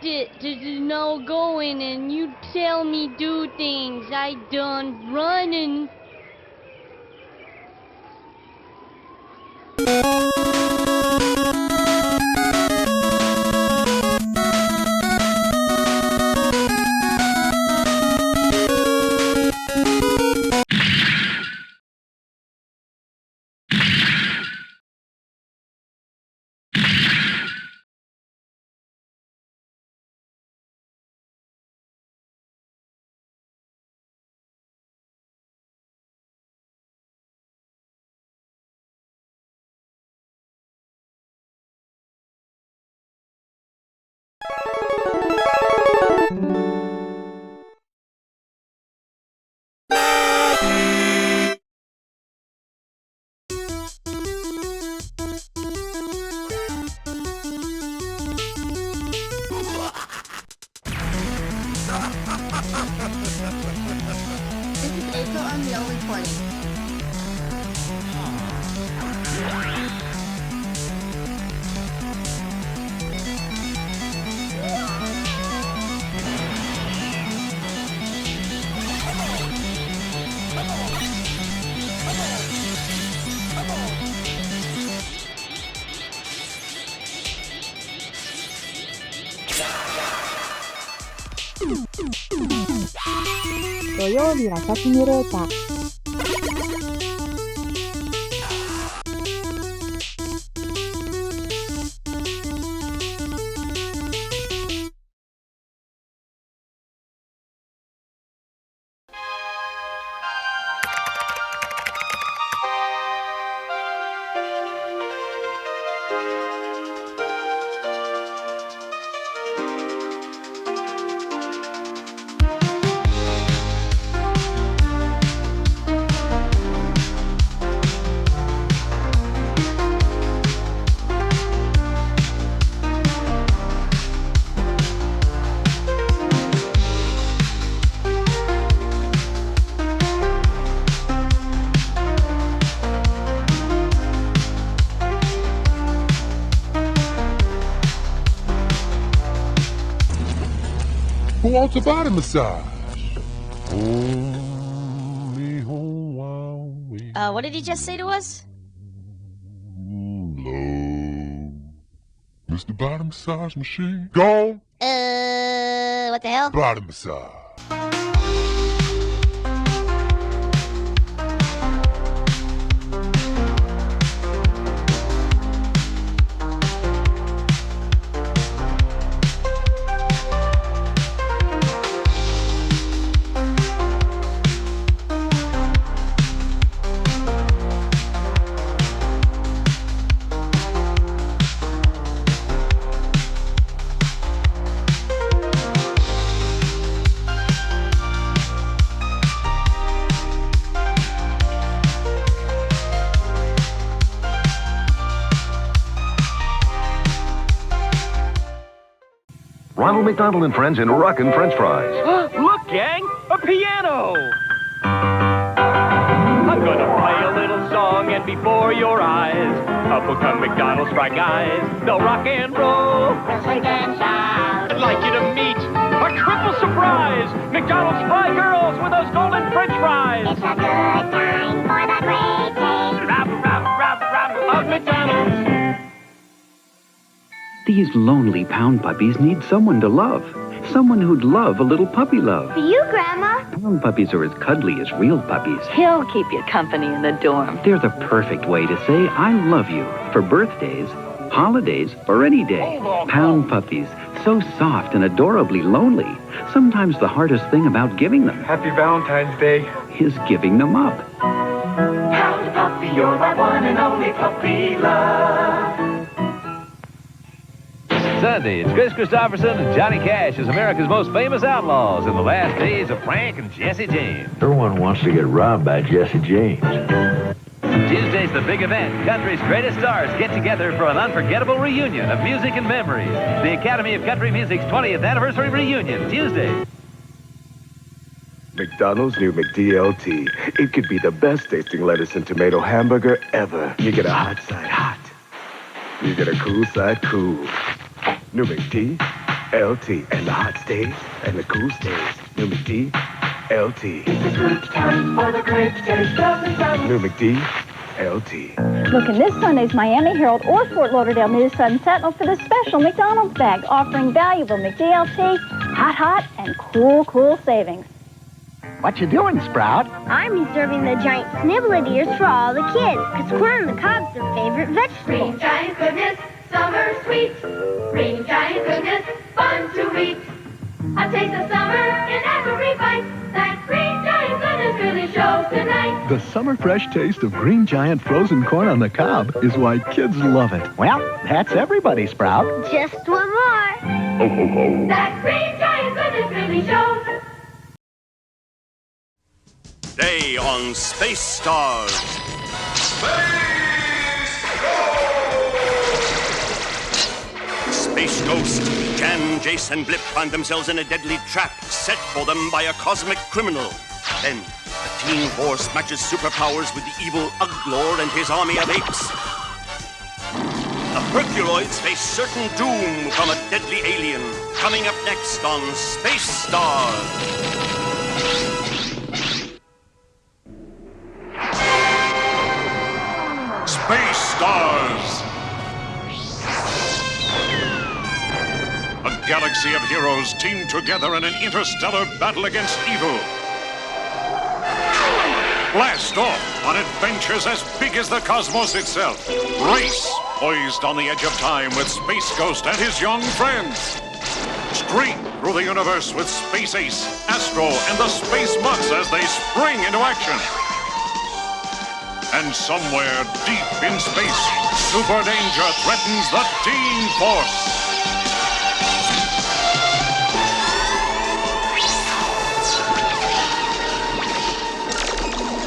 it to no going and you tell me do things. I done running. I'm the only point.土曜日朝シミュレーター。Who wants a body massage? What did he just say to us? Love. Mr. Body Massage Machine. Gone. What the hell? Body massage. Ronald McDonald and Friends in Rockin' French Fries. Look, gang, a piano! I'm gonna play a little song, and before your eyes, up will come McDonald's Fry Guys. They'll rock and roll. They'll sing and shout. I'd like you to meet a triple surprise. McDonald's Fry Girls with those golden French fries. It's a good time for the great taste. Rap, rap, rap, rap of McDonald's. These lonely pound puppies need someone to love. Someone who'd love a little puppy love. For you, Grandma. Pound puppies are as cuddly as real puppies. He'll keep you company in the dorm. They're the perfect way to say I love you for birthdays, holidays, or any day. Pound puppies, so soft and adorably lonely. Sometimes the hardest thing about giving them Happy Valentine's Day. is giving them up. Pound puppy, you're my one and only puppy love. Sunday, it's Chris Christopherson and Johnny Cash as America's most famous outlaws in the last days of Frank and Jesse James. Everyone wants to get robbed by Jesse James. Tuesday's the big event. Country's greatest stars get together for an unforgettable reunion of music and memories. The Academy of Country Music's 20th anniversary reunion, Tuesday. McDonald's new McDLT. It could be the best tasting lettuce and tomato hamburger ever. You get a hot side hot. You get a cool side cool. New McD, LT. And the hot stays and the cool stays. New McD, LT. It's a good time for the great taste of McDonald's. New McD, LT. Look in this Sunday's Miami Herald or Fort Lauderdale News Sun Sentinel for the special McDonald's bag, offering valuable McDLT, hot, and cool savings. What you doing, Sprout? I'm reserving the giant snivelet ears for all the kids, because corn on the cob's their favorite vegetable. Green giant goodness, summer sweet. Green giant goodness, fun to eat. A taste of summer in every bite. That green giant goodness really shows tonight. The summer fresh taste of Green Giant frozen corn on the cob is why kids love it. Well, that's everybody, Sprout. Just one more. Ho, ho, ho. That green giant goodness really shows. Today on Space Stars. Space Ghost, Jan, Jace, and Blip find themselves in a deadly trap set for them by a cosmic criminal. Then, the teen force matches superpowers with the evil Uglor and his army of apes. The herculoids face certain doom from a deadly alien. Coming up next on Space Stars. Space Stars! A galaxy of heroes team together in an interstellar battle against evil. Blast off on adventures as big as the cosmos itself. Race, poised on the edge of time with Space Ghost and his young friends. Streak through the universe with Space Ace, Astro, and the Space Mutts as they spring into action. And somewhere deep in space, super danger threatens the Teen Force.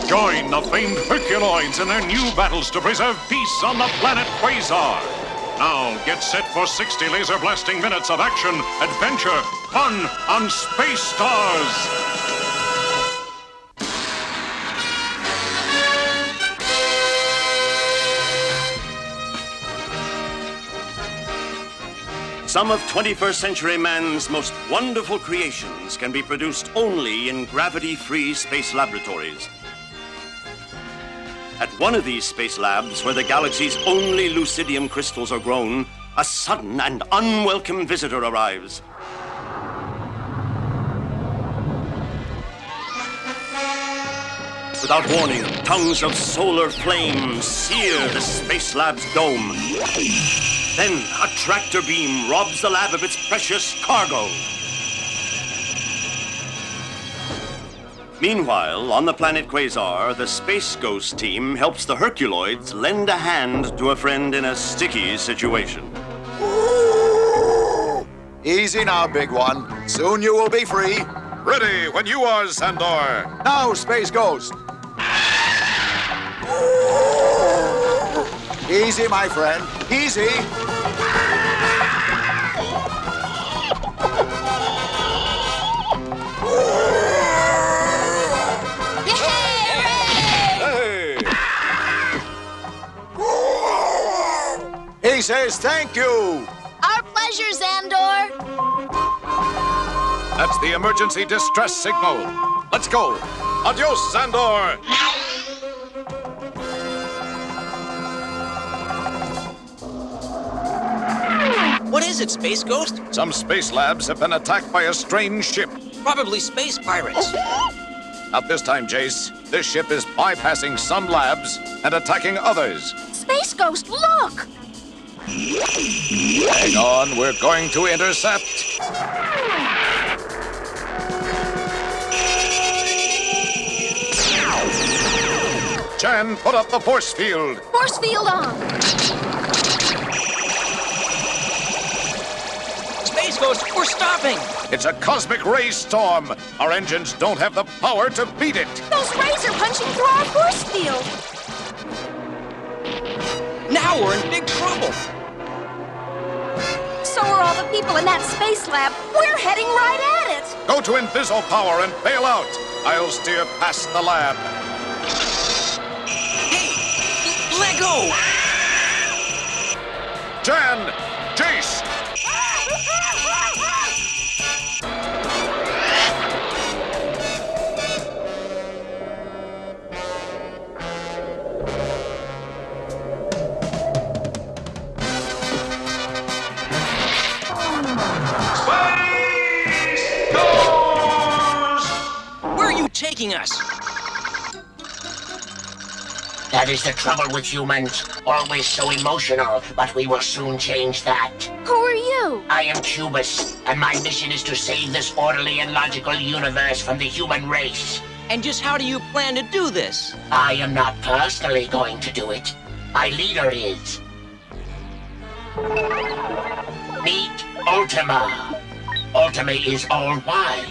Join the famed herculoids in their new battles to preserve peace on the planet Quasar. Now get set for 60 laser blasting minutes of action, adventure, fun on Space Stars. Some of 21st century man's most wonderful creations can be produced only in gravity-free space laboratories. At one of these space labs, where the galaxy's only lucidium crystals are grown, a sudden and unwelcome visitor arrives. Without warning, tongues of solar flame sear the space lab's dome. Then a tractor beam robs the lab of its precious cargo. Meanwhile, on the planet Quasar, the Space Ghost team helps the herculoids lend a hand to a friend in a sticky situation. Ooh. Easy now, big one. Soon you will be free. Ready when you are, Sandor. Now, Space Ghost. Easy, my friend. Easy. He says thank you. Our pleasure, Xandor. That's the emergency distress signal. Let's go. Adios, Xandor. What is it, Space Ghost? Some space labs have been attacked by a strange ship. Probably space pirates. Not this time, Jace. This ship is bypassing some labs and attacking others. Space Ghost, look! Hang on, we're going to intercept. Jan, put up the force field. Force field on. Space Ghost, we're stopping. It's a cosmic ray storm. Our engines don't have the power to beat it. Those rays are punching through our force field. Now we're in big trouble. So are all the people in that space lab. We're heading right at it. Go to Inviso Power and bail out. I'll steer past the lab. Hey, let go. Jan! Jace! taking us? That is the trouble with humans. Always so emotional, but we will soon change that. Who are you? I am Cubus, and my mission is to save this orderly and logical universe from the human race. And just how do you plan to do this? I am not personally going to do it. My leader is. Meet Ultima. Ultima is all-wise.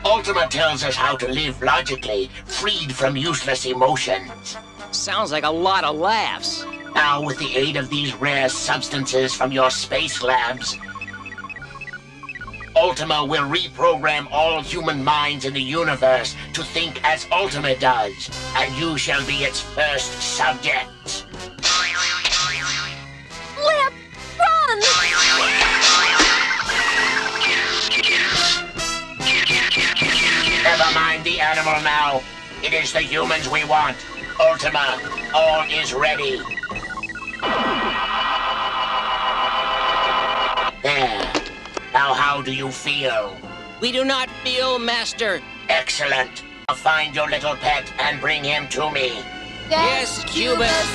Ultima tells us how to live logically, freed from useless emotions. Sounds like a lot of laughs. Now, with the aid of these rare substances from your space labs, Ultima will reprogram all human minds in the universe to think as Ultima does, and you shall be its first subject. Blip, run! Never mind the animal now. It is the humans we want. Ultima, all is ready. There. Now how do you feel? We do not feel, Master. Excellent. Now find your little pet and bring him to me. Yes, Cubus.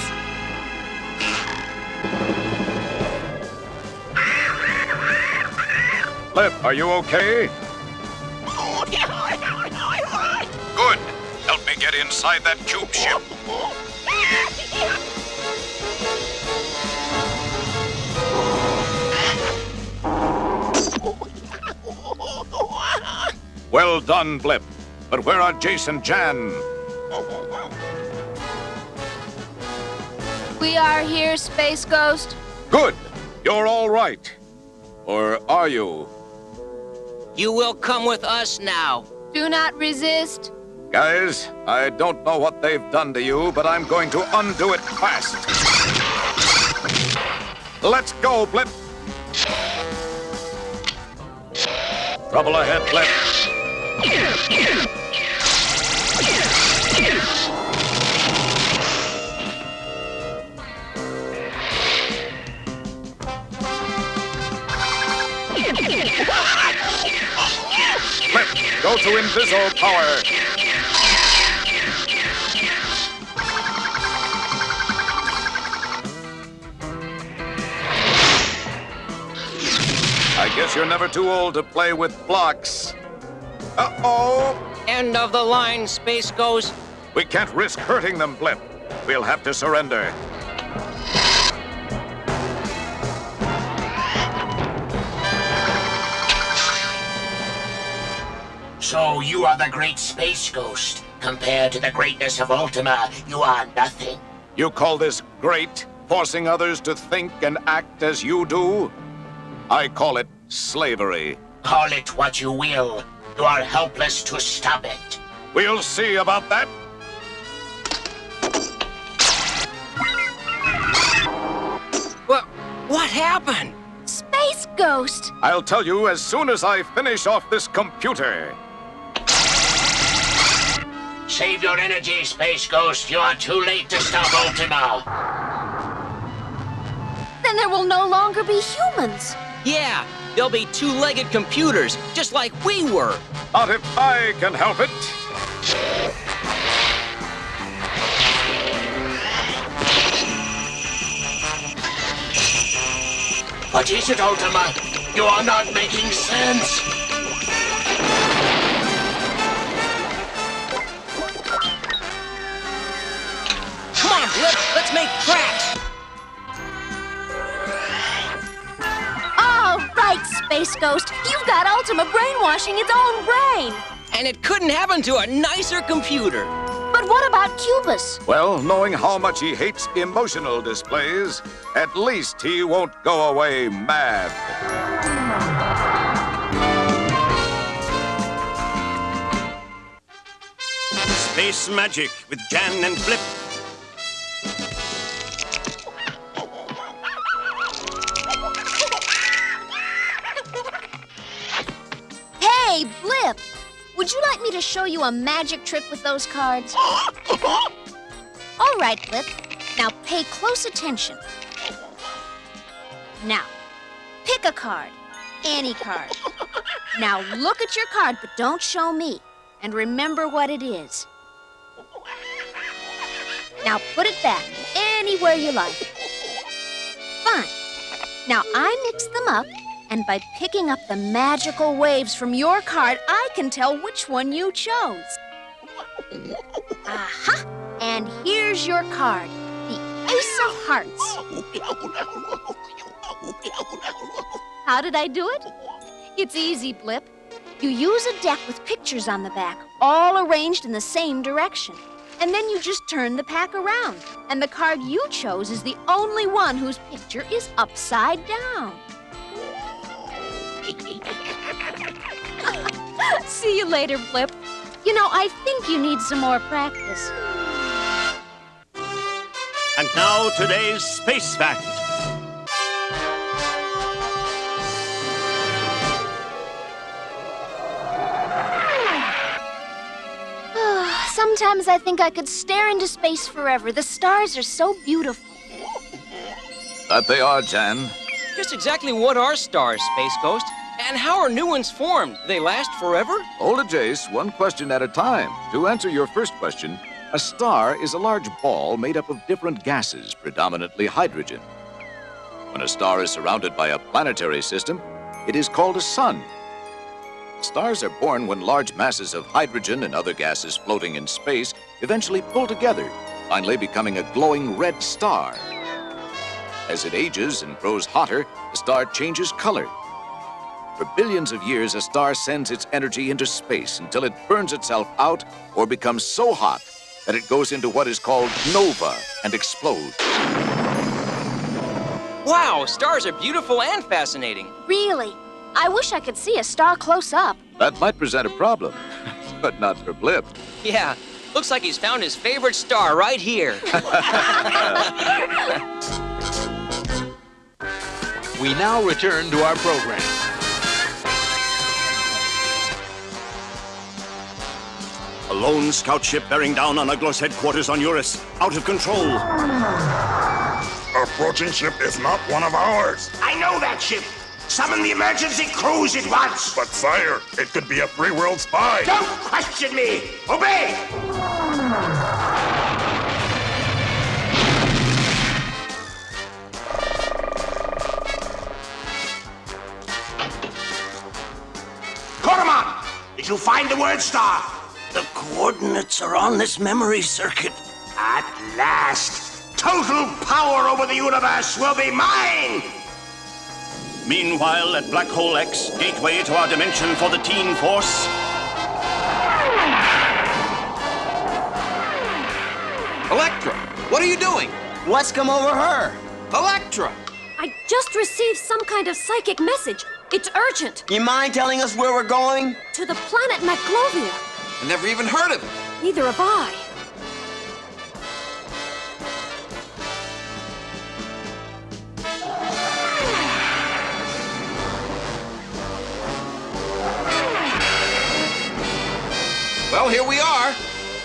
Flip, are you okay? Good. Help me get inside that cube ship. Well done, Blip. But where are Jace and Jan? We are here, Space Ghost. Good. You're all right. Or are you? You will come with us now. Do not resist. Guys, I don't know what they've done to you, but I'm going to undo it fast. Let's go, Blip. Trouble ahead, Blip. Flip, go to Inviso power. I guess you're never too old to play with blocks. Uh-oh! End of the line, Space Ghost. We can't risk hurting them, Blip. We'll have to surrender. So you are the great Space Ghost. Compared to the greatness of Ultima, you are nothing. You call this great, forcing others to think and act as you do? I call it slavery. Call it what you will. You are helpless to stop it. We'll see about that. What happened? Space Ghost! I'll tell you as soon as I finish off this computer. Save your energy, Space Ghost. You are too late to stop Ultima. Then there will no longer be humans. Yeah, they'll be two-legged computers, just like we were. Not if I can help it. What is it, Ultima? You are not making sense. Come on, Blip, let's make tracks. All right, Space Ghost. You've got Ultima brainwashing its own brain. And it couldn't happen to a nicer computer. But what about Cubus? Well, knowing how much he hates emotional displays, at least he won't go away mad. Space Magic with Jan and Blip. Hey, Blip! Would you like me to show you a magic trick with those cards? All right, Blip. Now pay close attention. Now, pick a card. Any card. Now look at your card, but don't show me. and remember what it is. Now put it back anywhere you like. Fine. Now I mix them up, and by picking up the magical waves from your card, I can tell which one you chose. Aha! And here's your card, the Ace of Hearts. How did I do it? It's easy, Blip. You use a deck with pictures on the back, all arranged in the same direction. And then you just turn the pack around. And the card you chose is the only one whose picture is upside down. See you later, Blip. You know, I think you need some more practice. And now today's Space Fact. Sometimes I think I could stare into space forever. The stars are so beautiful. That they are, Jan. Just exactly what are stars, Space Ghost? And how are new ones formed? Do they last forever? Hold it, Jace. One question at a time. To answer your first question, a star is a large ball made up of different gases, predominantly hydrogen. When a star is surrounded by a planetary system, it is called a sun. Stars are born when large masses of hydrogen and other gases floating in space eventually pull together, finally becoming a glowing red star. As it ages and grows hotter, the star changes color. For billions of years, a star sends its energy into space until it burns itself out or becomes so hot that it goes into what is called nova and explodes. Wow, stars are beautiful and fascinating. Really? I wish I could see a star close up. That might present a problem, but not for Blip. Yeah, looks like he's found his favorite star right here. We now return to our program. A lone scout ship bearing down on Uglo's headquarters on Eurus, out of control. Approaching ship is not one of ours. I know that ship. Summon the emergency crews at once. But sire, it could be a free world spy. Don't question me. Obey. Conan, did you find the word star? The coordinates are on this memory circuit. At last, total power over the universe will be mine! Meanwhile, at Black Hole X, gateway to our dimension for the Teen Force. Electra, what are you doing? What's come over her? Electra! I just received some kind of psychic message. It's urgent. You mind telling us where we're going? To the planet Maclovia. I never even heard of it. Neither have I. Well, here we are.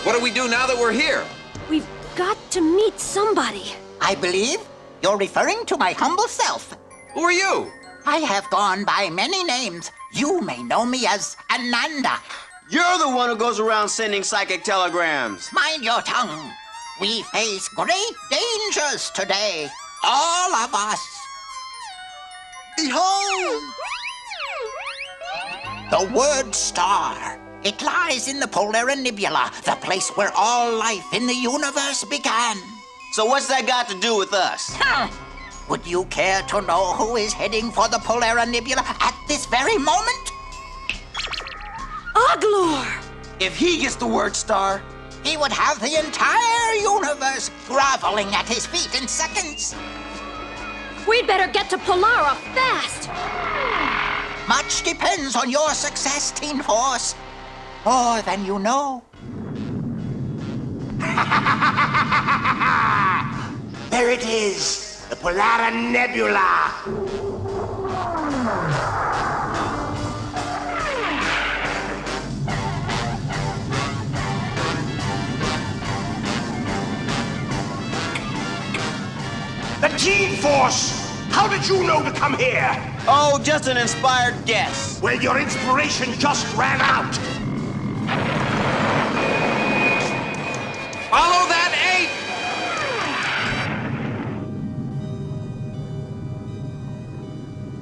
What do we do now that we're here? We've got to meet somebody. I believe you're referring to my humble self. Who are you? I have gone by many names. You may know me as Ananda. You're the one who goes around sending psychic telegrams. Mind your tongue. We face great dangers today. All of us. Behold! The word star. It lies in the Polar Nebula, the place where all life in the universe began. So what's that got to do with us? Would you care to know who is heading for the Polar Nebula at this very moment? Uglor! If he gets the word star, he would have the entire universe groveling at his feet in seconds. We'd better get to Polara fast! Much depends on your success, Teen Force. More than you know. There it is, the Polar Nebula. The Teen Force! How did you know to come here? Oh, just an inspired guess. Well, your inspiration just ran out. Follow that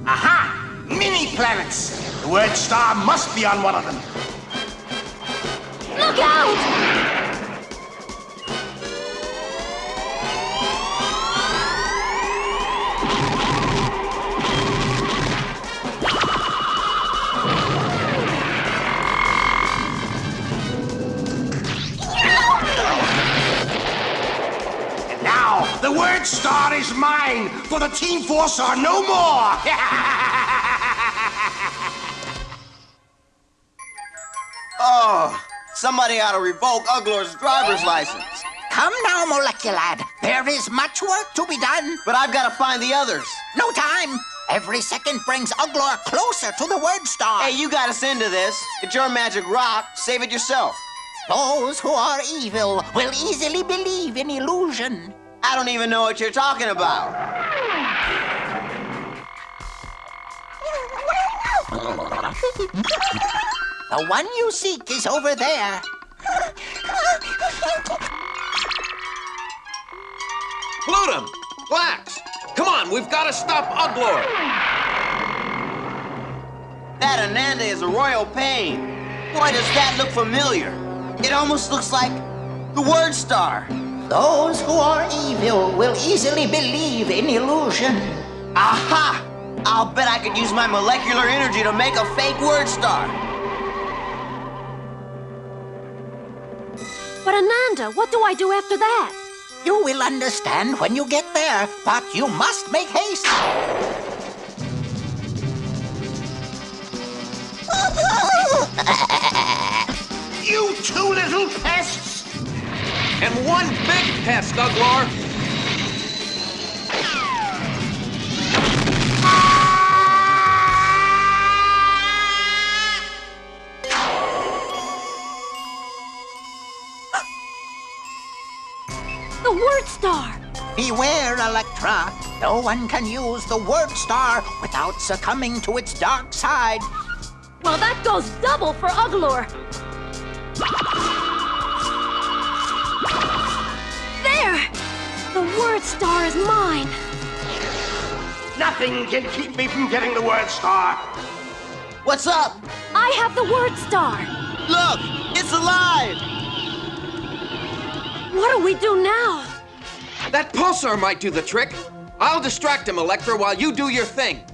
8! Aha! Mini planets! The word star must be on one of them. Look out! And now, the word star is mine, for the Team Force are no more! Oh, somebody ought to revoke Uglor's driver's license. Come now, Moleculad. There is much work to be done. But I've got to find the others. No time. Every second brings Uglor closer to the word star. Hey, you got us into this. It's your magic rock. Save it yourself. Those who are evil will easily believe in illusion. I don't even know what you're talking about. The one you seek is over there. Plutum! Wax! Come on, we've got to stop Uglor! That Ananda is a royal pain. Why does that look familiar? It almost looks like the word star. Those who are evil will easily believe in illusion. Aha! I'll bet I could use my molecular energy to make a fake word star. But Ananda, what do I do after that? You will understand when you get there, but you must make haste. You two little pests! And one big pest, Uglor! The word star! Beware, Electra. No one can use the word star without succumbing to its dark side. Well, that goes double for Uglor. There! The word star is mine. Nothing can keep me from getting the word star. What's up? I have the word star. Look, it's alive! What do we do now? That pulsar might do the trick. I'll distract him, Electra, while you do your thing.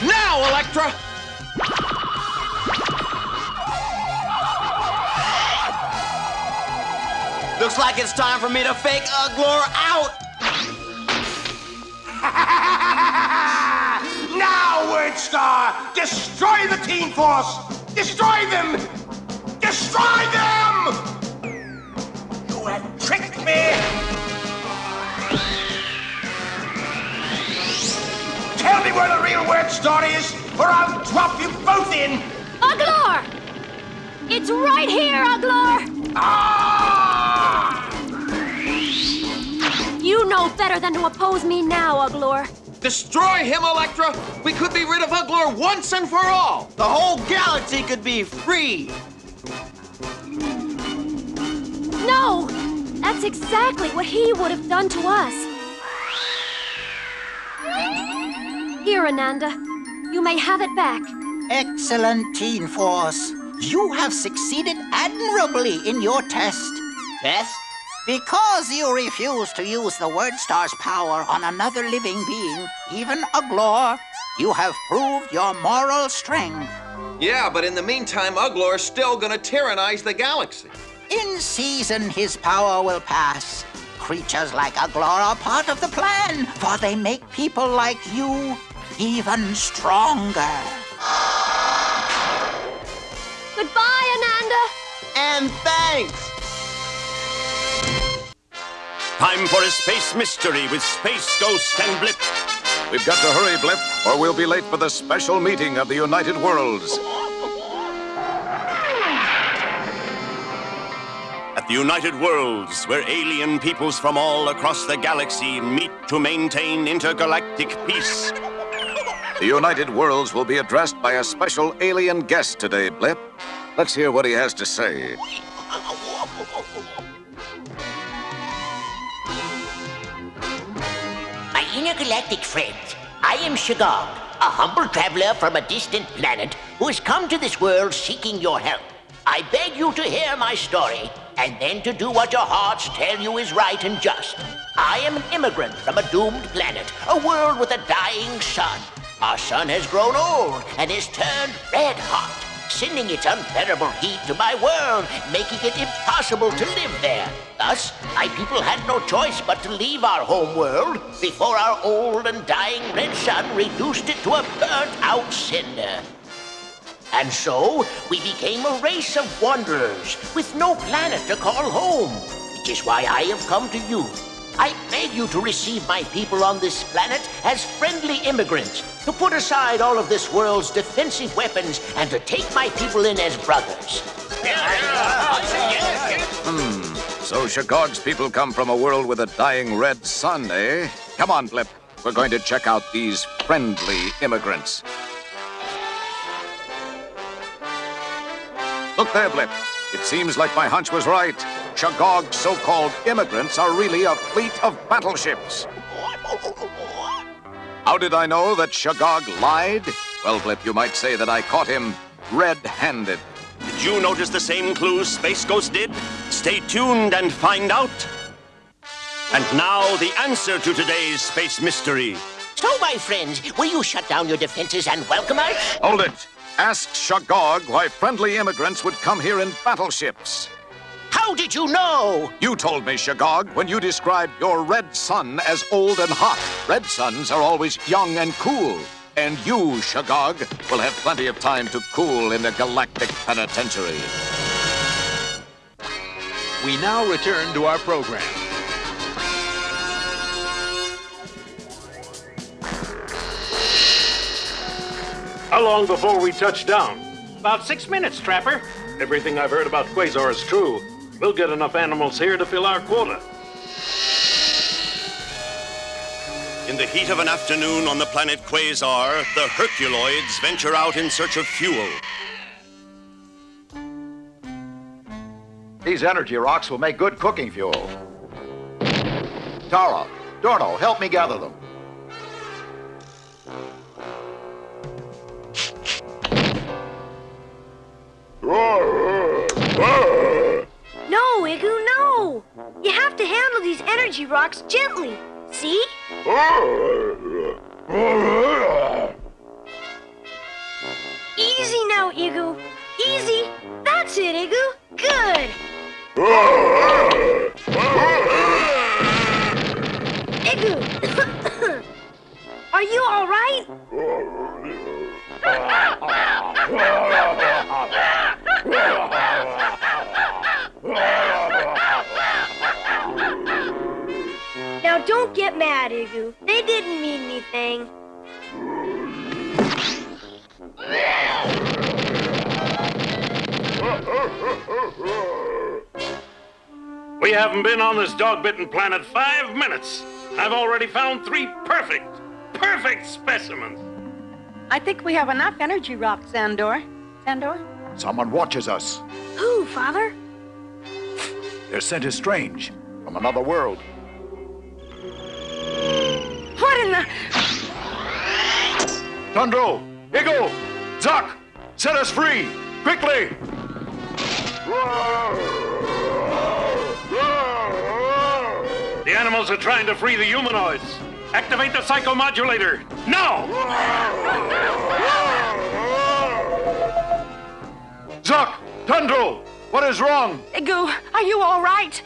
Now, Electra! Looks like it's time for me to fake Uglor out! Now, word star, destroy the Team Force! Destroy them! Destroy them! You have tricked me! Tell me where the real word star is, or I'll drop you both in! Uglor! It's right here, Uglor! Ah! You know better than to oppose me now, Uglor. Destroy him, Electra! We could be rid of Uglor once and for all! The whole galaxy could be free! No! That's exactly what he would have done to us. Here, Ananda. You may have it back. Excellent, Teen Force. You have succeeded admirably in your test. Test? Because you refuse to use the word star's power on another living being, even Uglor, you have proved your moral strength. Yeah, but in the meantime, Uglor's still gonna tyrannize the galaxy. In season, his power will pass. Creatures like Uglor are part of the plan, for they make people like you even stronger. Goodbye, Ananda. And thanks! Time for a space mystery with Space Ghost and Blip. We've got to hurry, Blip, or we'll be late for the special meeting of the United Worlds. At the United Worlds, where alien peoples from all across the galaxy meet to maintain intergalactic peace. The United Worlds will be addressed by a special alien guest today, Blip. Let's hear what he has to say. My intergalactic friends, I am Shagog, a humble traveler from a distant planet who has come to this world seeking your help. I beg you to hear my story, and then to do what your hearts tell you is right and just. I am an immigrant from a doomed planet, a world with a dying sun. Our sun has grown old and is turned red hot, sending its unbearable heat to my world, making it impossible to live there. Thus, my people had no choice but to leave our home world before our old and dying red sun reduced it to a burnt-out cinder. And so, we became a race of wanderers with no planet to call home, which is why I have come to you. I beg you to receive my people on this planet as friendly immigrants, to put aside all of this world's defensive weapons, and to take my people in as brothers. So Shagog's people come from a world with a dying red sun, eh? Come on, Blip. We're going to check out these friendly immigrants. Look there, Blip. It seems like my hunch was right. Shagog's so-called immigrants are really a fleet of battleships. How did I know that Shagog lied? Well, Blip, you might say that I caught him red-handed. Did you notice the same clues Space Ghost did? Stay tuned and find out. And now, the answer to today's space mystery. So, my friends, will you shut down your defenses and welcome us? Hold it. Ask Shagog why friendly immigrants would come here in battleships. How did you know? You told me, Shagog, when you described your red sun as old and hot. Red suns are always young and cool. And you, Shagog, will have plenty of time to cool in the galactic penitentiary. We now return to our program. How long before we touch down? About 6 minutes, Trapper. Everything I've heard about Quasar is true. We'll get enough animals here to fill our quota. In the heat of an afternoon on the planet Quasar, the herculoids venture out in search of fuel. These energy rocks will make good cooking fuel. Tara, Dorno, help me gather them. No, Igu, no! You have to handle these energy rocks gently. See? Easy now, Igu. Easy. That's it, Igu. Good. Igu! Are you all right? Now don't get mad, Igu. They didn't mean anything. We haven't been on this dog-bitten planet 5 minutes. I've already found 3 perfect specimens. I think we have enough energy rocks, Sandor. Sandor? Someone watches us. Who, Father? Their scent is strange, from another world. What in the... Tundro, Eagle, Zuck, set us free, quickly! The animals are trying to free the humanoids. Activate the psychomodulator, now! Zuck, Tundro, what is wrong? Igu, are you all right?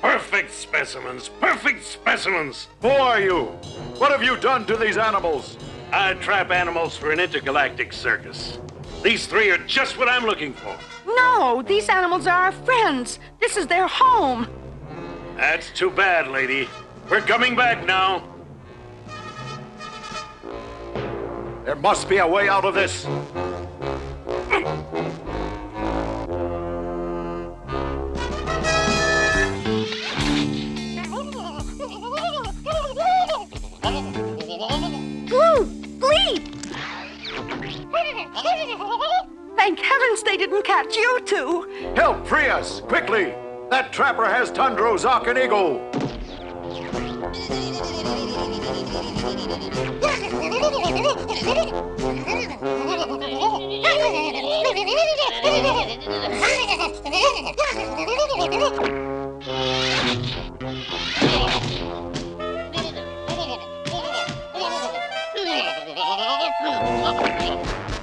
Perfect specimens, perfect specimens. Who are you? What have you done to these animals? I trap animals for an intergalactic circus. These 3 are just what I'm looking for. No, these animals are our friends. This is their home. That's too bad, lady. We're coming back now. There must be a way out of this. Blue! Bleep! Thank heavens they didn't catch you two. Help, free us, quickly! That trapper has Tundro, Zoc, and Eagle.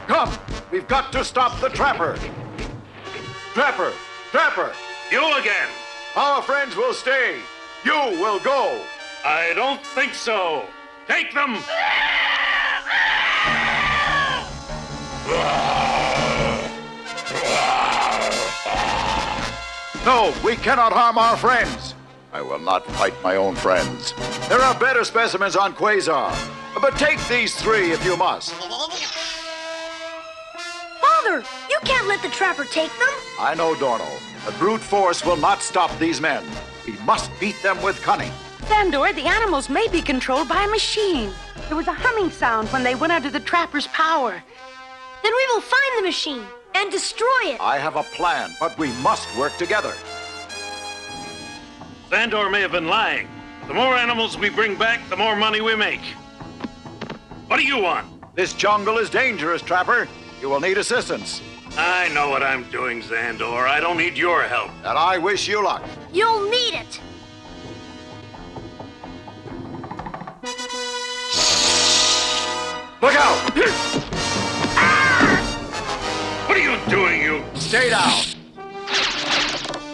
Come, we've got to stop the trapper. Trapper, trapper. You again. Our friends will stay. You will go. I don't think so. Take them. No, we cannot harm our friends. I will not fight my own friends. There are better specimens on Quasar. But take these three if you must. Father, you can't let the trapper take them. I know, Dorno. But brute force will not stop these men. We must beat them with cunning. Sandor, the animals may be controlled by a machine. There was a humming sound when they went under the trapper's power. Then we will find the machine and destroy it. I have a plan, but we must work together. Sandor may have been lying. The more animals we bring back, the more money we make. What do you want? This jungle is dangerous, Trapper. You will need assistance. I know what I'm doing, Xandor. I don't need your help. And I wish you luck. You'll need it. Look out! What are you doing, you? Stay down.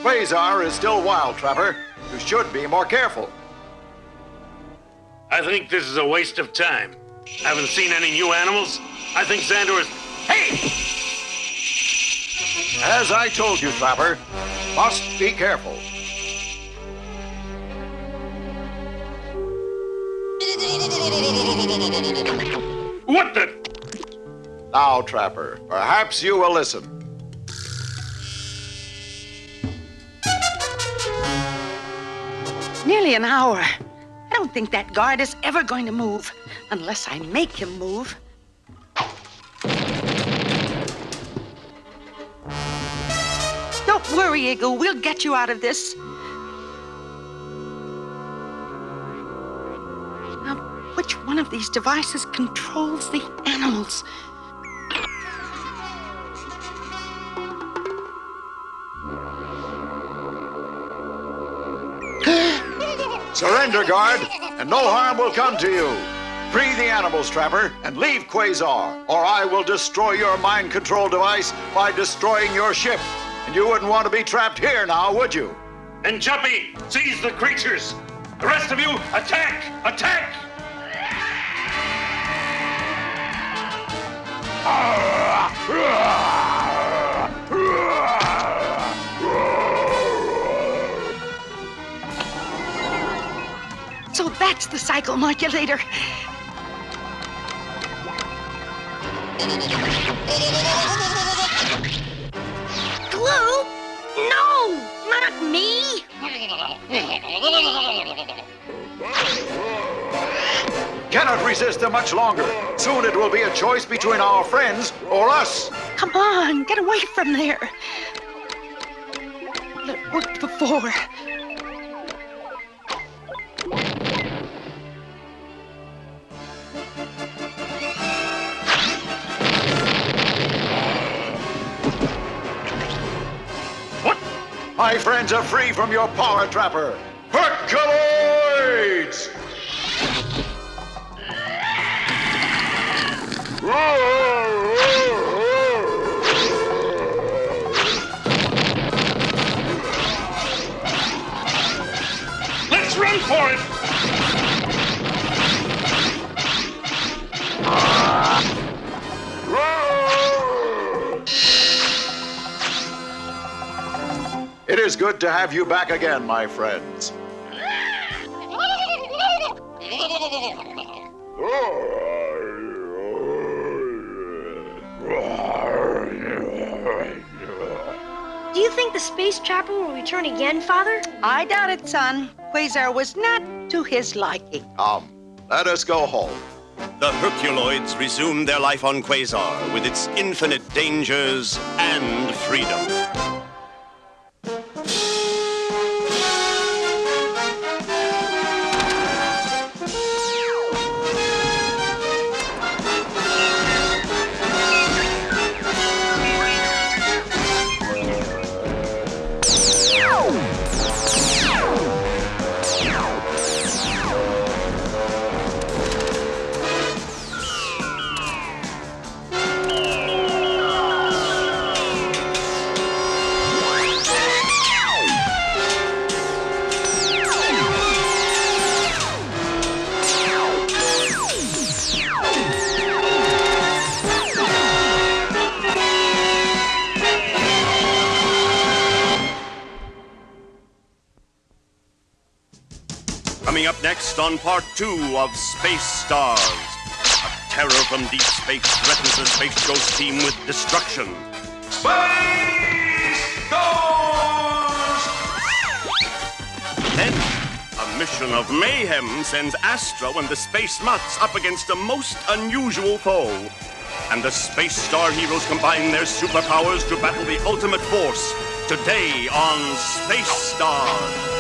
Quasar is still wild, Trapper. You should be more careful. I think this is a waste of time. Haven't seen any new animals? I think Xandor is... Hey! As I told you, Trapper, must be careful. What the... Now, Trapper, perhaps you will listen. Nearly an hour. I don't think that guard is ever going to move, unless I make him move. Don't worry, Eagle. We'll get you out of this. Now, which one of these devices controls the animals? Surrender, guard, and no harm will come to you. Free the animals, Trapper, and leave Quasar, or I will destroy your mind control device by destroying your ship. And you wouldn't want to be trapped here now, would you? And Juppy, seize the creatures. The rest of you, attack! Attack! So that's the cycle modulator. Glue? No, not me. Cannot resist them much longer. Soon it will be a choice between our friends or us. Come on, get away from there. It worked before. My friends are free from your power, Trapper. Herculoids! Let's run for it! It is good to have you back again, my friends. Do you think the space trapper will return again, Father? I doubt it, son. Quasar was not to his liking. Come, let us go home. The herculoids resumed their life on Quasar with its infinite dangers and freedom. Coming up next on part 2 of Space Stars. A terror from deep space threatens the Space Ghost team with destruction. Space Ghost! Then, a mission of mayhem sends Astra and the Space Mutts up against a most unusual foe. And the Space Star heroes combine their superpowers to battle the ultimate force. Today on Space Stars.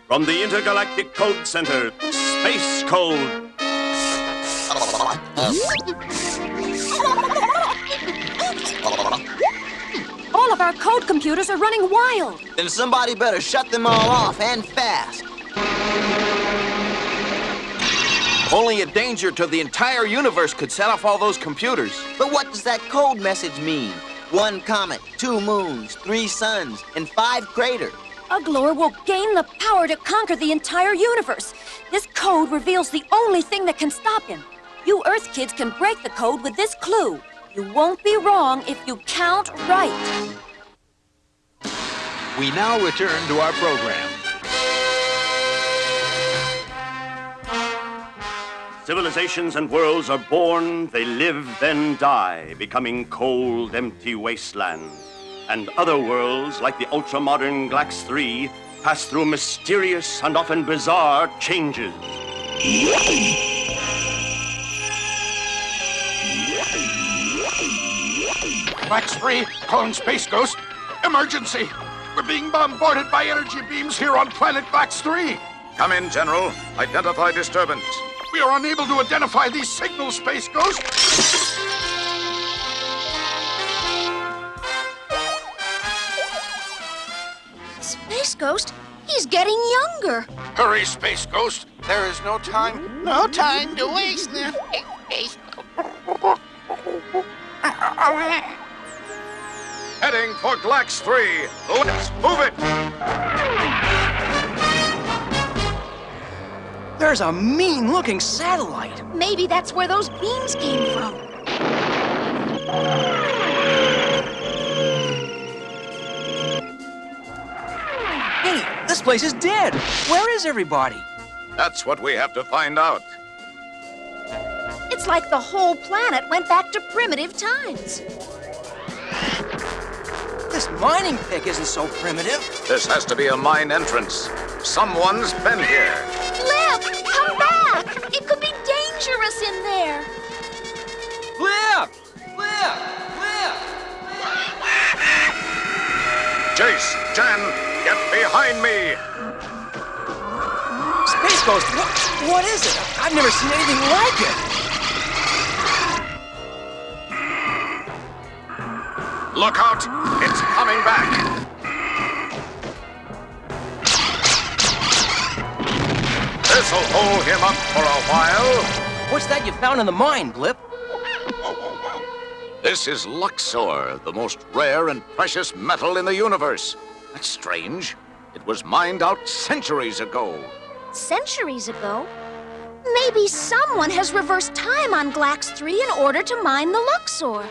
From the Intergalactic Code Center, Space Code. All of our code computers are running wild. Then somebody better shut them all off, and fast. Only a danger to the entire universe could set off all those computers. But what does that code message mean? 1 comet, 2 moons, 3 suns, and 5 craters. Uglor will gain the power to conquer the entire universe. This code reveals the only thing that can stop him. You Earth kids can break the code with this clue. You won't be wrong if you count right. We now return to our program. Civilizations and worlds are born, they live, then die, becoming cold, empty wastelands. And other worlds, like the ultra-modern Glax 3, pass through mysterious and often bizarre changes. Glax 3, calling Space Ghost. Emergency! We're being bombarded by energy beams here on planet Glax 3. Come in, General. Identify disturbance. We are unable to identify these signals, Space Ghost. Space Ghost, he's getting younger. Hurry, Space Ghost. There is no time. No time to waste now. Heading for Glax 3. Let's move it. There's a mean-looking satellite. Maybe that's where those beams came from. Hey, this place is dead. Where is everybody? That's what we have to find out. It's like the whole planet went back to primitive times. This mining pick isn't so primitive. This has to be a mine entrance. Someone's been here. Flip, come back! It could be dangerous in there. Flip! Flip! Flip! Jace, Jan, get behind me. Space Ghost, what is it? I've never seen anything like it. Look out! It's coming back! This'll hold him up for a while. What's that you found in the mine, Blip? This is Luxor, the most rare and precious metal in the universe. That's strange. It was mined out centuries ago. Centuries ago? Maybe someone has reversed time on Glax 3 in order to mine the Luxor.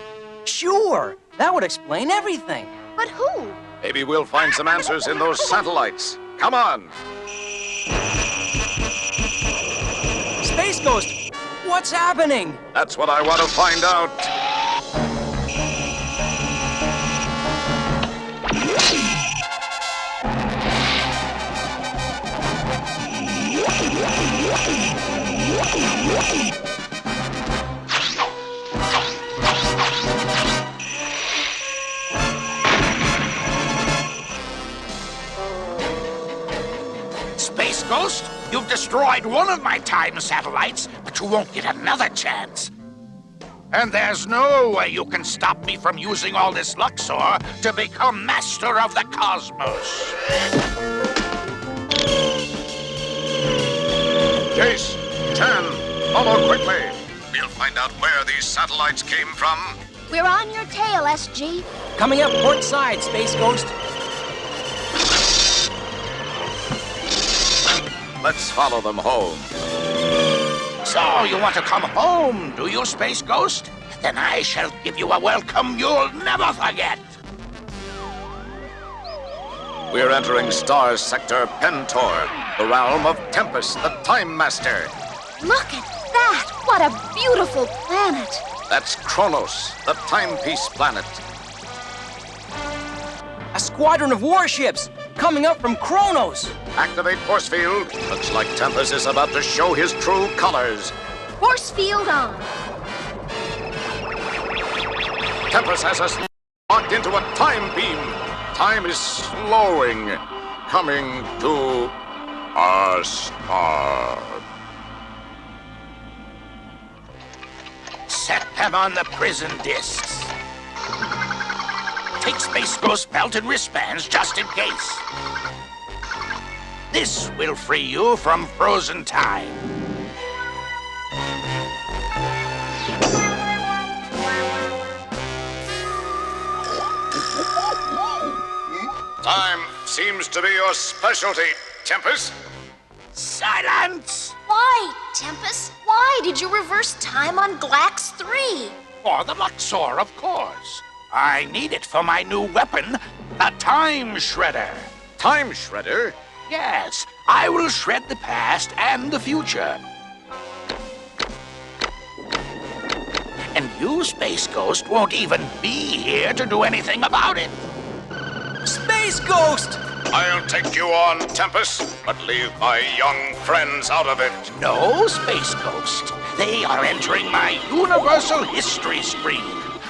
Sure, that would explain everything. But who? Maybe we'll find some answers in those satellites. Come on. Space Ghost, what's happening? That's what I want to find out. Space Ghost, you've destroyed one of my time satellites, but you won't get another chance. And there's no way you can stop me from using all this Luxor to become master of the cosmos. Jace, 10, follow quickly. We'll find out where these satellites came from. We're on your tail, SG. Coming up port side, Space Ghost. Let's follow them home. So, you want to come home, do you, Space Ghost? Then I shall give you a welcome you'll never forget. We're entering Star Sector Pentor, the realm of Tempest, the Time Master. Look at that! What a beautiful planet! That's Kronos, the timepiece planet. A squadron of warships coming up from Kronos. Activate force field. Looks like Tempest is about to show his true colors. Force field on. Tempest has us locked into a time beam. Time is slowing, coming to a stop. Set them on the prison discs. Take Space Ghost belt and wristbands just in case. This will free you from frozen time. Time seems to be your specialty, Tempest. Silence! Why, Tempest? Why did you reverse time on Glax 3? For the Luxor, of course. I need it for my new weapon, the Time Shredder. Time Shredder? Yes, I will shred the past and the future. And you, Space Ghost, won't even be here to do anything about it. Space Ghost! I'll take you on, Tempest, but leave my young friends out of it. No, Space Ghost. They are entering my universal history screen.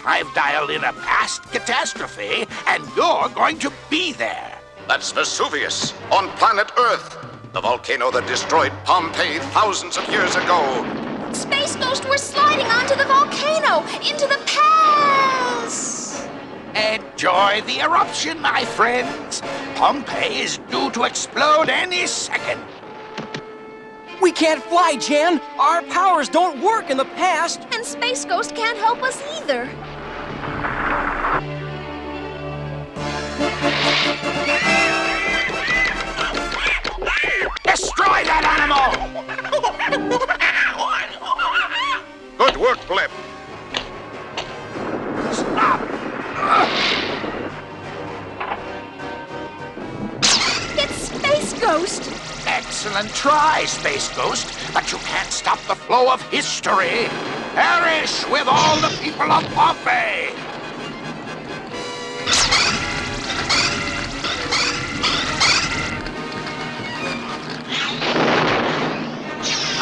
I've dialed in a past catastrophe, and you're going to be there. That's Vesuvius, on planet Earth. The volcano that destroyed Pompeii thousands of years ago. Space Ghost, we're sliding onto the volcano, into the past! Enjoy the eruption, my friends. Pompeii is due to explode any second. We can't fly, Jan. Our powers don't work in the past. And Space Ghost can't help us either. Destroy that animal! Good work, Blip. Stop! It's Space Ghost! Excellent try, Space Ghost, but you can't stop the flow of history. Perish with all the people of Pompeii!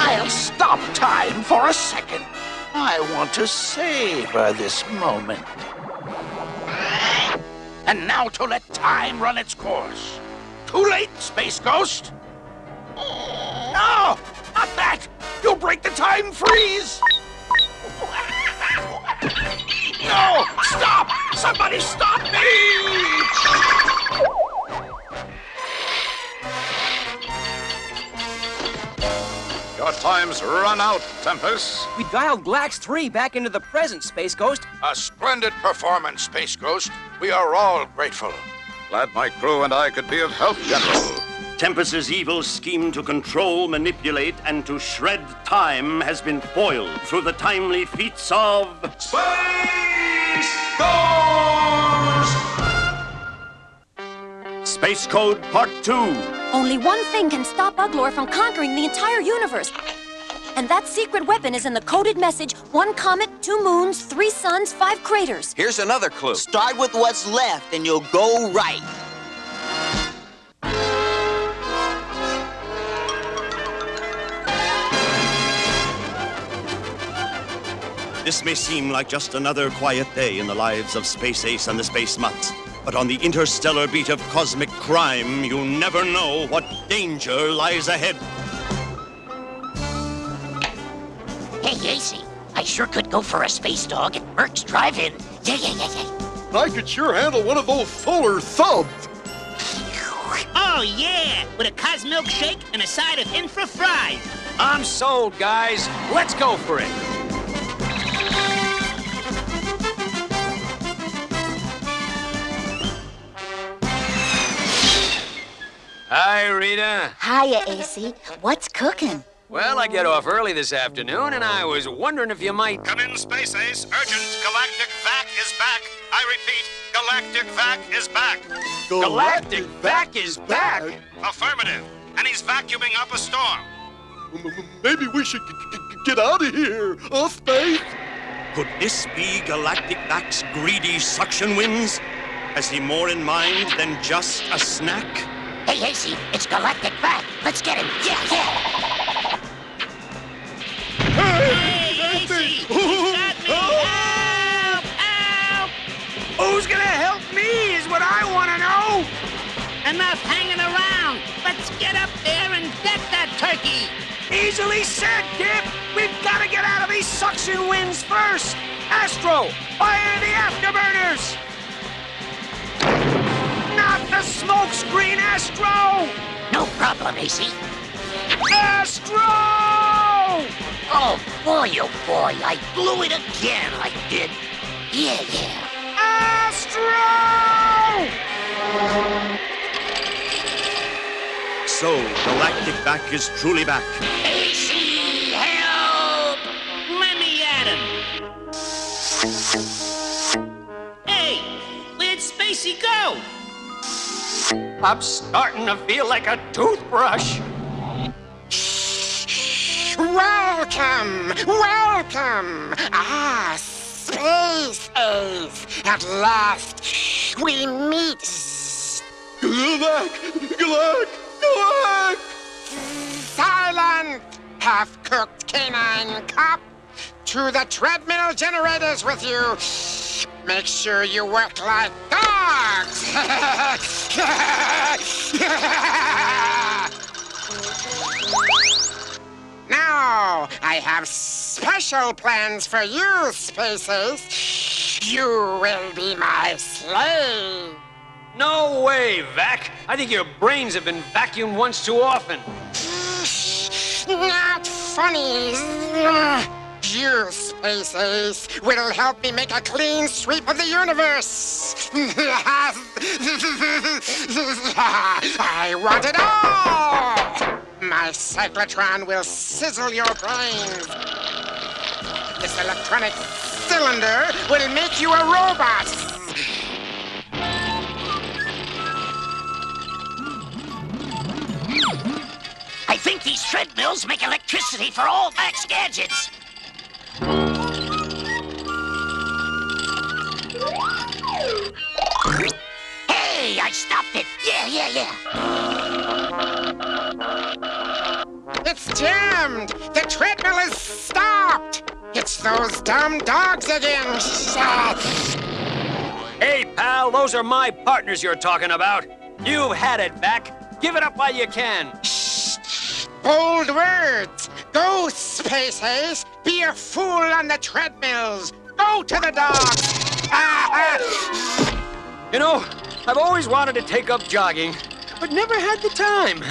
I'll stop time for a second. I want to savor this moment. And now to let time run its course. Too late, Space Ghost! No! Not that! You'll break the time freeze! No! Stop! Somebody stop me! Your time's run out, Tempest. We dialed Glax 3 back into the present, Space Ghost. A splendid performance, Space Ghost. We are all grateful. Glad my crew and I could be of help, General. Tempest's evil scheme to control, manipulate, and to shred time has been foiled through the timely feats of... Space Ghost! Space Code Part 2. Only one thing can stop Uglor from conquering the entire universe. And that secret weapon is in the coded message, 1 comet, 2 moons, 3 suns, 5 craters. Here's another clue. Start with what's left and you'll go right. This may seem like just another quiet day in the lives of Space Ace and the Space Mutts, but on the interstellar beat of cosmic crime, you never know what danger lies ahead. Hey, Acey, I sure could go for a space dog at Merck's Drive-In. Yeah. I could sure handle one of those solar subs. Oh, yeah, with a Cosmilk shake and a side of infra fries. I'm sold, guys. Let's go for it. Hi, Rita. Hiya, Acey. What's cooking? Well, I get off early this afternoon, and I was wondering if you might... Come in, Space Ace. Urgent. Galactic Vac is back. I repeat, Galactic Vac is back. Galactic Vac is back? Affirmative. And he's vacuuming up a storm. Maybe we should get out of here, Space? Could this be Galactic Vac's greedy suction winds? Has he more in mind than just a snack? Hey, Acey, it's Galactic Vac. Let's get him. Yeah. Hey, Acey! He's got me! Help! Help! Who's gonna help me is what I want to know! Enough hanging around! Let's get up there and get that turkey! Easily said, Kip! We've got to get out of these suction winds first! Astro, fire the afterburners! Not the smoke screen, Astro! No problem, Acey. Astro! Oh boy, I blew it again, I did. Yeah. Astro! So, Galactic Vac is truly back. Acey, help! Let me at him! Hey, where'd Spacey go? I'm starting to feel like a toothbrush. Welcome! Ah, Space Ace! At last, we meet! Galak! Silent! Half-cooked canine cop! To the treadmill generators with you! Make sure you work like dogs! Now, I have special plans for you, Space Ace. You will be my slave. No way, Vac. I think your brains have been vacuumed once too often. Not funny. You, Space Ace, will help me make a clean sweep of the universe. I want it all. My cyclotron will sizzle your brains. This electronic cylinder will make you a robot. I think these treadmills make electricity for all Vac's gadgets. Hey, I stopped it. Yeah. It's jammed. The treadmill is stopped. It's those dumb dogs again. Hey, pal, those are my partners you're talking about. You've had it, Vac. Give it up while you can. Bold words. Go, Space Ace. Be a fool on the treadmills. Go to the dogs. You know, I've always wanted to take up jogging, but never had the time.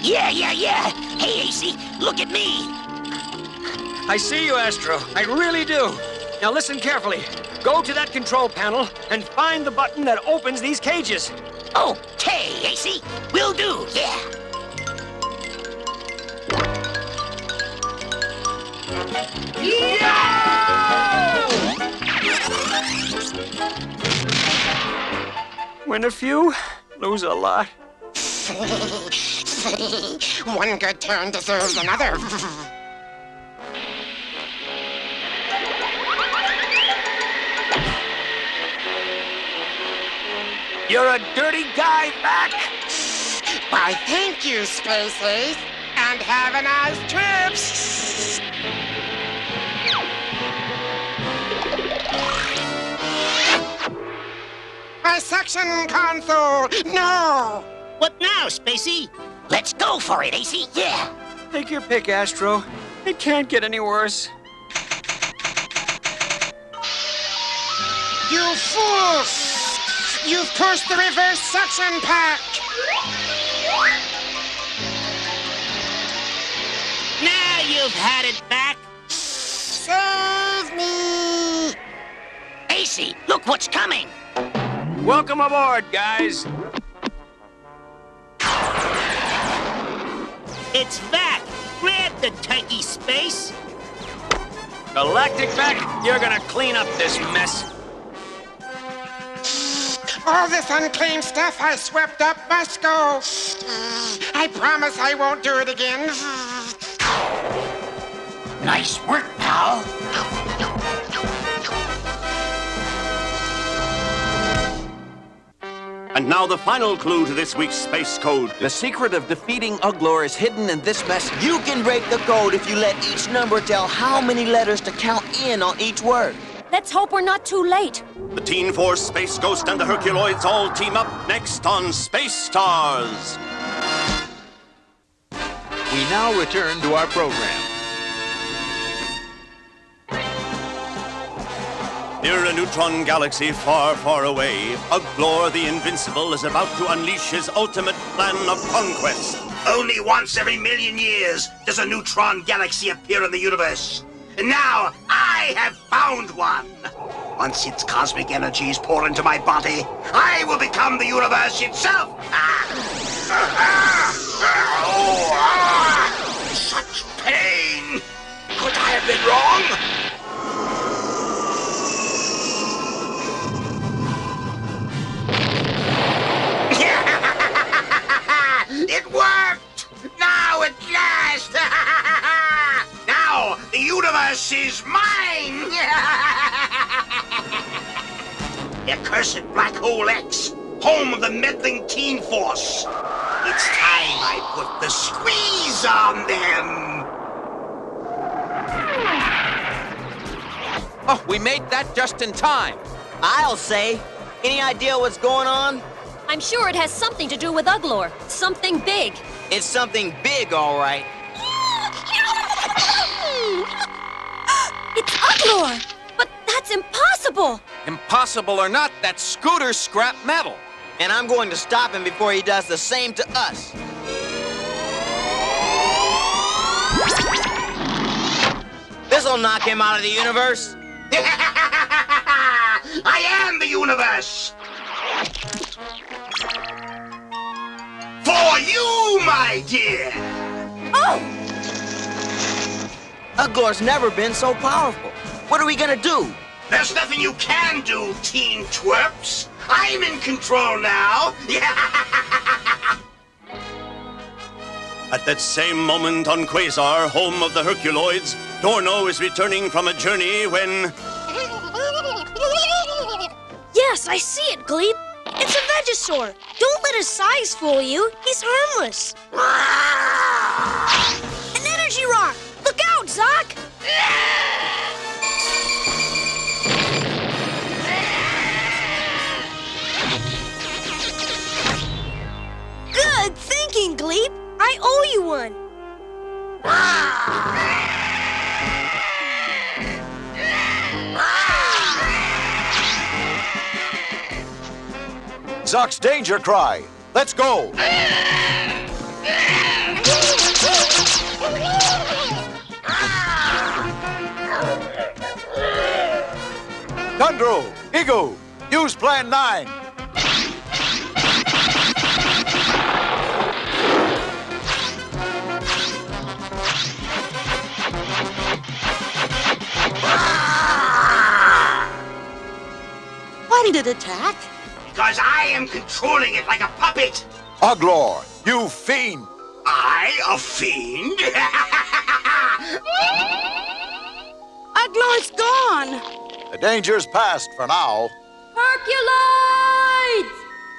Yeah. Hey, Acey, look at me. I see you, Astro. I really do. Now listen carefully. Go to that control panel and find the button that opens these cages. Okay, Acey. Will do, yeah. Win a few, lose a lot. One good turn deserves another. You're a dirty guy, Vac. Why, thank you, Space Ace. And have a nice trip. My suction console! No! What now, Spacey? Let's go for it, AC. Yeah! Take your pick, Astro. It can't get any worse. You fools! You've pushed the reverse suction pack! Now you've had it back. Save me! AC, look what's coming! Welcome aboard, guys. It's Vac. Grab the turkey, Space. Galactic Vac, you're gonna clean up this mess. All this unclean stuff I swept up must go. I promise I won't do it again. Nice work, pal. And now the final clue to this week's Space Code. The secret of defeating Uglor is hidden in this message. You can break the code if you let each number tell how many letters to count in on each word. Let's hope we're not too late. The Teen Force, Space Ghost, and the Herculoids all team up next on Space Stars. We now return to our program. Near a neutron galaxy far, far away, Uglor the Invincible is about to unleash his ultimate plan of conquest. Only once every million years does a neutron galaxy appear in the universe. And now I have found one. Once its cosmic energies pour into my body, I will become the universe itself. Such pain! Could I have been wrong? It worked! Now at last! Now the universe is mine! Accursed Black Hole X, home of the meddling Teen Force. It's time I put the squeeze on them! Oh, we made that just in time. I'll say. Any idea what's going on? I'm sure it has something to do with Uglor. Something big. It's something big, all right. It's Uglor! But that's impossible! Impossible or not, that's Scooter's scrap metal. And I'm going to stop him before he does the same to us. This'll knock him out of the universe. I am the universe! For you, my dear! Oh! Uglor's never been so powerful. What are we gonna do? There's nothing you can do, teen twerps. I'm in control now. At that same moment on Quasar, home of the Herculoids, Dorno is returning from a journey when... Yes, I see it, Gleep. It's a Vegisaur. Don't let his size fool you. He's harmless. An energy rock. Look out, Zoc. Good thinking, Gleep. I owe you one. Zoc's danger cry. Let's go. Tundro, Igu, use Plan 9. Why did it attack? Because I am controlling it like a puppet. Uglor, you fiend. I, a fiend? Uglor's gone. The danger's past for now. Herculoids!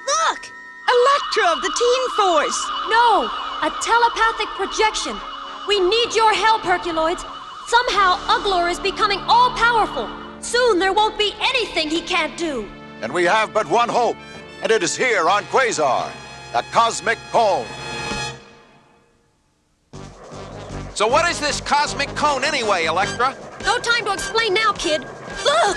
Look! Electra of the Teen Force. No, A telepathic projection. We need your help, Herculoids. Somehow, Uglor is becoming all-powerful. Soon there won't be anything he can't do. And we have but one hope, and it is here on Quasar, the cosmic cone. So what is this cosmic cone anyway, Electra? No time to explain now, kid. Look!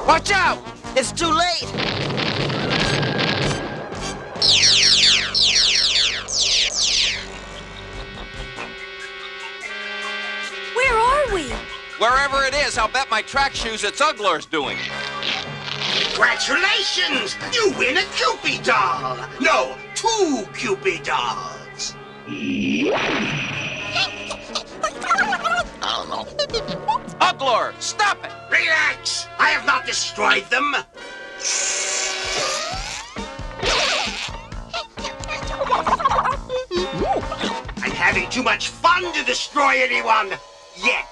Watch out! It's too late! Where are we? Wherever it is, I'll bet my track shoes it's Uglor's doing. Congratulations! You win a Cupid doll! No, 2 Cupid dolls! Uglor, stop it! Relax! I have not destroyed them! I'm having too much fun to destroy anyone! Yet!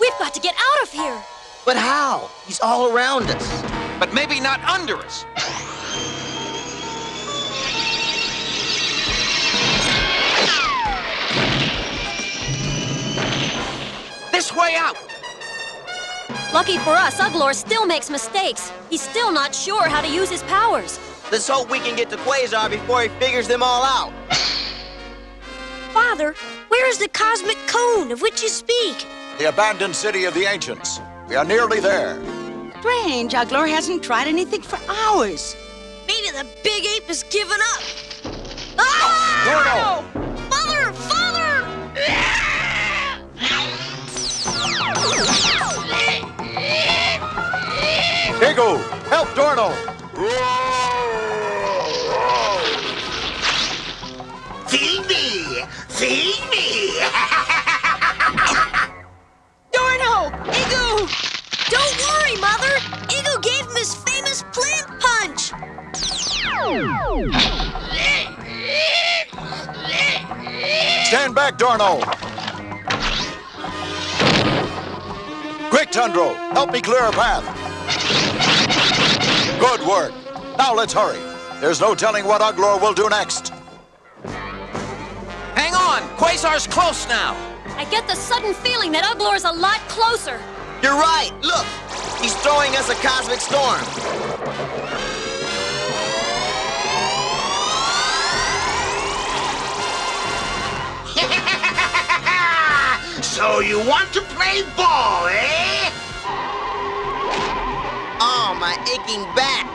We've got to get out of here! But how? He's all around us. But maybe not under us. This way out! Lucky for us, Uglor still makes mistakes. He's still not sure how to use his powers. Let's hope we can get to Quasar before he figures them all out. Father, where is the cosmic cone of which you speak? The abandoned city of the ancients. We are nearly there. Strange, Uglor hasn't tried anything for hours. Maybe the big ape has given up. Ah! Father! Father! Digo, help Dorno! Feed me! Feed me! Dorno! Igu! Don't worry, Mother! Igu gave him his famous plant punch! Stand back, Dorno! Quick, Tundro! Help me clear a path! Good work! Now let's hurry. There's no telling what Uglor will do next. Hang on! Quasar's close now! I get the sudden feeling that Uglor's a lot closer. You're right! Look! He's throwing us a cosmic storm! So you want to play ball, eh? Oh, my aching back!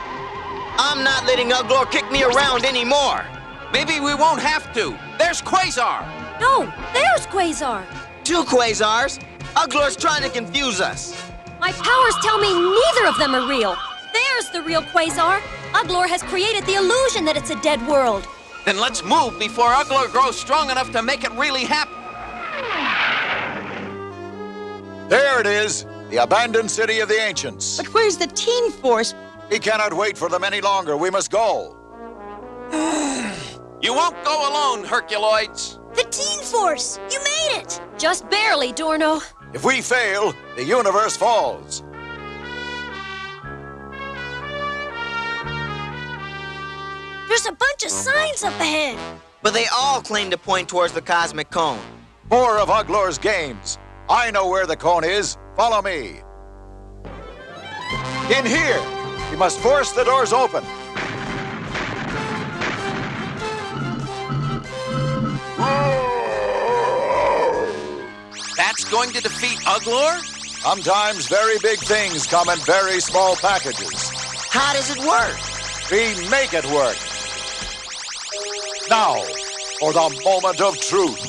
I'm not letting Uglor kick me around anymore! Maybe we won't have to. There's Quasar! No, there's Quasar! 2 Quasars? Uglor's trying to confuse us. My powers tell me neither of them are real. There's the real Quasar. Uglor has created the illusion that it's a dead world. Then let's move before Uglor grows strong enough to make it really happen. There it is, the abandoned city of the ancients. But where's the teen force? We cannot wait for them any longer. We must go. You won't go alone, Herculoids. The teen force! You made it! Just barely, Dorno. If we fail, the universe falls. There's a bunch of signs up ahead. But they all claim to point towards the cosmic cone. More of Uglor's games. I know where the cone is. Follow me. In here. We must force the doors open. That's going to defeat Uglor? Sometimes very big things come in very small packages. How does it work? We make it work. Now, for the moment of truth.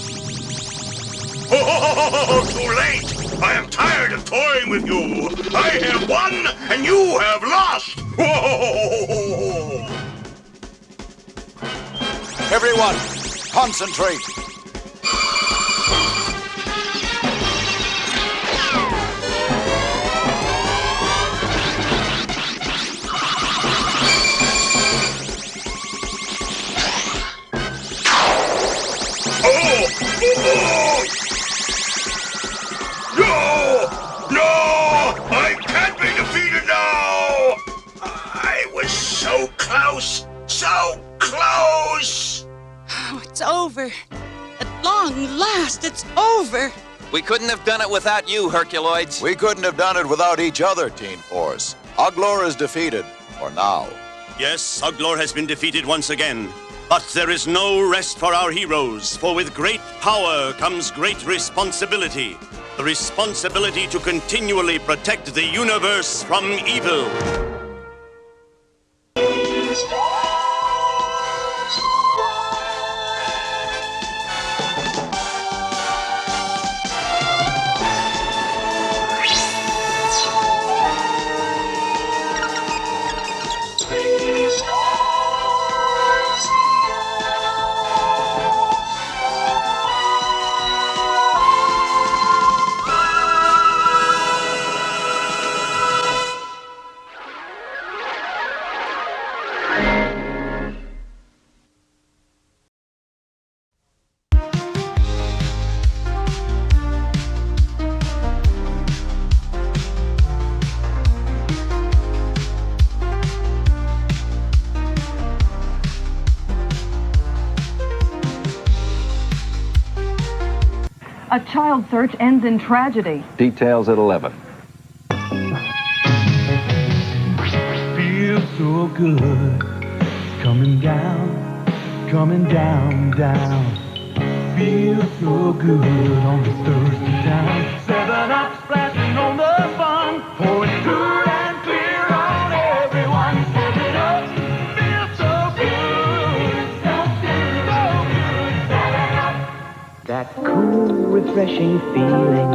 Oh, too late! I am tired of toying with you. I have won, and you have lost. Whoa! Everyone, concentrate. No! No! I can't be defeated now! so close! Oh, it's over. At long last, it's over. We couldn't have done it without you, herculoids. We couldn't have done it without each other, Teen Force. Uglor is defeated, for now. Yes, Uglor has been defeated once again. But there is no rest for our heroes, for with great power comes great responsibility. The responsibility to continually protect the universe from evil. A child search ends in tragedy. Details at 11. Feels so good. Coming down, down. Feels so good on the thirsty town. 7-Up splashing on the fun. Pouring good and clear on everyone. 7-Up feels so good. So good. 7-Up. That cool, refreshing feeling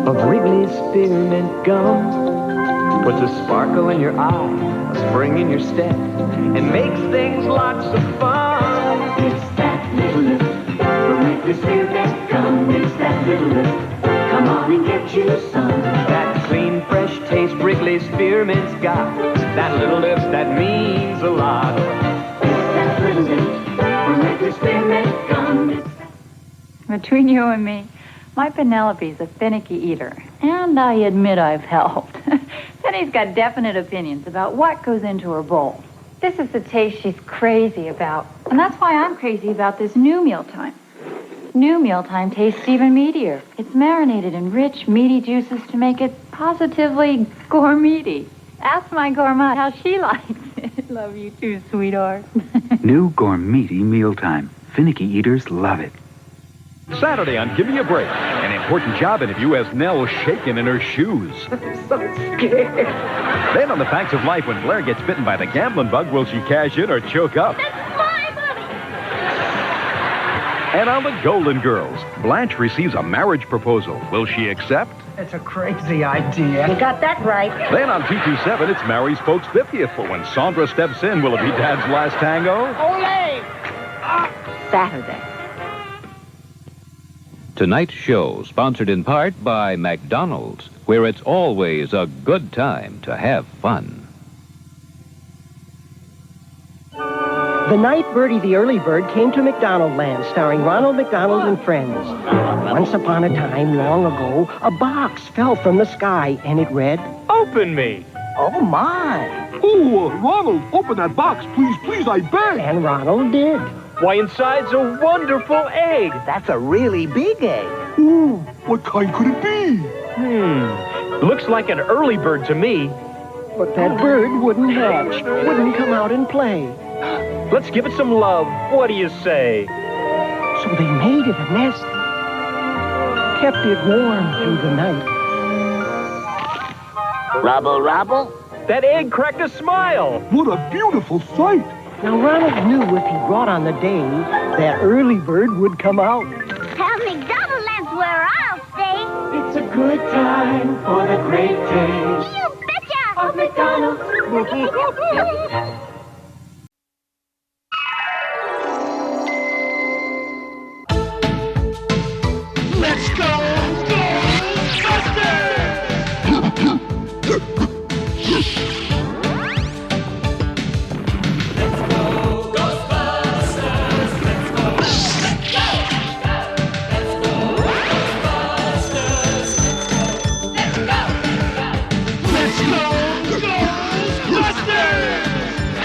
of Wrigley's Spearmint Gum puts a sparkle in your eye, a spring in your step, and makes things lots of fun. It's that little lift from Wrigley's Spearmint Gum. It's that little lift. Come on and get you some. That clean, fresh taste Wrigley's Spearmint's got. That little lift that means a lot. It's that little lift from Wrigley's Spearmint Gum. Between you and me, my Penelope's a finicky eater, and I admit I've helped. Penny's got definite opinions about what goes into her bowl. This is the taste she's crazy about, and that's why I'm crazy about this new mealtime. New mealtime tastes even meatier. It's marinated in rich, meaty juices to make it positively gourmety. Ask my gourmet how she likes it. Love you too, sweetheart. New gourmety mealtime. Finicky eaters love it. Saturday on Give Me a Break. An important job interview has Nell shaken in her shoes. I'm so scared. Then on The Facts of Life, when Blair gets bitten by the gambling bug, will she cash in or choke up? That's my money! And on The Golden Girls, Blanche receives a marriage proposal. Will she accept? It's a crazy idea. You got that right. Then on 227, it's Mary's folks' 50th. For when Sandra steps in, will it be Dad's last tango? Olé! Saturday. Tonight's show, sponsored in part by McDonald's, where it's always a good time to have fun. The night Bertie the Early Bird came to McDonald Land, starring Ronald McDonald and friends. Once upon a time, long ago, a box fell from the sky, and it read, Open me. Oh, my. Oh, Ronald, open that box, please, please, I beg. And Ronald did. Why, inside's a wonderful egg. That's a really big egg. Ooh, what kind could it be? Looks like an early bird to me. But that bird wouldn't hatch, wouldn't come out and play. Let's give it some love. What do you say? So they made it a nest, kept it warm through the night. Rubble, rubble. That egg cracked a smile. What a beautiful sight. Now, Ronald knew if he brought on the day, that early bird would come out. Tell McDonald Land's where I'll stay. It's a good time for the great taste You betcha! of McDonald's. Let's go, Ghostbusters!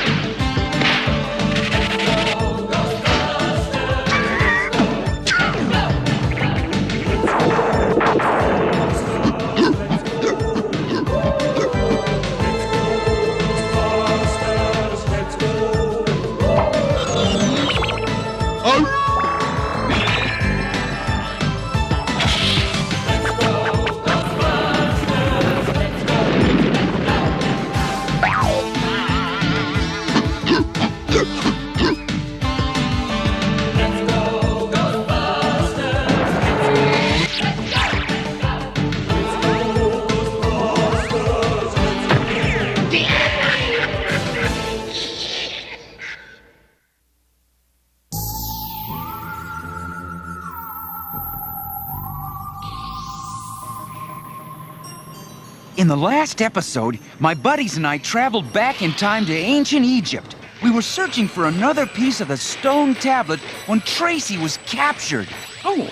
In the last episode, my buddies and I traveled back in time to ancient Egypt. We were searching for another piece of the stone tablet when Tracy was captured. Oh,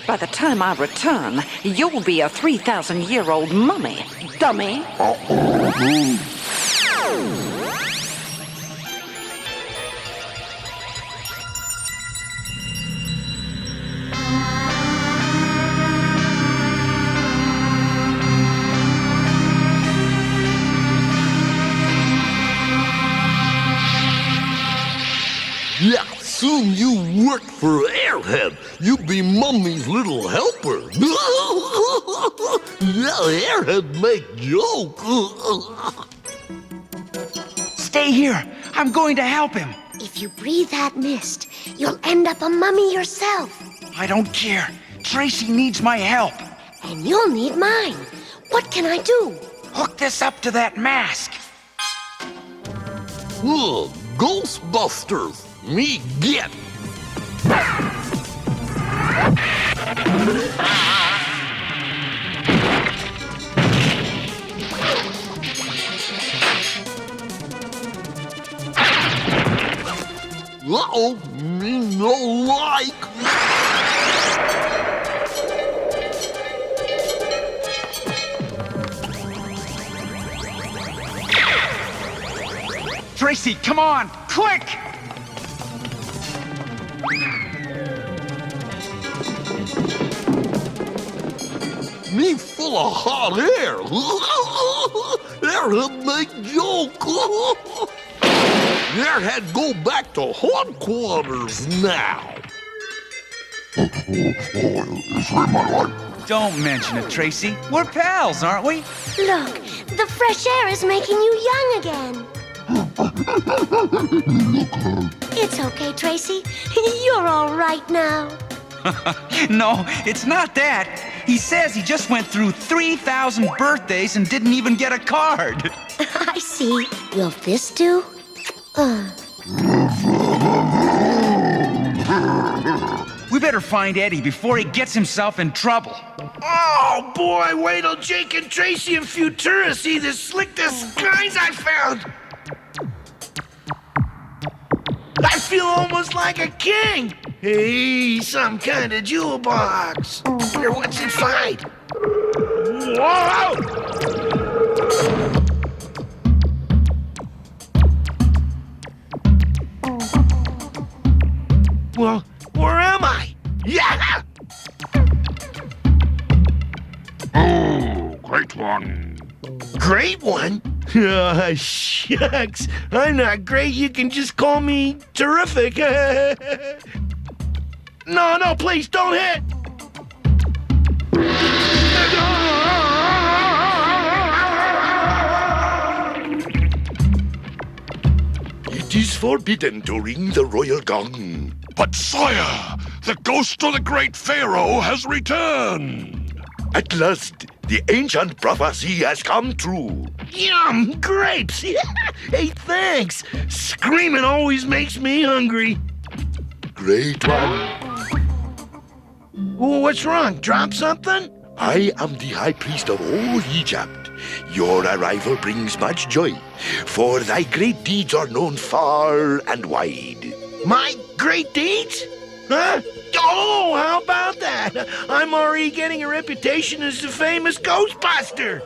by the time I return, you'll be a 3,000-year-old mummy, dummy. Yeah, soon you work for Airhead. You be Mummy's little helper. Yeah, Airhead make joke. Stay here. I'm going to help him. If you breathe that mist, you'll end up a mummy yourself. I don't care. Tracy needs my help. And you'll need mine. What can I do? Hook this up to that mask. Ghostbusters. Me get. Uh-oh, me no like. Tracy, come on, quick! Me full of hot air. Airhead make joke. Airhead go back to headquarters now. Don't mention it, Tracy. We're pals, aren't we? Look, the fresh air is making you young again. It's okay, Tracy. You're all right now. No, it's not that. He says he just went through 3,000 birthdays and didn't even get a card. I see. Will this do? We better find Eddie before he gets himself in trouble. Oh, boy, wait till Jake and Tracy and Futura see the slick disguise I found. I feel almost like a king. Hey, some kind of jewel box. Wonder what's inside. Whoa! Well, where am I? Yeah! Oh, great one. Great one? Oh, shucks. I'm not great. You can just call me terrific. No, please don't hit. It is forbidden to ring the royal gong. But, sire, the ghost of the great pharaoh has returned. At last, the ancient prophecy has come true. Yum, grapes. Hey, thanks. Screaming always makes me hungry. Great one. What's wrong? Drop something? I am the high priest of all Egypt. Your arrival brings much joy, for thy great deeds are known far and wide. My great deeds? Huh? Oh, how about that? I'm already getting a reputation as the famous Ghostbuster.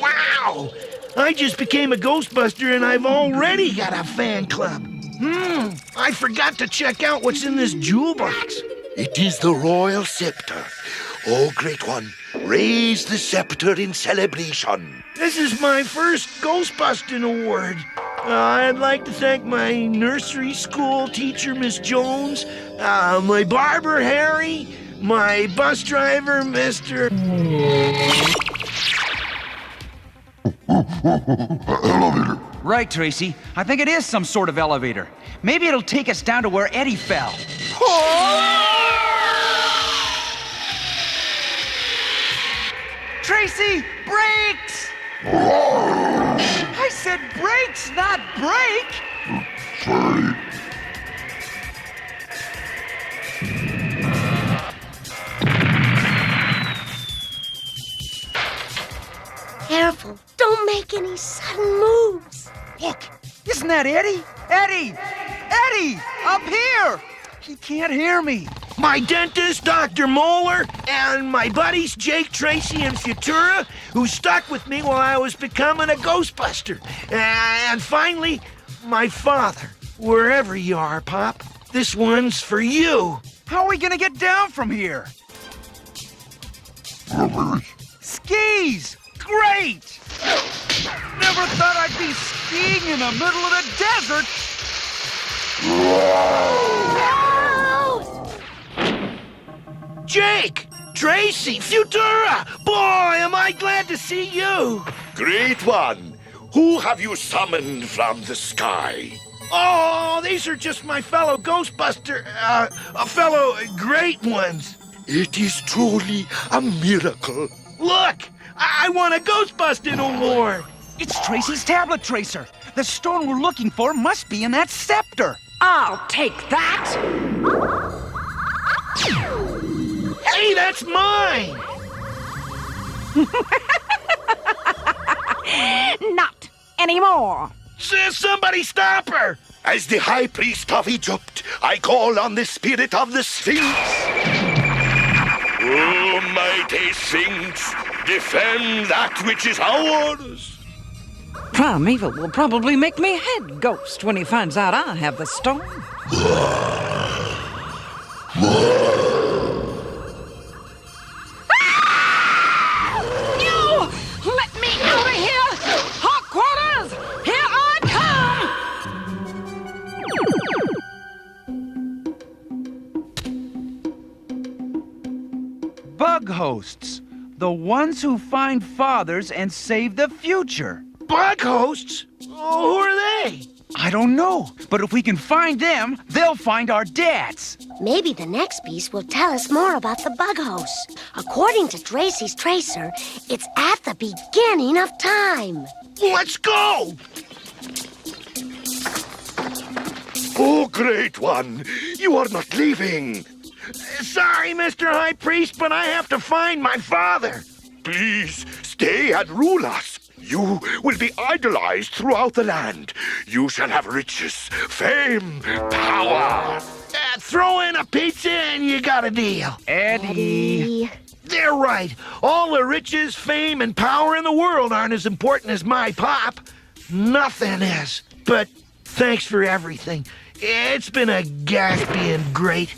Wow! I just became a Ghostbuster and I've already got a fan club. I forgot to check out what's in this jewel box. It is the royal scepter. Oh, great one, raise the scepter in celebration. This is my first Ghostbusting award. I'd like to thank my nursery school teacher, Miss Jones, my barber, Harry, my bus driver, Mr. Elevator. Right, Tracy. I think it is some sort of elevator. Maybe it'll take us down to where Eddie fell. Tracy, brakes! I said brakes, not break! Sorry. Careful. Don't make any sudden moves. Look, isn't that Eddie? Eddie! Eddie! Up here! He can't hear me. My dentist, Dr. Moeller, and my buddies Jake, Tracy, and Futura, who stuck with me while I was becoming a Ghostbuster. And finally, my father. Wherever you are, Pop, this one's for you. How are we gonna get down from here? Skis! Great! Never thought I'd be skiing in the middle of the desert! Jake! Tracy! Futura! Boy, am I glad to see you! Great one! Who have you summoned from the sky? Oh, these are just my fellow fellow great ones. It is truly a miracle. Look! I won a Ghostbusting award! It's Tracy's tablet tracer. The stone we're looking for must be in that scepter. I'll take that! Hey, that's mine! Not anymore. Somebody stop her! As the High Priest of Egypt, I call on the spirit of the Sphinx. Oh, mighty Sphinx, defend that which is ours. Primeval will probably make me head ghost when he finds out I have the stone. You! Let me out of here! Hot quarters! Here I come! Bug hosts. The ones who find fathers and save the future. Bug hosts? Oh, who are they? I don't know, but if we can find them, they'll find our dads. Maybe the next piece will tell us more about the bug hosts. According to Tracy's tracer, it's at the beginning of time. Let's go! Oh, great one, you are not leaving. Sorry, Mr. High Priest, but I have to find my father. Please, stay and rule us. You will be idolized throughout the land. You shall have riches, fame, power. Throw in a pizza and you got a deal. Eddie. They're right. All the riches, fame, and power in the world aren't as important as my pop. Nothing is. But thanks for everything. It's been a gas being great.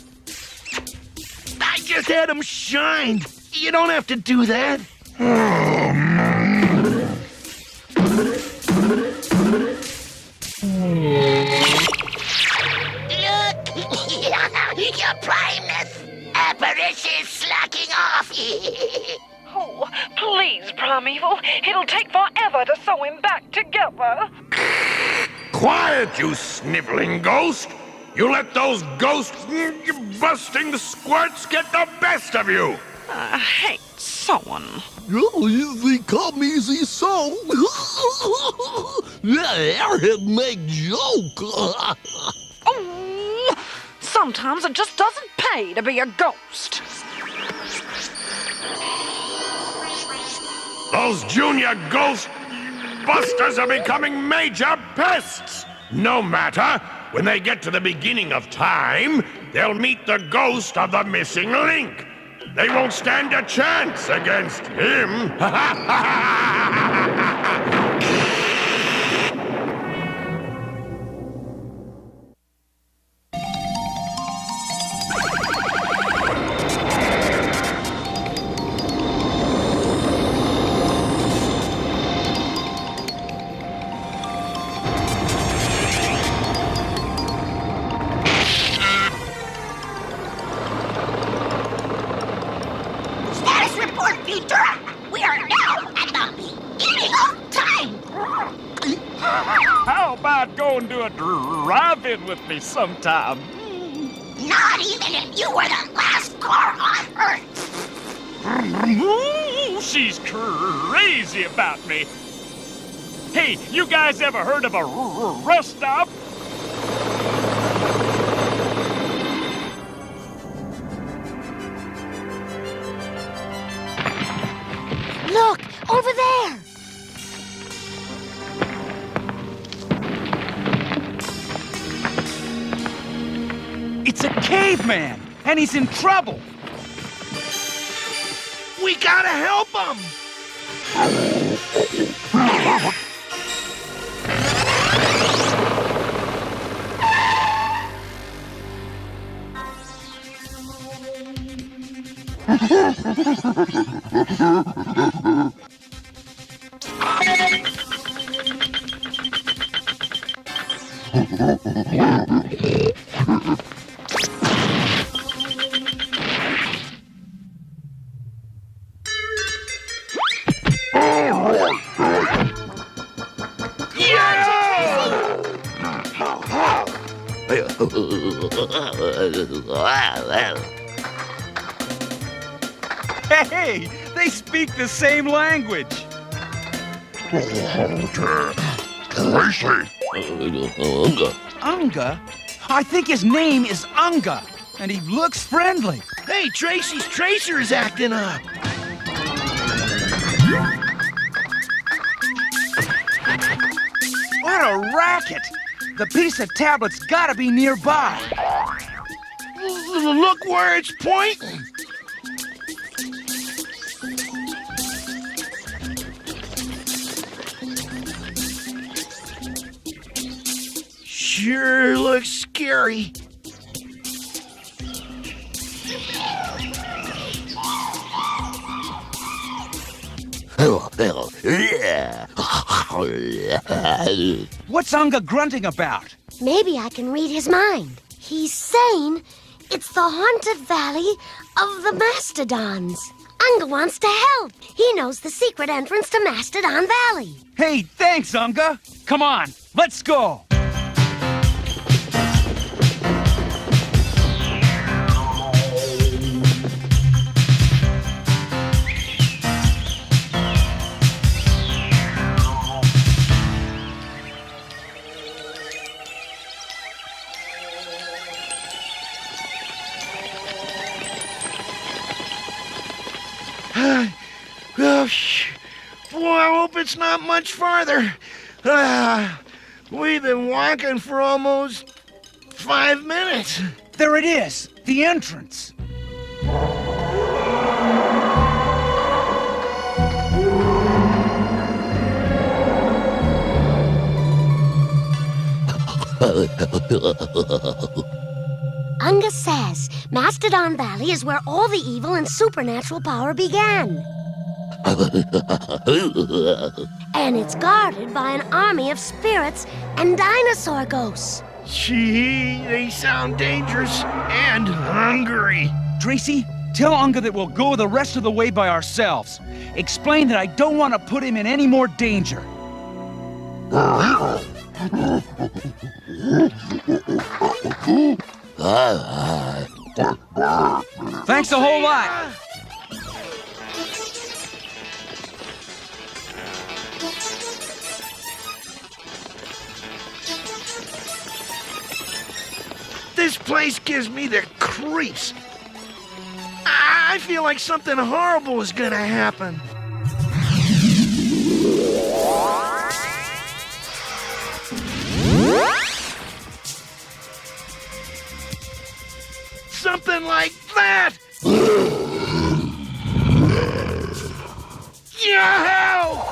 I just had him shined. You don't have to do that. Look! Your primeness! Apparition slacking off! Oh, please, Primeval. It'll take forever to sew him back together. Quiet, you sniveling ghost! You let those ghost-busting squirts get the best of you! I hate sewing. Oh, easy come, easy so. Airhead make joke. Oh, sometimes it just doesn't pay to be a ghost. Those junior Ghostbusters are becoming major pests! No matter, when they get to the beginning of time, they'll meet the ghost of the missing link. They won't stand a chance against him. Status report, Futura! We are now at the How about going to a drive-in with me sometime? Not even if you were the last car on Earth. She's crazy about me. Hey, you guys ever heard of a rust stop? Look, over there. It's a caveman, and he's in trouble. We gotta help him! Hey, they speak the same language. Unga? I think his name is Unga, and he looks friendly. Hey, Tracy's tracer is acting up. What a racket! The piece of tablet's gotta be nearby. Look where it's pointing. Sure looks scary. What's Unga grunting about? Maybe I can read his mind. He's saying it's the haunted valley of the mastodons. Unga wants to help. He knows the secret entrance to Mastodon Valley. Hey, thanks, Unga. Come on, let's go. Boy, I hope it's not much farther. We've been walking for almost 5 minutes. There it is, the entrance. Unga says Mastodon Valley is where all the evil and supernatural power began. And it's guarded by an army of spirits and dinosaur ghosts. Gee, they sound dangerous and hungry. Tracy, tell Unga that we'll go the rest of the way by ourselves. Explain that I don't want to put him in any more danger. Thanks a whole lot. This place gives me the creeps. I feel like something horrible is gonna happen. Something like that! Yo!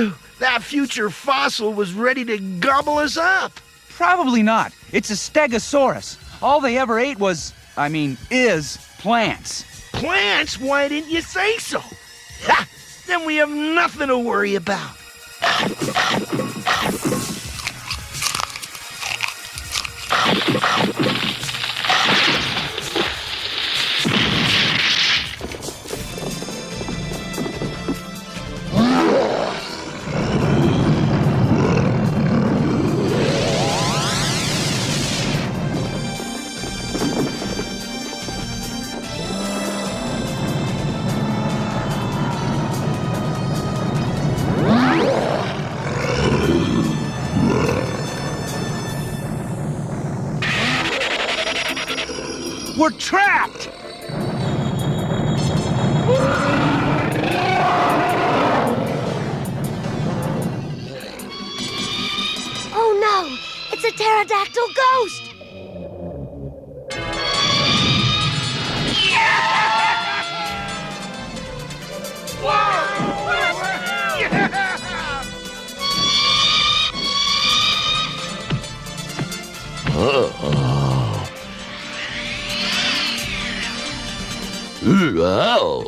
Phew, that future fossil was ready to gobble us up. Probably not. It's a stegosaurus. All they ever ate was, is plants. Plants? Why didn't you say so? Ha! Then we have nothing to worry about. We're trapped! Oh no! It's a pterodactyl ghost! Wow.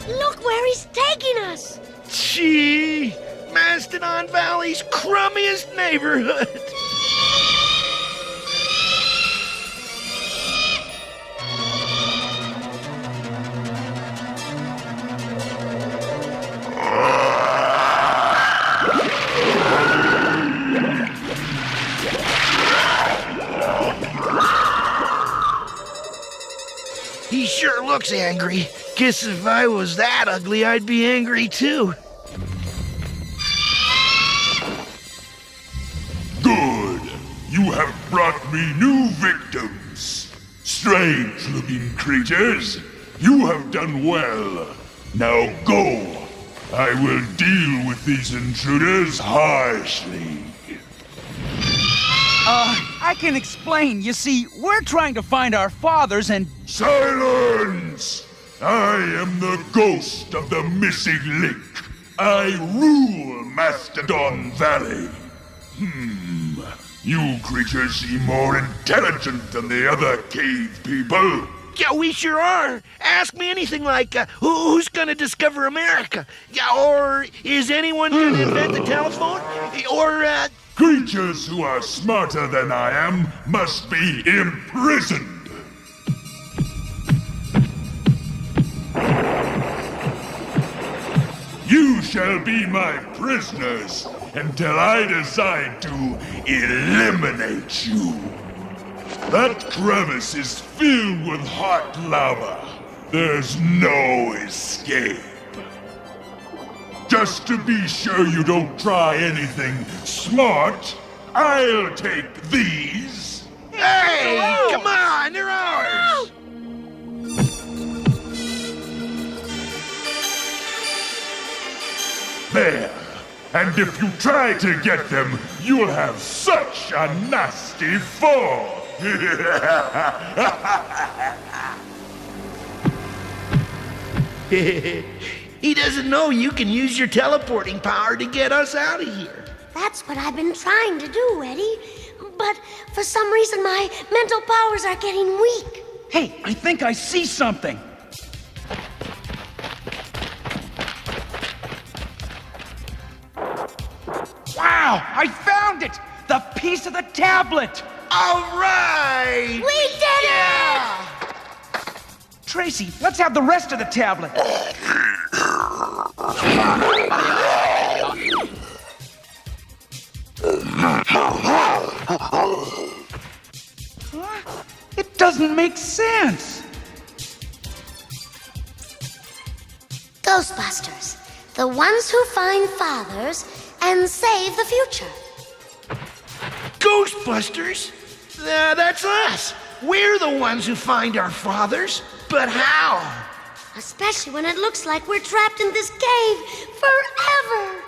Look where he's taking us! Gee, Mastodon Valley's crummiest neighborhood. He sure looks angry. Guess if I was that ugly, I'd be angry too. Good. You have brought me new victims. Strange-looking creatures. You have done well. Now go. I will deal with these intruders harshly. I can explain. You see, we're trying to find our fathers and... Silence! I am the ghost of the missing link. I rule Mastodon Valley. You creatures seem more intelligent than the other cave people. Yeah, we sure are. Ask me anything like, who's gonna discover America? Yeah, or is anyone gonna invent the telephone? Or, Creatures who are smarter than I am must be imprisoned. You shall be my prisoners until I decide to eliminate you. That crevice is filled with hot lava. There's no escape. Just to be sure you don't try anything smart, I'll take these. Hey, come on, they're ours. There. And if you try to get them, you'll have such a nasty fall. He doesn't know you can use your teleporting power to get us out of here. That's what I've been trying to do, Eddie. But for some reason, my mental powers are getting weak. Hey, I think I see something. Wow, I found it! The piece of the tablet! All right! We did it! Tracy, let's have the rest of the tablet. It doesn't make sense. Ghostbusters, the ones who find fathers and save the future. Ghostbusters? That's us. We're the ones who find our fathers. But how? Especially when it looks like we're trapped in this cave forever.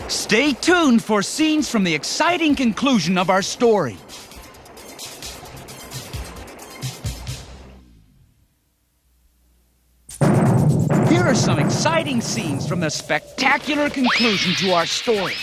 Stay tuned for scenes from the exciting conclusion of our story. are some exciting scenes from the spectacular conclusion to our story.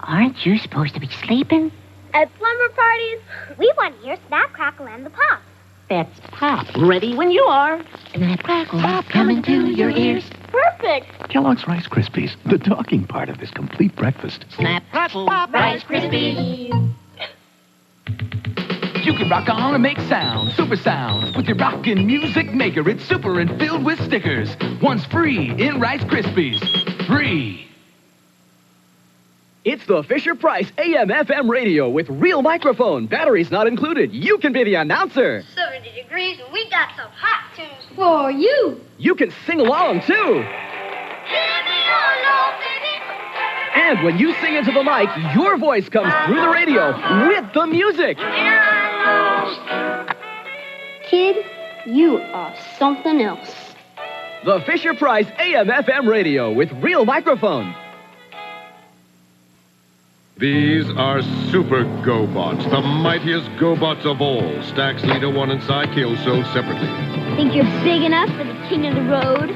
Aren't you supposed to be sleeping? At slumber parties, we want to hear Snap, Crackle, and the Pop. That's Pop. Ready when you are. Snap, Crackle, Pop coming to your ears. Perfect. Kellogg's Rice Krispies, the talking part of this complete breakfast. Snap, Crackle, Pop, Rice Krispies. You can rock on and make sound, super sounds, with your rockin' music maker. It's super and filled with stickers. One's free in Rice Krispies. Free. It's the Fisher-Price AM/FM radio with real microphone. Batteries not included. You can be the announcer. 70 degrees, and we got some hot tunes for you. You can sing along, too. And when you sing into the mic, your voice comes through the radio with the music. Kid, you are something else. The Fisher-Price AM/FM radio with real microphone. These are Super GoBots, the mightiest GoBots of all. Stax, Leader 1, and Psy-Kill sold separately. Think you're big enough for the king of the road?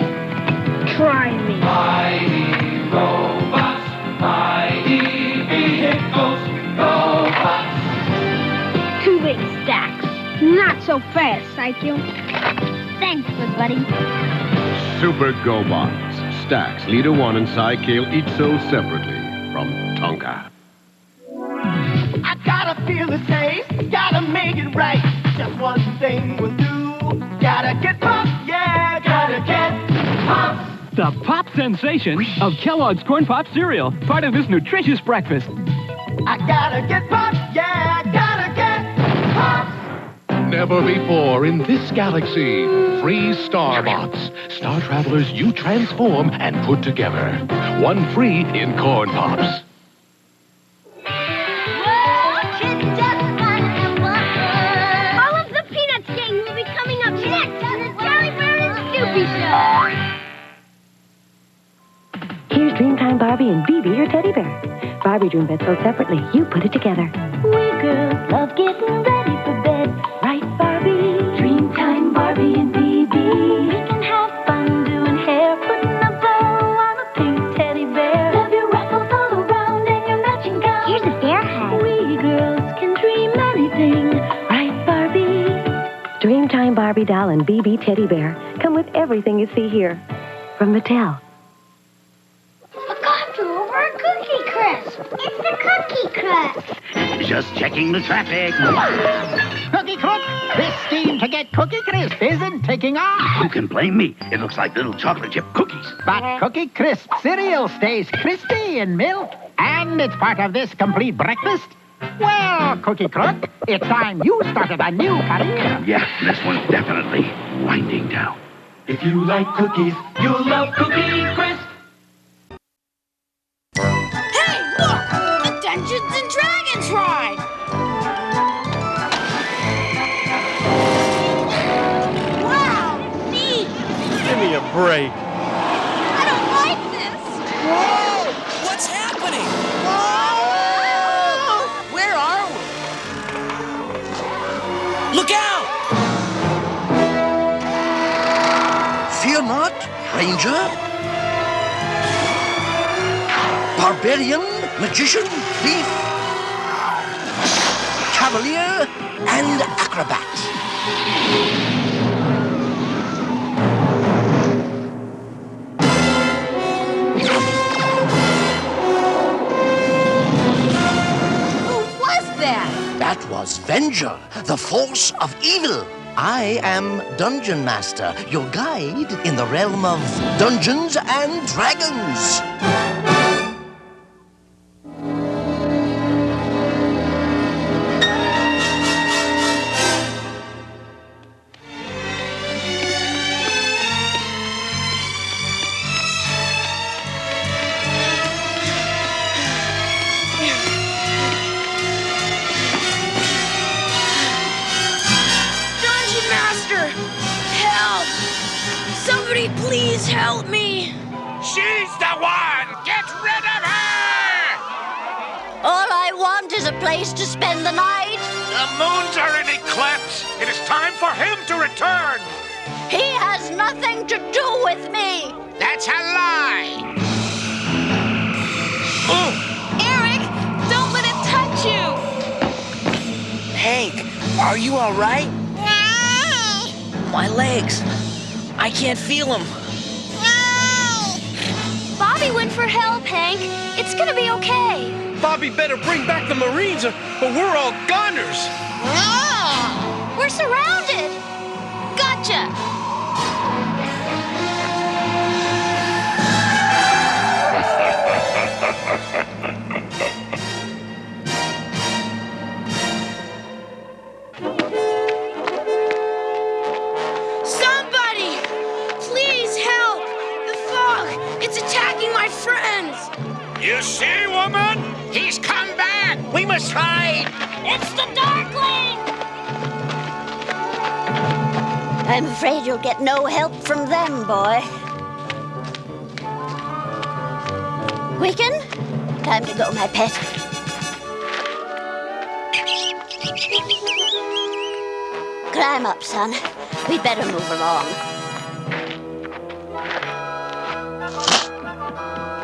Try me. Mighty robots, mighty vehicles, GoBots. Too big, Stax. Not so fast, Psycho. Thanks, good buddy. Super GoBots, Stax, Leader 1, and Psy-Kill each sold separately from Tonka. I gotta feel the same, gotta make it right. Just one thing will do. Gotta get Pop, yeah, gotta get Pop. The Pop sensation of Kellogg's Corn Pop cereal, part of this nutritious breakfast. I gotta get Pop, yeah, gotta get Pop. Never before in this galaxy, free Starbots. Star travelers you transform and put together. One free in Corn Pops. All of the Peanuts gang will be coming up next on the Charlie Brown and Snoopy Show. Here's Dreamtime Barbie and BB, your teddy bear. Barbie Dream Bed sold separately. You put it together. We girls love getting ready for bed. Right, Barbie? Dreamtime Barbie and BB. We can have fun doing hair, putting a bow on a pink teddy bear. Love your ruffles all around and your matching gown. Here's a bear hat. We girls can dream anything. Right, Barbie? Dreamtime Barbie doll and BB teddy bear come with everything you see here. From Mattel. Forgot to over a Cookie Crisp. It's the Cookie Crisp. Just checking the traffic. Cookie Crook, this scheme to get Cookie Crisp isn't taking off. Who can blame me? It looks like little chocolate chip cookies. But Cookie Crisp cereal stays crispy in milk, and it's part of this complete breakfast. Well, Cookie Crook, it's time you started a new career. Yeah, this one's definitely winding down. If you like cookies, you'll love Cookie Crisp. pray. I don't like this. Whoa! What's happening? Whoa! Where are we? Look out! Fear not, Ranger. Barbarian, magician, thief, cavalier, and acrobat. That was Venger, the force of evil. I am Dungeon Master, your guide in the realm of Dungeons and Dragons. Please help me! She's the one! Get rid of her! All I want is a place to spend the night. The moons are in eclipse. It is time for him to return. He has nothing to do with me. That's a lie. Eric, don't let it touch you. Hank, are you all right? My legs. I can't feel them. Bobby went for help, Hank. It's gonna be okay. Bobby better bring back the Marines or we're all goners. We're surrounded. Gotcha. You see, woman? He's come back! We must hide! It's the Darkling! I'm afraid you'll get no help from them, boy. Wiccan, time to go, my pet. Climb up, son. We'd better move along.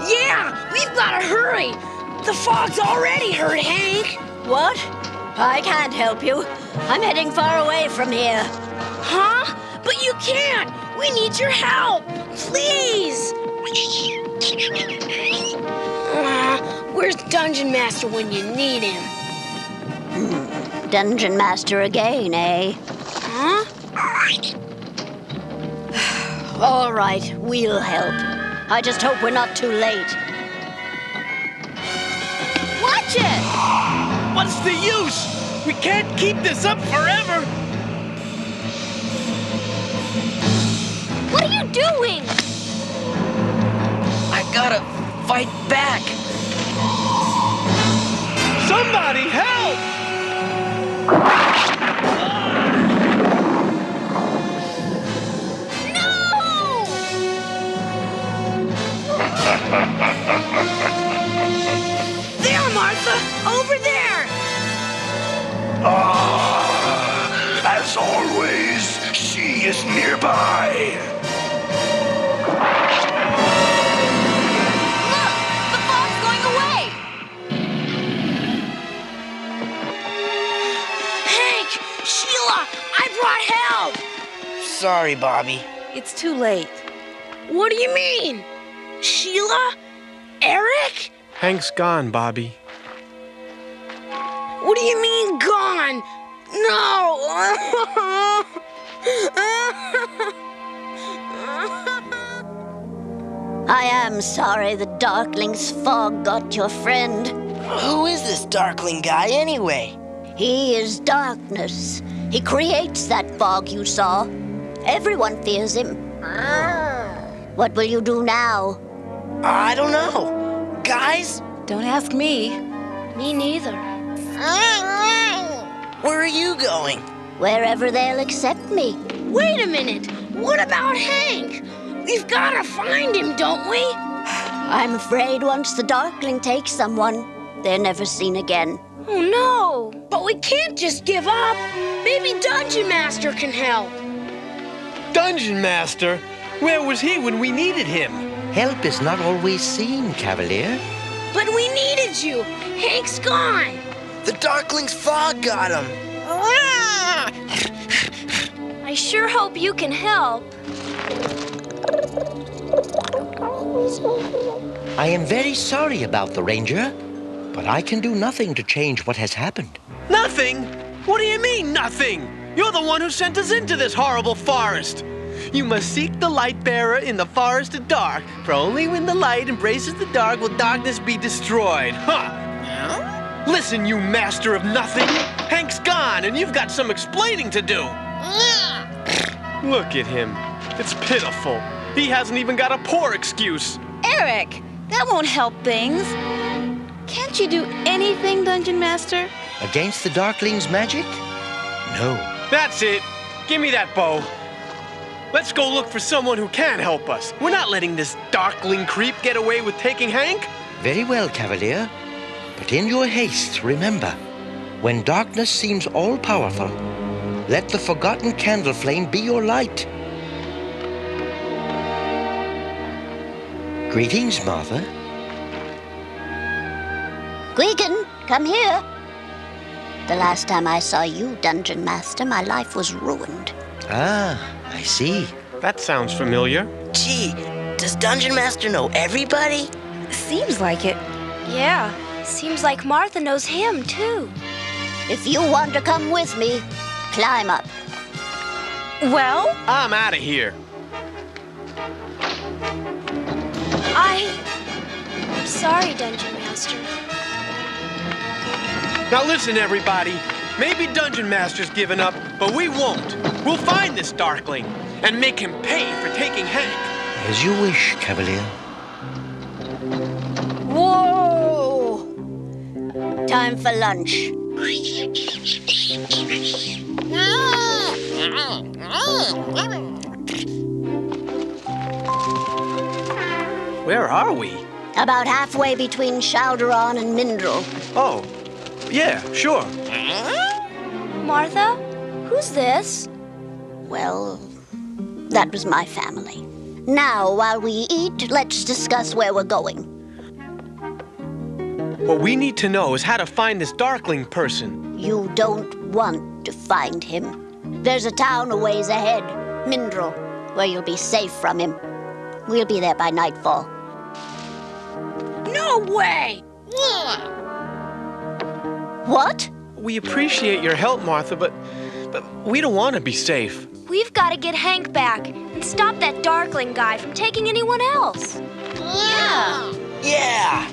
Yeah! We've gotta hurry! The fog's already hurt Hank! What? I can't help you. I'm heading far away from here. Huh? But you can't! We need your help! Please! Where's Dungeon Master when you need him? Dungeon Master again, eh? Huh? All right, we'll help. I just hope we're not too late. Watch it! What's the use? We can't keep this up forever. What are you doing? I gotta fight back. Somebody help! There, Martha! Over there! As always, she is nearby. Look! The fog's going away! Hank! Sheila! I brought help! Sorry, Bobby. It's too late. What do you mean? Sheila? Eric? Hank's gone, Bobby. What do you mean, gone? No! I am sorry the Darkling's fog got your friend. Who is this Darkling guy, anyway? He is darkness. He creates that fog you saw. Everyone fears him. What will you do now? I don't know. Guys? Don't ask me. Me neither. Where are you going? Wherever they'll accept me. Wait a minute. What about Hank? We've gotta find him, don't we? I'm afraid once the Darkling takes someone, they're never seen again. Oh, no. But we can't just give up. Maybe Dungeon Master can help. Dungeon Master? Where was he when we needed him? Help is not always seen, Cavalier. But we needed you. Hank's gone. The Darkling's fog got him. I sure hope you can help. I am very sorry about the Ranger, but I can do nothing to change what has happened. Nothing? What do you mean, nothing? You're the one who sent us into this horrible forest. You must seek the light bearer in the forest of dark, for only when the light embraces the dark will darkness be destroyed. Huh? Listen, you master of nothing. Hank's gone, and you've got some explaining to do. Look at him. It's pitiful. He hasn't even got a poor excuse. Eric, that won't help things. Can't you do anything, Dungeon Master? Against the Darkling's magic? No. That's it. Give me that bow. Let's go look for someone who can help us. We're not letting this Darkling creep get away with taking Hank. Very well, Cavalier. But in your haste, remember, when darkness seems all-powerful, let the forgotten candle flame be your light. Greetings, Martha. Quicken, come here. The last time I saw you, Dungeon Master, my life was ruined. Ah, I see. That sounds familiar. Gee, does Dungeon Master know everybody? Seems like it. Yeah, seems like Martha knows him, too. If you want to come with me, climb up. Well? I'm out of here. I'm sorry, Dungeon Master. Now listen, everybody. Maybe Dungeon Master's given up, but we won't. We'll find this Darkling and make him pay for taking Hank. As you wish, Cavalier. Whoa! Time for lunch. Where are we? About halfway between Shalderon and Mindrel. Oh, yeah, sure. Martha, who's this? Well, that was my family. Now, while we eat, let's discuss where we're going. What we need to know is how to find this Darkling person. You don't want to find him. There's a town a ways ahead, Mindrel, where you'll be safe from him. We'll be there by nightfall. No way! What? We appreciate your help, Martha, but we don't want to be safe. We've got to get Hank back and stop that Darkling guy from taking anyone else. Yeah!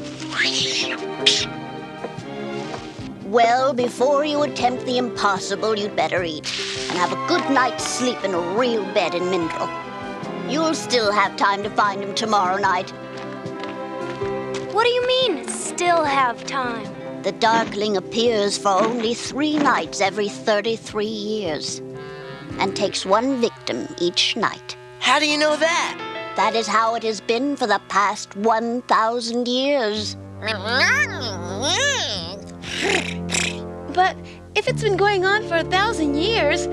Well, before you attempt the impossible, you'd better eat and have a good night's sleep in a real bed in Mindrel. You'll still have time to find him tomorrow night. What do you mean, still have time? The Darkling appears for only 3 nights every 33 years and takes 1 victim each night. How do you know that? That is how it has been for the past 1,000 years. But if it's been going on for 1,000 years,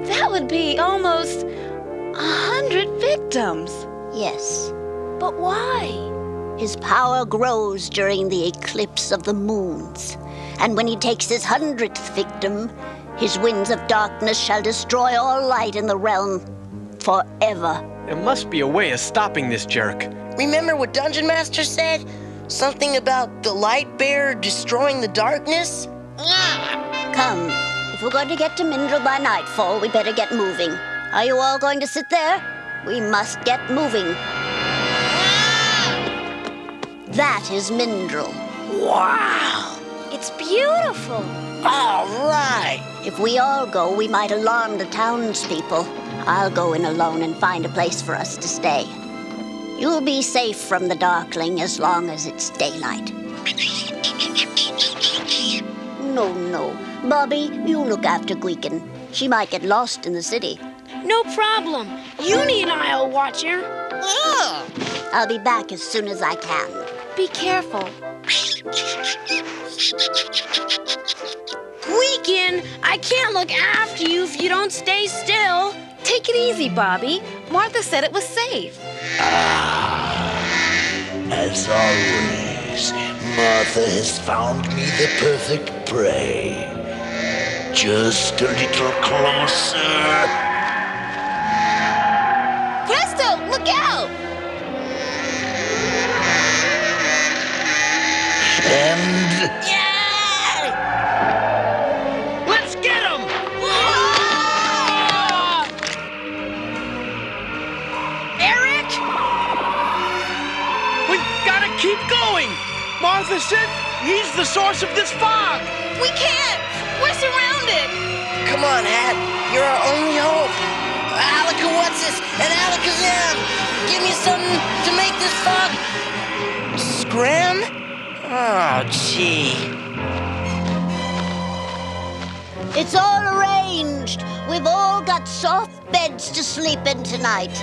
that would be almost 100 victims. Yes. But why? His power grows during the eclipse of the moons. And when he takes his 100th victim, his winds of darkness shall destroy all light in the realm forever. There must be a way of stopping this jerk. Remember what Dungeon Master said? Something about the light bearer destroying the darkness? Come, if we're going to get to Mindrel by nightfall, we better get moving. Are you all going to sit there? We must get moving. That is Mindrel. Wow! It's beautiful. All right! If we all go, we might alarm the townspeople. I'll go in alone and find a place for us to stay. You'll be safe from the Darkling as long as it's daylight. No. Bobby, you look after Gweekin. She might get lost in the city. No problem. Uni and I'll watch her. I'll be back as soon as I can. Be careful. Weekend, I can't look after you if you don't stay still. Take it easy, Bobby. Martha said it was safe. As always, Martha has found me the perfect prey. Just a little closer. Presto, look out! And... Let's get him! Eric? We've got to keep going! Martha said he's the source of this fog! We can't! We're surrounded! Come on, Hat. You're our only hope. Alaka-what's-this and Alakazam! Give me something to make this fog... scram? Oh, gee. It's all arranged. We've all got soft beds to sleep in tonight.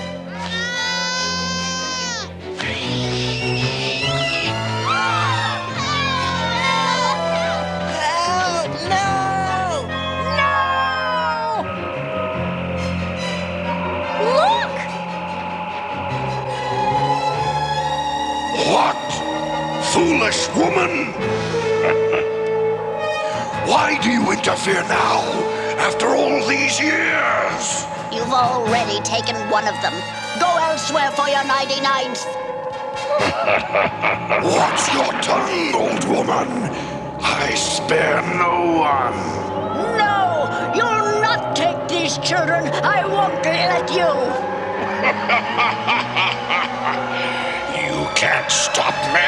What? Foolish woman! Why do you interfere now, after all these years? You've already taken one of them. Go elsewhere for your 99th. Watch your tongue, old woman. I spare no one. No! You'll not take these children. I won't let you. You can't stop me.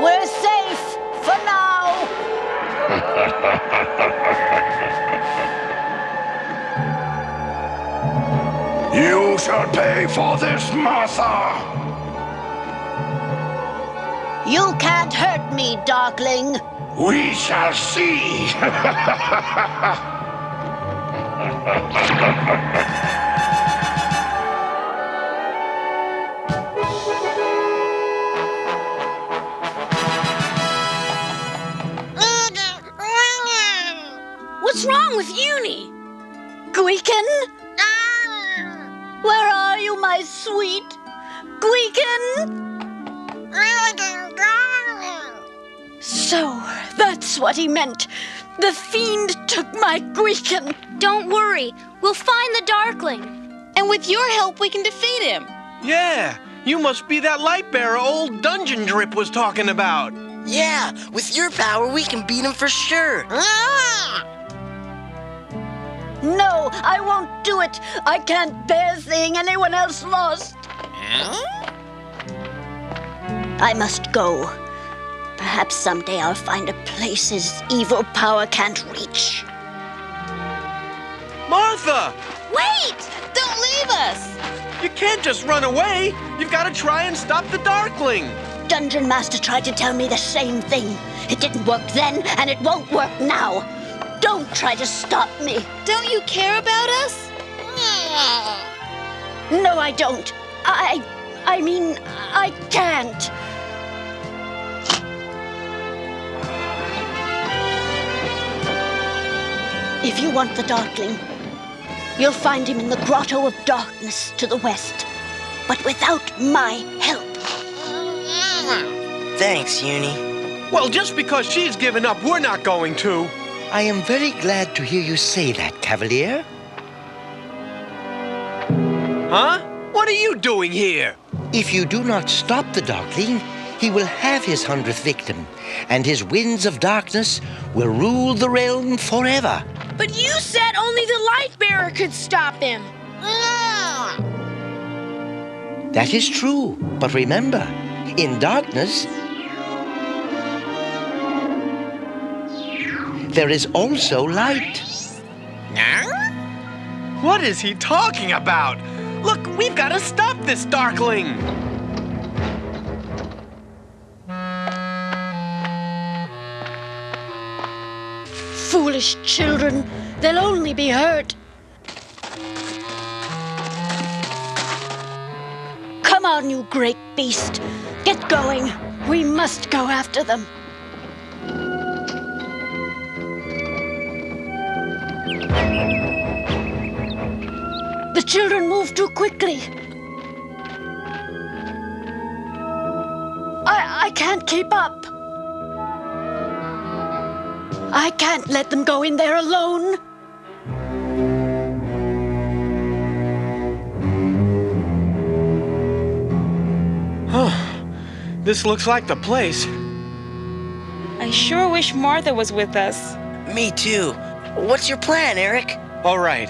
We're safe for now. You shall pay for this, Martha. You can't hurt me, Darkling. We shall see. What's wrong with Uni? Gweekin? Where are you, my sweet? Gweekin? So, that's what he meant. The fiend took my Gweekin. Don't worry. We'll find the Darkling. And with your help, we can defeat him. Yeah, you must be that light bearer old Dungeon Drip was talking about. Yeah, with your power, we can beat him for sure. No, I won't do it. I can't bear seeing anyone else lost. I must go. Perhaps someday I'll find a place his evil power can't reach. Martha! Wait! Don't leave us! You can't just run away. You've got to try and stop the Darkling. Dungeon Master tried to tell me the same thing. It didn't work then, and it won't work now. Don't try to stop me. Don't you care about us? No, I don't. I mean, I can't. If you want the Darkling, you'll find him in the Grotto of Darkness to the west, but without my help. Thanks, Uni. Well, just because she's given up, we're not going to. I am very glad to hear you say that, Cavalier. Huh? What are you doing here? If you do not stop the Darkling, he will have his 100th victim, and his winds of darkness will rule the realm forever. But you said only the light bearer could stop him. That is true, but remember, in darkness, there is also light. What is he talking about? Look, we've got to stop this Darkling! Foolish children. They'll only be hurt. Come on, you great beast. Get going. We must go after them. The children move too quickly. I can't keep up. I can't let them go in there alone. This looks like the place. I sure wish Martha was with us. Me too. What's your plan, Eric? All right.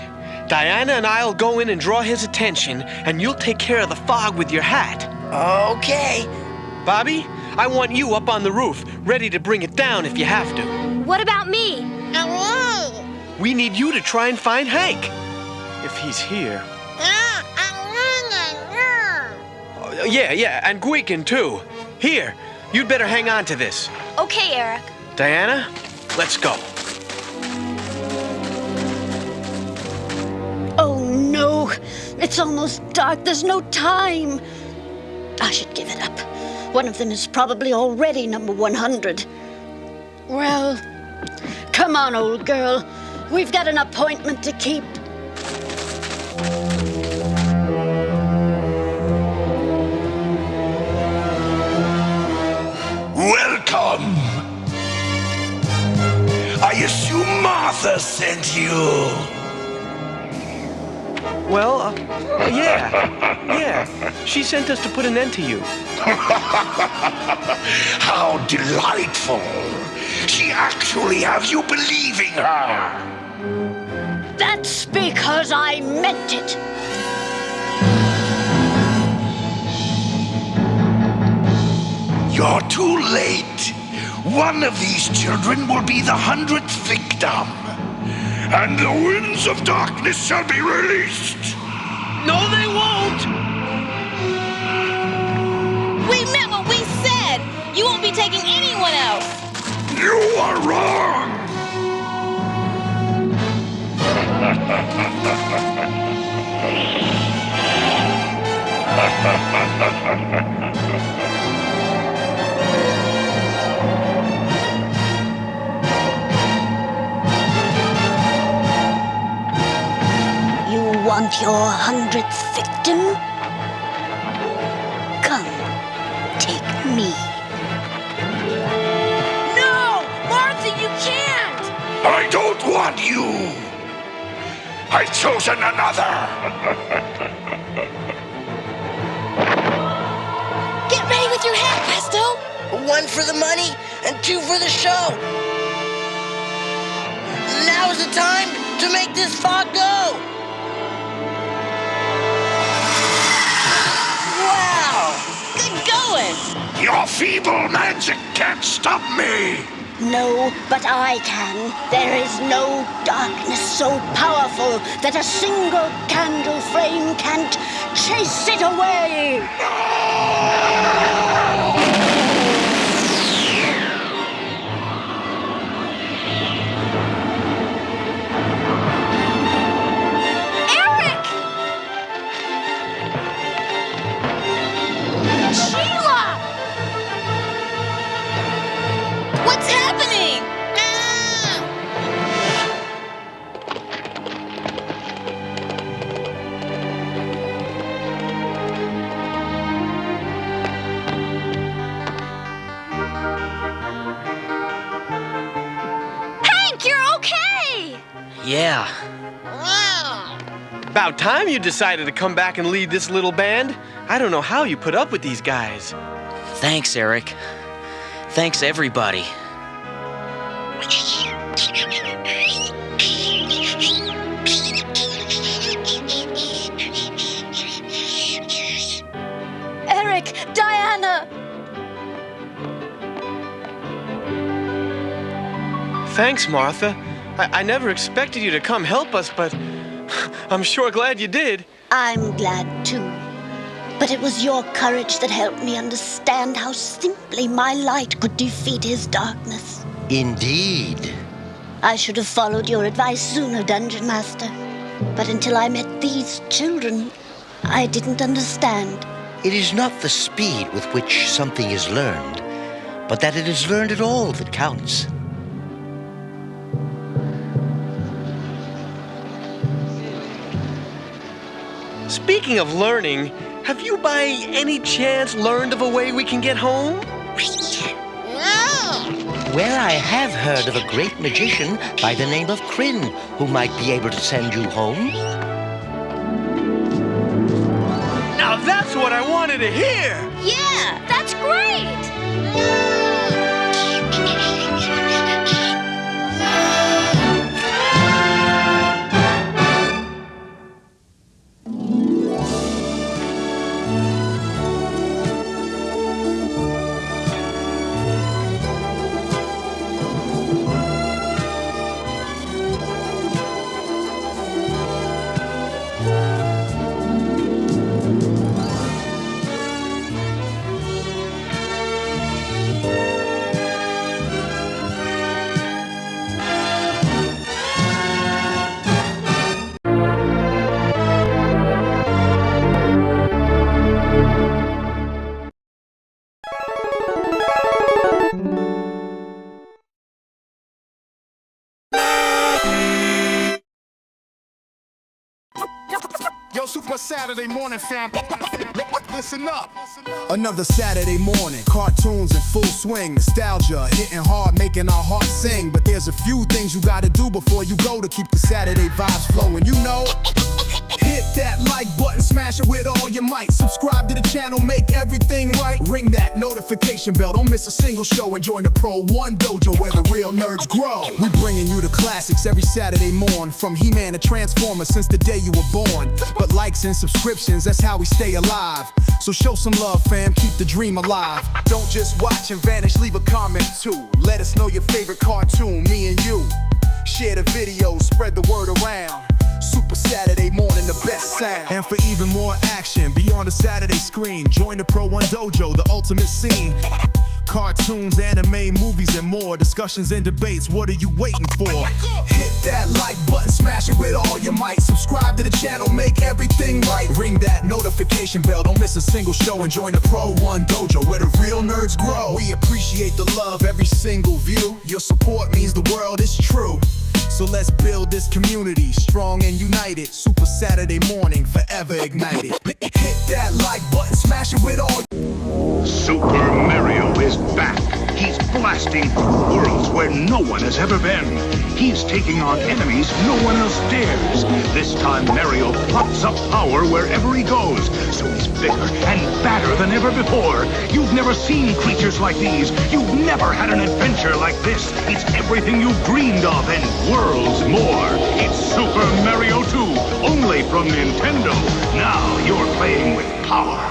Diana and I'll go in and draw his attention, and you'll take care of the fog with your hat. Okay. Bobby, I want you up on the roof, ready to bring it down if you have to. What about me? We need you to try and find Hank. If he's here. Yeah, and Gweekin too. Here, you'd better hang on to this. Okay, Eric. Diana, let's go. Oh no, it's almost dark. There's no time. I should give it up. One of them is probably already number 100. Well, come on, old girl. We've got an appointment to keep. Welcome. I assume Martha sent you. Well, yeah. She sent us to put an end to you. How delightful. She actually has you believing her. That's because I meant it. You're too late. One of these children will be the 100th victim. And the winds of darkness shall be released. No, they won't. We meant what we said. You won't be taking anyone else. You are wrong. You want your 100th victim? Come, take me. No! Martha, you can't! I don't want you. I've chosen another. Get ready with your hat, Pesto! 1 for the money and 2 for the show. Now's the time to make this fog go. Wow! Good going! Your feeble magic can't stop me. No, but I can. There is no darkness so powerful that a single candle flame can't chase it away. Eric! Sheila! What's happening? Hank, you're okay! Yeah. About time you decided to come back and lead this little band. I don't know how you put up with these guys. Thanks, Eric. Thanks, everybody. Eric, Diana! Thanks, Martha. I never expected you to come help us, but I'm sure glad you did. I'm glad too. But it was your courage that helped me understand how simply my light could defeat his darkness. Indeed. I should have followed your advice sooner, Dungeon Master. But until I met these children, I didn't understand. It is not the speed with which something is learned, but that it is learned at all that counts. Speaking of learning, have you by any chance learned of a way we can get home? Well, I have heard of a great magician by the name of Kryn who might be able to send you home. Now that's what I wanted to hear! Yeah, that's great! Yo, Super Saturday morning fam, listen up. Another Saturday morning, cartoons in full swing, nostalgia hitting hard, making our hearts sing. But there's a few things you gotta do before you go to keep the Saturday vibes flowing. You know, hit that like button, smash it with all your might. Subscribe to the channel, make everything right. Ring that notification bell, don't miss a single show. And join the Pro-1 dojo where the real nerds grow. We bringing you the classics every Saturday morn, from He-Man to Transformers since the day you were born. But likes and subscriptions, that's how we stay alive. So show some love, fam, keep the dream alive. Don't just watch and vanish, leave a comment too. Let us know your favorite cartoon, me and you. Share the video, spread the word around. Super Saturday morning, the best sound. And for even more action, beyond the Saturday screen, join the Pro-1 Dojo, the ultimate scene. Cartoons, anime, movies, and more. Discussions and debates, what are you waiting for? Hit that like button, smash it with all your might. Subscribe to the channel, make everything right. Ring that notification bell, don't miss a single show. And join the Pro-1 Dojo where the real nerds grow. We appreciate the love, every single view. Your support means the world is true. So let's build this community, strong and united. Super Saturday morning, forever ignited. Hit that like button, smash it with all. Super Mario is back. He's blasting through worlds where no one has ever been. He's taking on enemies no one else dares. This time Mario pops up power wherever he goes. So he's bigger and badder than ever before. You've never seen creatures like these. You've never had an adventure like this. It's everything you've dreamed of and worlds more. It's Super Mario 2, only from Nintendo. Now you're playing with power.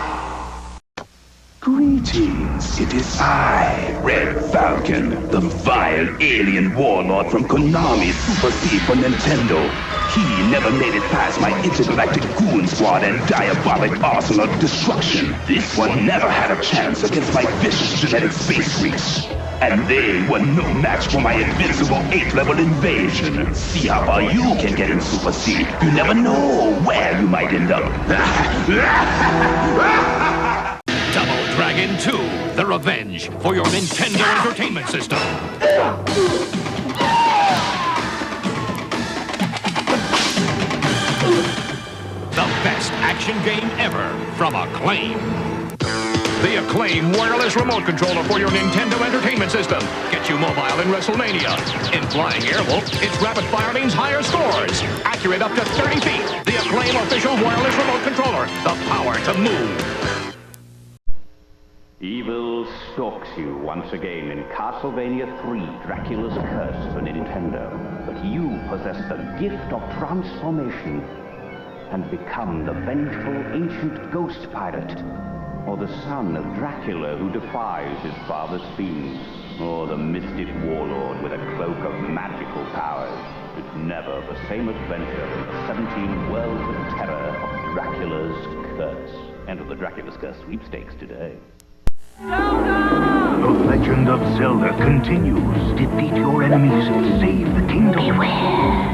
Greetings, it is I, Red Falcon, the vile alien warlord from Konami's Super C for Nintendo. He never made it past my intergalactic goon squad and diabolic arsenal of destruction. This one never had a chance against my vicious genetic space freaks. And they were no match for my invincible 8th level invasion. See how far you can get in Super C. You never know where you might end up. Double Dragon 2, The Revenge for your Nintendo Entertainment System. The best action game ever from Acclaim. The Acclaim wireless remote controller for your Nintendo Entertainment System. Gets you mobile in WrestleMania. In Flying Airwolf, its rapid fire means higher scores. Accurate up to 30 feet. The Acclaim official wireless remote controller. The power to move. Evil stalks you once again in Castlevania 3, Dracula's Curse for Nintendo. But you possess the gift of transformation and become the vengeful ancient ghost pirate, or the son of Dracula who defies his father's fiends, or the mystic warlord with a cloak of magical powers. It's never the same adventure in the 17 worlds of terror of Dracula's Curse. Enter the Dracula's Curse sweepstakes today. The legend of Zelda continues. Defeat your enemies and save the kingdom. Beware.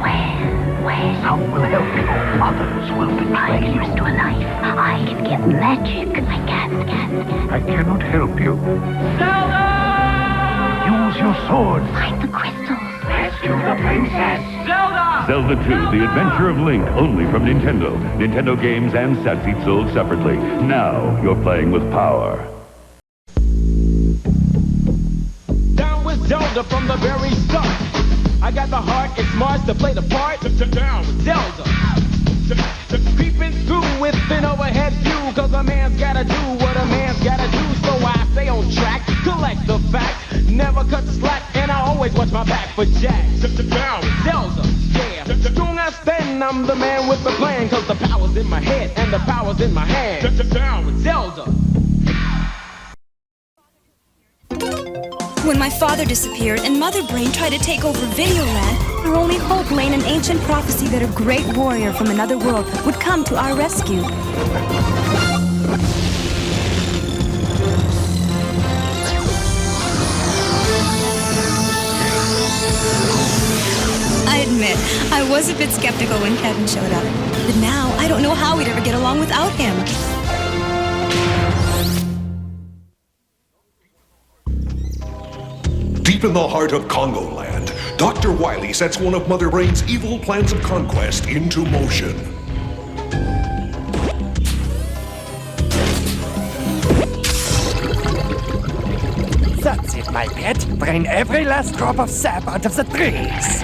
Some will help you, others will betray you. I'm used to a knife. I can get magic. I cannot help you. Zelda! Use your sword. Find the crystals. Rescue the princess. Zelda 2, The Adventure of Link, only from Nintendo. Nintendo games and set seats sold separately. Now you're playing with power. Down with Zelda from the very start. I got the heart and smarts to play the part. Down with Zelda. Creeping through with an overhead view, cause a man's gotta do what a man's gotta do. So I stay on track, collect the facts, never cut slack, and I always watch my back for Jack. Down with Zelda, yeah. Strong I stand, I'm the man with the plan, cause the power's in my head and the power's in my hand. Down with Zelda. When my father disappeared and Mother Brain tried to take over Videoland, our only hope lay in an ancient prophecy that a great warrior from another world would come to our rescue. I admit, I was a bit skeptical when Kevin showed up, but now I don't know how we'd ever get along without him. Deep in the heart of Congo Land, Dr. Wily sets one of Mother Brain's evil plans of conquest into motion. That's it, my pet. Drain every last drop of sap out of the trees.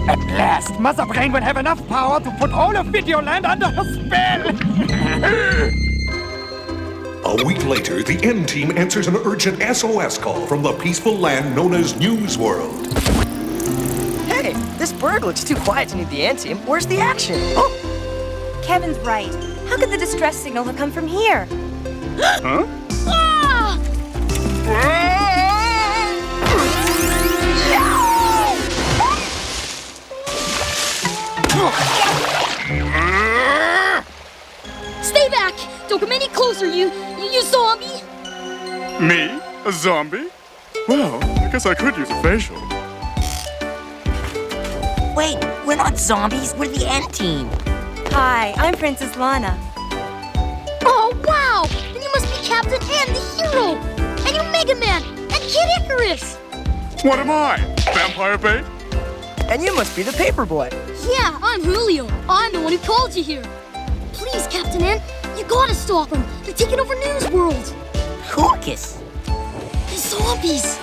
At last, Mother Brain will have enough power to put all of Videoland under her spell. A week later, the N Team answers an urgent SOS call from the peaceful land known as News World. Hey, this bird looks too quiet to need the N Team. Where's the action? Oh! Kevin's right. How could the distress signal have come from here? Huh? Ah! Stay back! Don't come any closer, you zombie! Me? A zombie? Well, I guess I could use a facial. Wait, we're not zombies, we're the N Team. Hi, I'm Princess Lana. Oh, wow! Then you must be Captain N, the hero! And you're Mega Man and Kid Icarus! What am I? Vampire bait? And you must be the Paperboy. Yeah, I'm Julio. I'm the one who called you here. Please, Captain N, you gotta stop them. They're taking over News World. Hawkus. The zombies.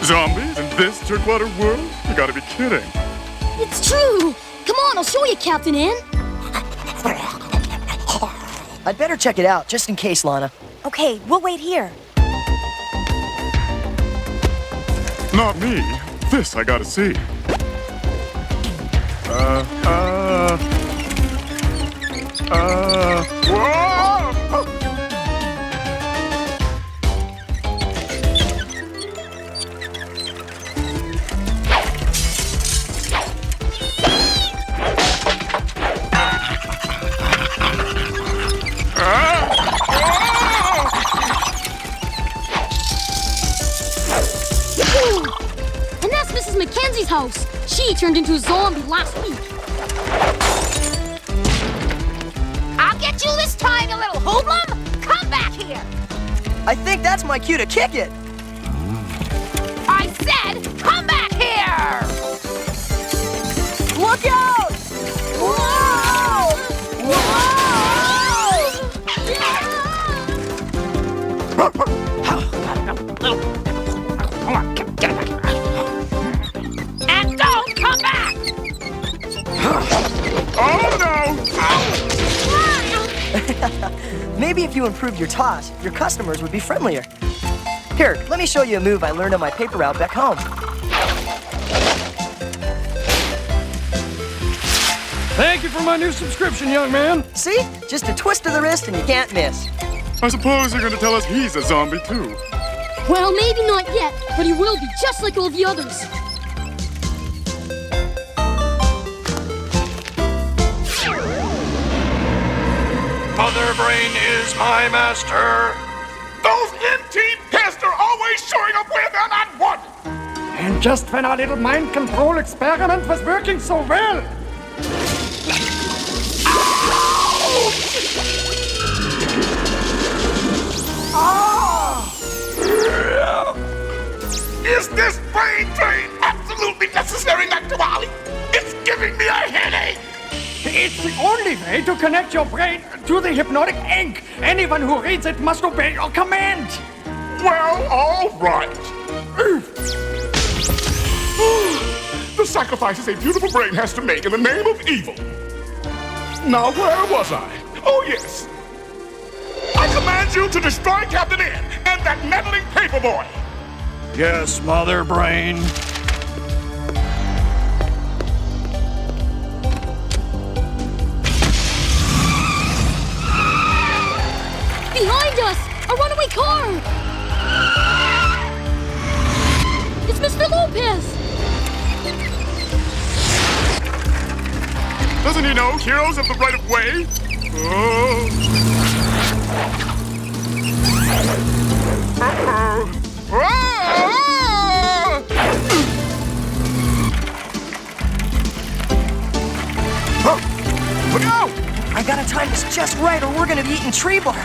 Zombies in this jerkwater world? You gotta be kidding. It's true. Come on, I'll show you, Captain N. I'd better check it out, just in case, Lana. Okay, we'll wait here. Not me. This I gotta see. Whoa! And that's Mrs. Mackenzie's house. She turned into a zombie last week. I'll get you this time, you little hoodlum! Come back here! I think that's my cue to kick it. I said, come back here! Look out! Whoa! And don't come back! Oh no! Maybe if you improved your toss, your customers would be friendlier. Here, let me show you a move I learned on my paper route back home. Thank you for my new subscription, young man. See? Just a twist of the wrist and you can't miss. I suppose you're going to tell us he's a zombie, too. Well, maybe not yet, but he will be, just like all the others. Mother Brain is my master. Those NT pests are always showing up where they're not wanted. And just when our little mind control experiment was working so well. Is this brain drain absolutely necessary, Dr. Wily? It's giving me a headache. It's the only way to connect your brain to the hypnotic ink. Anyone who reads it must obey your command. Well, all right. The sacrifices a beautiful brain has to make in the name of evil. Now, where was I? Oh, yes. I command you to destroy Captain N and that meddling paperboy. Yes, Mother Brain. Behind us! A runaway car! It's Mr. Lopez! Doesn't he know heroes have the right of way? Oh. Look out! I gotta time this just right or we're gonna be eating tree bark.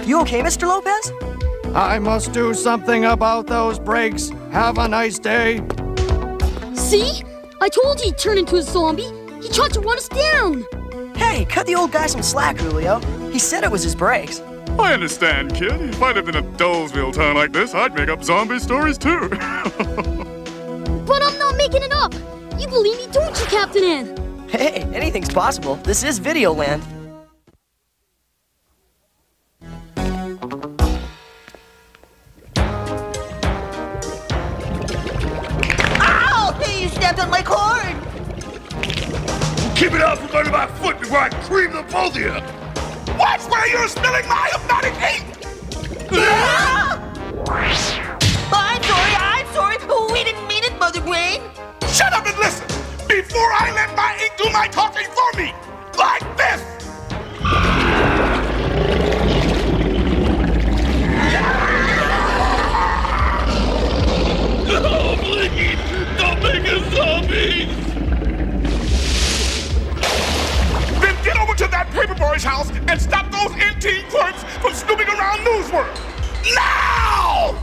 You okay, Mr. Lopez? I must do something about those brakes. Have a nice day. See? I told you he'd turn into a zombie. He tried to run us down. Hey, cut the old guy some slack, Julio. He said it was his brakes. I understand, kid. If I lived in a Dullsville town like this, I'd make up zombie stories too. But I'm not making it up. You believe me, don't you, Captain N? Hey, anything's possible. This is Videoland. Ow! You stepped on my cord! Keep it out from under my foot before I cream the both of you. Watch where you're spilling my hypnotic ink! I'm sorry. We didn't mean it, Mother Brain. Shut up and listen before I let my ink do my talking for me. Like this. Oh, please, don't make us zombies. Then get over to that paperboy's house and stop those NT clerks from snooping around Newsworld. Now!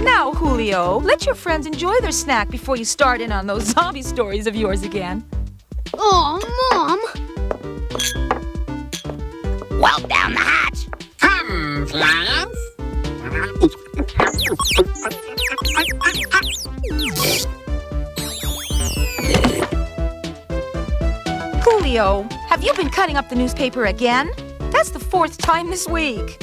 Now, Julio, let your friends enjoy their snack before you start in on those zombie stories of yours again. Oh, Mom! Well, down the hatch. Come, flyers. Julio, have you been cutting up the newspaper again? That's the 4th time this week.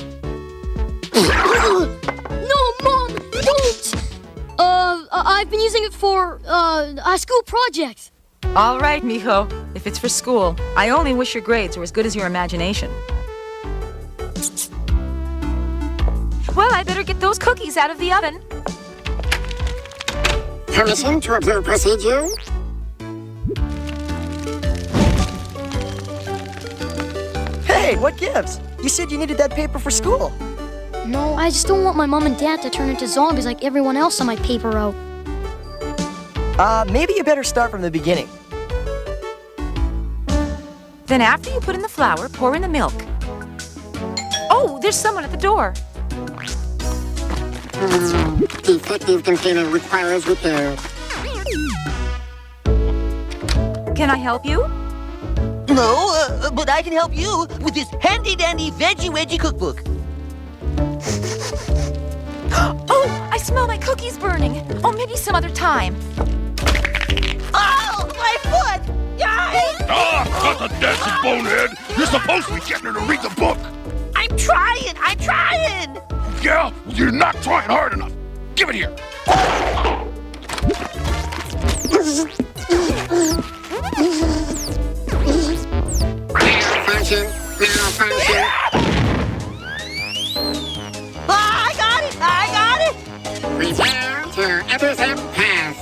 No, Mom, don't! I've been using it for, a school project. All right, mijo. If it's for school, I only wish your grades were as good as your imagination. Well, I better get those cookies out of the oven. Permission to observe procedure? Hey, what gives? You said you needed that paper for school. No, I just don't want my mom and dad to turn into zombies like everyone else on my paper route. Maybe you better start from the beginning. Then after you put in the flour, pour in the milk. Oh, there's someone at the door. Defective container requires repair. Can I help you? No, but I can help you with this handy-dandy veggie-wedgie cookbook. Oh, I smell my cookies burning. Oh, maybe some other time. Oh, my foot! Yikes! Ah, cut the dancing bonehead! You're supposed to be getting her to read the book! I'm trying! Yeah? Well, you're not trying hard enough. Give it here. Malfunction. Malfunction. I got it! I got it! Prepare to intercept path.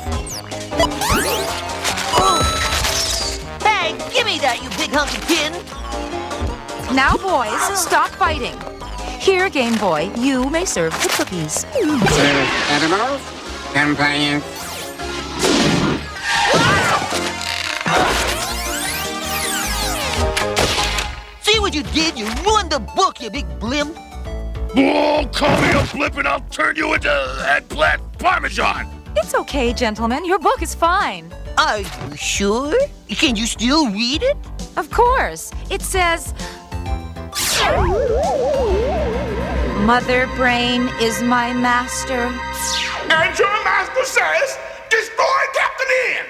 Hey, give me that, you big hunky pin! Now, boys, stop fighting. Here, Game Boy, you may serve the cookies. Serve edibles. Compliance. See what you did? You ruined the book, you big blimp! Oh, call me a blip and I'll turn you into eggplant parmesan. It's okay, gentlemen. Your book is fine. Are you sure? Can you still read it? Of course. It says... Mother Brain is my master. And your master says, destroy Captain N!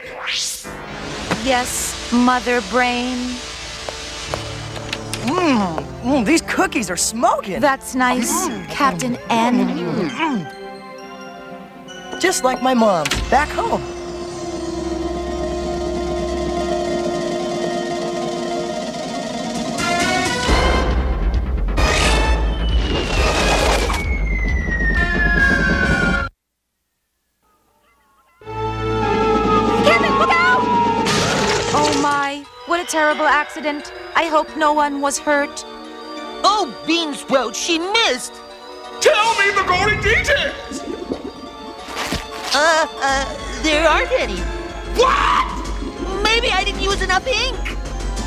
Yes, Mother Brain. These cookies are smoking. That's nice, Captain N. Just like my mom's back home. Oh my, what a terrible accident. I hope no one was hurt. Oh, Beansprout, she missed! Tell me the gory details! There aren't any. What? Maybe I didn't use enough ink.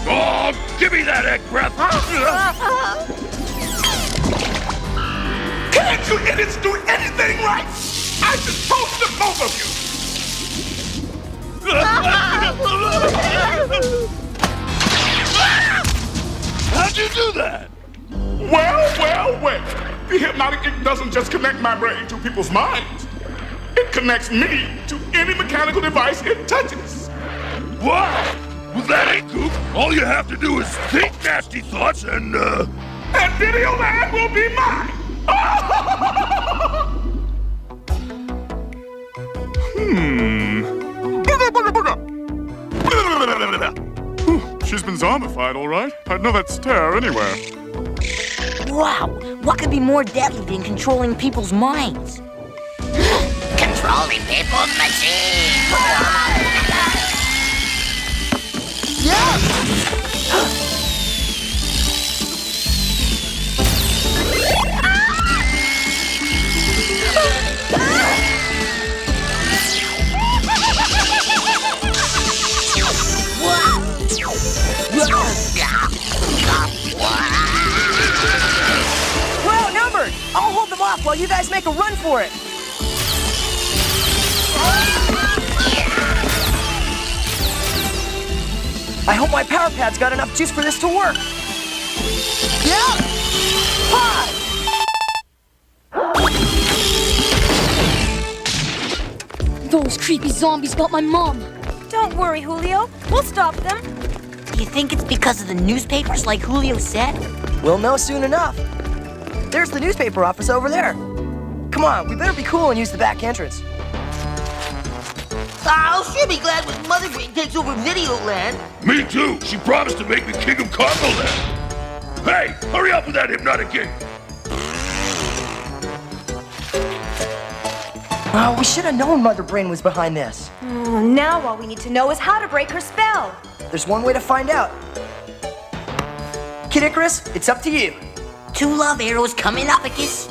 Oh, give me that egg breath. Can't you idiots do anything right? I just toasted both of you! How'd you do that? Well. The hypnotic ink doesn't just connect my brain to people's minds. It connects me to any mechanical device it touches. Wow! With that ink goop, all you have to do is think nasty thoughts and Videoland will be mine! She's been zombified, all right. I'd know that stare anywhere. Wow, what could be more deadly than controlling people's minds? Controlling people's machines! We're outnumbered. I'll hold them off while you guys make a run for it. I hope my power pad's got enough juice for this to work. Yeah! Those creepy zombies got my mom. Don't worry, Julio. We'll stop them. Do you think it's because of the newspapers, like Julio said? We'll know soon enough. There's the newspaper office over there. Come on, we better be cool and use the back entrance. I'll sure be glad when Mother Brain takes over Videoland. Me too. She promised to make me king of Congo Land. Hey, hurry up with that hypnotic ink. Oh, we should have known Mother Brain was behind this. Now all we need to know is how to break her spell. There's one way to find out. Kid Icarus, it's up to you. 2 love arrows coming up, Icus.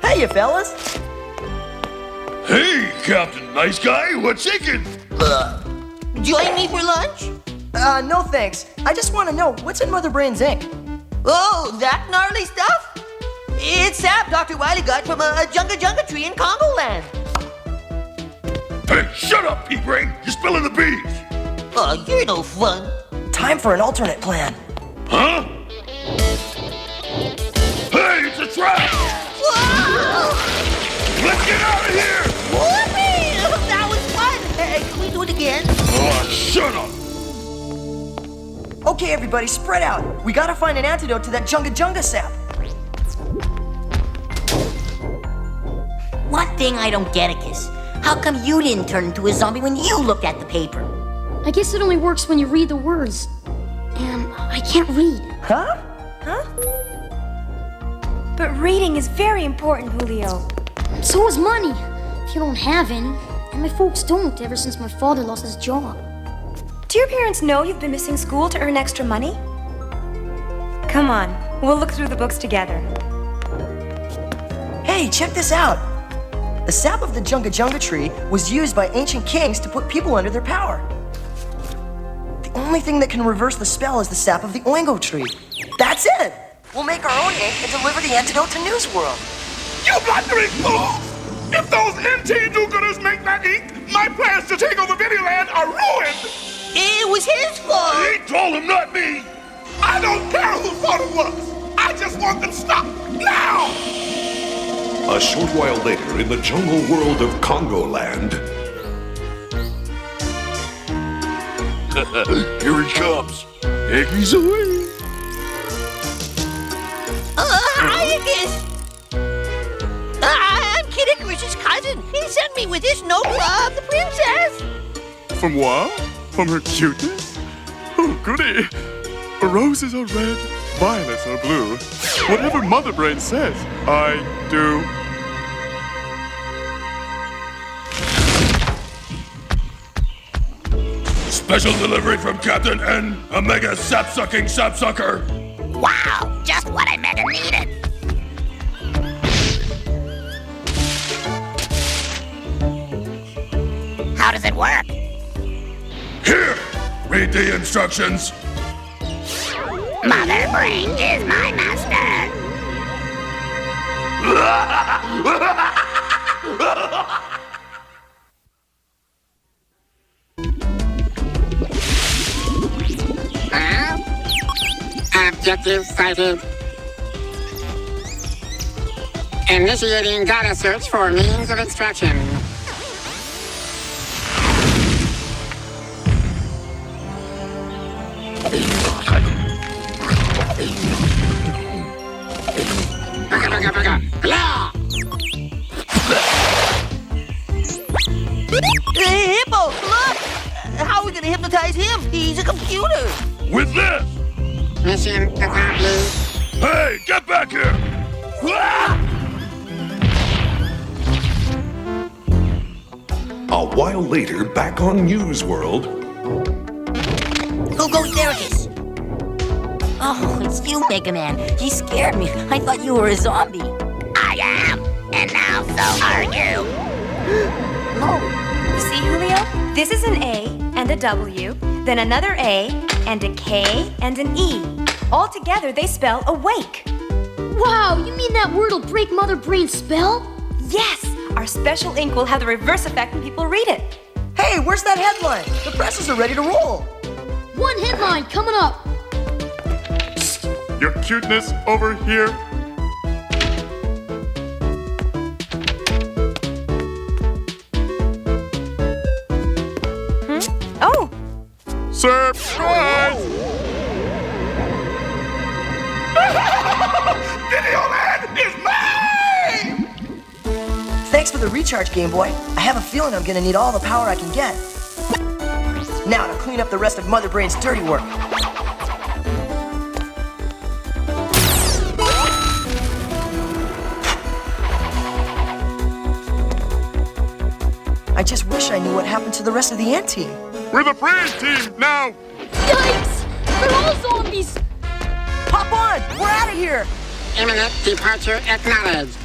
Hey, you fellas. Hey, Captain Nice Guy, what's shaking? Join me for lunch? No thanks. I just want to know, what's in Mother Brain's ink? Oh, that gnarly stuff? It's sap Dr. Wily got from a junga tree in Congo Land. Hey, shut up, P-Brain. You're spilling the beans. Oh, you're no fun. Time for an alternate plan. Huh? Hey, it's a trap! Whoa! Let's get out of here! Whoopee! That was fun! Hey, can we do it again? Oh, shut up! Okay, everybody, spread out. We gotta find an antidote to that Junga sap. One thing I don't get, Ickis. How come you didn't turn into a zombie when you looked at the paper? I guess it only works when you read the words. And I can't read. Huh? But reading is very important, Julio. So is money. If you don't have any. And my folks don't, ever since my father lost his job. Do your parents know you've been missing school to earn extra money? Come on, we'll look through the books together. Hey, check this out. The sap of the Junga tree was used by ancient kings to put people under their power. The only thing that can reverse the spell is the sap of the Oingo tree. That's it! We'll make our own ink and deliver the antidote to Newsworld. You blundering fools! If those NT do-gooders make that ink, my plans to take over Videoland are ruined! It was his fault! He told him, not me! I don't care whose fault it was! I just want them stopped, now! A short while later, in the jungle world of Congo Land. Here he comes. Iggy's away. Hi, Ickis! I'm Kid Icarus's cousin. He sent me with this note from the princess. From what? From her cuteness? Oh, goody. Roses are red, violets are blue. Whatever Mother Brain says, I do. Special delivery from Captain N, a mega sap-sucking sapsucker. Wow, just what I meant and needed. How does it work? Here, read the instructions. Mother Brain is my master. Objective sighted. Initiating data search for means of extraction. Hey, Hippo, look! How are we gonna hypnotize him? He's a computer. With this! Mission accomplished. Hey, get back here! A while later, back on Newsworld. Who goes there, Ickis? Oh, it's you, Mega Man. You scared me. I thought you were a zombie. I am. And now so are you. No. You see, Julio? This is an A and a W, then another A and a K and an E. All together, they spell awake. Wow, you mean that word will break Mother Brain's spell? Yes! Our special ink will have the reverse effect when people read it. Hey, where's that headline? The presses are ready to roll. One headline coming up. Your cuteness over here. Oh! Surprise! Videoland is mine! Thanks for the recharge, Game Boy. I have a feeling I'm gonna need all the power I can get. Now to clean up the rest of Mother Brain's dirty work. I just wish I knew what happened to the rest of the Ant team. We're the Brain team now! Yikes! They're all zombies! Hop on! We're out of here! Imminent departure acknowledged.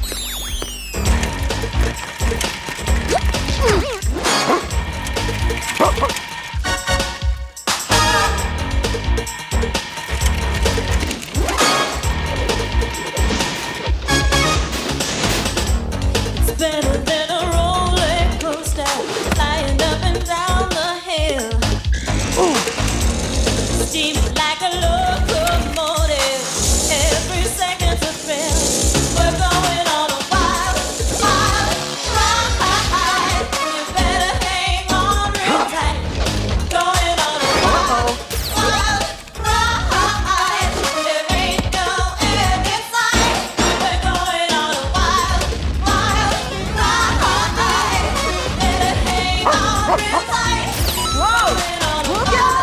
It's better than a roller coaster, flying up and down the hill. Steam like a locomotive, every second's a thrill. We're going on a wild, wild ride. You better hang on real tight. Going on a wild, wild ride. Whoa! Look out!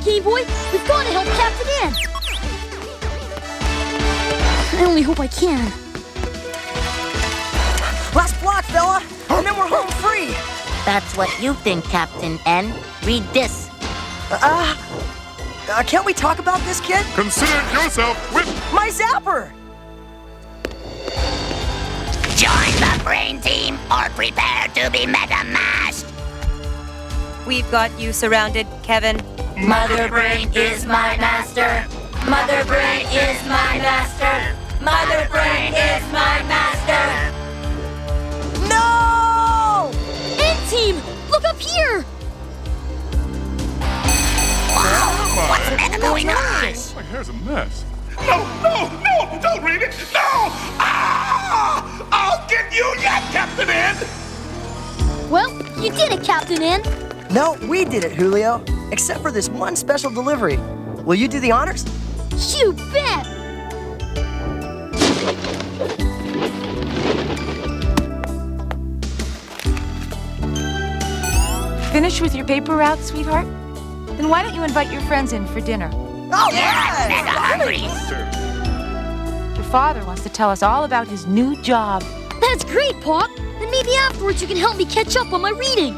Game Boy, we've got to help Captain N. I only hope I can. Last block, fella, and then we're home free. That's what you think, Captain N. Read this. Can't we talk about this, kid? Consider yourself with my zapper. Join the brain team or prepare to be meta-masked. We've got you surrounded, Kevin. Mother Brain is my master. Mother Brain is my master. Mother Brain is my master. No! N-Team, look up here! Wow, what's going on? My hair's a mess. No, don't read it. No! Ah! I'll get you yet, Captain N! Well, you did it, Captain N. No, we did it, Julio. Except for this one special delivery. Will you do the honors? You bet! Finished with your paper route, sweetheart? Then why don't you invite your friends in for dinner? Oh, yeah! Mega hungry. Your father wants to tell us all about his new job. That's great, Pop. Then maybe afterwards you can help me catch up on my reading.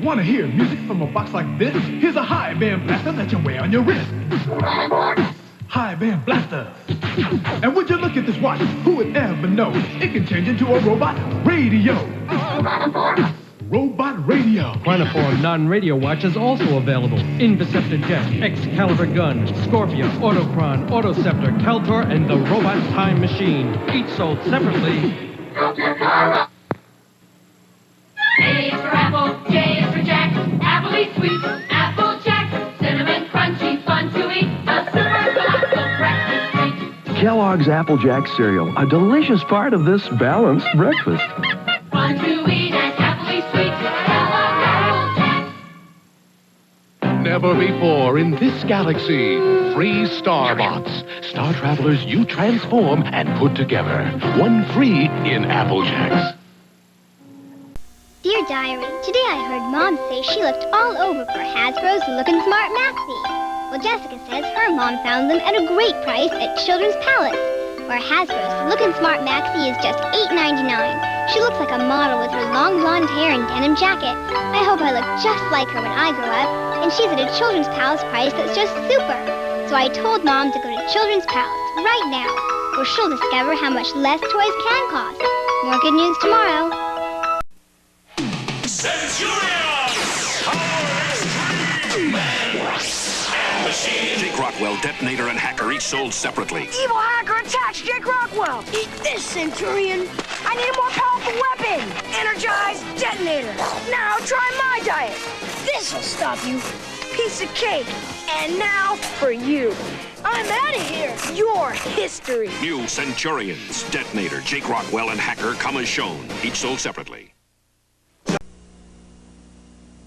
Want to hear music from a box like this? Here's a high band blaster that you wear on your wrist. High band blaster. And would you look at this watch? Who would ever know? It can change into a robot radio. Robot radio. Planoform non-radio watch is also available. Inviceptor Jet, Excalibur Gun, Scorpia, Autochron, Autoceptor, Kaltor, and the Robot Time Machine. Each sold separately. A is for apple, J is for Jack, apple is sweet, apple Jack, cinnamon crunchy, fun to eat, a super delightful breakfast treat. Kellogg's Applejack cereal, a delicious part of this balanced breakfast. Fun to eat and happily sweet, Kellogg's Applejack. Never before in this galaxy, free Starbots. Star travelers you transform and put together. One free in Applejacks. Dear Diary, today I heard Mom say she looked all over for Hasbro's Lookin' Smart Maxi. Well, Jessica says her mom found them at a great price at Children's Palace, where Hasbro's Lookin' Smart Maxi is just $8.99. She looks like a model with her long blonde hair and denim jacket. I hope I look just like her when I grow up, and she's at a Children's Palace price that's just super. So I told Mom to go to Children's Palace right now, where she'll discover how much less toys can cost. More good news tomorrow. Jake Rockwell, detonator and hacker, each sold separately. Evil hacker attacks Jake Rockwell. Eat this, Centurion. I need a more powerful weapon. Energize detonator. Now try my diet. This'll stop you. piece of cake. And now for you. I'm out of here. Your history. New Centurions, Detonator, Jake Rockwell, and Hacker come as shown, each sold separately.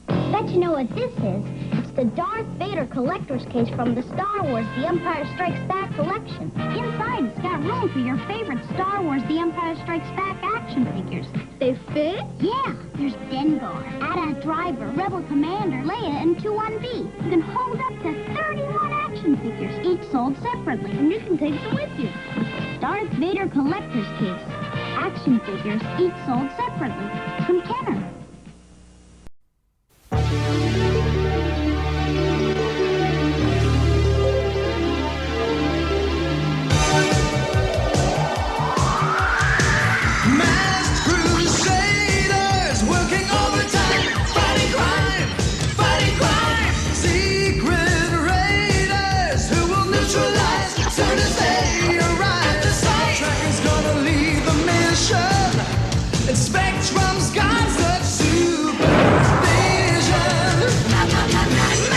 Bet you know what this is. It's the Darth Vader collector's case from the Star Wars The Empire Strikes Back collection. Inside, it's got room for your favorite Star Wars The Empire Strikes Back action figures. They fit? Yeah. There's Dengar, AT-AT Driver, Rebel Commander, Leia, and 2-1-B. You can hold up to 31 action figures, each sold separately, and you can take them with you. Darth Vader collector's case. Action figures, each sold separately. From Kenner. Spectrum's got such supervision. M.A.S.K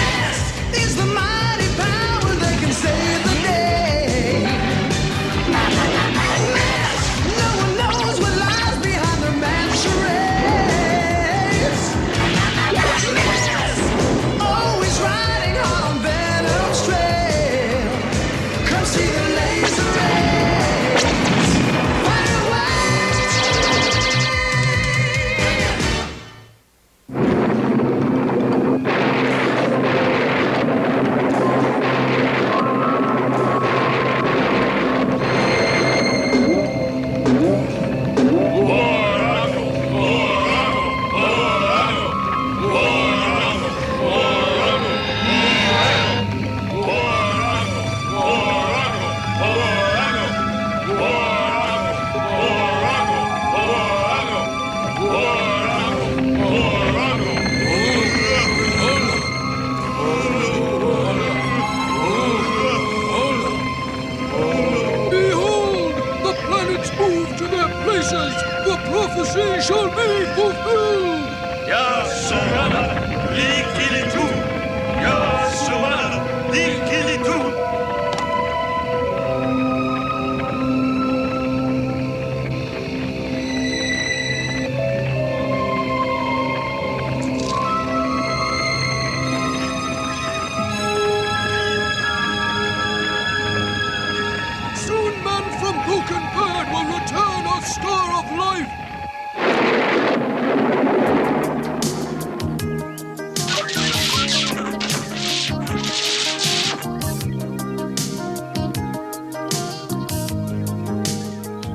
is the mighty power that can save the day. M.A.S.K, no one knows what lies behind their mad charades. M.A.S.K, always riding on Venom's trail. Come see the laser rays. Fire away. Behold, the planets move to their places. The prophecy shall be fulfilled. Yasumana, Likilitu. Yasumana, Likilitu. Soon men from Broken Bird will return a star of life.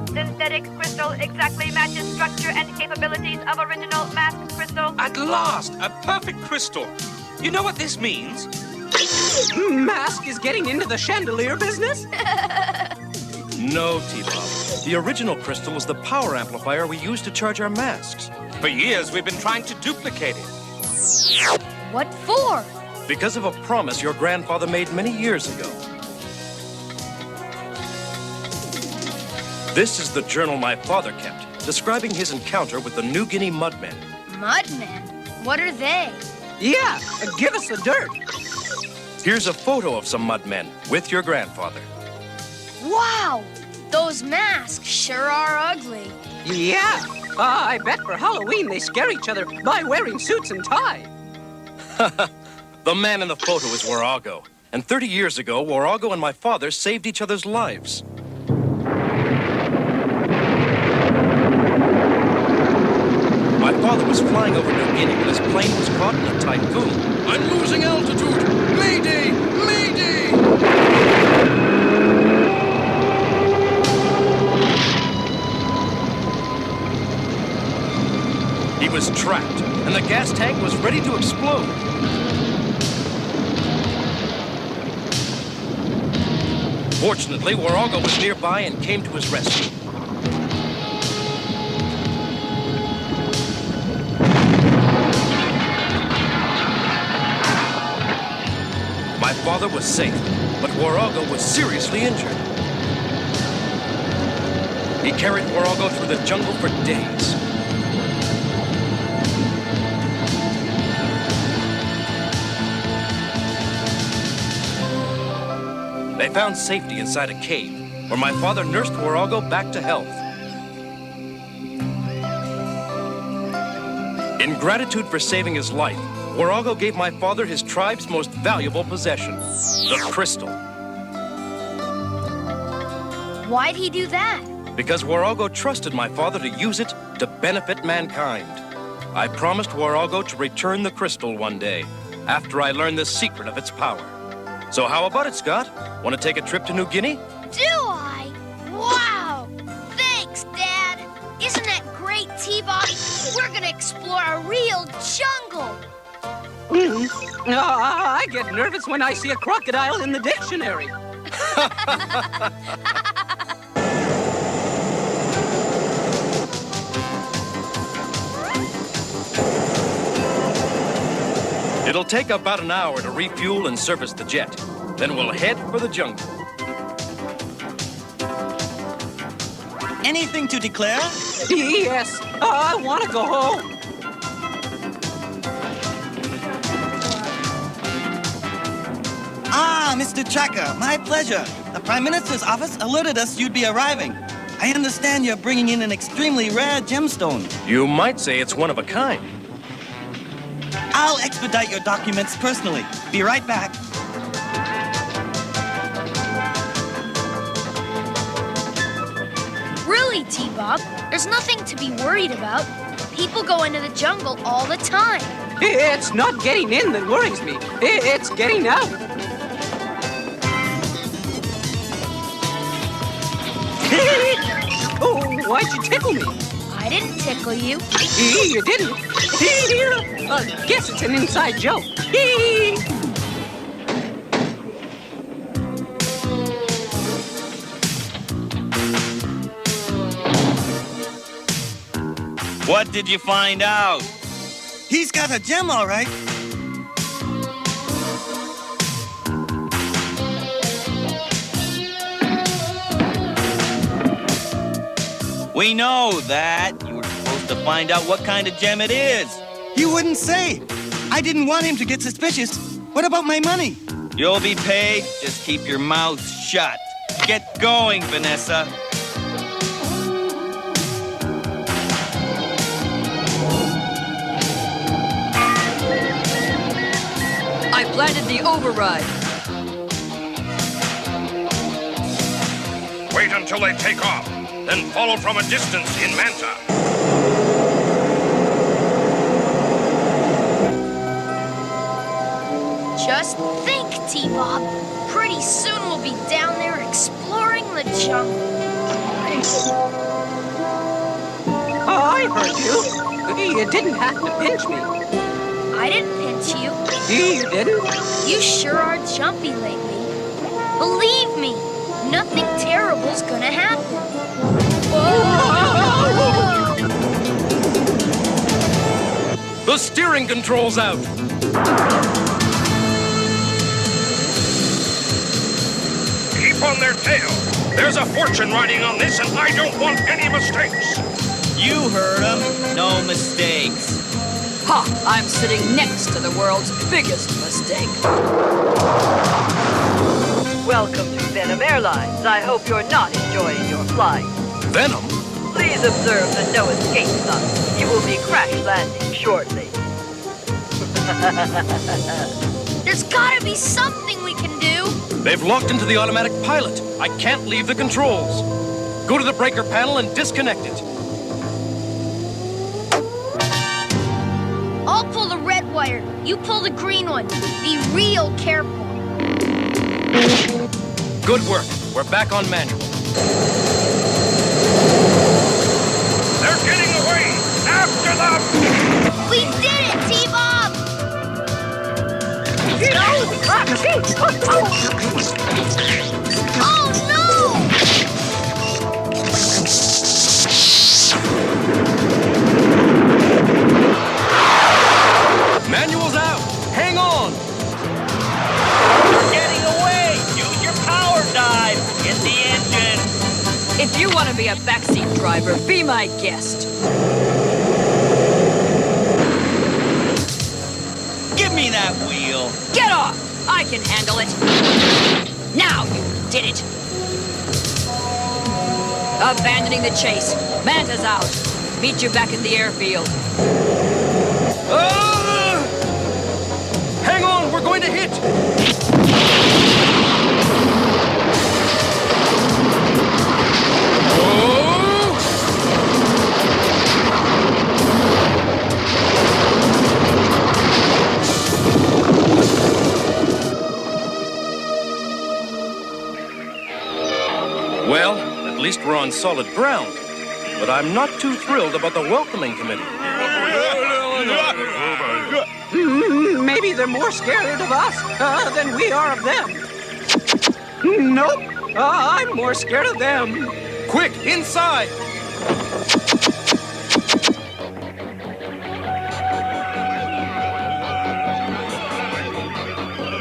Synthetic crystal exactly matches structure and capabilities of original M.A.S.K crystal. At last, a perfect crystal. You know what this means? M.A.S.K is getting into the chandelier business? No, T-Bob. The original crystal is the power amplifier we use to charge our masks. For years, we've been trying to duplicate it. What for? Because of a promise your grandfather made many years ago. This is the journal my father kept, describing his encounter with the New Guinea Mudmen. Mudmen? What are they? Yeah, give us the dirt. Here's a photo of some Mudmen with your grandfather. Wow! Those masks sure are ugly. Yeah. I bet for Halloween they scare each other by wearing suits and tie. The man in the photo is Warago. And 30 years ago, Warago and my father saved each other's lives. My father was flying over New Guinea when his plane was caught in a typhoon. I'm losing altitude! Mayday! Mayday! He was trapped, and the gas tank was ready to explode. Fortunately, Warago was nearby and came to his rescue. My father was safe, but Warago was seriously injured. He carried Warago through the jungle for days. They found safety inside a cave, where my father nursed Warago back to health. In gratitude for saving his life, Warago gave my father his tribe's most valuable possession, the crystal. Why'd he do that? Because Warago trusted my father to use it to benefit mankind. I promised Warago to return the crystal one day, after I learned the secret of its power. So how about it, Scott? Want to take a trip to New Guinea? Do I? Wow! Thanks, Dad! Isn't that great, T-Bob? We're gonna explore a real jungle! I get nervous when I see a crocodile in the dictionary. It'll take about an hour to refuel and service the jet. Then we'll head for the jungle. Anything to declare? Yes, I want to go home. Ah, Mr. Tracker, my pleasure. The Prime Minister's office alerted us you'd be arriving. I understand you're bringing in an extremely rare gemstone. You might say it's one of a kind. I'll expedite your documents personally. Be right back. Really, T-Bob, there's nothing to be worried about. People go into the jungle all the time. It's not getting in that worries me. It's getting out. Oh, why'd you tickle me? I didn't tickle you. You didn't. Guess it's an inside joke. What did you find out? He's got a gem, all right. We know that. You were supposed to find out what kind of gem it is. You wouldn't say. I didn't want him to get suspicious. What about my money? You'll be paid. Just keep your mouth shut. Get going, Vanessa. I planted the override. Wait until they take off, then follow from a distance in Manta. Just think, T-Bob. Pretty soon we'll be down there exploring the jungle. I heard you. You didn't have to pinch me. I didn't pinch you. You didn't? You sure are jumpy lately. Believe me, nothing terrible's gonna happen. The steering control's out. Keep on their tail. There's a fortune riding on this, and I don't want any mistakes. You heard him. No mistakes. Ha! I'm sitting next to the world's biggest mistake. Welcome to Venom Airlines. I hope you're not enjoying your flight. Venom? Please observe the no escape sign. You will be crash landing shortly. There's gotta be something we can do. They've locked into the automatic pilot. I can't leave the controls. Go to the breaker panel and disconnect it. I'll pull the red wire. You pull the green one. Be real careful. Good work. We're back on manual. They're getting away! After them! We did it, T-Bob! Oh, no! Manual's out. Hang on. You're getting away. Use your power dive. Get the engine. If you want to be a backseat driver, be my guest. Give me that wheel. Get off! I can handle it. Now you did it! Abandoning the chase. Manta's out. Meet you back in the airfield. Hang on, we're going to hit! Well, at least we're on solid ground. But I'm not too thrilled about the welcoming committee. Maybe they're more scared of us than we are of them. Nope. I'm more scared of them. Quick, inside!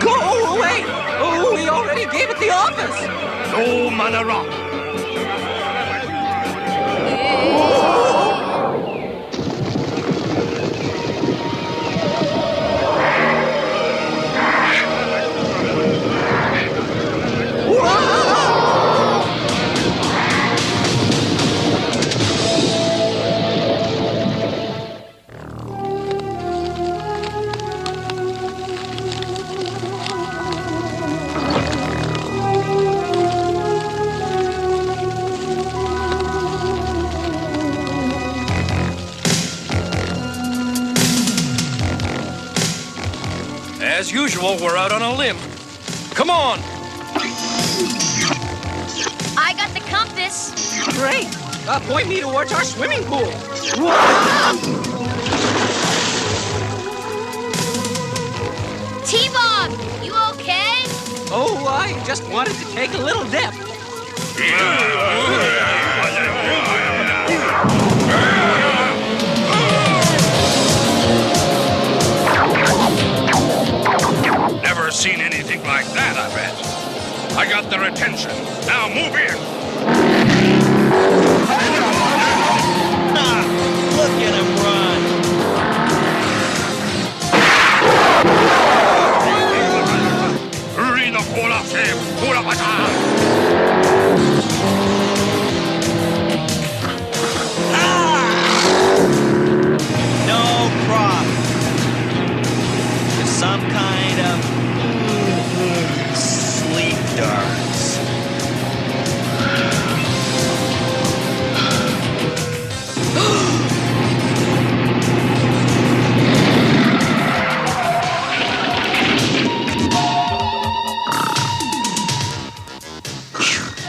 Go away! Oh, we already gave it the office. No manner of. As usual, we're out on a limb. Come on! I got the compass. Great. Point me towards our swimming pool. T-Bob, you okay? Oh, I just wanted to take a little dip. Never seen anything like that, I bet. I got their attention. Now move in. Look at him run. Hurry the bola save. Bola pata. No prop. It's some kind of sleep darts.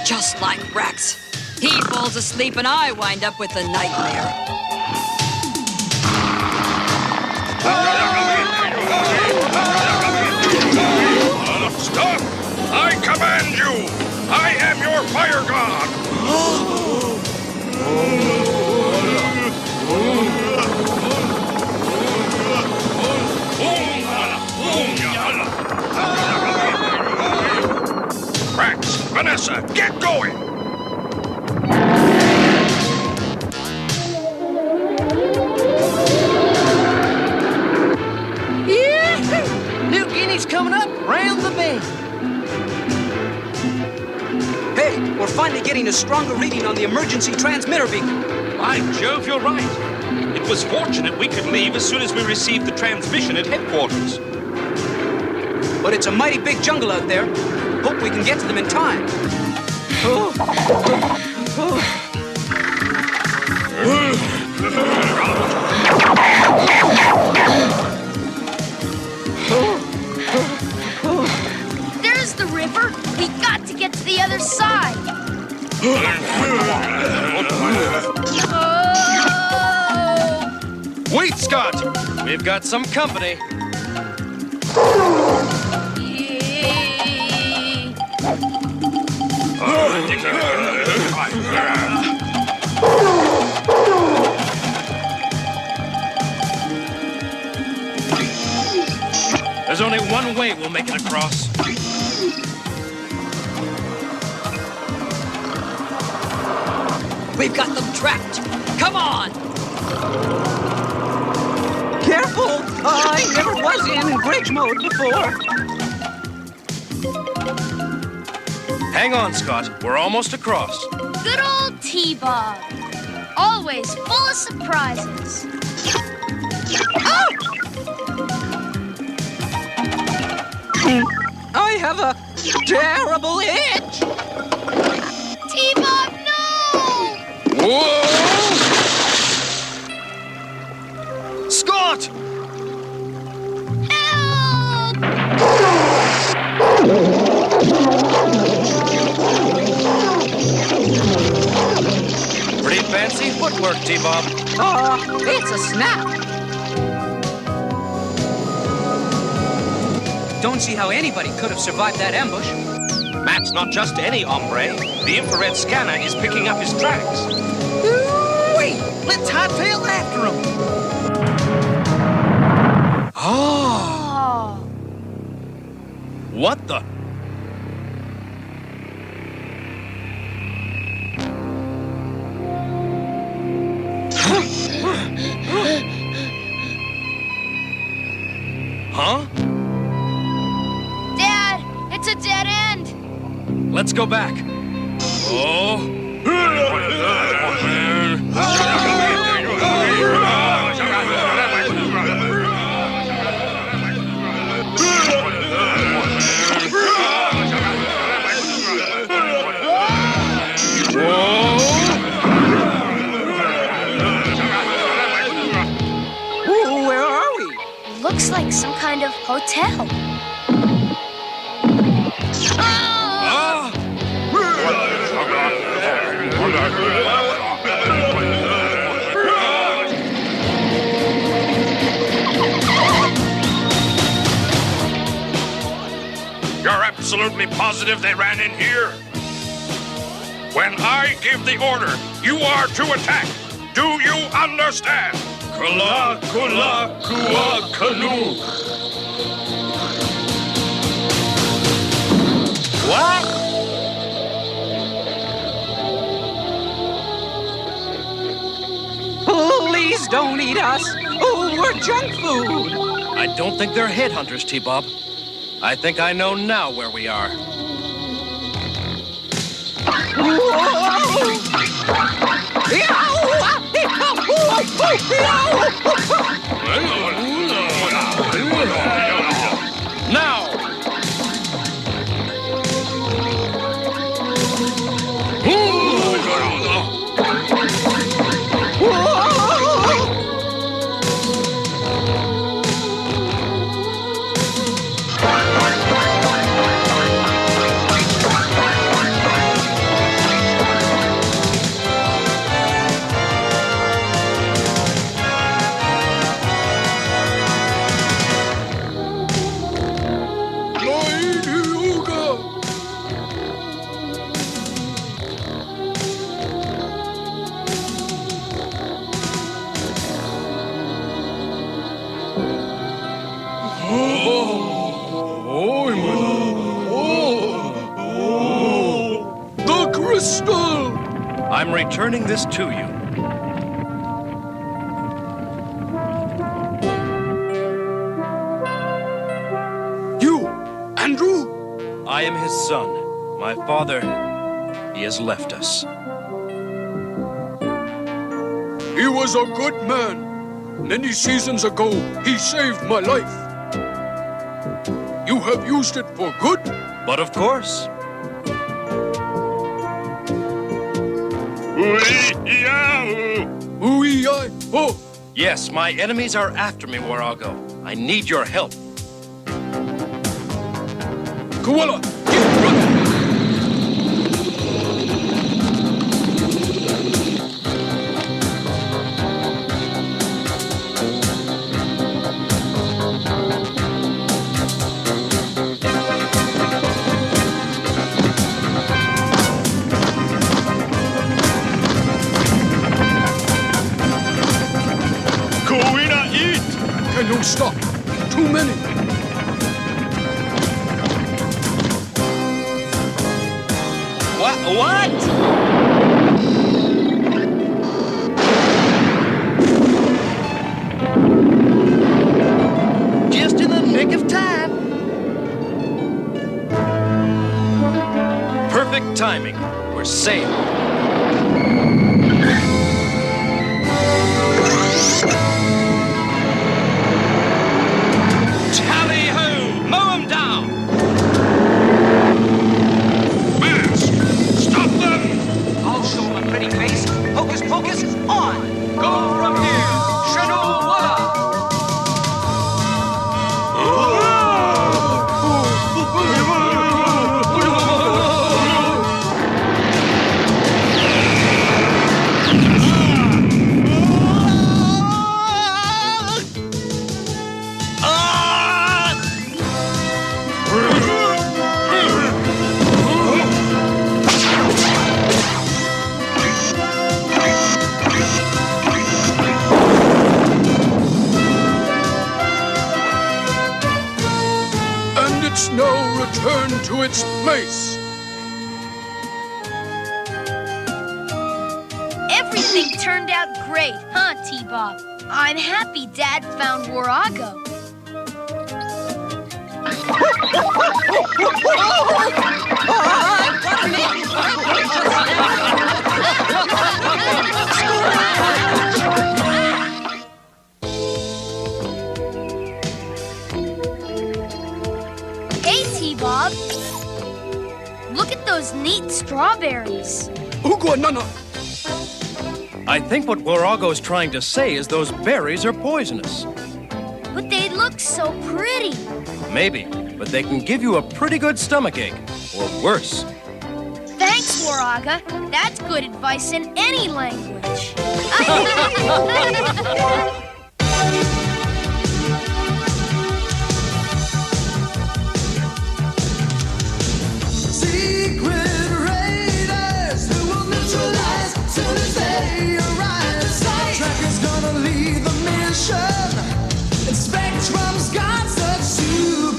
Just like Rex. He falls asleep and I wind up with the nightmare. Stop! I command you! I am your fire god! Rex, Vanessa, get going! New Guinea's coming up round the bend. Hey, we're finally getting a stronger reading on the emergency transmitter beacon. By Jove, you're right. It was fortunate we could leave as soon as we received the transmission at headquarters. But it's a mighty big jungle out there. Hope we can get to them in time. There's the river. We got to get to the other side. Wait, Scott! We've got some company. There's only one way we'll make it across. We've got them trapped. Come on! Careful! I never was in bridge mode before. Hang on, Scott. We're almost across. Good old T-Bob. Always full of surprises. Oh! I have a terrible itch. T-Bob, no! Whoa! Scott! Pretty fancy footwork, T-Bob. It's a snap. Don't see how anybody could have survived that ambush. Matt's not just any hombre. The infrared scanner is picking up his tracks. Wait, let's hightail after him. Oh! What the? Huh? Dad, it's a dead end. Let's go back. Oh. Ooh, where are we? Looks like some kind of hotel. You're absolutely positive they ran in here? When I give the order, you are to attack. Do you understand? Kula, kula, kua, kanu. What? Please don't eat us. Oh, we're junk food. I don't think they're headhunters, T-Bob. I think I know now where we are. Now! The crystal! I'm returning this to you. You, Andrew? I am his son. My father, he has left us. He was a good man. Many seasons ago, he saved my life. You have used it for good? But of course. Oh! Yes, my enemies are after me where I'll go. I need your help. Koala, keep running! Can you stop? Too many. What? Just Perfect timing. We're safe. Tally-ho! Mow 'em down! M.A.S.K, stop them! I'll show them a pretty face. Hocus pocus, on! Go from here! Shadow Walla! And it's now returned to its place. Everything turned out great, huh, T-Bob? I'm happy Dad found Warago. Hey, T-Bob. Look at those neat strawberries. Uguanana. I think what Warago's trying to say is those berries are poisonous. But they look so pretty. Maybe, but they can give you a pretty good stomachache, or worse. Thanks, Waraga. That's good advice in any language. Secret raiders who will neutralize soon as they arrive. Tracker's gonna lead the mission, and Spectrum's got such supervision.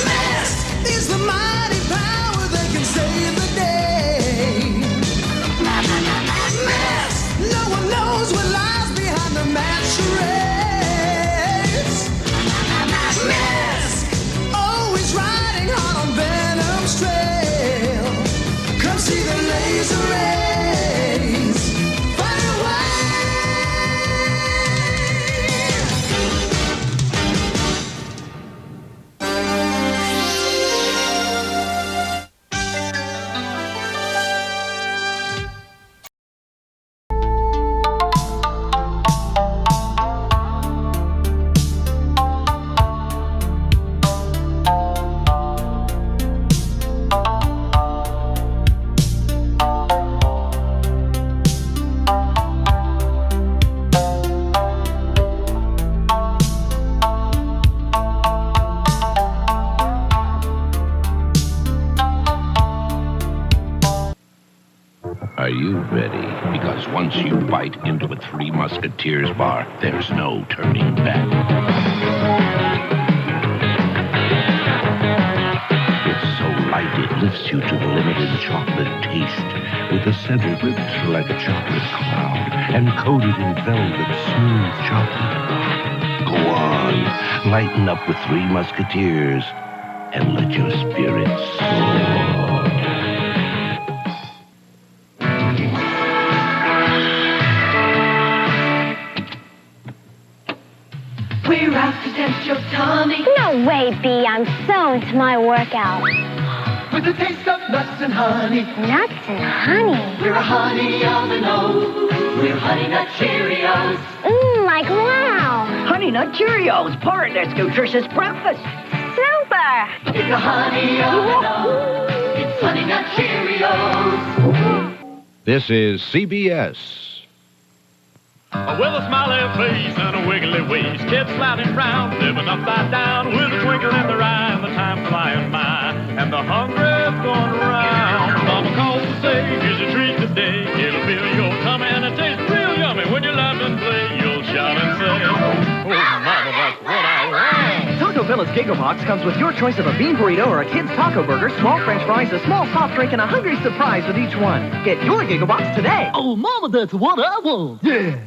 M.A.S.K is the mighty power that can save the day. M.A.S.K, no one knows what lies behind the mad charades. M.A.S.K, always riding hard on Venom's trail. Come see the laser rays fire away. Are you ready? Because once you bite into a Three Musketeers bar, there's no turning back. It's so light it lifts you to the limit in chocolate taste, with the center ripped like a chocolate cloud and coated in velvet smooth chocolate. Go on, lighten up with Three Musketeers and let your spirits soar. We're out to test your tummy. No way, Bee. I'm so into my workout. With a taste of nuts and honey. Nuts and honey. We're a honey on the nose. We're Honey Nut Cheerios. Like wow. Honey Nut Cheerios, part that's nutritious breakfast. Super. It's a honey on the nose. It's Honey Nut Cheerios. This is CBS. With a smiley face and a wiggly waist, kids slouching round, living upside down, with a twinkle in their eye, and the time flying by, and the hunger's going round. Mama calls to say, here's a treat today, it'll fill your tummy and it tastes real yummy. When you laugh and play, you'll shout and say, oh, Mama, that's what I want. Taco Bella's Giggle Box comes with your choice of a bean burrito or a kid's taco burger, small french fries, a small soft drink, and a hungry surprise with each one. Get your Giggle Box today. Oh, Mama, that's what I want. Yeah.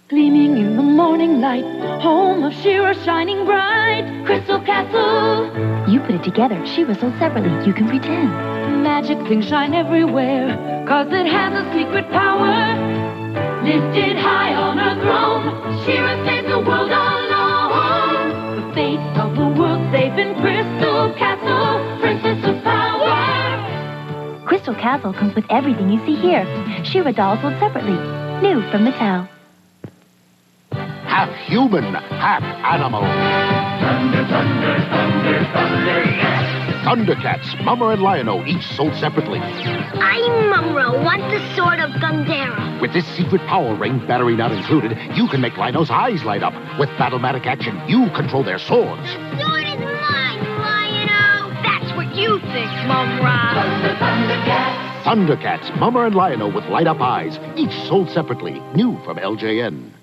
Gleaming in the morning light, home of She-Ra shining bright. Crystal Castle. You put it together. She-Ra sold separately. You can pretend. Magic things shine everywhere, 'cause it has a secret power. Lifted high on her throne, She-Ra saves the world alone. The fate of the world safe in Crystal Castle, Princess of Power. Crystal Castle comes with everything you see here. She-Ra dolls sold separately. New from Mattel. Half human, half animal. Thunder, thunder, thunder, thunder, yes. Thundercats, Mummer and Lion-O, each sold separately. I'm Mumro, want the sword of Gundera. With this secret power ring, battery not included, you can make Lion-O's eyes light up. With Battlematic action, you control their swords. The sword is mine, Lion-O. That's what you think, Mumra. Thunder, Thundercats. Thundercats, Mummer and Lion-O with light-up eyes, each sold separately. New from LJN.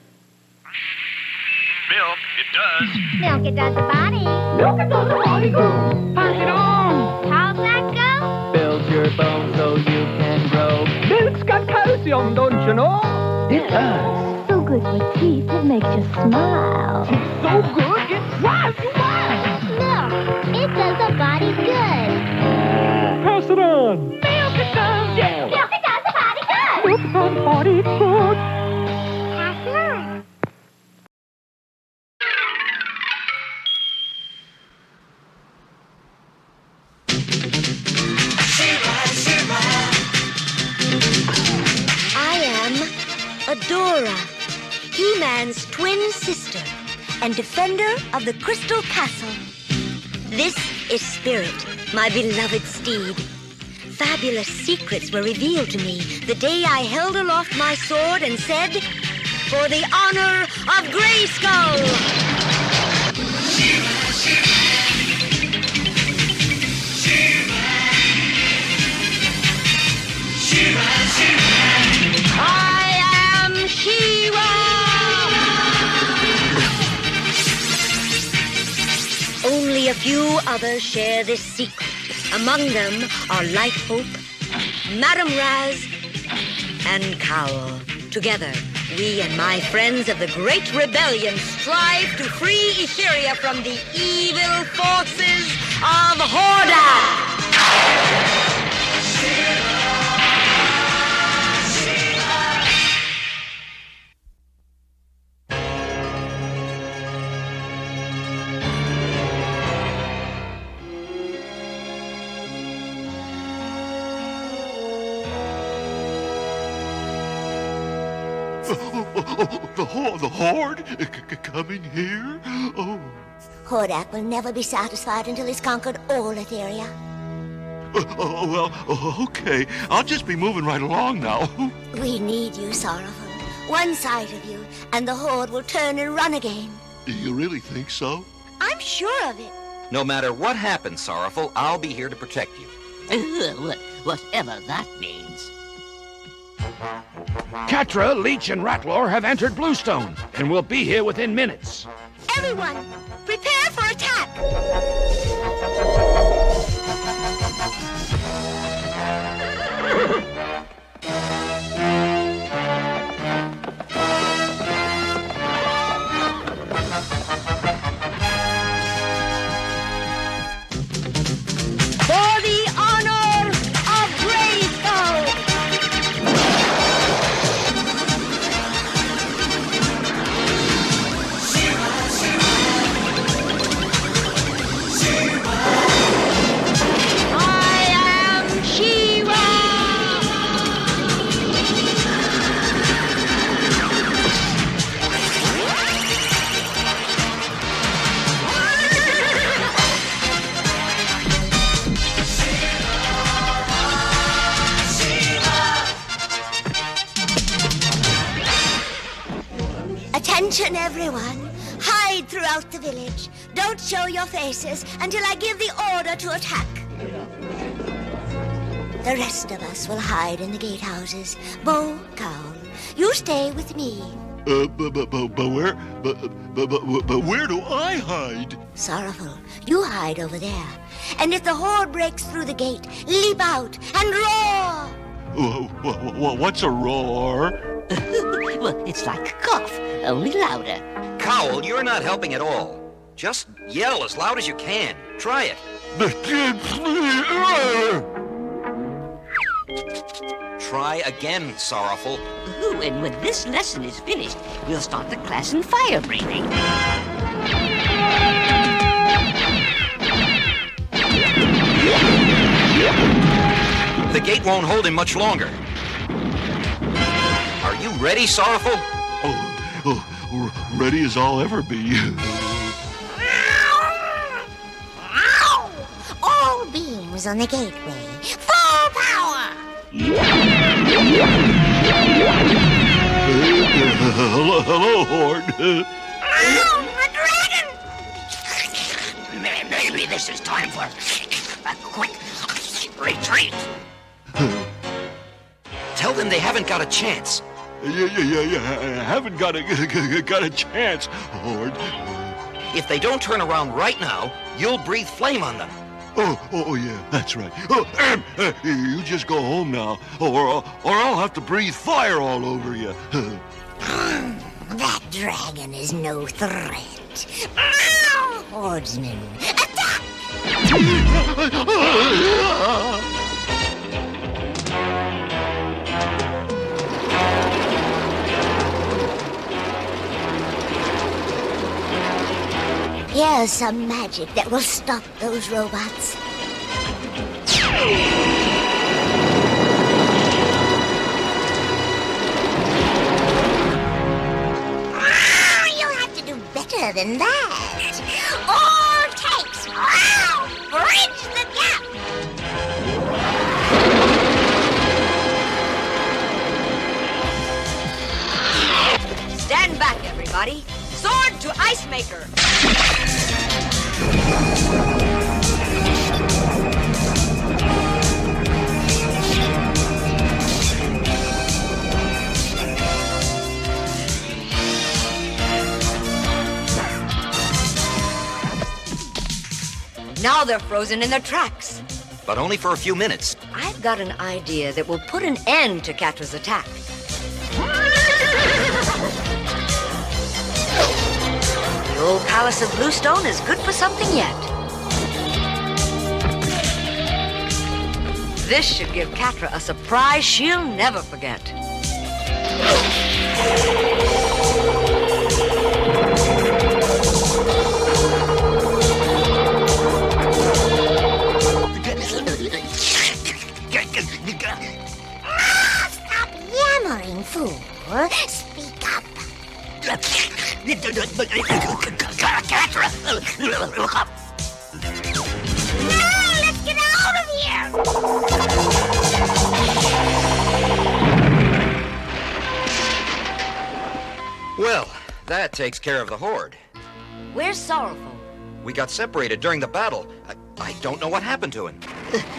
Milk, it does. Milk it does the body. Milk it does the body go. Pass it on. How's that go? Build your bones so you can grow. Milk's got calcium, don't you know? It does. So good for teeth, it makes you smile. So good, it drives you wild. Milk, it does the body good. Pass it on. Milk it does, yeah. Milk it does the body good. Milk it does the body good. Pass it on. Adora, He-Man's twin sister and defender of the Crystal Castle. This is Spirit, my beloved steed. Fabulous secrets were revealed to me the day I held aloft my sword and said, "For the honor of Grayskull!" I am She-Ra! Only a few others share this secret. Among them are Light Hope, Madame Raz, and Cowl. Together, we and my friends of the Great Rebellion strive to free Etheria from the evil forces of Horda! The Horde? Coming here? Oh. Hordak will never be satisfied until he's conquered all Etheria. Okay. I'll just be moving right along now. We need you, Sorrowful. One sight of you, and the Horde will turn and run again. Do you really think so? I'm sure of it. No matter what happens, Sorrowful, I'll be here to protect you. Whatever that means. Catra, Leech, and Rattler have entered Bluestone and will be here within minutes. Everyone, prepare for attack! For the honor of Grayskull! Attention, everyone. Hide throughout the village. Don't show your faces until I give the order to attack. The rest of us will hide in the gatehouses. Bo, Cowl, you stay with me. But where do I hide? Sorrowful, you hide over there. And if the Horde breaks through the gate, leap out and roar! What's a roar? Well, it's like a cough. only louder. Cowl, you're not helping at all. Just yell as loud as you can. Try it. Try again, Sorrowful. Ooh, and when this lesson is finished, we'll start the class in fire breathing. The gate won't hold him much longer. Are you ready, Sorrowful? Ready as I'll ever be. All beams on the gateway. Full power! Hello, Horde. A dragon! Maybe this is time for a quick retreat. Tell them they haven't got a chance. Yeah. I haven't got a chance, Horde. If they don't turn around right now, you'll breathe flame on them. Oh, yeah, that's right. You just go home now, or I'll have to breathe fire all over you. That dragon is no threat. Hordsman, attack! Here's some magic that will stop those robots. You'll have to do better than that. All takes. Bridge the gap. Stand back, everybody. Sword to Ice Maker. Now they're frozen in their tracks. But only for a few minutes. I've got an idea that will put an end to Catra's attack. The old Palace of Bluestone is good for something yet. This should give Catra a surprise she'll never forget. Stop yammering, fool. Speak up. Catra, look up. Let's get out of here! Well, that takes care of the Horde. Where's Sorrowful? We got separated during the battle. I don't know what happened to him.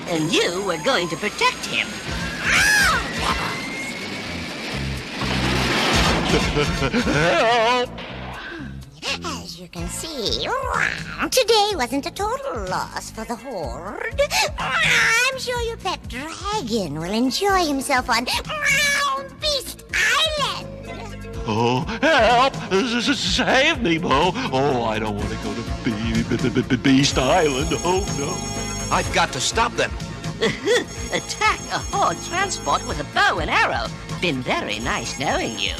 And you were going to protect him. Help! As you can see, today wasn't a total loss for the Horde. I'm sure your pet dragon will enjoy himself on Beast Island. Oh, help! Save me, Mo! Oh, I don't want to go to Beast Island. Oh, no. I've got to stop them. Attack a Horde transport with a bow and arrow. Been very nice knowing you.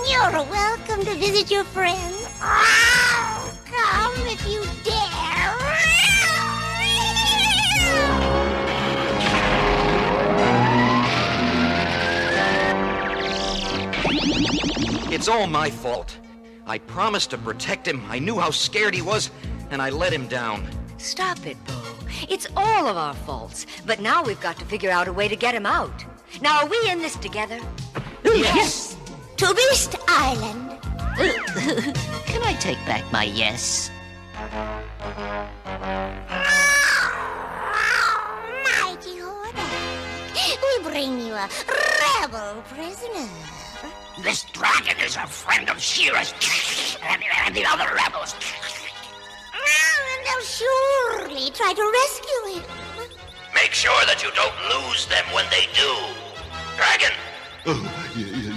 You're welcome to visit your friend. Come if you dare. It's all my fault. I promised to protect him. I knew how scared he was, and I let him down. Stop it, Bo. It's all of our faults. But now we've got to figure out a way to get him out. Now, are we in this together? Yes. To Beast Island. Can I take back my yes? Mighty Horde. We bring you a rebel prisoner. This dragon is a friend of Shira's and the other rebels. And they'll surely try to rescue him. Make sure that you don't lose them when they do. Dragon! Oh,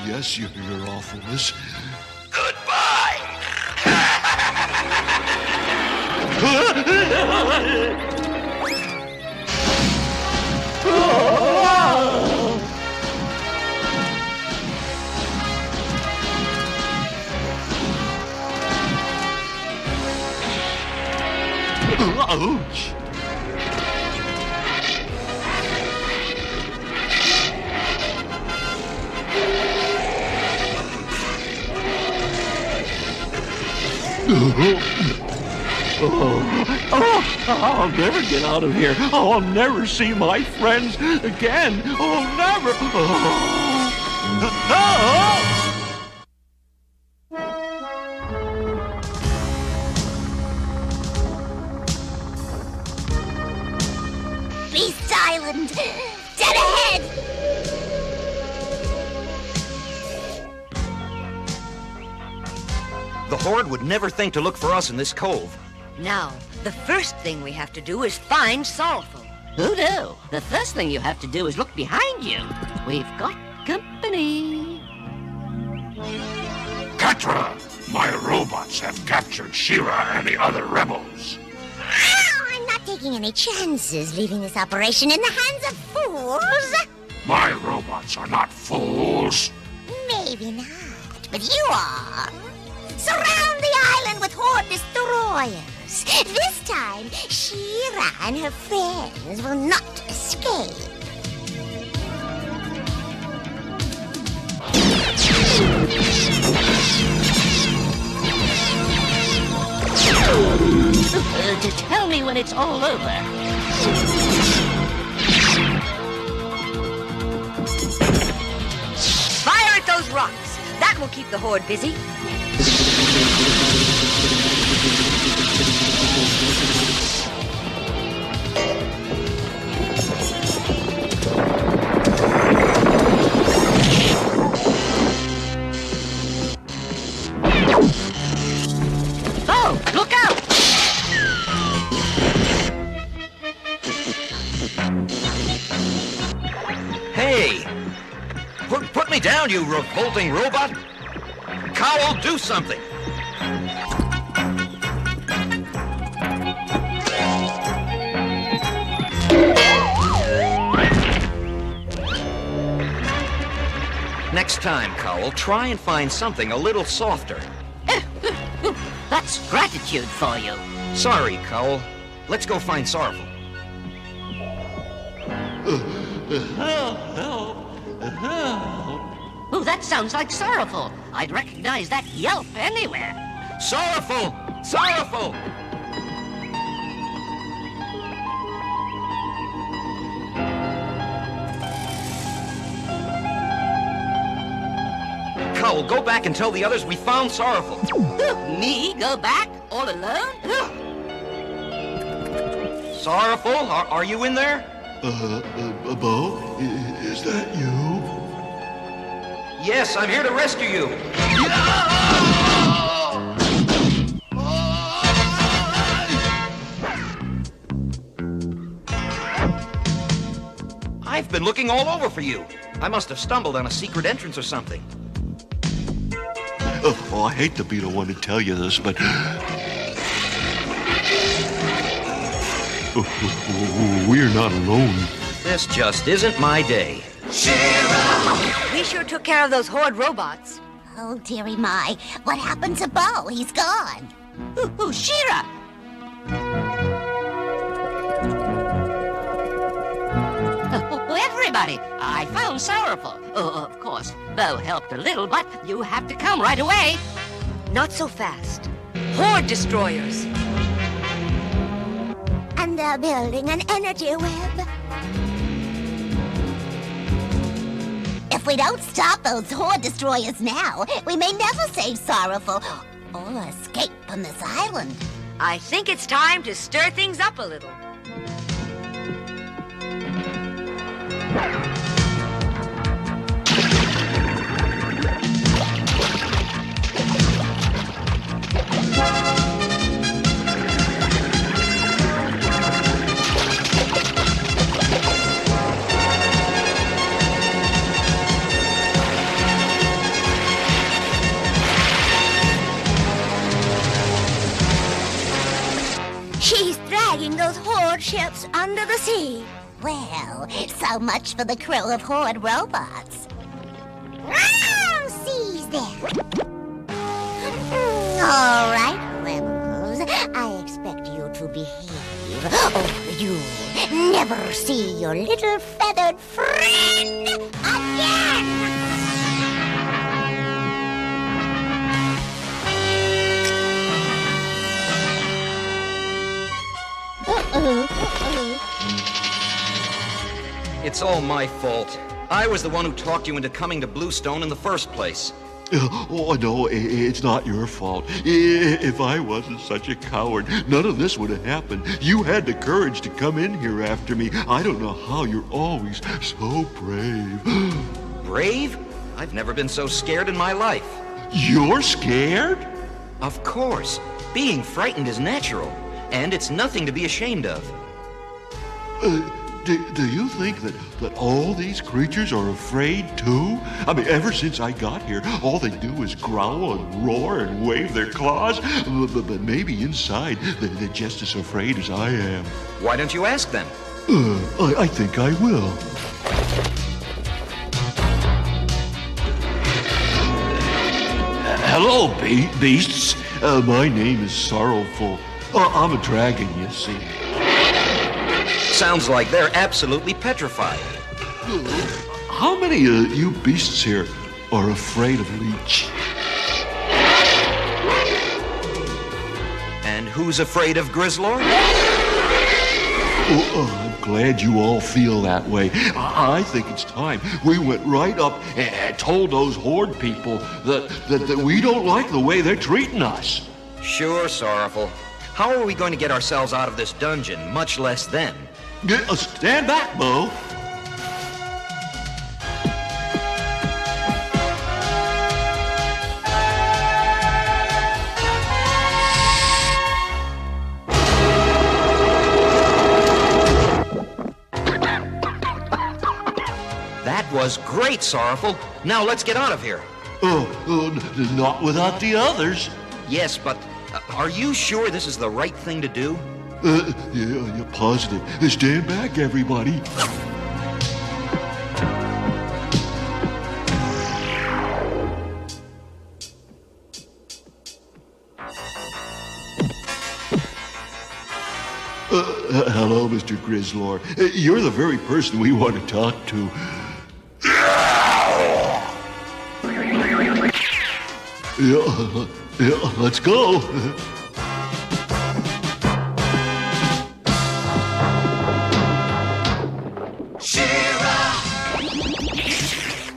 yes, your awfulness. Ouch! I'll never get out of here. I'll never see my friends again. Oh, never. Beast Island! Dead ahead! The Horde would never think to look for us in this cove. Now, the first thing we have to do is find Sorrowful. Who knew? The first thing you have to do is look behind you. We've got company. Catra, my robots have captured She-Ra and the other rebels. I'm not taking any chances leaving this operation in the hands of fools. My robots are not fools. Maybe not, but you are. Surround the island with Horde destroyers. This time, She-Ra and her friends will not escape. To tell me when it's all over. Fire at those rocks. That will keep the Horde busy. Oh, look out! Hey! Put me down, you revolting robot! Cowl, do something! Next time, Cowl, try and find something a little softer. That's gratitude for you. Sorry, Cowl. Let's go find Sorrowful. Oh, that sounds like Sorrowful. I'd recognize that yelp anywhere. Sorrowful! Sorrowful! Cowl, go back and tell the others we found Sorrowful. Me go back all alone? Sorrowful, are you in there? Bo, is that you? Yes, I'm here to rescue you. I've been looking all over for you. I must have stumbled on a secret entrance or something. Oh, I hate to be the one to tell you this, but we're not alone. This just isn't my day. We sure took care of those Horde robots. Oh, dearie my. What happened to Bo? He's gone. Ooh, She-Ra! Everybody, I found Sorrowful. Oh, of course, Bo helped a little, but you have to come right away. Not so fast. Horde destroyers. And they're building an energy web. If we don't stop those Horde destroyers now, we may never save Sorrowful or escape from this island. I think it's time to stir things up a little. She's dragging those Horde ships under the sea. Well, so much for the crew of Horde robots. Seize them. All right, rebels. I expect you to behave, or you'll never see your little feathered friend again. It's all my fault. I was the one who talked you into coming to Bluestone in the first place. Oh, no, it's not your fault. If I wasn't such a coward, none of this would have happened. You had the courage to come in here after me. I don't know how you're always so brave. Brave? I've never been so scared in my life. You're scared? Of course. Being frightened is natural, and it's nothing to be ashamed of. Do you think that all these creatures are afraid too? I mean, ever since I got here, all they do is growl and roar and wave their claws. But maybe inside, they're just as afraid as I am. Why don't you ask them? I think I will. Hello, beasts. My name is Sorrowful. I'm a dragon, you see. Sounds like they're absolutely petrified. How many of you beasts here are afraid of Leech? And who's afraid of Grizzlord? I'm glad you all feel that way. I think it's time we went right up and told those Horde people that we don't like the way they're treating us. Sure, Sorrowful. How are we going to get ourselves out of this dungeon, much less them? Stand back, Bo. That was great, Sorrowful. Now let's get out of here. Not without the others. Yes, but are you sure this is the right thing to do? Yeah, you're positive. Stand back, everybody. Hello, Mr. Grizzlord. You're the very person we want to talk to. Yeah, let's go.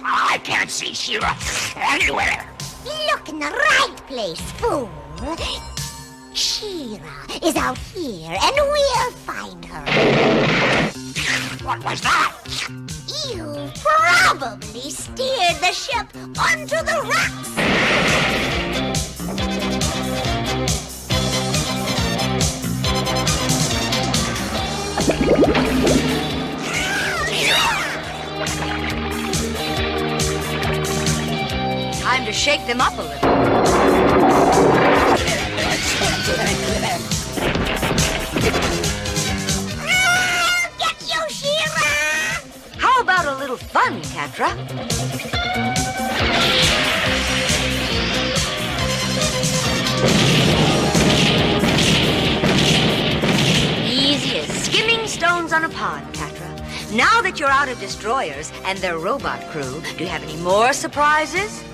I can't see She-Ra anywhere. Look in the right place, fool. She-Ra is out here, and we'll find her. What was that? You probably steered the ship onto the rocks. Time to shake them up a little. Get you, She-Ra! How about a little fun, Catra? Easy as skimming stones on a pond, Catra. Now that you're out of destroyers and their robot crew, do you have any more surprises?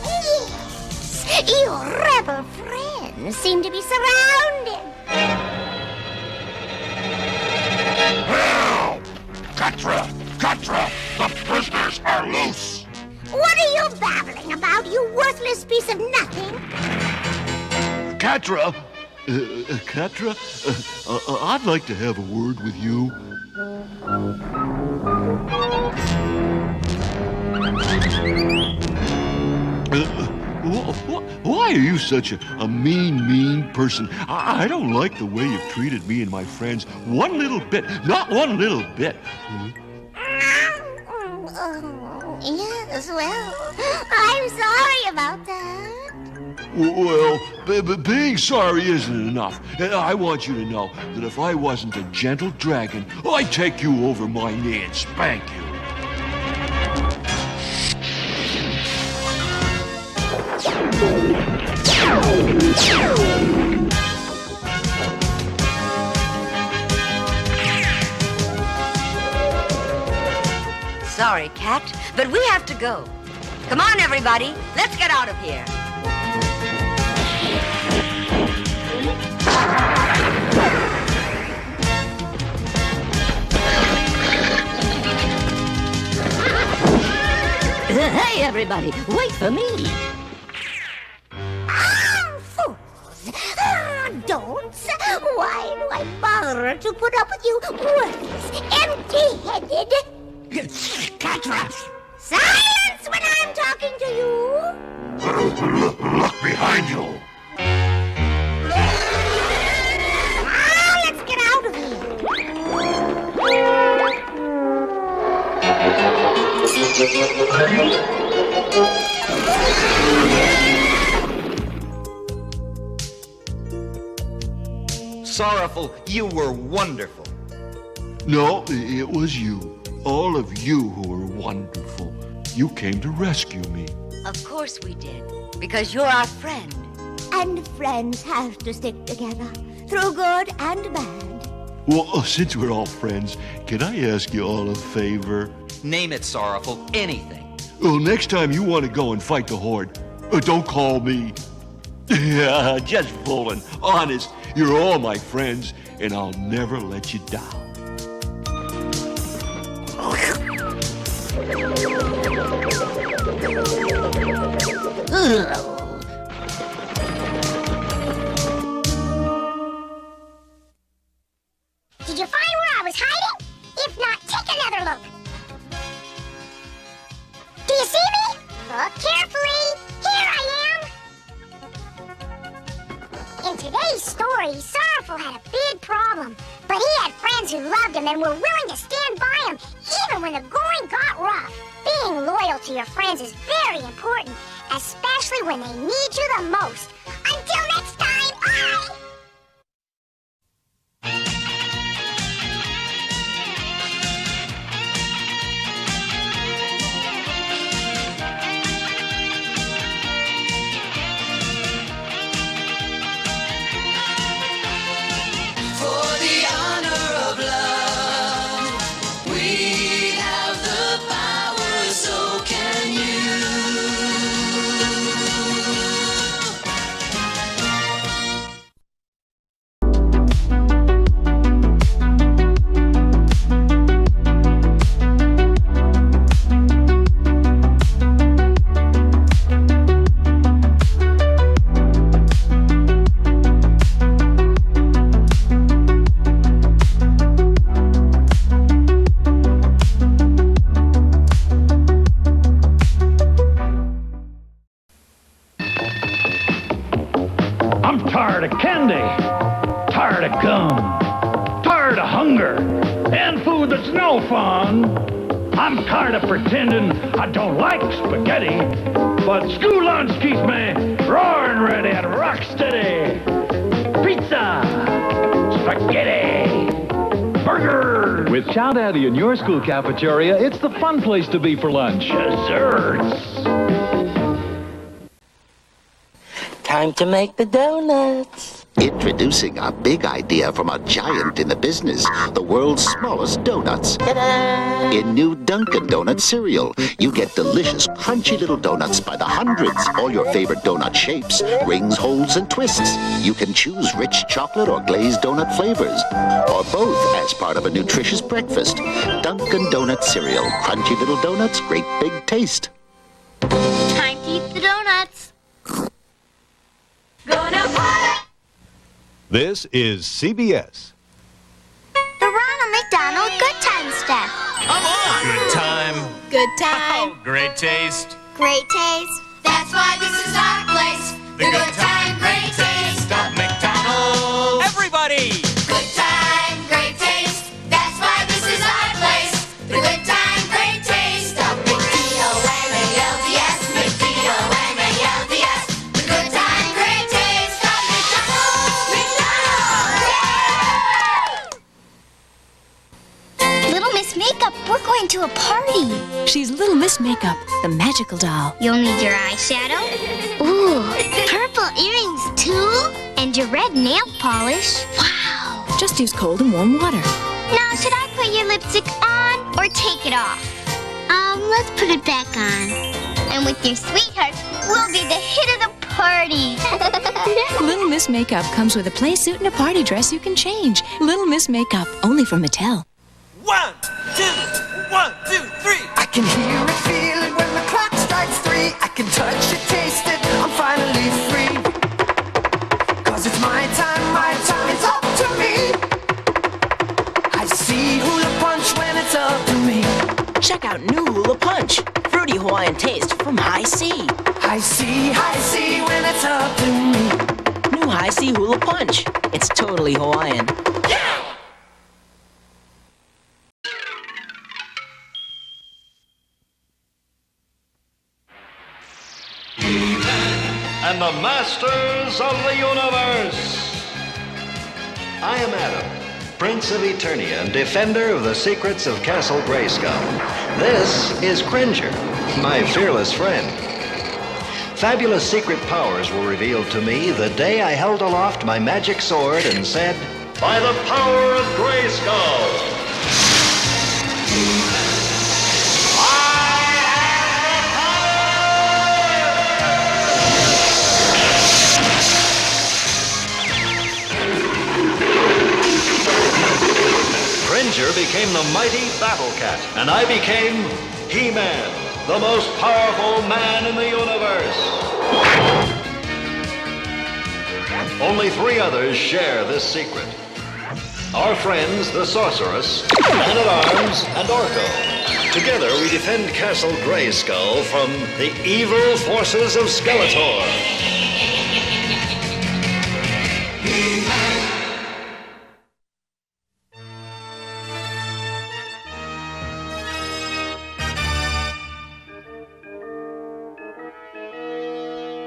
Yes, your rebel friends seem to be surrounded. Help! Catra! The prisoners are loose! What are you babbling about, you worthless piece of nothing? Catra? Catra? I'd like to have a word with you. Why are you such a mean person? I don't like the way you've treated me and my friends one little bit. Not one little bit. Yes, well, I'm sorry about that. Well, being sorry isn't enough. And I want you to know that if I wasn't a gentle dragon, I'd take you over my knee and spank you. Sorry, Cat, but we have to go. Come on, everybody. Let's get out of here. Hey, everybody, wait for me. Don'ts. Why do I bother to put up with you worthless, empty-headed... Cat-traps! Silence when I'm talking to you! Look behind you! Now let's get out of Sorrowful, you were wonderful. No, it was you. All of you who were wonderful. You came to rescue me. Of course we did, because you're our friend. And friends have to stick together, through good and bad. Well, since we're all friends, can I ask you all a favor? Name it, Sorrowful. Anything. Well, next time you want to go and fight the Horde, don't call me. Yeah, just fooling. Honest, you're all my friends, and I'll never let you down. Did you find where I was hiding? If not, take another look. Do you see me? Look carefully. Here I am. In today's story, Sorrowful had a big problem, but he had friends who loved him and were willing to stand by him, even when the going got rough. Being loyal to your friends is very important, especially when they need you the most. Until next time, bye! I'm tired of candy, tired of gum, tired of hunger, and food that's no fun. I'm tired of pretending I don't like spaghetti, but school lunch keeps me roaring ready and rock steady. Pizza, spaghetti, burgers. With Chow Daddy in your school cafeteria, it's the fun place to be for lunch. Desserts. Time to make the donuts. Introducing a big idea from a giant in the business, the world's smallest donuts. Ta-da! In new Dunkin' Donut cereal, you get delicious, crunchy little donuts by the hundreds. All your favorite donut shapes, rings, holes, and twists. You can choose rich chocolate or glazed donut flavors, or both as part of a nutritious breakfast. Dunkin' Donut cereal, crunchy little donuts, great big taste. Time to eat the donuts. Gonna party! This is CBS. The Ronald McDonald Good Time stuff. Come on! Good time. Good time. Oh, great taste. Great taste. That's why this is our place. The Good Time, Great Taste of McDonald's. Everybody! Good time, great taste. That's why this is our place. The Good Time, Great Taste of McDonald's. McDonald's. The Good Time, going to a party. She's Little Miss Makeup, the magical doll. You'll need your eyeshadow. Ooh, purple earrings too? And your red nail polish. Wow. Just use cold and warm water. Now, should I put your lipstick on or take it off? Let's put it back on. And with your sweetheart, we'll be the hit of the party. Little Miss Makeup comes with a play suit and a party dress you can change. Little Miss Makeup, only from Mattel. 1, 2, 1, 2, 3. I can hear it, feel it when the clock strikes 3. I can touch it, taste it, I'm finally free. 'Cause it's my time, it's up to me. I see hula punch when it's up to me. Check out new Hula Punch, fruity Hawaiian taste from High C. I see when it's up to me. New High C Hula Punch. It's totally Hawaiian. And the Masters of the Universe. I am Adam, Prince of Eternia and defender of the secrets of Castle Grayskull. This is Cringer, my fearless friend. Fabulous secret powers were revealed to me the day I held aloft my magic sword and said, "By the power of Grayskull!" Cringer became the mighty Battle Cat, and I became He-Man, the most powerful man in the universe. Only 3 others share this secret. Our friends, the Sorceress, Man-at-Arms, and Orko. Together we defend Castle Grayskull from the evil forces of Skeletor.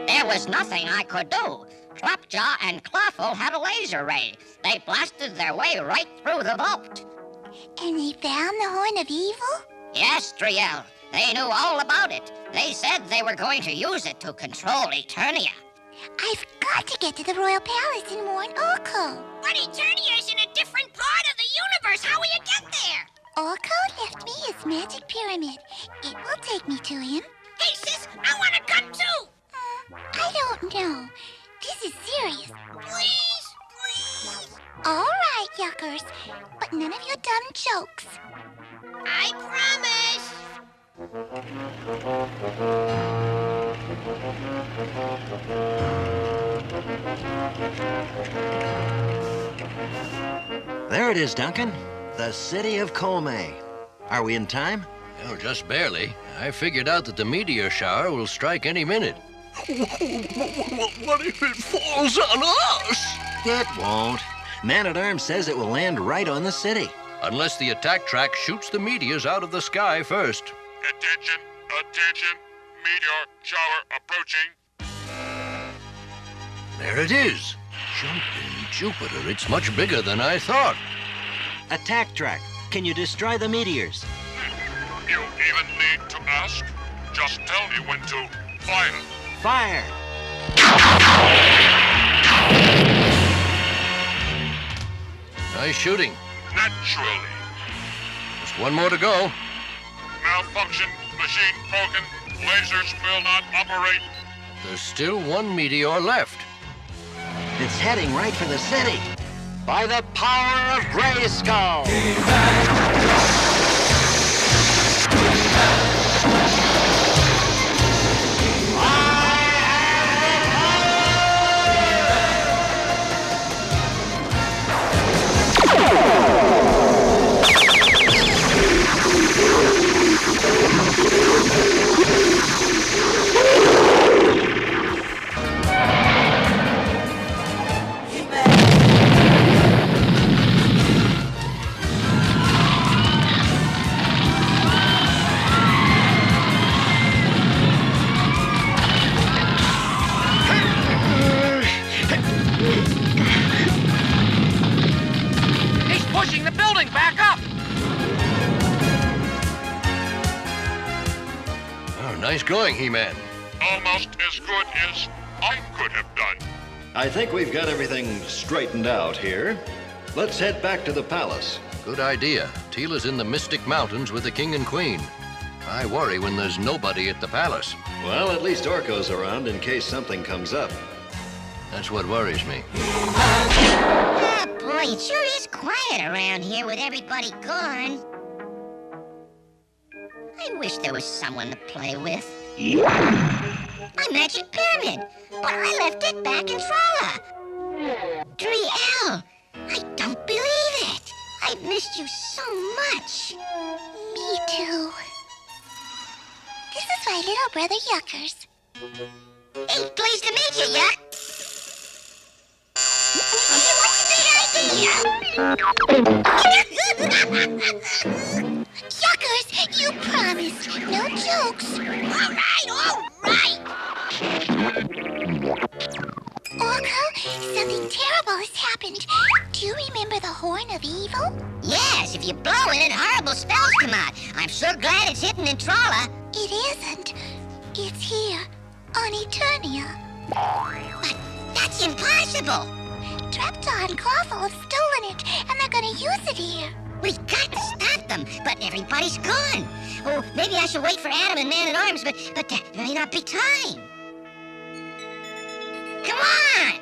There was nothing I could do. Clapjaw and Clawful had a laser ray. They blasted their way right through the vault. And they found the Horn of Evil? Yes, Triel. They knew all about it. They said they were going to use it to control Eternia. I've got to get to the Royal Palace and warn Orko. But Eternia's in a different part of the universe. How will you get there? Orko left me his magic pyramid. It will take me to him. Hey, sis, I want to come too. I don't know. This is serious. Please, please. All right, yuckers. But none of your dumb jokes. I promise. There it is, Duncan. The city of Colmay. Are we in time? Well, just barely. I figured out that the meteor shower will strike any minute. What if it falls on us? It won't. Man-at-Arms says it will land right on the city. Unless the attack track shoots the meteors out of the sky first. Attention, attention. Meteor shower approaching. There it is. Jumping Jupiter. It's much bigger than I thought. Attack track. Can you destroy the meteors? You even need to ask? Just tell me when to fire. Fire! Nice shooting. Naturally. Just one more to go. Malfunction. Machine broken. Lasers will not operate. There's still one meteor left. It's heading right for the city. By the power of Grayskull! Nice going, He-Man. Almost as good as I could have done. I think we've got everything straightened out here. Let's head back to the palace. Good idea. Teela's in the Mystic Mountains with the King and Queen. I worry when there's nobody at the palace. Well, at least Orko's around in case something comes up. That's what worries me. Oh, boy, it sure is quiet around here with everybody gone. I wish there was someone to play with. My magic pyramid, but I left it back in Trolla. 3L, I don't believe it. I've missed you so much. Me too. This is my little brother Yuckers. Hey, pleased to meet you, Yuck. Yuckers, you promised. No jokes. All right. Orko, something terrible has happened. Do you remember the Horn of Evil? Yes, if you blow in it, horrible spells come out. I'm so glad it's hidden in Trolla. It isn't. It's here, on Eternia. But that's impossible. Trapjaw and Clawful have stolen it, and they're gonna use it here. We've got to stop them, but everybody's gone. Oh, maybe I should wait for Adam and Man-at-Arms, but there may not be time. Come on!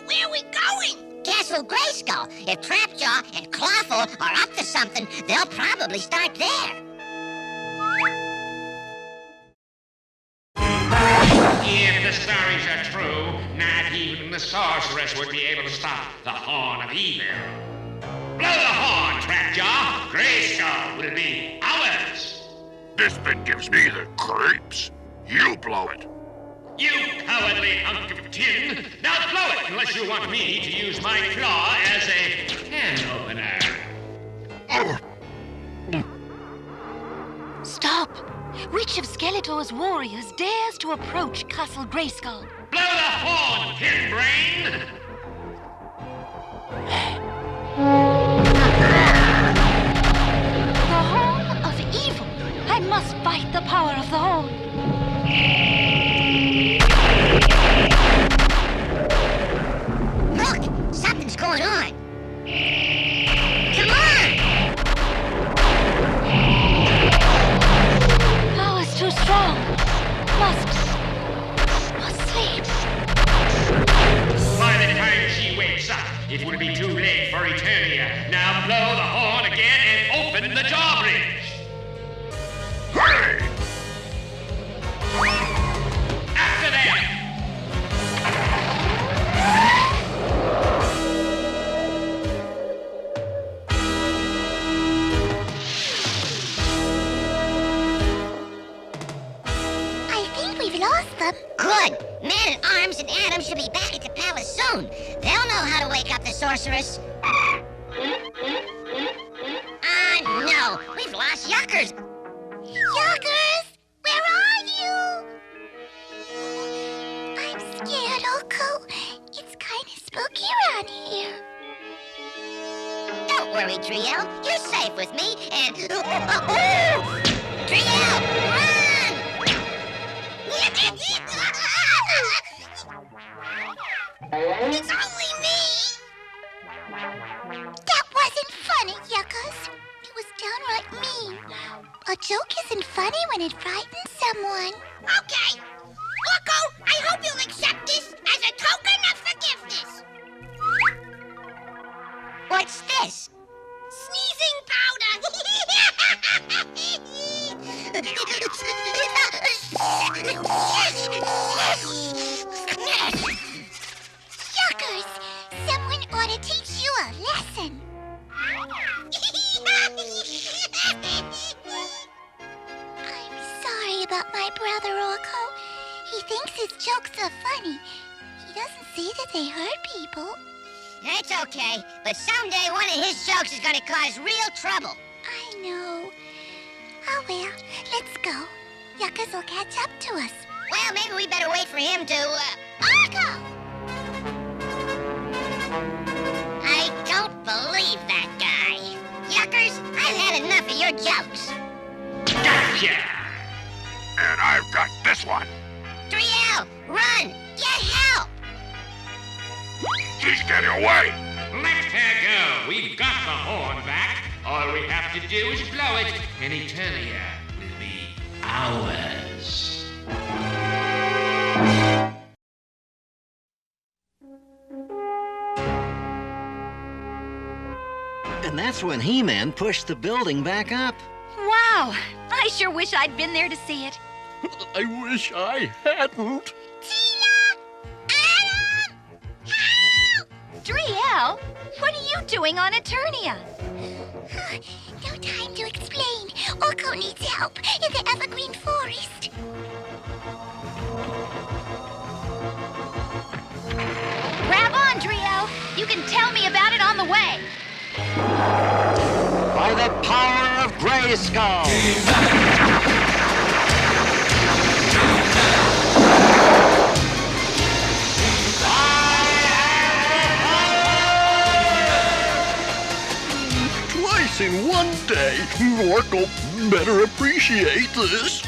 Where are we going? Castle Grayskull. If Trapjaw and Clawful are up to something, they'll probably start there. If the stories are true, not even the sorceress would be able to stop the Horn of Evil. Blow the horn, Trapjaw. Grayskull will be ours. This bit gives me the creeps. You blow it. You cowardly hunk of tin. Now blow it, unless you want me to use my claw as a can opener. Stop! Which of Skeletor's warriors dares to approach Castle Grayskull? Blow the horn, tin brain! The Horn of Evil! I must fight the power of the horn. Look, something's going on. Come on! Power's too strong. Must sleep. By the time she wakes up, it will be too late for Eternia. Now blow the horn again and open the drawbridge. Hurry! After them! I think we've lost them. Good. Man-at-Arms and Adam should be back at the palace soon. They'll know how to wake up the sorceress. No. We've lost Yuckers. Yuckers, where are you? I'm scared, Orko. It's kind of spooky around here. Don't worry, Triel. You're safe with me, and... Triel, run! It's only me! That wasn't funny, Yuckers. It was downright mean. A joke isn't funny when it frightens someone. Okay. Orko, I hope you'll accept this as a token of forgiveness. What's this? Sneezing powder! Yuckers! Someone ought to teach you a lesson. I'm sorry about my brother, Orko. He thinks his jokes are funny. He doesn't see that they hurt people. That's okay, but someday one of his jokes is gonna cause real trouble. I know. Oh well, let's go. Yuckers will catch up to us. Well, maybe we better wait for him to, Orko! I don't believe that guy. Yuckers, I've had enough of your jokes. Gotcha! And I've got this one. Driel, run! Get help! She's getting away. Let her go. We've got the horn back. All we have to do is blow it, and Eternia will be ours. And that's when He-Man pushed the building back up. Wow! I sure wish I'd been there to see it. I wish I hadn't. Driel, what are you doing on Eternia? No time to explain. Orko needs help in the Evergreen Forest. Grab on, Driel. You can tell me about it on the way. By the power of Grayskull! Twice in one day. Orko better appreciate this.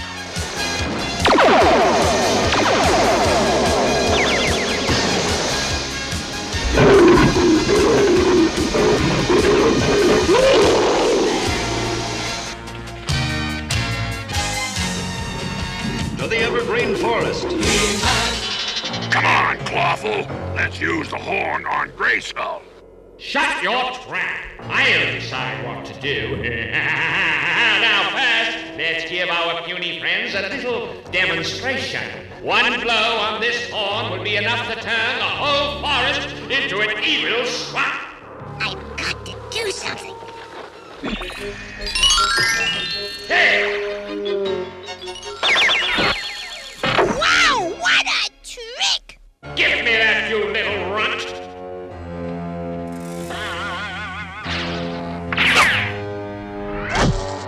To the Evergreen Forest. Come on, Clawful. Let's use the horn on Grayskull. Shut your trap. I'll decide what to do. Now first, let's give our puny friends a little demonstration. One blow on this horn will be enough to turn the whole forest into an evil swamp. I've got to do something. Hey! Wow, what a trick! Give me that, you little runt!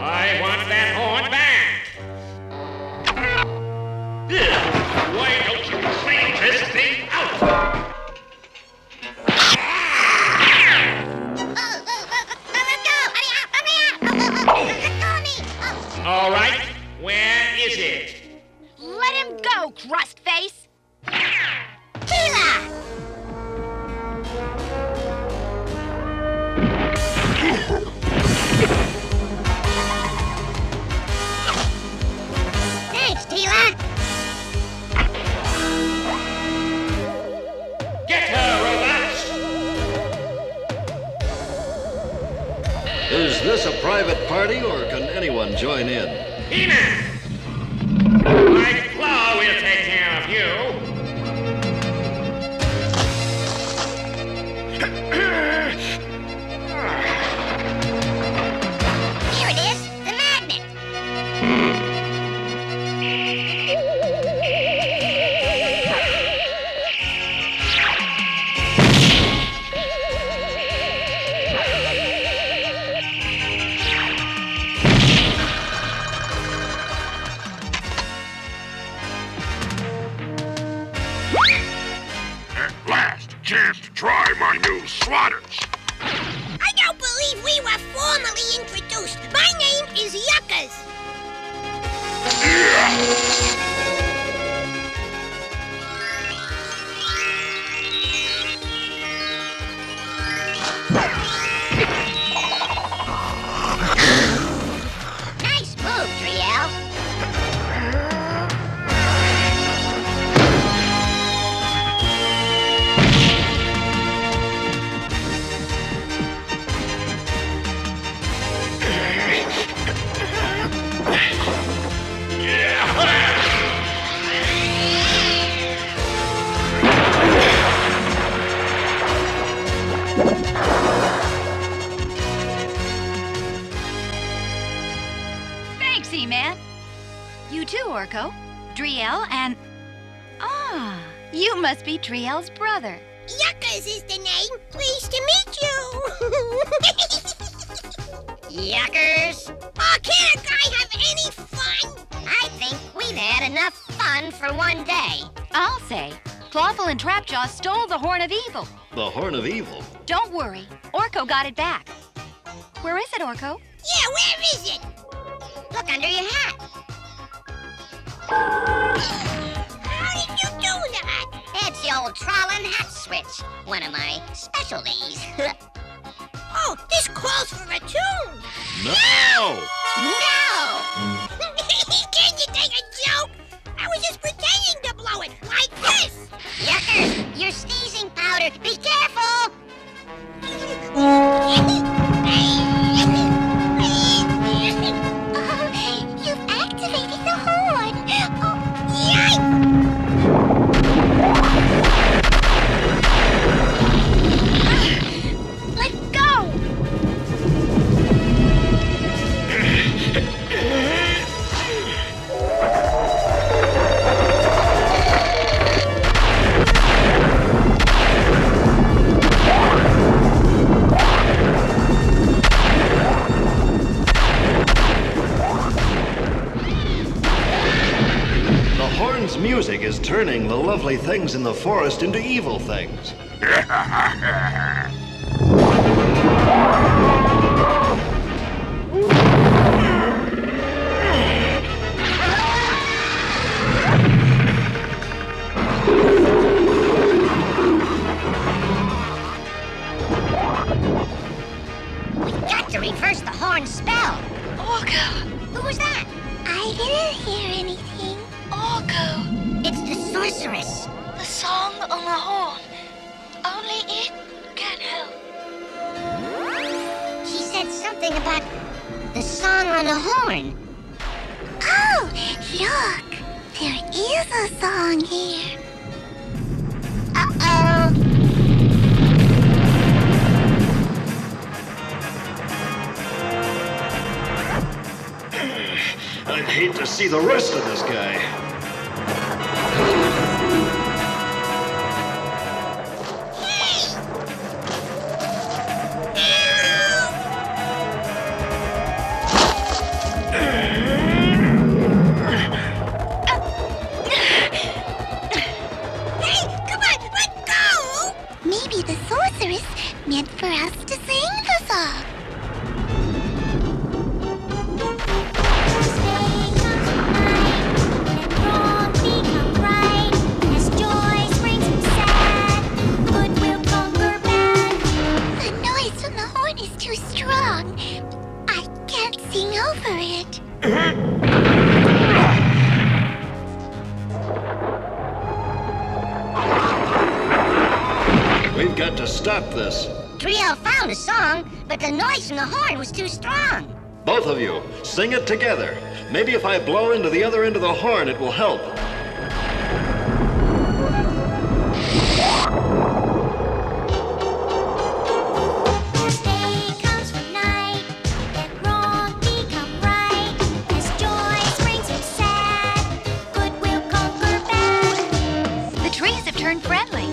I want that horn back! Why don't you clean this thing out? All right, where is it? Let him go, crustface! Tila! Thanks, Tila! Get her, robots! Is this a private party, or can anyone join in? He-Man! My claw will take care of you! Here it is, the magnet. At last, a chance to try my new swatters. I don't believe we were formally introduced. My name is Yuckas. Nice move, Driel. Thanks, E-Man. You too, Orko. Driel and... Ah, you must be Driel's brother. Yuckas is the name. Pleased to meet you. Yuckers! Oh, can't a guy have any fun? I think we've had enough fun for one day. I'll say, Clawful and Trapjaw stole the Horn of Evil. The Horn of Evil? Don't worry, Orko got it back. Where is it, Orko? Yeah, where is it? Look under your hat. How did you do that? It's the old trowel and hat switch. One of my specialties. Oh, this calls for a tune. No! No! Can you take a joke? I was just pretending to blow it, like this. Yuckers, you're sneezing powder. Be careful! You've activated the horn. Oh, Yikes! Let go! The horn's music is turning the lovely things in the forest into evil things. We've got to reverse the horn spell. Orko. Who was that? I didn't hear anything. Orko. It's the sorceress. The song on the horn. Only it can help. She said something about the song on the horn. Oh, look. There is a song here. Uh-oh. I'd hate to see the rest of this guy. Hey, come on, let go! Maybe the sorceress meant for us to sing the song. The noise from the horn is too strong. I can't sing over it. We've got to stop this. Triel found a song, but the noise from the horn was too strong. Both of you, sing it together. Maybe if I blow into the other end of the horn, it will help. The trees have turned friendly.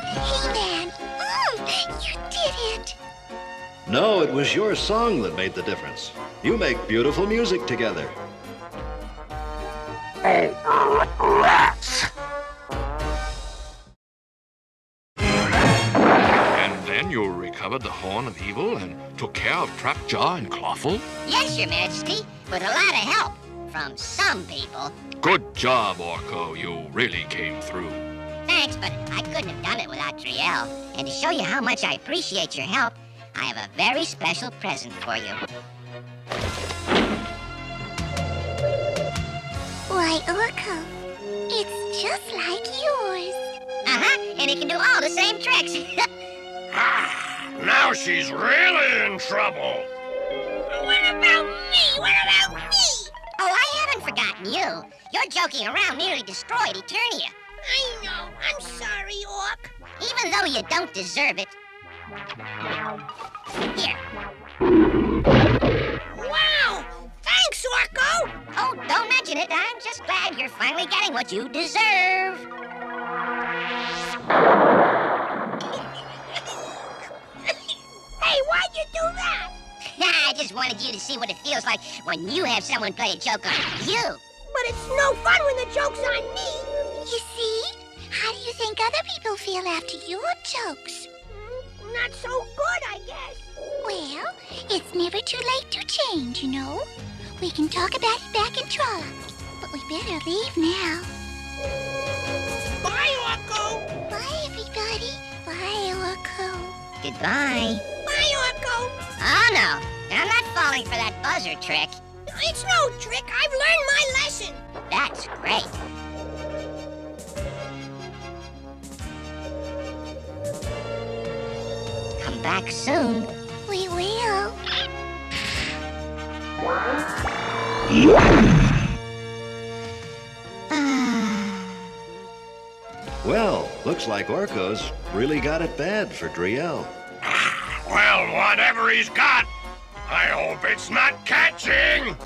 He-Man. You did it. No, it was your song that made the difference. You make beautiful music together. Rats! And then you recovered the Horn of Evil and took care of Trapjaw and Clawful? Yes, Your Majesty, with a lot of help from some people. Good job, Orko. You really came through. Thanks, but I couldn't have done it without Triel. And to show you how much I appreciate your help, I have a very special present for you. Why, Orko, it's just like yours. Uh-huh, and it can do all the same tricks. Now she's really in trouble. What about me? What about me? Oh, I haven't forgotten. beaten you. Your joking around nearly destroyed Eternia. I know. I'm sorry, Orc. Even though you don't deserve it. Here. Wow! Thanks, Orko! Oh, don't mention it. I'm just glad you're finally getting what you deserve. Hey, why'd you do that? I just wanted you to see what it feels like when you have someone play a joke on you. But it's no fun when the joke's on me. You see? How do you think other people feel after your jokes? Not so good, I guess. Well, it's never too late to change, you know. We can talk about it back in Trolla, but we better leave now. Bye, Orko. Bye, everybody. Bye, Orko. Goodbye. Bye, Orko. Oh, no. I'm not falling for that buzzer trick. It's no trick. I've learned my lesson. That's great. Come back soon. We will. Well, looks like Orko's really got it bad for Driel. Well, whatever he's got, I hope it's not catching.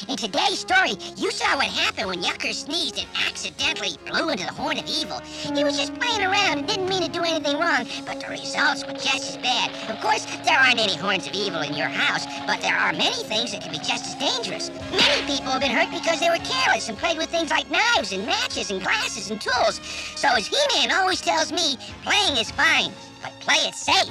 In today's story, you saw what happened when Yucker sneezed and accidentally blew into the Horn of Evil. He was just playing around and didn't mean to do anything wrong, but the results were just as bad. Of course, there aren't any Horns of Evil in your house, but there are many things that can be just as dangerous. Many people have been hurt because they were careless and played with things like knives and matches and glasses and tools. So as He-Man always tells me, playing is fine, but play it safe.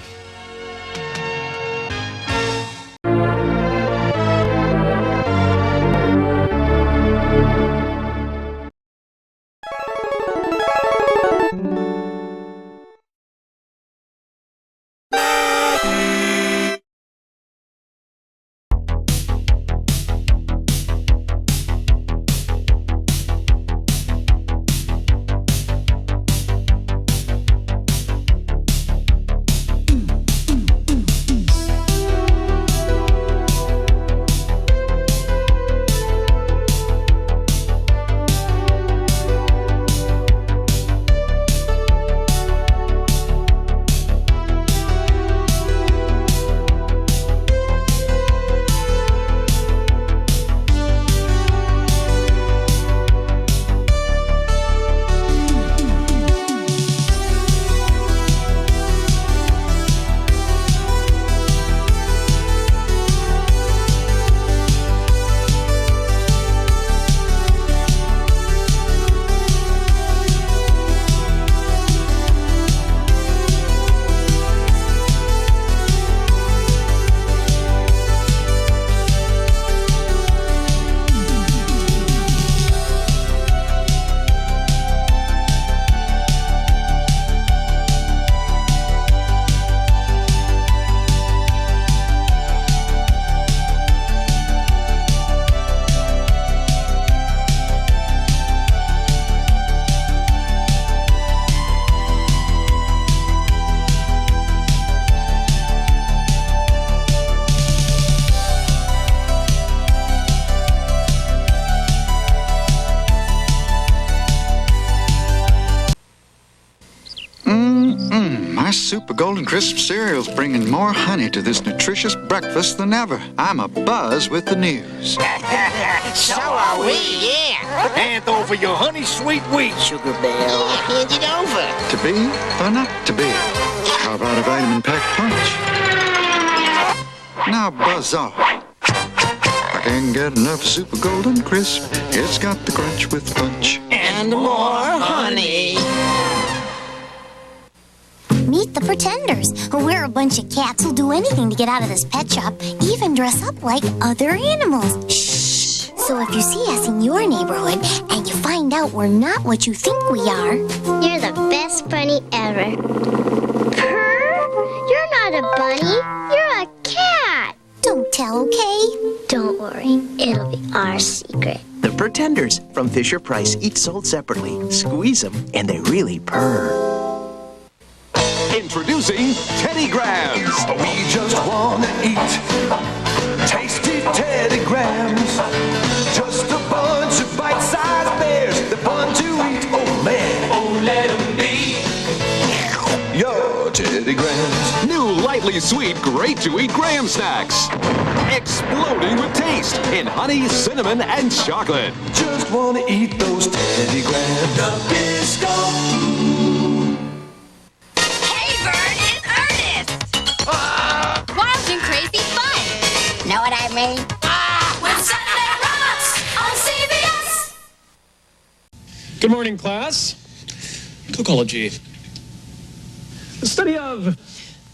My Super Golden Crisp cereal's bringing more honey to this nutritious breakfast than ever. I'm abuzz with the news. So are we, yeah. Hand over your honey sweet wheat, Sugar Belle. Hand it over. To be or not to be? How about a vitamin-packed punch? Now buzz off. I can't get enough Super Golden Crisp. It's got the crunch with punch. And more honey. Meet the Pretenders. We're a bunch of cats who'll do anything to get out of this pet shop, even dress up like other animals. Shh! So if you see us in your neighborhood and you find out we're not what you think we are... You're the best bunny ever. Purr? You're not a bunny. You're a cat. Don't tell, okay? Don't worry. It'll be our secret. The Pretenders from Fisher-Price, each sold separately. Squeeze them and they really purr. Introducing Teddy Grahams. We just wanna eat tasty Teddy Grahams. Just a bunch of bite-sized bears, they're fun to eat. Oh man, oh let them be. Your Teddy Grahams. New lightly sweet, great-to-eat Graham snacks. Exploding with taste in honey, cinnamon, and chocolate. Just wanna eat those Teddy Grahams. Nabisco. Hey, Vern and Ernest! Wild and crazy fun! Know what I mean? With Saturday Rocks on CBS! Good morning, class. Cocology. The study of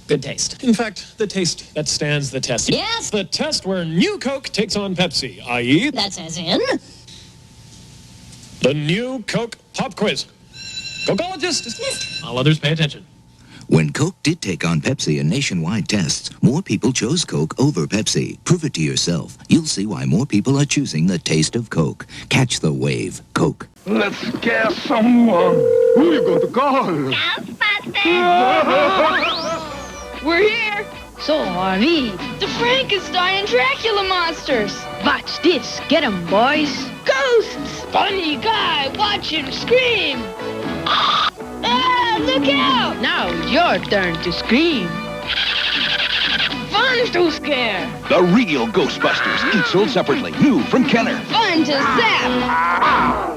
good taste. In fact, the taste that stands the test. Yes. The test where new Coke takes on Pepsi, i.e. That's as in? the new Coke Pop Quiz. Cocologist dismissed. All others pay attention. When Coke did take on Pepsi in nationwide tests, more people chose Coke over Pepsi. Prove it to yourself. You'll see why more people are choosing the taste of Coke. Catch the wave. Coke. Let's scare someone. Who you going to call? We're here. So are we. The Frankenstein and Dracula monsters. Watch this. Get 'em, boys. Ghosts. Funny guy. Watch him scream. Ah, look out. Now it's your turn to scream. Fun to scare. The real Ghostbusters, each sold separately. New from Kenner. Fun to zap.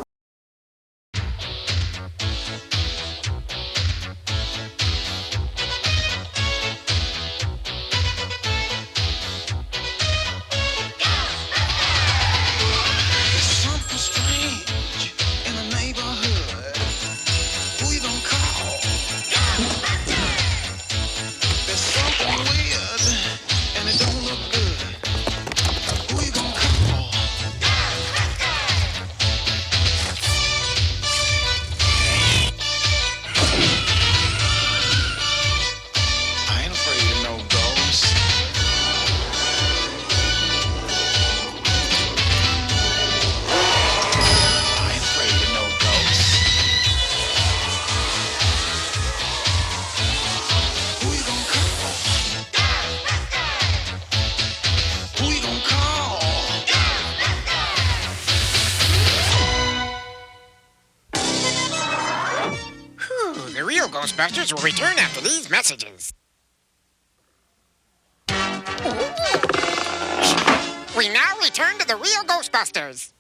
The real Ghostbusters will return after these messages. We now return to the real Ghostbusters.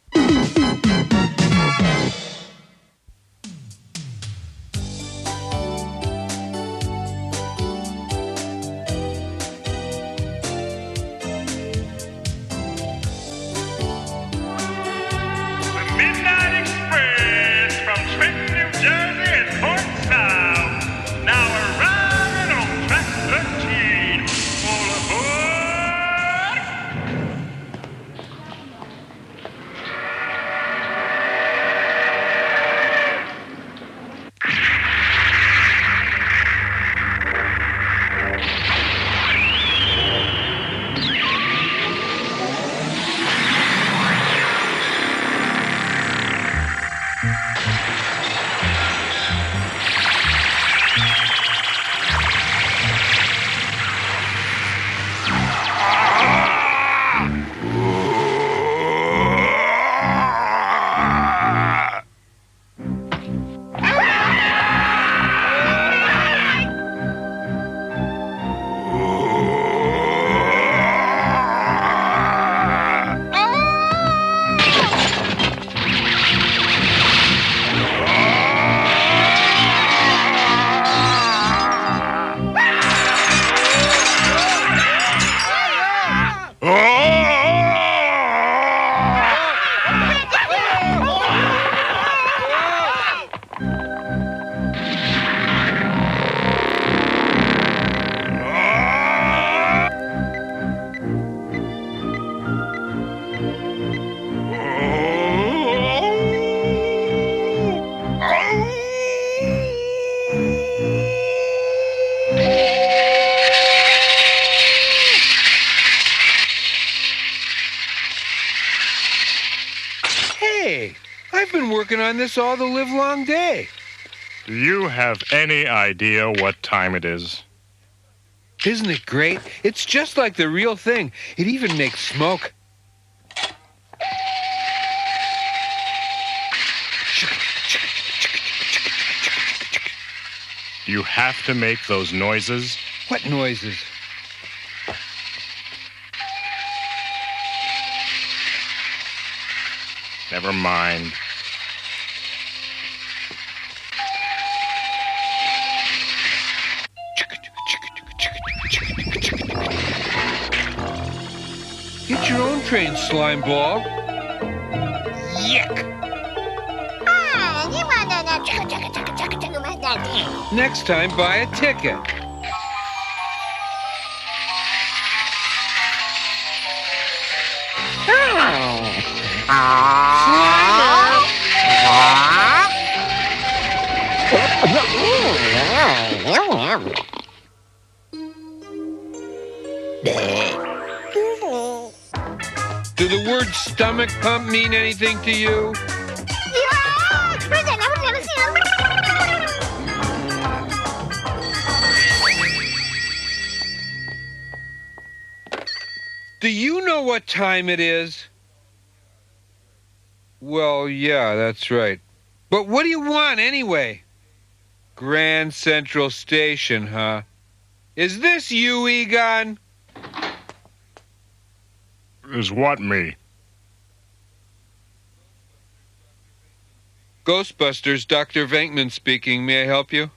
Midnight Express from Trenton, New Jersey and Port South. Now arriving on track 13. All aboard! Hey, I've been working on this all the livelong day. Do you have any idea what time it is? Isn't it great? It's just like the real thing. It even makes smoke. You have to make those noises? What noises? Never mind. Get your own train, slime ball. Yuck! Next time, buy a ticket. Do the words stomach pump mean anything to you? Do you know what time it is? Well, yeah, that's right. But what do you want anyway? Grand Central Station, huh? Is this you, Egon? Is what me? Ghostbusters, Dr. Venkman speaking. May I help you?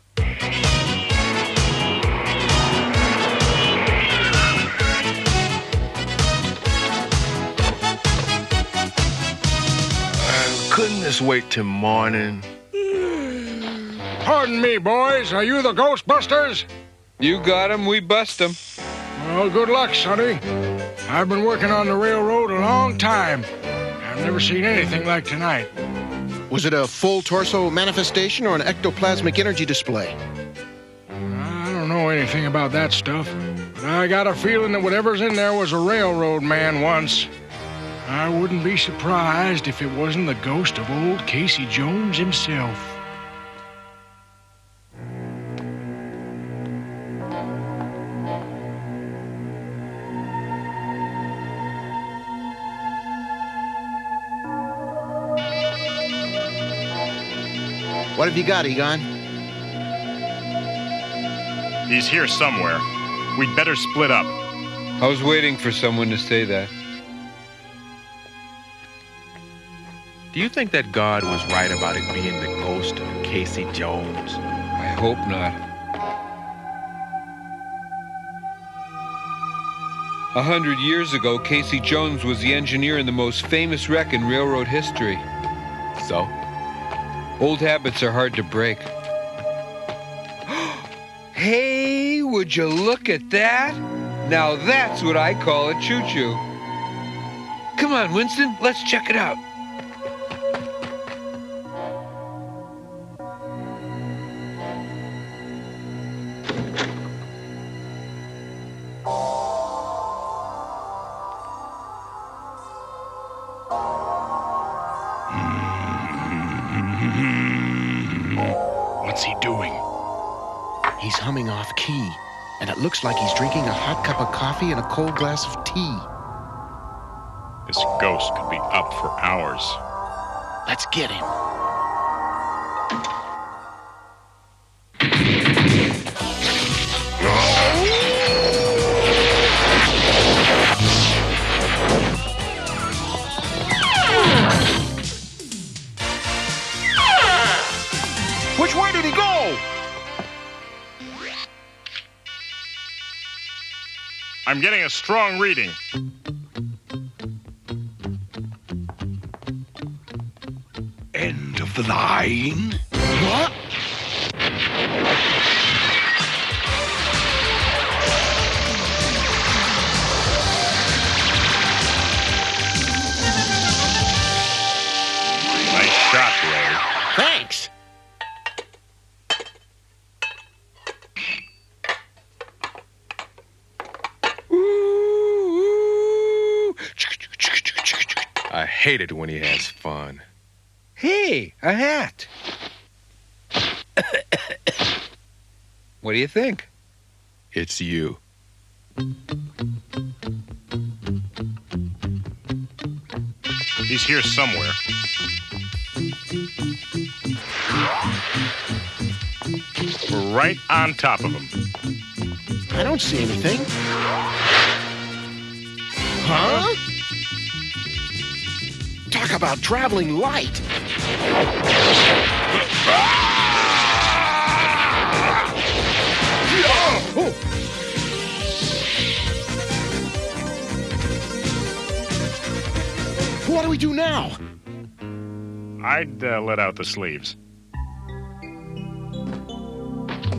Couldn't this wait till morning? Pardon me, boys. Are you the Ghostbusters? You got 'em, we bust 'em. Well, good luck, Sonny. I've been working on the railroad a long time. I've never seen anything like tonight. Was it a full torso manifestation or an ectoplasmic energy display? I don't know anything about that stuff, but I got a feeling that whatever's in there was a railroad man once. I wouldn't be surprised if it wasn't the ghost of old Casey Jones himself. What have you got, Egon? He's here somewhere. We'd better split up. I was waiting for someone to say that. Do you think that God was right about it being the ghost of Casey Jones? I hope not. 100 years ago, Casey Jones was the engineer in the most famous wreck in railroad history. So? Old habits are hard to break. Hey, would you look at that? Now that's what I call a choo-choo. Come on, Winston, let's check it out. What's he doing? He's humming off key, and it looks like he's drinking a hot cup of coffee and a cold glass of tea. This ghost could be up for hours. Let's get him. Which way did he go? I'm getting a strong reading. End of the line? What? Nice shot, Ray. Thanks. I hate it when he has fun. Hey, a hat. What do you think? It's you. He's here somewhere. We're right on top of him. I don't see anything. Huh? Talk about traveling light. Oh. What do we do now? I'd let out the sleeves.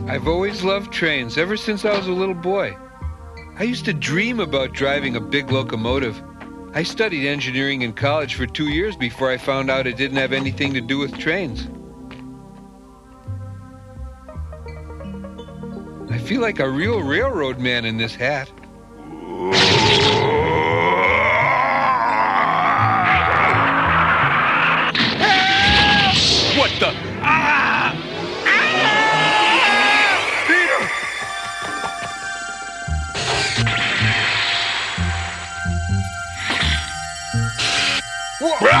I've always loved trains, ever since I was a little boy. I used to dream about driving a big locomotive. I studied engineering in college for 2 years before I found out it didn't have anything to do with trains. I feel like a real railroad man in this hat. What the? Ah! Peter! What are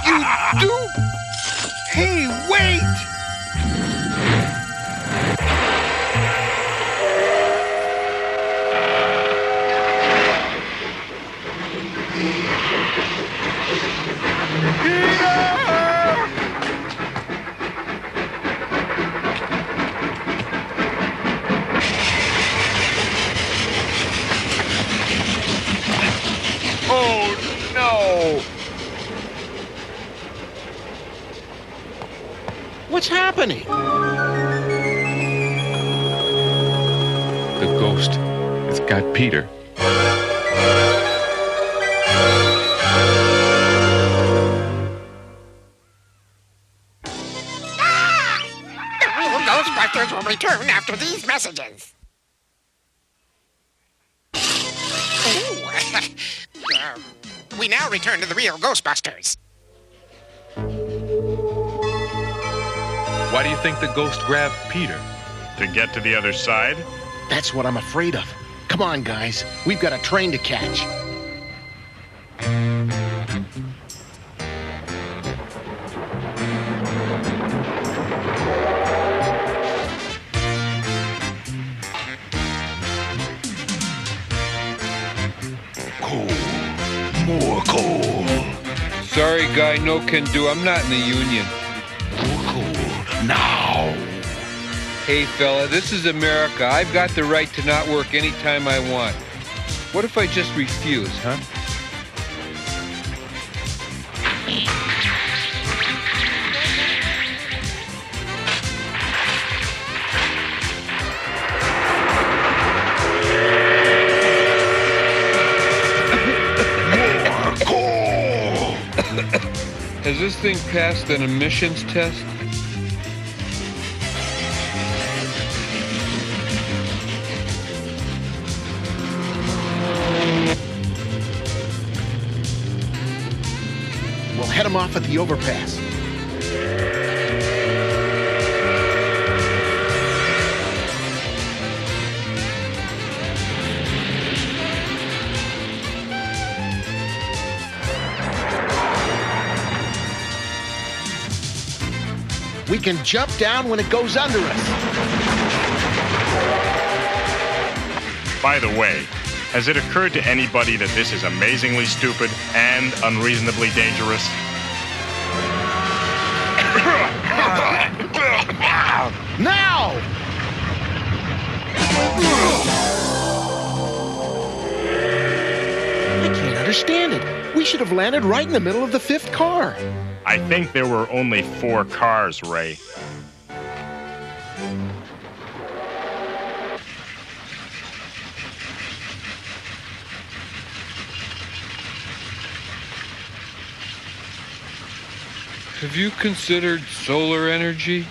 you doing? Hey, wait! Oh, no! What's happening? The ghost. It's got Peter. The real Ghostbusters will return after these messages. We now return to the real Ghostbusters. Why do you think the ghost grabbed Peter? To get to the other side? That's what I'm afraid of. Come on, guys. We've got a train to catch. More coal. Sorry, guy, no can do. I'm not in the union. More coal. Now. Hey, fella, this is America. I've got the right to not work anytime I want. What if I just refuse, huh? Has this thing passed an emissions test? We'll head them off at the overpass. We can jump down when it goes under us. By the way, has it occurred to anybody that this is amazingly stupid and unreasonably dangerous? Now! I can't understand it. We should have landed right in the middle of the fifth car. I think there were only 4 cars, Ray. Have you considered solar energy?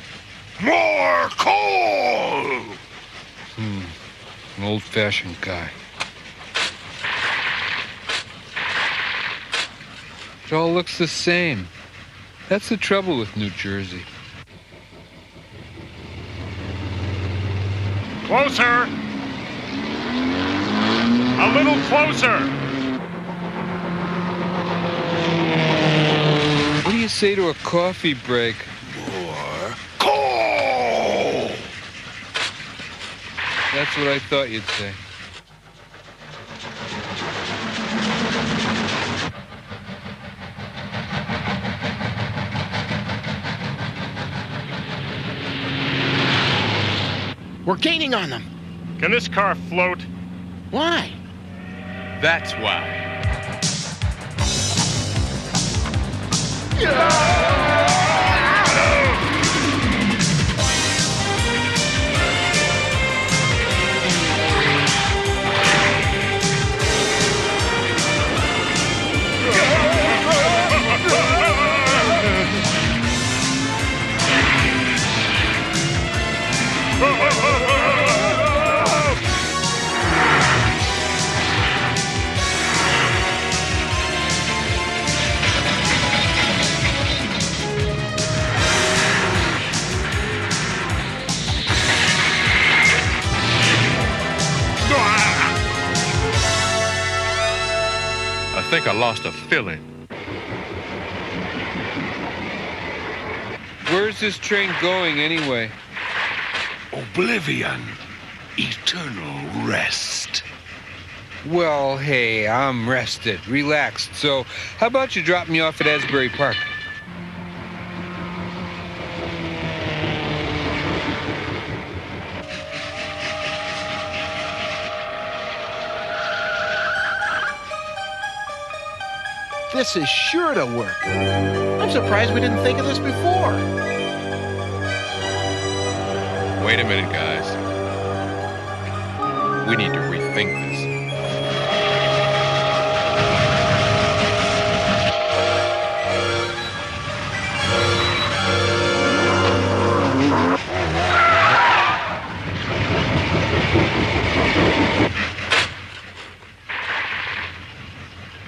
More coal! An old-fashioned guy. It all looks the same. That's the trouble with New Jersey. Closer! A little closer! What do you say to a coffee break? More coal! That's what I thought you'd say. We're gaining on them. Can this car float? Why? That's why. I think I lost a filling. Where's this train going anyway? Oblivion. Eternal rest. Well, hey, I'm rested, relaxed. So, how about you drop me off at Asbury Park? This is sure to work. I'm surprised we didn't think of this before. Wait a minute, guys. We need to rethink this.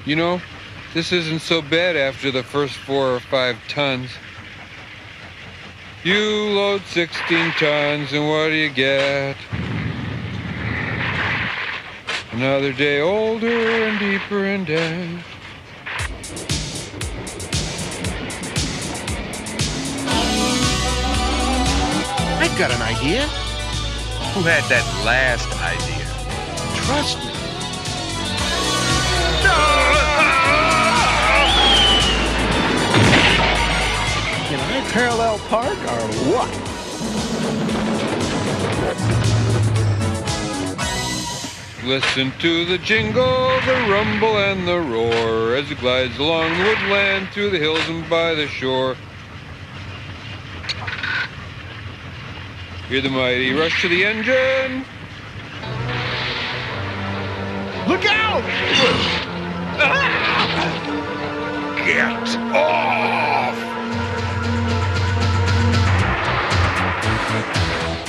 You know, this isn't so bad after the first 4 or 5 tons. You load 16 tons, and what do you get? Another day older and deeper in debt. I've got an idea. Who had that last idea? Trust me. Can I parallel park or what? Listen to the jingle, the rumble, and the roar as it glides along the woodland through the hills and by the shore. Hear the mighty rush to the engine. Look out! Get off!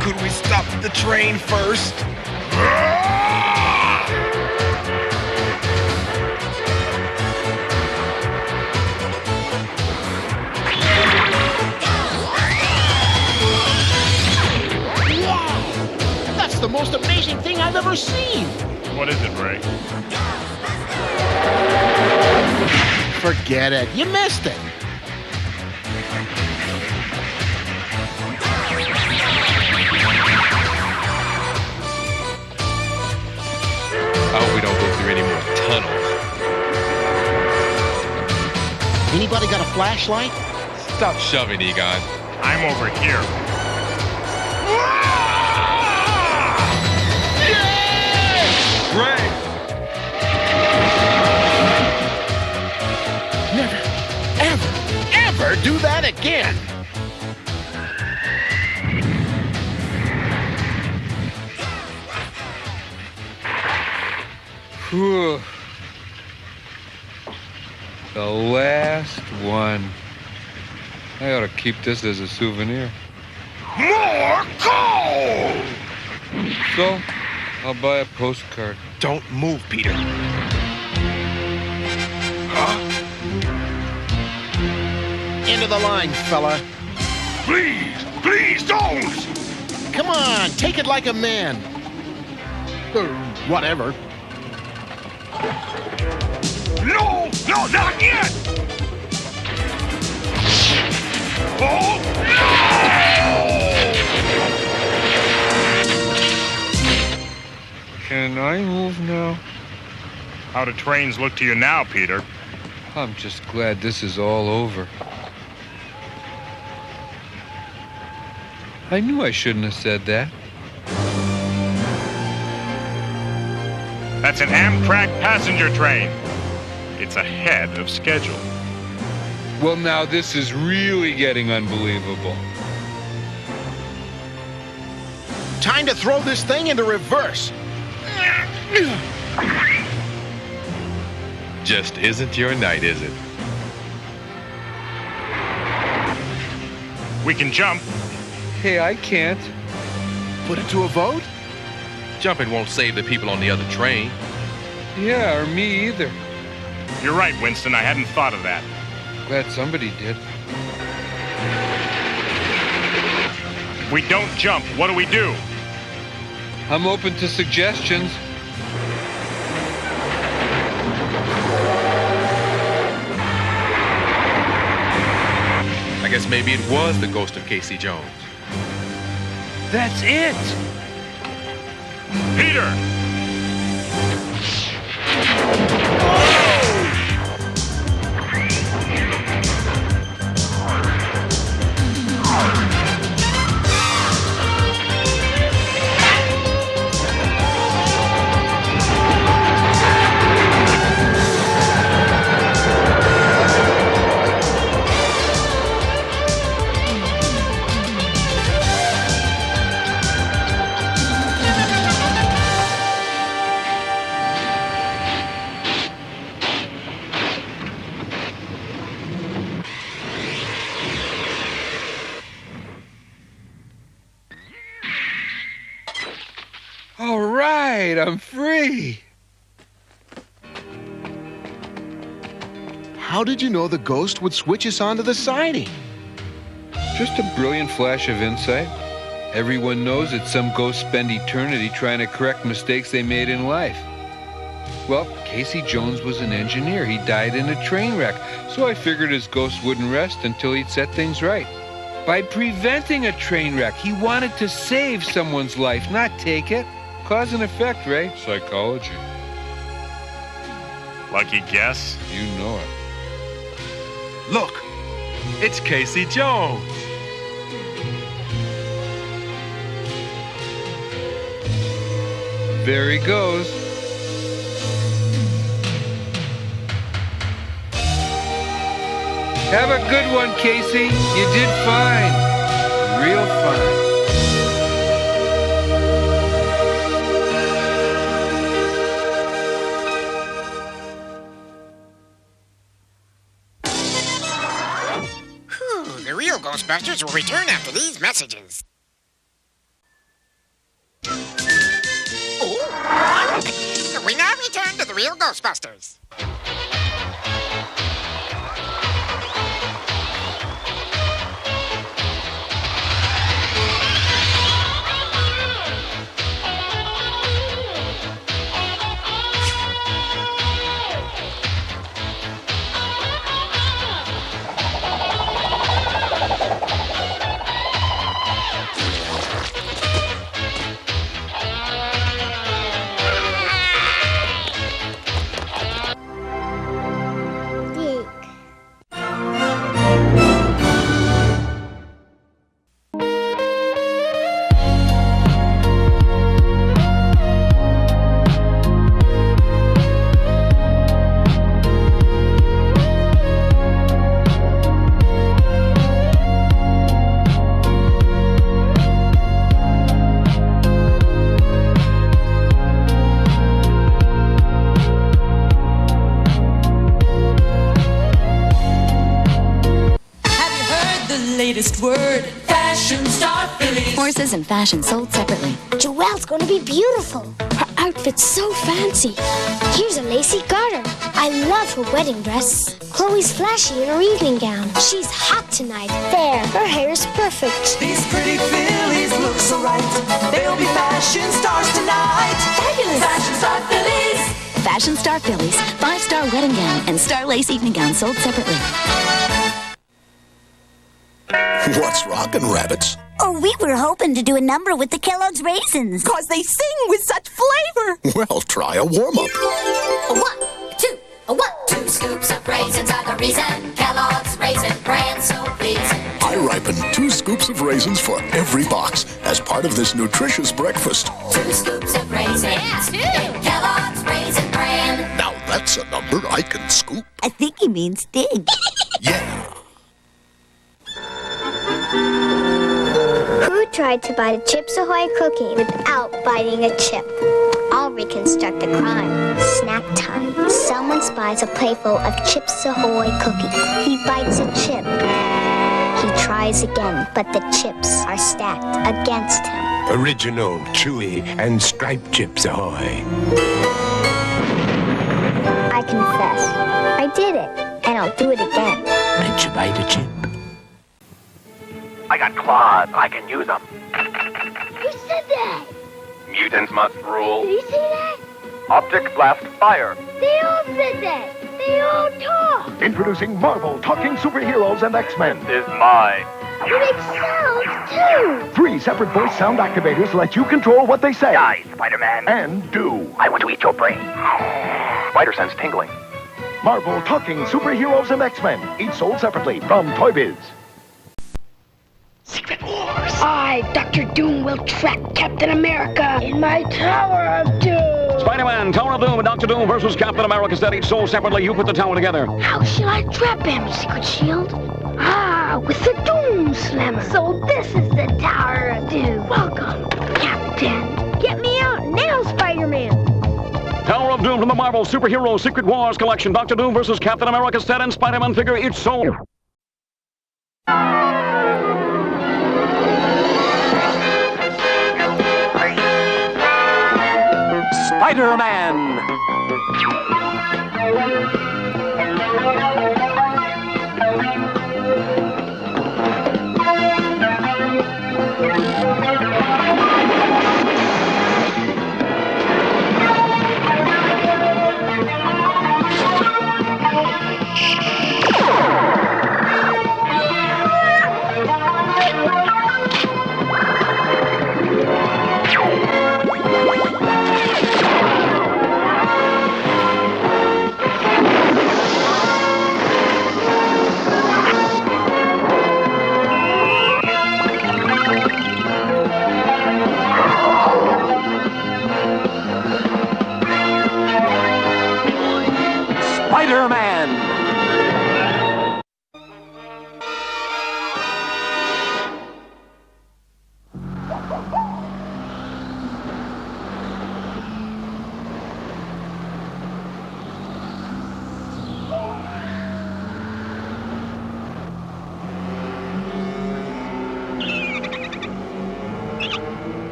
Could we stop the train first? That's the most amazing thing I've ever seen. What is it, Ray? Forget it. You missed it. I hope we don't go through any more tunnels. Anybody got a flashlight? Stop shoving, Egon. I'm over here. Ray! Never, ever do that again. Whew. The last one. I ought to keep this as a souvenir. More coal! So, I'll buy a postcard. Don't move, Peter. Huh? Into the line, fella. Please don't! Come on, take it like a man. Whatever. No, not yet! Oh, Can I move now? How do trains look to you now, Peter? I'm just glad this is all over. I knew I shouldn't have said that. That's an Amtrak passenger train. It's ahead of schedule. Well, now this is really getting unbelievable. Time to throw this thing into reverse. Just isn't your night, is it? We can jump. Hey, I can't. Put it to a vote? Jumping won't save the people on the other train. Yeah, or me either. You're right, Winston. I hadn't thought of that. Glad somebody did. We don't jump. What do we do? I'm open to suggestions. I guess maybe it was the ghost of Casey Jones. That's it! Peter! All right, I'm free. How did you know the ghost would switch us onto the siding? Just a brilliant flash of insight. Everyone knows that some ghosts spend eternity trying to correct mistakes they made in life. Well, Casey Jones was an engineer. He died in a train wreck, so I figured his ghost wouldn't rest until he'd set things right. By preventing a train wreck, he wanted to save someone's life, not take it. Cause and effect, Ray. Psychology. Lucky guess? You know it. Look, it's Casey Jones. There he goes. Have a good one, Casey. You did fine. Real fine. The real Ghostbusters will return after these messages. Oh. We now return to the real Ghostbusters. Word, fashion star Phillies. Horses and fashion sold separately. Joelle's going to be beautiful. Her outfit's so fancy. Here's a lacy garter. I love her wedding dress. Chloe's flashy in her evening gown. She's hot tonight. There, her hair's perfect. These pretty Phillies look so right We'll be fashion stars tonight. Fabulous. Fashion Star Phillies. Fashion Star Phillies, 5-star wedding gown and star lace evening gown sold separately. What's rockin', rabbits? Oh, we were hoping to do a number with the Kellogg's raisins. Cause they sing with such flavor. Well, try a warm-up. 2 scoops of raisins are the reason. Kellogg's Raisin Bran so pleasing. I ripen 2 scoops of raisins for every box as part of this nutritious breakfast. 2 scoops of raisins. Yeah, 2. Kellogg's Raisin Bran. Now that's a number I can scoop. I think he means dig. Yeah. Who tried to bite a Chips Ahoy cookie without biting a chip? I'll reconstruct the crime. Snack time. Someone spies a plateful of Chips Ahoy cookies. He bites a chip. He tries again, but the chips are stacked against him. Original, chewy, and striped Chips Ahoy. I confess. I did it, and I'll do it again. Did you bite a chip? I got claws. I can use them. Who said that? Mutants must rule. Did you say that? Optic blast fire. They all said that. They all talk. Introducing Marvel talking superheroes and X-Men. This is mine. You make sounds, too. 3 separate voice sound activators let you control what they say. Die, Spider-Man. And do. I want to eat your brain. Spider sense tingling. Marvel talking superheroes and X-Men. Each sold separately from Toy Biz. Secret Wars. I, Dr. Doom, will trap Captain America in my Tower of Doom. Spider-Man, Tower of Doom, and Dr. Doom versus Captain America. Instead, each sold separately. You put the tower together. How shall I trap him, Secret Shield? Ah, with the Doom Slammer. So this is the Tower of Doom. Welcome, Captain. Get me out now, Spider-Man. Tower of Doom from the Marvel Superhero Secret Wars collection. Dr. Doom versus Captain America set and Spider-Man figure each sold. Spider-Man. Spider-Man!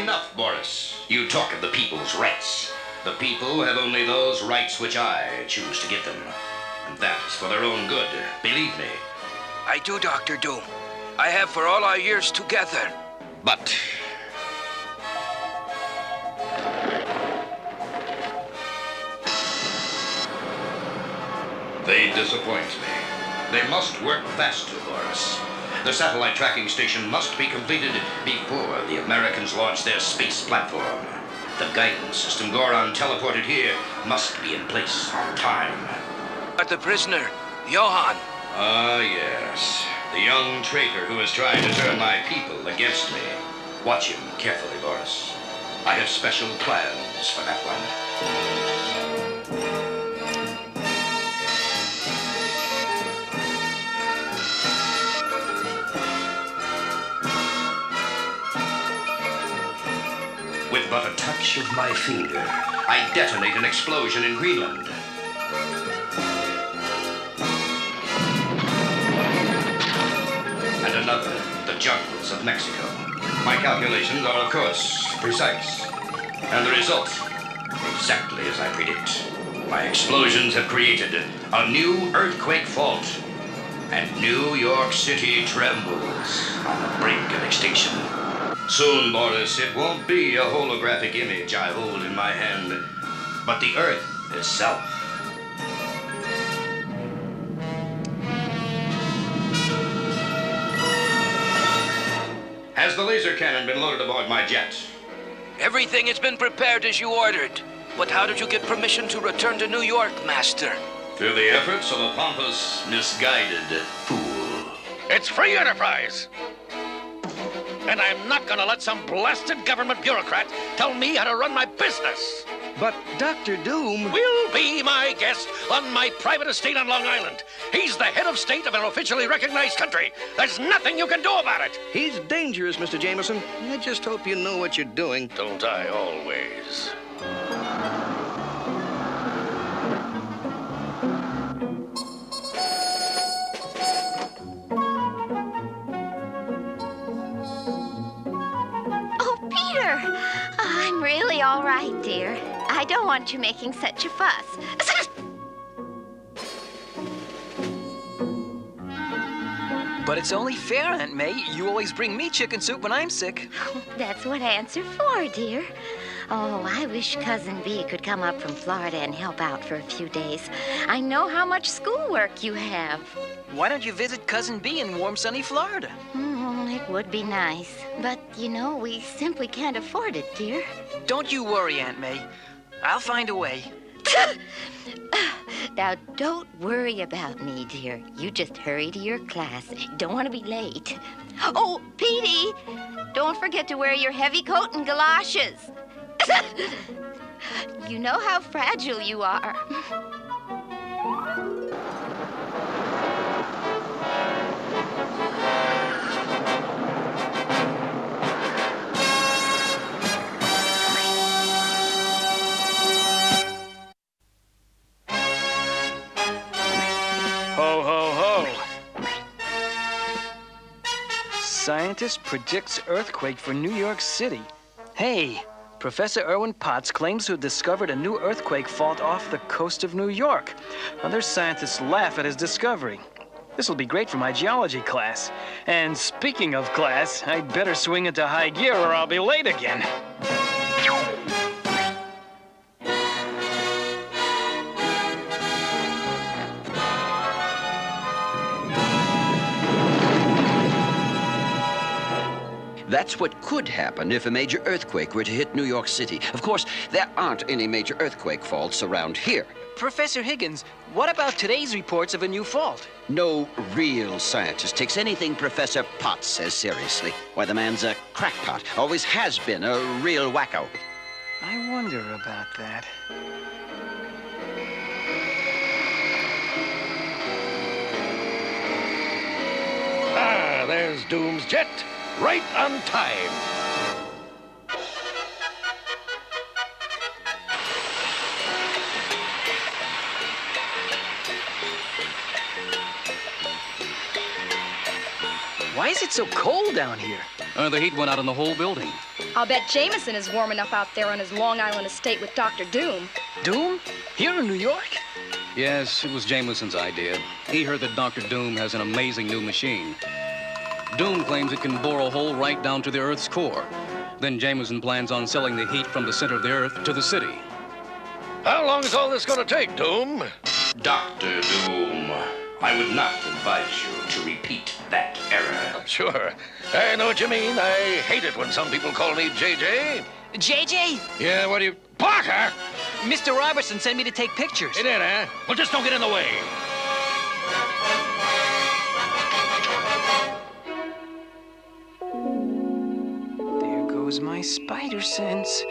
Enough, Boris. You talk of the people's rights. The people have only those rights which I choose to give them. And that is for their own good, believe me. I do, Dr. Doom. I have for all our years together. But they disappoint me. They must work faster, Boris. The satellite tracking station must be completed before the Americans launch their space platform. The guidance system Goron teleported here must be in place on time. But the prisoner, Johann. Ah, yes. The young traitor who is trying to turn my people against me. Watch him carefully, Boris. I have special plans for that one. touch of my finger, I detonate an explosion in Greenland. And another in the jungles of Mexico. My calculations are, of course, precise. And the result, exactly as I predict. My explosions have created a new earthquake fault. And New York City trembles on the brink of extinction. Soon, Boris, it won't be a holographic image I hold in my hand, but the Earth itself. Has the laser cannon been loaded aboard my jet? Everything has been prepared as you ordered. But how did you get permission to return to New York, Master? Through the efforts of a pompous, misguided fool. It's free enterprise. And I'm not gonna let some blasted government bureaucrat tell me how to run my business. But Dr. Doom will be my guest on my private estate on Long Island. He's the head of state of an officially recognized country. There's nothing you can do about it. He's dangerous, Mr. Jameson. I just hope you know what you're doing. Don't I always? I'm really all right, dear. I don't want you making such a fuss. But it's only fair, Aunt May. You always bring me chicken soup when I'm sick. That's what ants are for, dear. Oh, I wish Cousin Bee could come up from Florida and help out for a few days. I know how much schoolwork you have. Why don't you visit Cousin Bee in warm, sunny Florida? It would be nice. But, you know, we simply can't afford it, dear. Don't you worry, Aunt May. I'll find a way. Now, don't worry about me, dear. You just hurry to your class. Don't want to be late. Oh, Petey! Don't forget to wear your heavy coat and galoshes. You know how fragile you are. Ho, ho, ho. Scientist predicts earthquake for New York City. Hey, Professor Erwin Potts claims to have discovered a new earthquake fault off the coast of New York. Other scientists laugh at his discovery. This will be great for my geology class. And speaking of class, I'd better swing into high gear or I'll be late again. That's what could happen if a major earthquake were to hit New York City. Of course, there aren't any major earthquake faults around here. Professor Higgins, what about today's reports of a new fault? No real scientist takes anything Professor Potts says seriously. Why, the man's a crackpot. Always has been a real wacko. I wonder about that. Ah, there's Doom's jet. Right on time. Why is it so cold down here? The heat went out in the whole building. I'll bet Jameson is warm enough out there on his Long Island estate with Dr. Doom. Doom? Here in New York? Yes, it was Jameson's idea. He heard that Dr. Doom has an amazing new machine. Doom claims it can bore a hole right down to the Earth's core. Then Jameson plans on selling the heat from the center of the Earth to the city. How long is all this going to take, Doom? Dr. Doom, I would not advise you to repeat that error. Sure. I know what you mean. I hate it when some people call me JJ. JJ? Yeah, what do you... Parker! Mr. Robertson sent me to take pictures. He did, huh? Well, just don't get in the way. My spider sense.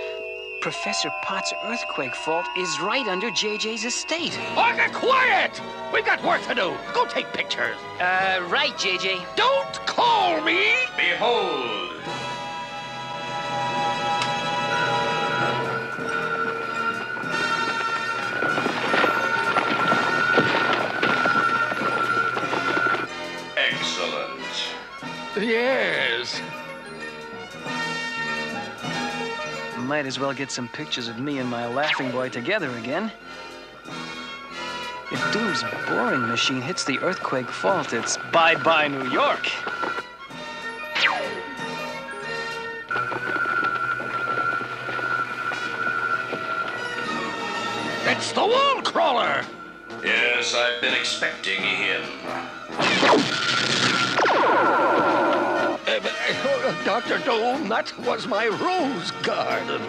Professor Potts' earthquake fault is right under JJ's estate. Parker, quiet! We've got work to do. Go take pictures. Right, JJ. Don't call me! Behold! might as well get some pictures of me and my laughing boy together again. If Doom's boring machine hits the earthquake fault, it's bye-bye New York. It's the wall crawler! Yes, I've been expecting him. Dr. Doom, that was my rose garden.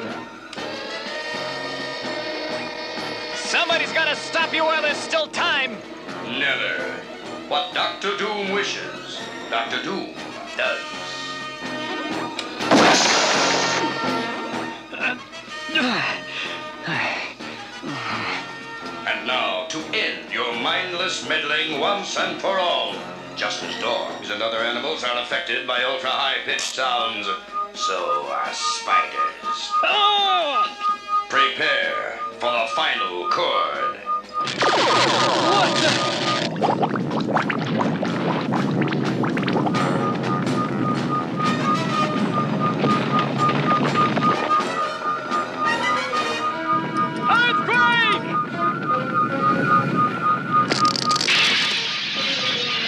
Somebody's got to stop you while there's still time. Never. What Dr. Doom wishes, Dr. Doom does. And now, to end your mindless meddling once and for all, just as dogs and other animals are affected by ultra-high-pitched sounds, so are spiders. Prepare for the final chord.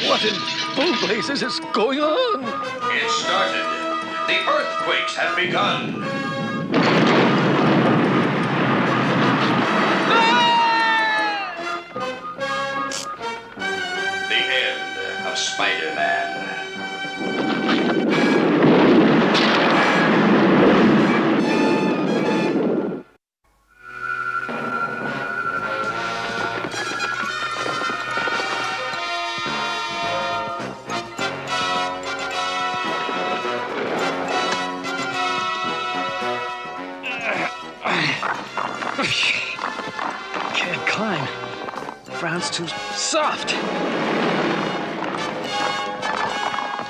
What in bull blazes is going on? It started. The earthquakes have begun. The end of Spider-Man. Can't climb. The ground's too soft.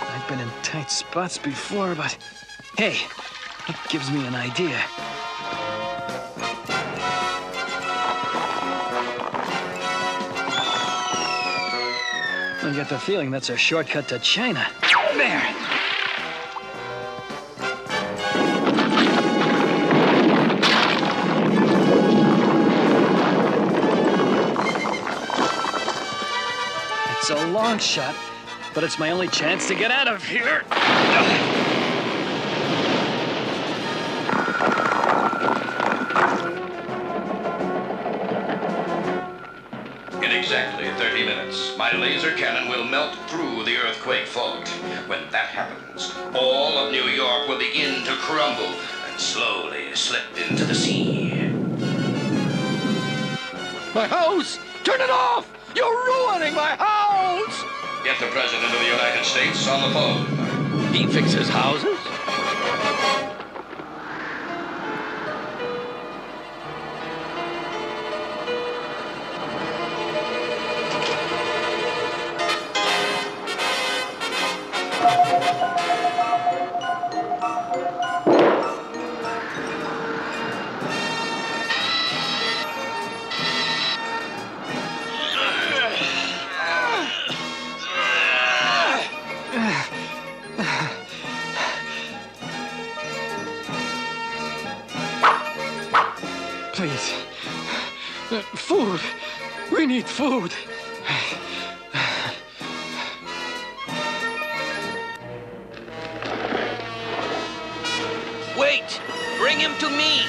I've been in tight spots before, but hey, it gives me an idea. I get the feeling that's a shortcut to China. There. It's a long shot, but it's my only chance to get out of here. In exactly 30 minutes, my laser cannon will melt through the earthquake fault. When that happens, all of New York will begin to crumble and slowly slip into the sea. My house! Turn it off! You're ruining my house! Get the President of the United States on the phone. He fixes houses? Please. Food. We need food. Wait! Bring him to me!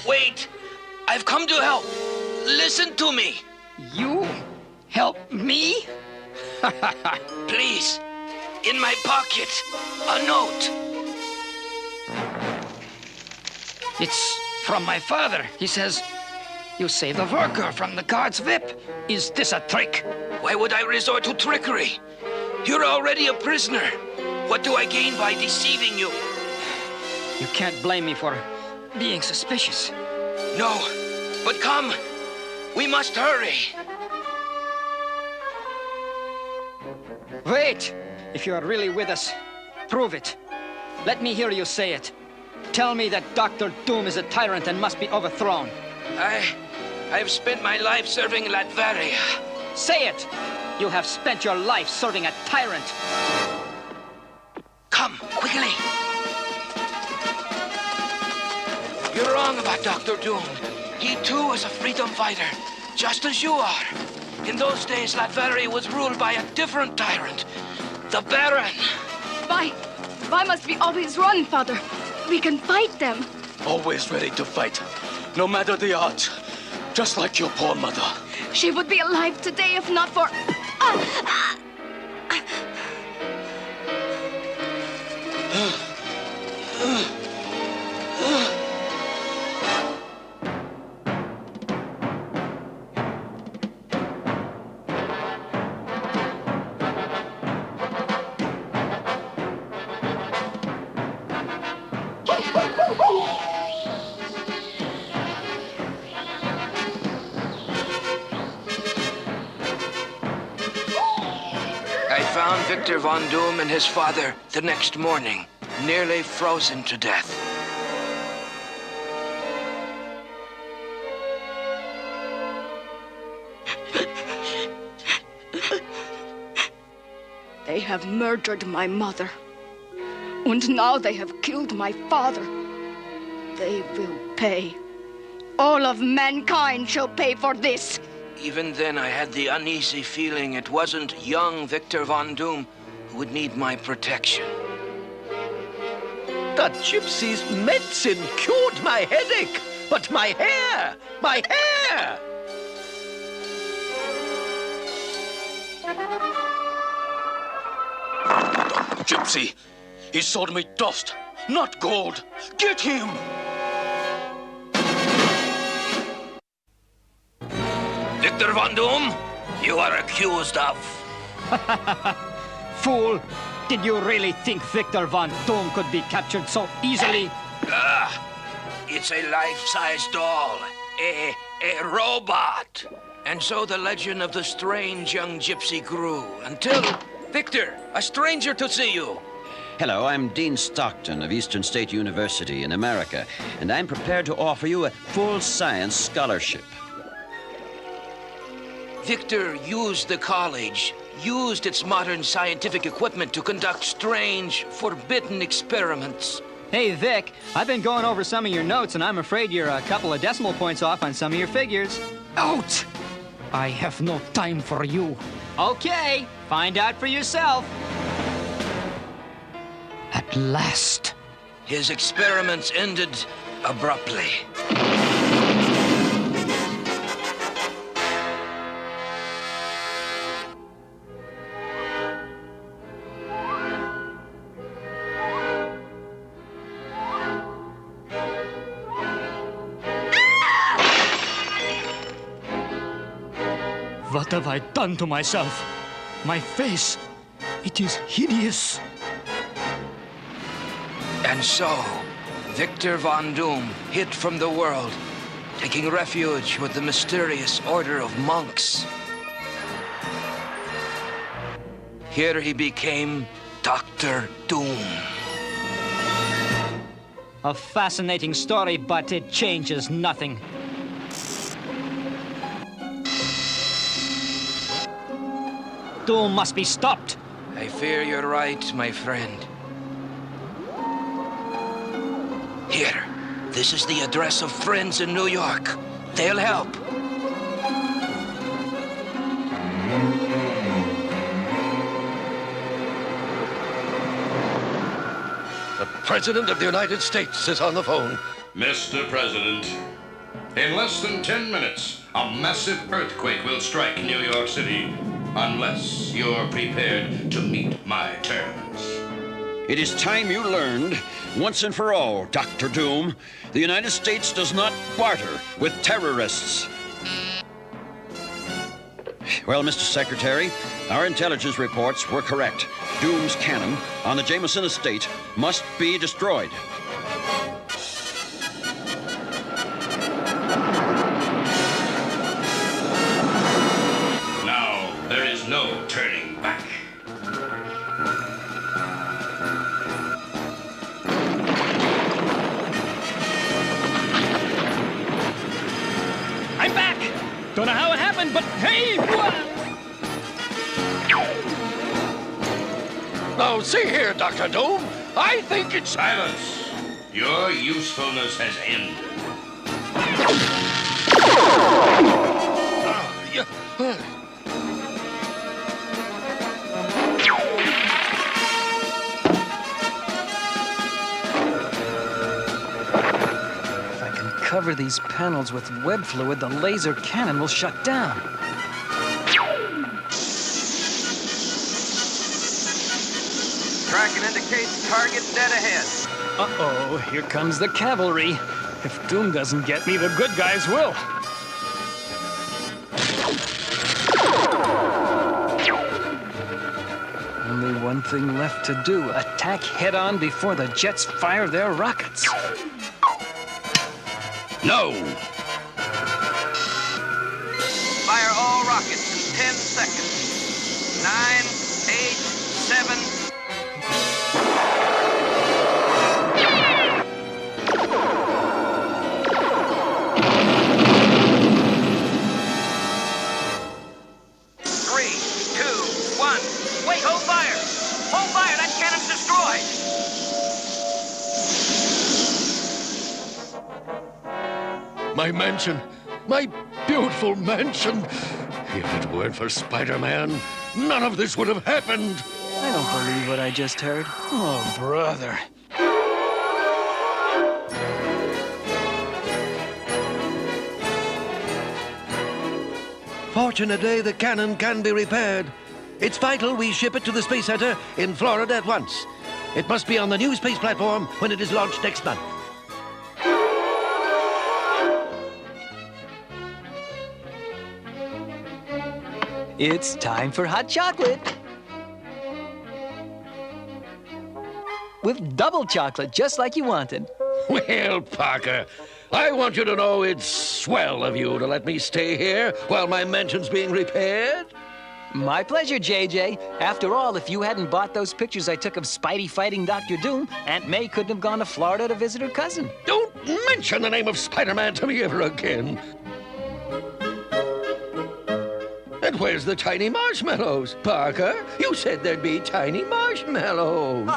Wait! I've come to help. Listen to me. You help me? Please. In my pocket. A note. It's from my father. He says, you save the worker from the guard's whip. Is this a trick? Why would I resort to trickery? You're already a prisoner. What do I gain by deceiving you? You can't blame me for being suspicious. No, but come. We must hurry. Wait! If you are really with us, prove it. Let me hear you say it. Tell me that Dr. Doom is a tyrant and must be overthrown. I've spent my life serving Latveria. Say it! You have spent your life serving a tyrant. Come, quickly. You're wrong about Dr. Doom. He too was a freedom fighter, just as you are. In those days, Latveria was ruled by a different tyrant, the Baron. Why must we always run, Father? We can fight them. Always ready to fight, no matter the odds. Just like your poor mother. She would be alive today if not for... I found Victor Von Doom and his father the next morning, nearly frozen to death. They have murdered my mother. And now they have killed my father. They will pay. All of mankind shall pay for this. Even then, I had the uneasy feeling it wasn't young Victor Von Doom who would need my protection. The gypsy's medicine cured my headache, but my hair! My hair! Gypsy, he sold me dust, not gold. Get him! Victor Von Doom, you are accused of... Fool! Did you really think Victor Von Doom could be captured so easily? It's a life-size doll. A robot. And so the legend of the strange young gypsy grew until... Victor, a stranger to see you. Hello, I'm Dean Stockton of Eastern State University in America, and I'm prepared to offer you a full science scholarship. Victor used the college, used its modern scientific equipment to conduct strange, forbidden experiments. Hey, Vic, I've been going over some of your notes, and I'm afraid you're a couple of decimal points off on some of your figures. Out! I have no time for you. Okay, find out for yourself. At last. His experiments ended abruptly. What have I done to myself? My face, it is hideous. And so, Victor Von Doom hid from the world, taking refuge with the mysterious order of monks. Here he became Dr. Doom. A fascinating story, but it changes nothing. Doom must be stopped. I fear you're right, my friend. Here, this is the address of friends in New York. They'll help. The President of the United States is on the phone. Mr. President, in less than 10 minutes, a massive earthquake will strike New York City, unless you're prepared to meet my terms. It is time you learned, once and for all, Dr. Doom, the United States does not barter with terrorists. Well, Mr. Secretary, our intelligence reports were correct. Doom's cannon on the Jameson estate must be destroyed. Now, there is no turning back. I'm back! Don't know how it happened, but hey! Now, see here, Dr. Doom. I think it's... Silence! Your usefulness has ended. If I can cover these panels with web fluid, the laser cannon will shut down. Tracking indicates target dead ahead. Uh-oh, here comes the cavalry. If Doom doesn't get me, the good guys will. Only one thing left to do. Attack head-on before the jets fire their rockets. No! Fire all rockets in 10 seconds. 9, 8, 7... My mansion. My beautiful mansion. If it weren't for Spider-Man, none of this would have happened. I don't believe what I just heard. Oh, brother. Fortunately, the cannon can be repaired. It's vital we ship it to the Space Center in Florida at once. It must be on the new space platform when it is launched next month. It's time for hot chocolate. With double chocolate, just like you wanted. Well, Parker, I want you to know it's swell of you to let me stay here while my mansion's being repaired. My pleasure, JJ. After all, if you hadn't bought those pictures I took of Spidey fighting Dr. Doom, Aunt May couldn't have gone to Florida to visit her cousin. Don't mention the name of Spider-Man to me ever again. And where's the tiny marshmallows? Parker, you said there'd be tiny marshmallows.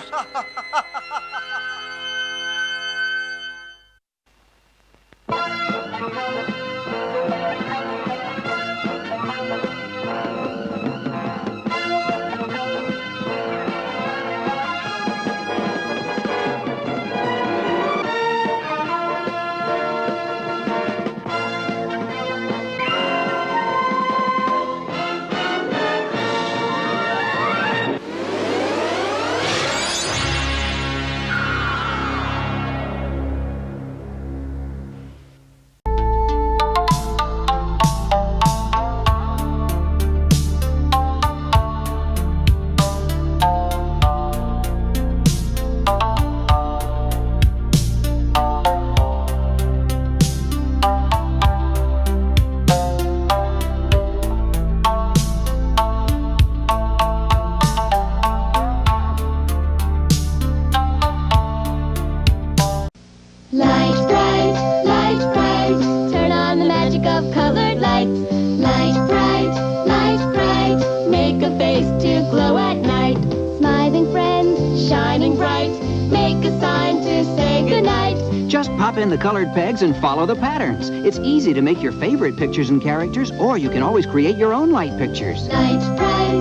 In the colored pegs and follow the patterns. It's easy to make your favorite pictures and characters, or you can always create your own light pictures. Light bright,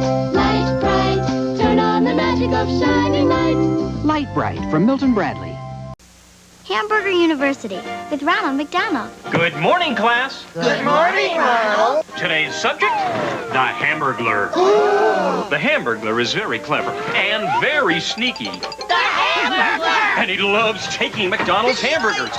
turn on the magic of shining light. Light Bright from Milton Bradley. Hamburger University with Ronald McDonald. Good morning, class. Good morning, Ronald. Today's subject, the Hamburglar. The Hamburglar is very clever and very sneaky. The Hamburglar! And he loves taking McDonald's hamburgers.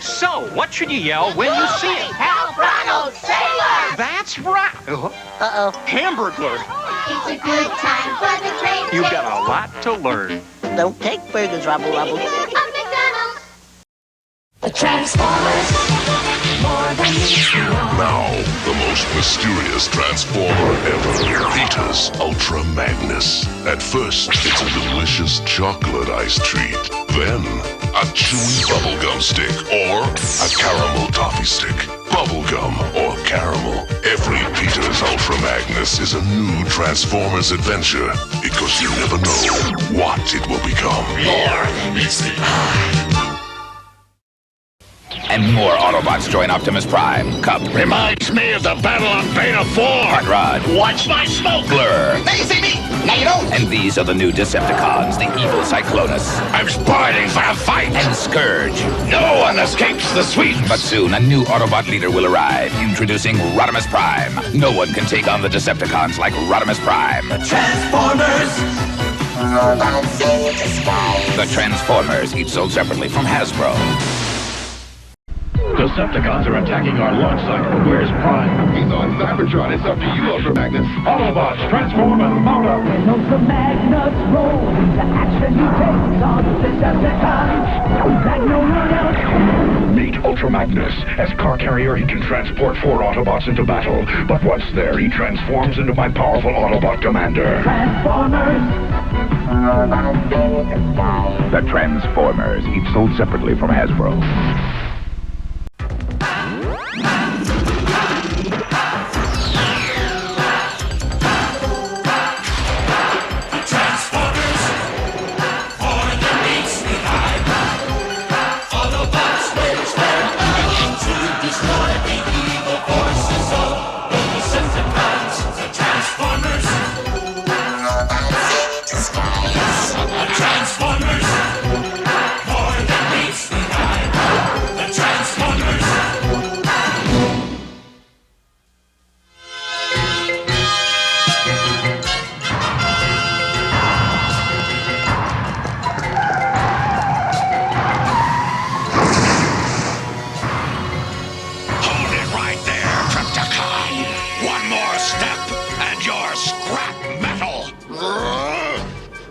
So, what should you yell when you see it? Help, Ronald, sailor! That's right. Uh-oh. Hamburglar. It's a good time for the train. You've got a lot to learn. Don't take burgers, Rubble Rubble. Of McDonald's. The Transformers. More than meets the eye. Now, the most mysterious Transformer ever. Peter's Ultra Magnus. At first, it's a delicious chocolate ice treat. Then, a chewy bubblegum stick or a caramel toffee stick. Bubblegum or caramel. Every Peter's Ultra Magnus is a new Transformers adventure because you never know what it will become. More than meets the eye. And more Autobots join Optimus Prime. Cup. Reminds me of the battle on Beta 4. Hot Rod. Watch my smoke. Blur. Now you see me. Now you don't. And these are the new Decepticons, the evil Cyclonus. I'm spoiling for a fight. And Scourge. No one escapes the sweep. But soon, a new Autobot leader will arrive, introducing Rodimus Prime. No one can take on the Decepticons like Rodimus Prime. Transformers. The Transformers, each sold separately from Hasbro. Decepticons are attacking our launch site. Where's Prime? He's on Cybertron. It's up to you, Ultra Magnus. Autobots, transform and mount up. When Ultra Magnus rolls into action, he takes on the Decepticons like no one else. Meet Ultra Magnus. As car carrier, he can transport 4 Autobots into battle. But once there, he transforms into my powerful Autobot commander. Transformers. The Transformers, each sold separately from Hasbro.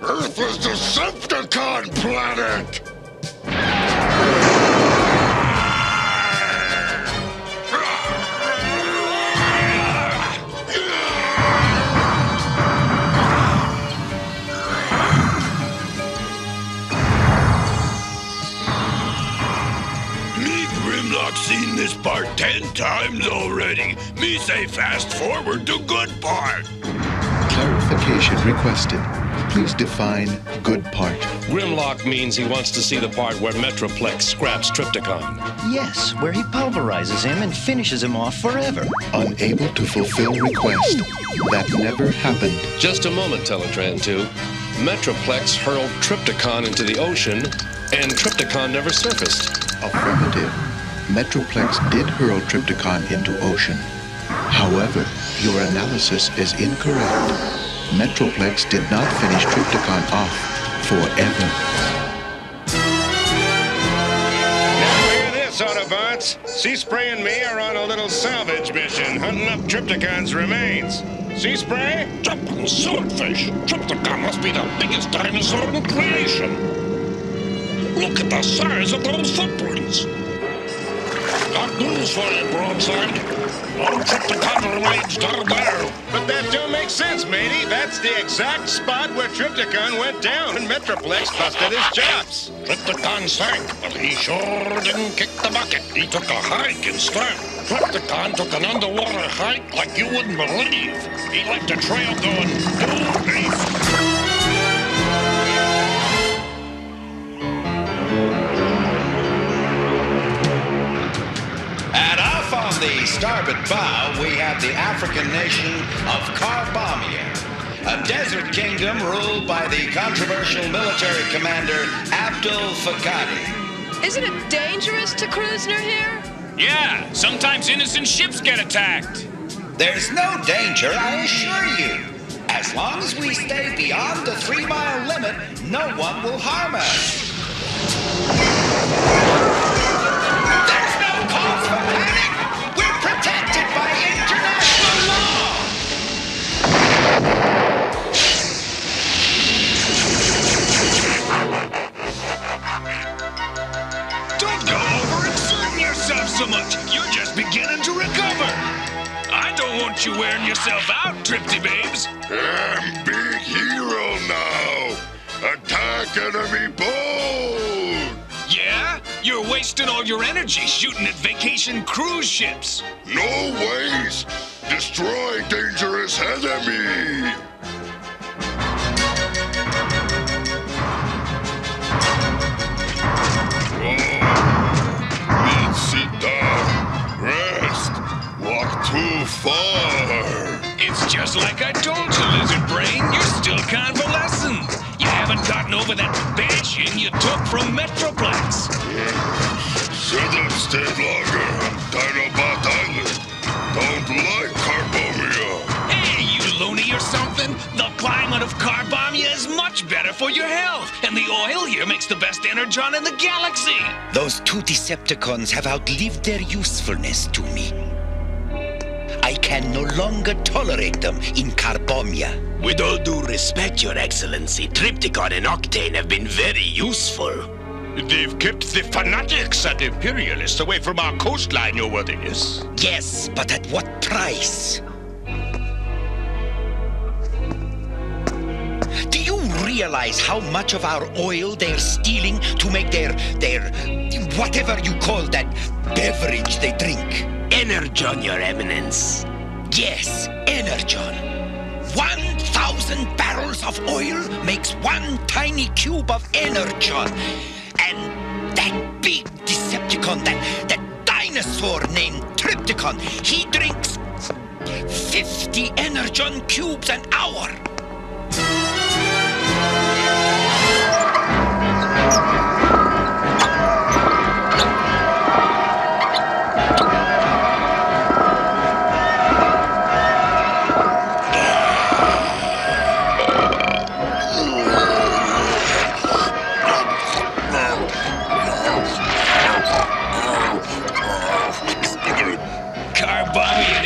Earth is Decepticon planet! Me Grimlock seen this part 10 times already. Me say fast forward to good part. Clarification requested. Please define good part. Grimlock means he wants to see the part where Metroplex scraps Trypticon. Yes, where he pulverizes him and finishes him off forever. Unable to fulfill request. That never happened. Just a moment, Teletran 2. Metroplex hurled Trypticon into the ocean, and Trypticon never surfaced. Affirmative. Metroplex did hurl Trypticon into ocean. However, your analysis is incorrect. Metroplex did not finish Trypticon off forever. Now hear this, Autobots. Sea-Spray and me are on a little salvage mission, hunting up Trypticon's remains. Sea-Spray? Jumping swordfish! Trypticon must be the biggest dinosaur in creation! Look at the size of those footprints! Got news for you, Broadside. All Trypticon remains down there. But that don't make sense, matey. That's the exact spot where Trypticon went down and Metroplex busted his chops. Trypticon sank, but he sure didn't kick the bucket. He took a hike instead. Trypticon took an underwater hike like you wouldn't believe. He left a trail going due east. On the starboard bow, we have the African nation of Carbamia, a desert kingdom ruled by the controversial military commander Abdul Fakadi. Isn't it dangerous to cruise near here? Yeah, sometimes innocent ships get attacked. There's no danger, I assure you. As long as we stay beyond the 3-mile limit, no one will harm us. There's no cause for panic! We're protected by international so much. You're just beginning to recover. I don't want you wearing yourself out, Tripty Babes. I'm big hero now. Attack enemy boat. Yeah? You're wasting all your energy shooting at vacation cruise ships. No waste. Destroy dangerous enemy. Sit down, rest, walk too far. It's just like I told you, Lizard Brain. You're still convalescent. You haven't gotten over that bashing you took from Metroplex. Should have stayed longer on Dinobot Island. Don't like Carbomia. Hey, you loony or something? The climate of Carbomia is much better for your health, and the oil here makes the best energon in the galaxy. Those two Decepticons have outlived their usefulness to me. I can no longer tolerate them in Carbomia. With all due respect, Your Excellency, Trypticon and Octane have been very useful. They've kept the fanatics and imperialists away from our coastline, Your Worthiness. Yes, but at what price? Do you realize how much of our oil they're stealing to make their whatever you call that beverage they drink? Energon, Your Eminence. Yes, Energon. 1,000 barrels of oil makes one tiny cube of Energon. And that big Decepticon, that dinosaur named Trypticon, he drinks 50 Energon cubes an hour.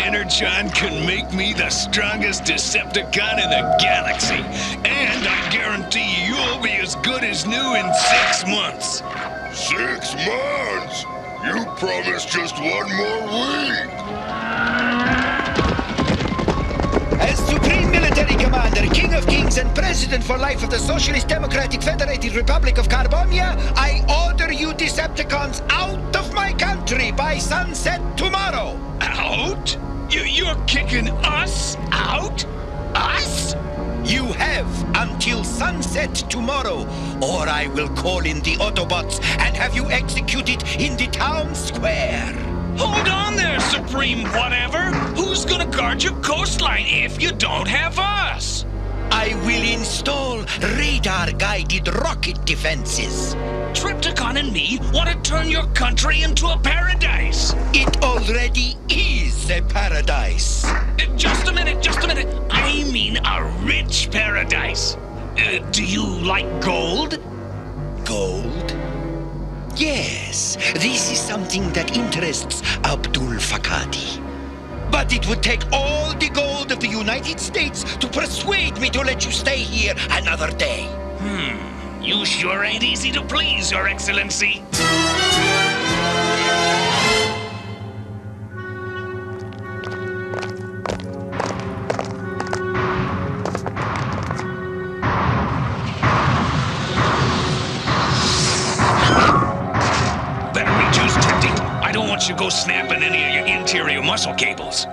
Energon can make me the strongest Decepticon in the galaxy. And I guarantee you'll be as good as new in 6 months. 6 months? You promised just 1 more week. As Supreme Military Commander, King of Kings, and President for life of the Socialist Democratic Federated Republic of Carbomia, I order you Decepticons out of my country by sunset tomorrow. Out? You're kicking us out? Us? You have until sunset tomorrow, or I will call in the Autobots and have you executed in the town square. Hold on there, Supreme Whatever. Who's gonna guard your coastline if you don't have us? I will install radar-guided rocket defenses. Trypticon and me want to turn your country into a paradise. It already is a paradise. Just a minute. I mean a rich paradise. Do you like gold? Gold? Yes, this is something that interests Abdul Fakadi. But it would take all the gold of the United States to persuade me to let you stay here another day. You sure ain't easy to please, Your Excellency. Better reduce, Tripty. I don't want you to go snapping any of your interior muscle cables.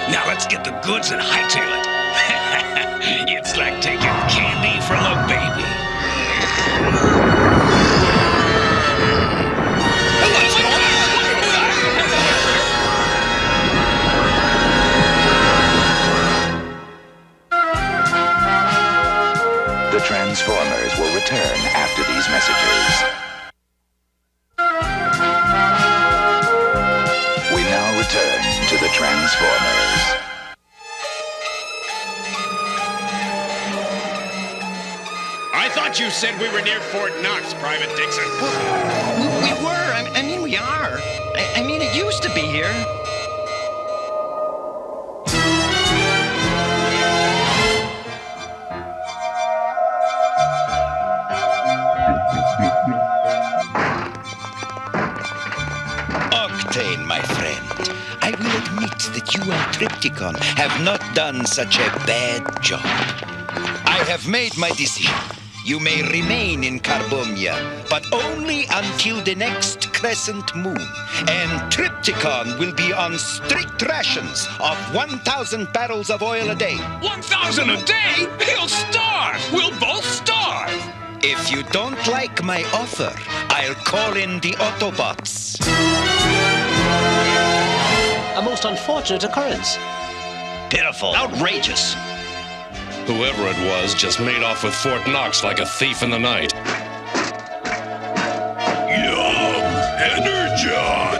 Now let's get the goods and hightail it. It's like taking candy from a baby. The Transformers will return after these messages. We now return to the Transformers. I thought you said we were near Fort Knox, Private Dixon. We were. I mean, we are. I mean, it used to be here. Triptychon have not done such a bad job. I have made my decision. You may remain in Carbomia, but only until the next crescent moon. And Triptychon will be on strict rations of 1,000 barrels of oil a day. 1,000 a day? He'll starve! We'll both starve! If you don't like my offer, I'll call in the Autobots. A most unfortunate occurrence. Pitiful. Outrageous. Whoever it was just made off with Fort Knox like a thief in the night. Yum! Energon!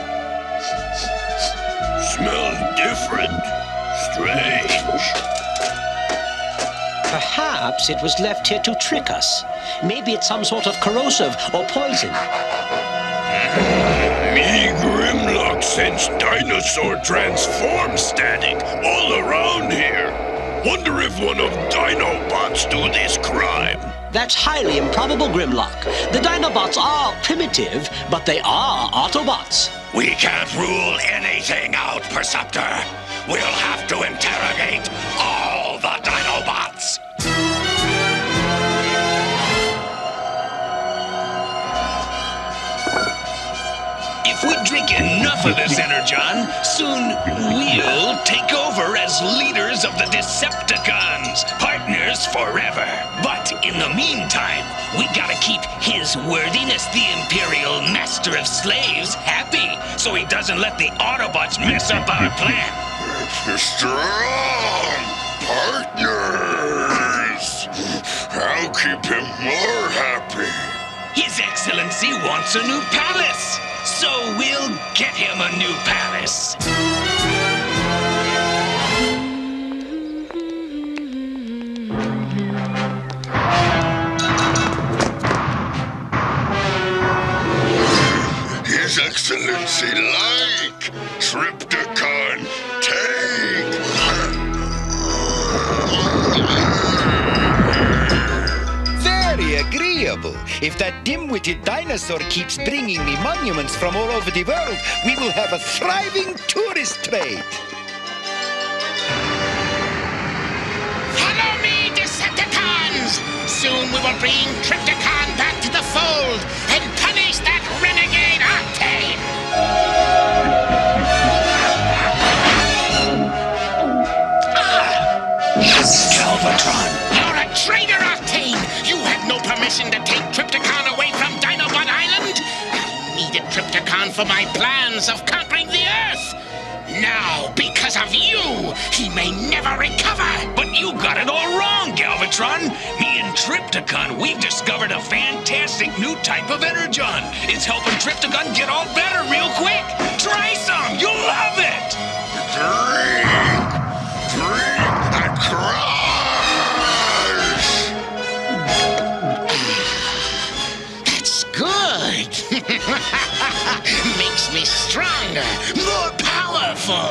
Smells different. Strange. Perhaps it was left here to trick us. Maybe it's some sort of corrosive or poison. Me Grimlock sense dinosaur transform static all around here. Wonder if one of Dinobots do this crime. That's highly improbable, Grimlock. The Dinobots are primitive, but they are Autobots. We can't rule anything out, Perceptor. We'll have to interrogate all the Dinobots. If we drink enough of this Energon, soon we'll take over as leaders of the Decepticons, partners forever. But in the meantime, we gotta keep His Worthiness the Imperial Master of Slaves happy, so he doesn't let the Autobots mess up our plan. Strong partners! I'll keep him more happy. His Excellency wants a new palace. So we'll get him a new palace. His Excellency like Triptychon, take. Very agreeable. If that dim-witted dinosaur keeps bringing me monuments from all over the world, we will have a thriving tourist trade. Follow me, Decepticons! Soon we will bring Triptychon back to the fold and punish that renegade Octane! Galvatron! You're a traitor, Octane! You had no permission to take Triptychon away from Dinobot Island! I needed Triptychon for my plans of conquering the Earth! Now, because of you, he may never recover! But you got it all wrong, Galvatron! Me and Triptychon, we've discovered a fantastic new type of Energon! It's helping Triptychon get all better real quick! Try some! You'll love it! Drink and crush! That's good! Makes me stronger, more powerful!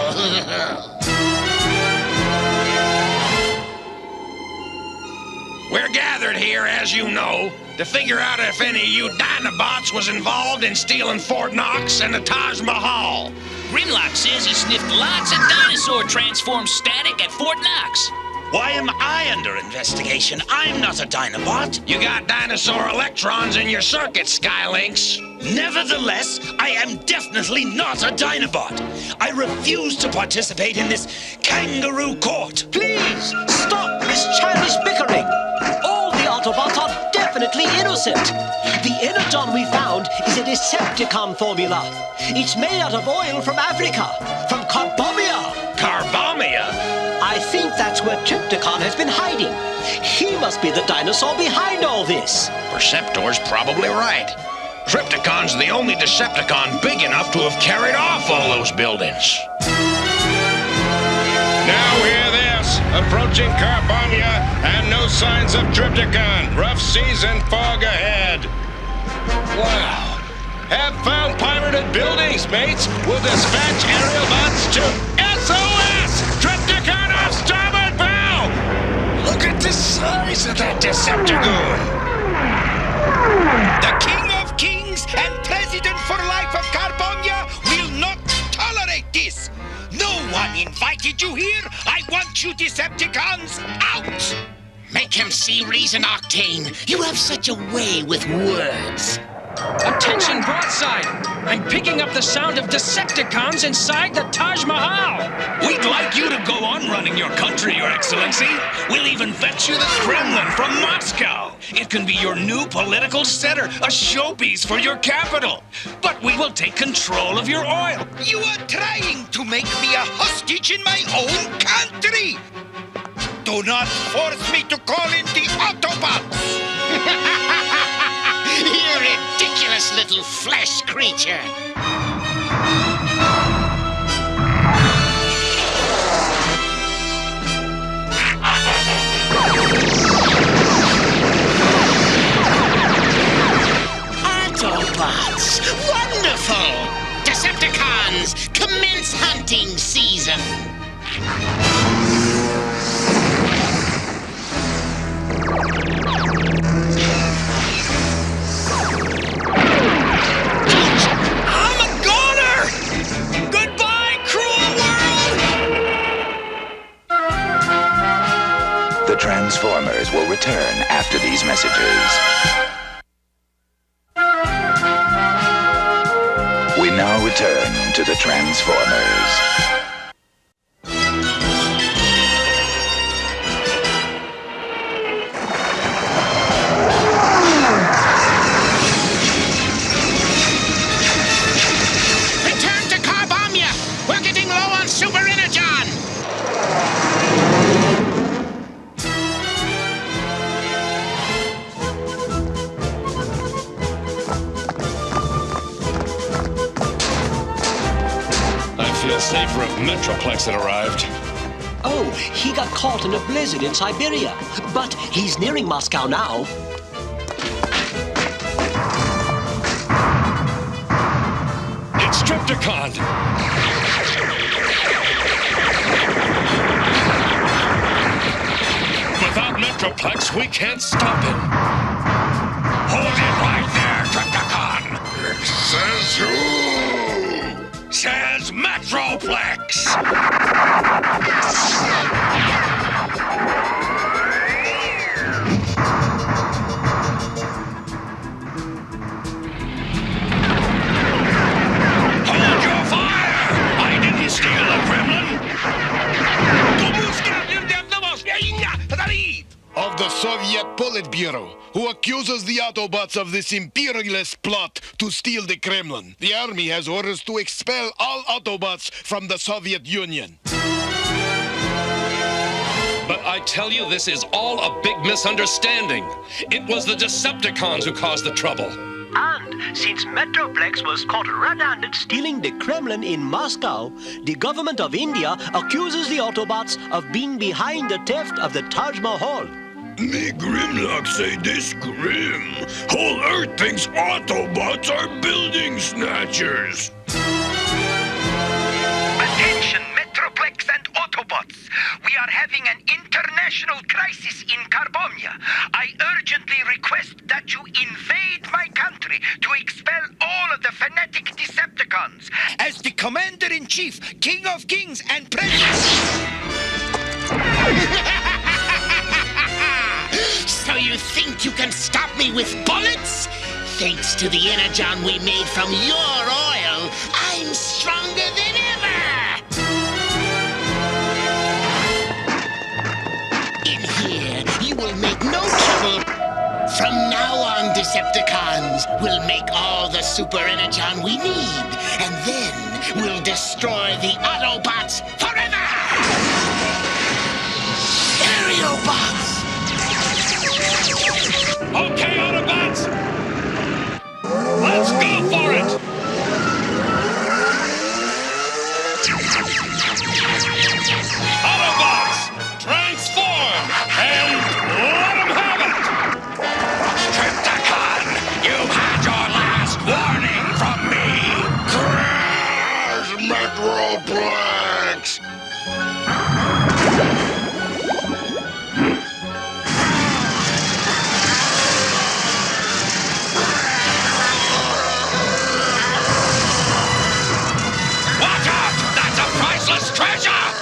We're gathered here, as you know, to figure out if any of you Dinobots was involved in stealing Fort Knox and the Taj Mahal. Grimlock says he sniffed lots of dinosaur transform static at Fort Knox. Why am I under investigation? I'm not a Dinobot. You got dinosaur electrons in your circuit, Skylinks. Nevertheless, I am definitely not a Dinobot. I refuse to participate in this kangaroo court. Please, stop this childish bickering. All the Autobots are definitely innocent. The Energon we found is a Decepticon formula. It's made out of oil from Africa, from Carbomia. Carbomia? I think that's where Triptychon has been hiding. He must be the dinosaur behind all this. Perceptor's probably right. Triptychon's the only Decepticon big enough to have carried off all those buildings. Now hear this. Approaching Carbomia and no signs of Triptychon. Rough seas and fog ahead. Wow. Have found pirated buildings, mates. We'll dispatch aerial bots to SOS! Triptychon off starboard bow! Look at the size of that Decepticon! The King of Kings and President for Life of Carbomia will not tolerate this. No one invited you here. I want you Decepticons out! Make him see reason, Octane. You have such a way with words. Attention, broadside! I'm picking up the sound of Decepticons inside the Taj Mahal! We'd like you to go on running your country, Your Excellency. We'll even fetch you the Kremlin from Moscow. It can be your new political center, a showpiece for your capital. But we will take control of your oil. You are trying to make me a hostage in my own country! Do not force me to call in the Autobots! You ridiculous little flesh creature! Autobots! Wonderful! Decepticons, commence hunting season! I'm a goner! Goodbye, cruel world! The Transformers will return after these messages. We now return to the Transformers. Safer if Metroplex had arrived. Oh, he got caught in a blizzard in Siberia. But he's nearing Moscow now. It's Tripticon! Without Metroplex, we can't stop him. Hold it right there, Tripticon! Says who? Says Metroplex! Hold your fire! I didn't steal the Kremlin! Of the Soviet Politburo, who accuses the Autobots of this imperialist plot to steal the Kremlin. The army has orders to expel all Autobots from the Soviet Union. But I tell you, this is all a big misunderstanding. It was the Decepticons who caused the trouble. And since Metroplex was caught red-handed stealing the Kremlin in Moscow, the government of India accuses the Autobots of being behind the theft of the Taj Mahal. Me Grimlock say this grim. Whole Earth thinks Autobots are building snatchers. Attention, Metroplex and Autobots. We are having an international crisis in Carbomia. I urgently request that you invade my country to expel all of the fanatic Decepticons. As the Commander-in-Chief, King of Kings, and President... So you think you can stop me with bullets? Thanks to the energon we made from your oil, I'm stronger than ever! In here, you will make no trouble. From now on, Decepticons, we'll make all the super energon we need, and then we'll destroy the Autobots forever! Aerobots! Okay, Autobots! Let's go for it! Autobots! Transform! And let them have it! Tripticon, you've had your last warning from me! Crash, Metroplex! Watch out! That's a priceless treasure!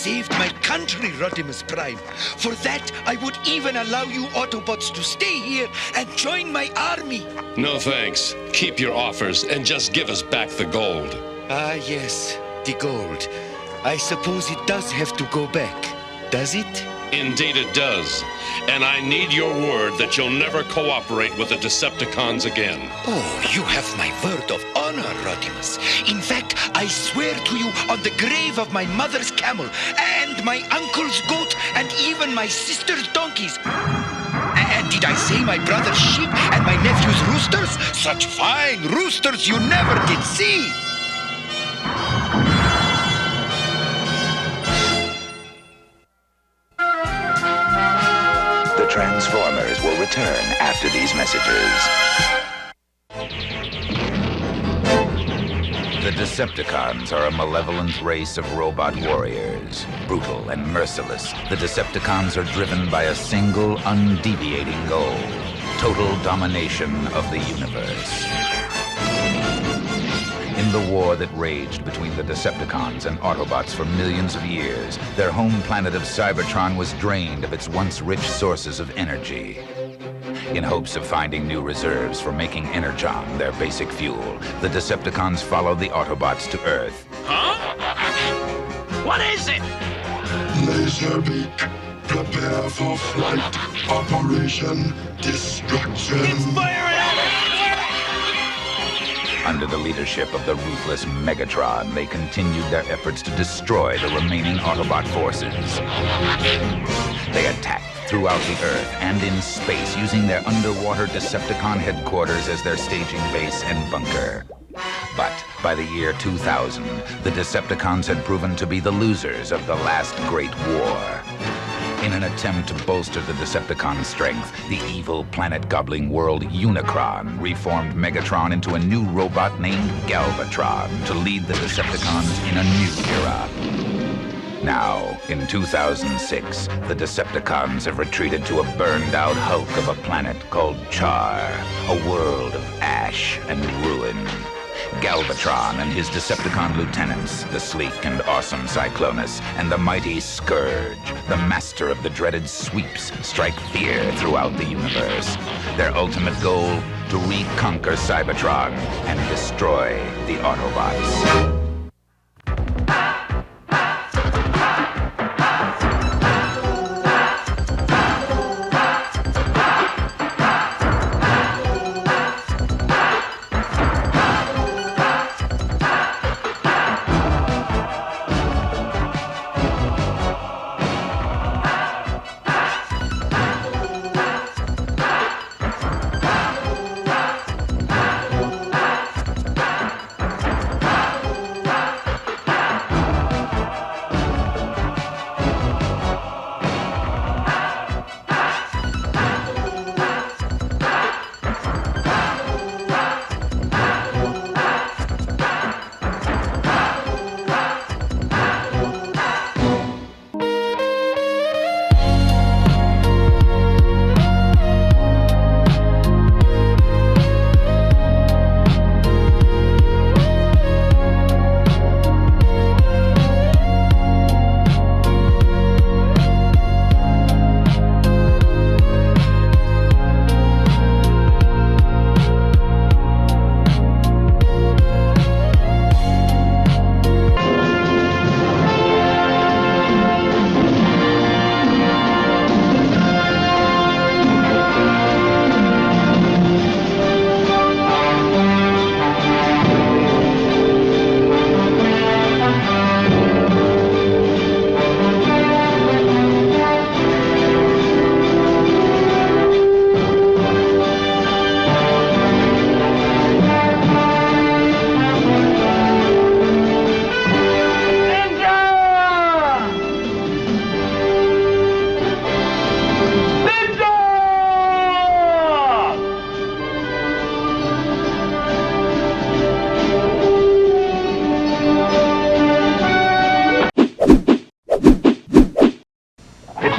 saved my country, Rodimus Prime. For that, I would even allow you Autobots to stay here and join my army. No thanks. Keep your offers and just give us back the gold. Ah, yes, the gold. I suppose it does have to go back, does it? Indeed it does. And I need your word that you'll never cooperate with the Decepticons again. Oh, you have my word of honor, Rodimus. In fact, I swear to you on the grave of my mother's camel, and my uncle's goat, and even my sister's donkeys. And did I say my brother's sheep and my nephew's roosters? Such fine roosters you never did see! The Transformers will return after these messages. The Decepticons are a malevolent race of robot warriors. Brutal and merciless, the Decepticons are driven by a single, undeviating goal: total domination of the universe. In the war that raged between the Decepticons and Autobots for millions of years, their home planet of Cybertron was drained of its once rich sources of energy. In hopes of finding new reserves for making Energon their basic fuel, the Decepticons followed the Autobots to Earth. Huh? What is it? Laserbeak, prepare for flight. Operation Destruction. It's firing up! Under the leadership of the ruthless Megatron, they continued their efforts to destroy the remaining Autobot forces. They attacked throughout the Earth and in space, using their underwater Decepticon headquarters as their staging base and bunker. But by the year 2000, the Decepticons had proven to be the losers of the last great war. In an attempt to bolster the Decepticon strength, the evil planet-gobbling world Unicron reformed Megatron into a new robot named Galvatron to lead the Decepticons in a new era. Now, in 2006, the Decepticons have retreated to a burned-out hulk of a planet called Char, a world of ash and ruin. Galvatron and his Decepticon lieutenants, the sleek and awesome Cyclonus, and the mighty Scourge, the master of the dreaded sweeps, strike fear throughout the universe. Their ultimate goal, to reconquer Cybertron and destroy the Autobots.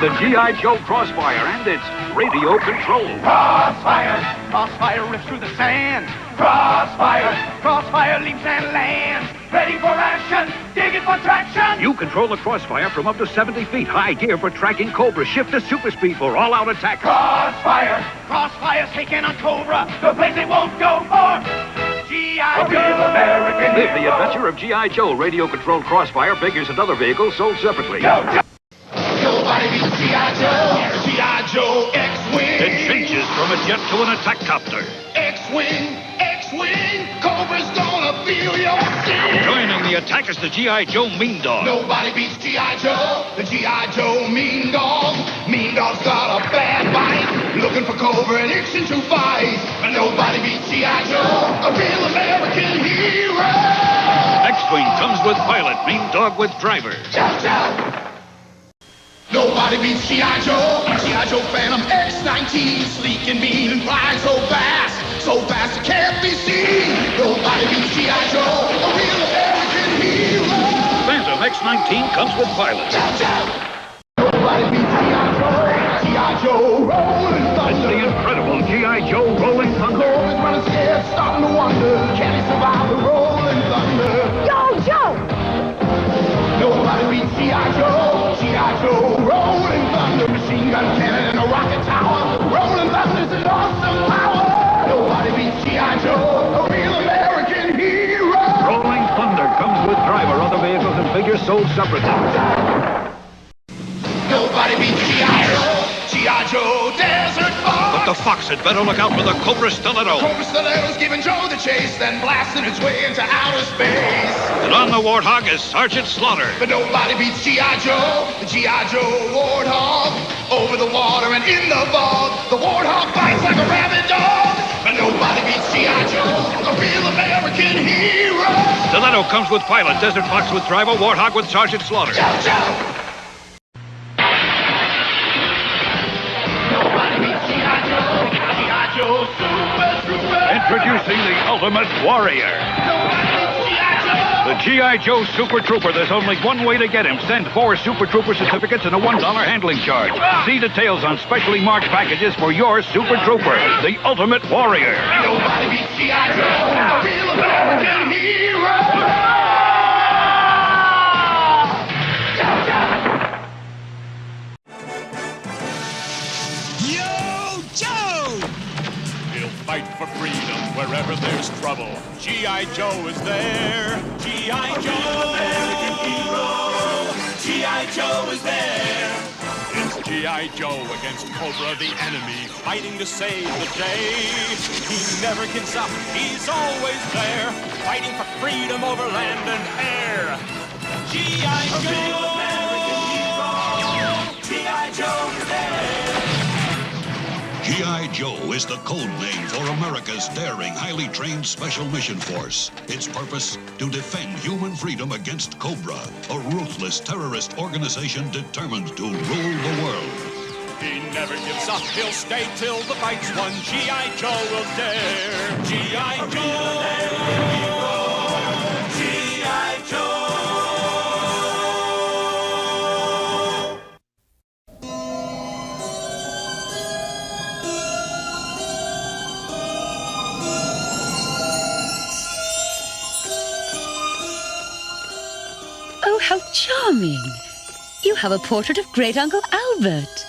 the G.I. Joe Crossfire and its radio control. Crossfire! Crossfire rips through the sand. Crossfire! Crossfire leaps and lands. Ready for action, digging for traction. You control the crossfire from up to 70 feet. High gear for tracking Cobra. Shift to super speed for all-out attack. Crossfire! Crossfire's taken on Cobra! The place it won't go for! G.I. Joe! American Live the adventure of G.I. Joe. Radio-controlled crossfire figures and other vehicles sold separately. Nobody beats G.I. Joe! G.I. Joe X-Wing! It changes from a jet to an attack copter. X-Wing! X-Wing! Cobra's gonna feel your sting! Joining the attack is the G.I. Joe Mean Dog. Nobody beats G.I. Joe, the G.I. Joe Mean Dog. Mean Dog's got a bad bite, looking for Cobra and Action to fight. But nobody beats G.I. Joe, a real American hero. X-Wing comes with pilot, Mean Dog with driver. Chow, chow. Nobody beats G.I. Joe, G.I. Joe Phantom X-19. Sleek and mean and flying so fast it can't be seen. Nobody beats G.I. Joe, a real American hero. Phantom X-19 comes with pilot. Chow, chow. Nobody beats G.I. Joe, G.I. Joe Rolling Thunder. It's the incredible G.I. Joe Rolling Thunder. Always running scared, starting to wonder, can he survive the Rolling Thunder? Yo, Joe! Nobody beats G.I. Joe, G.I. Joe Rolling Thunder. Machine gun cannon and a rocket tower. Rolling Thunder's an awesome power. Nobody beats G.I. Joe, a real American hero. Rolling Thunder comes with driver, other vehicles and figures sold separately. Nobody beats G.I. Joe, G.I. Joe Desert Fox. But the Fox had better look out for the Cobra Stiletto. Cobra Stiletto's giving Joe the chase, then blasting its way into outer space. And on the Warthog is Sergeant Slaughter. But nobody beats G.I. Joe, the G.I. Joe Warthog. Over the water and in the fog, the Warthog bites like a rabid dog. But nobody beats G.I. Joe, a real American hero. Stiletto comes with pilot, Desert Fox with driver, Warthog with Sergeant Slaughter. Chow, chow. Nobody beats G.I. Joe, G.I. Joe Super Trooper. Introducing the Ultimate Warrior. Nobody beats G.I. Joe. The G.I. Joe Super Trooper. There's only one way to get him. Send 4 Super Trooper certificates and a $1 handling charge. See details on specially marked packages for your Super Trooper, the Ultimate Warrior. Nobody beats G.I. Joe, a real American hero. Yo, Joe! He'll fight for freedom wherever there's trouble. G.I. Joe is there. G.I. Joe, American hero. G.I. Joe is there. It's G.I. Joe against Cobra, the enemy, fighting to save the day. He never gives up, he's always there, fighting for freedom over land and air. G.I. Joe, American hero. G.I. Joe is there. G.I. Joe is the code name for America's daring, highly trained Special Mission Force. Its purpose, to defend human freedom against Cobra, a ruthless terrorist organization determined to rule the world. He never gives up, he'll stay till the fight's won. G.I. Joe will dare. G.I. Joe. G.I. Joe. Oh, how charming. You have a portrait of Great-Uncle Albert.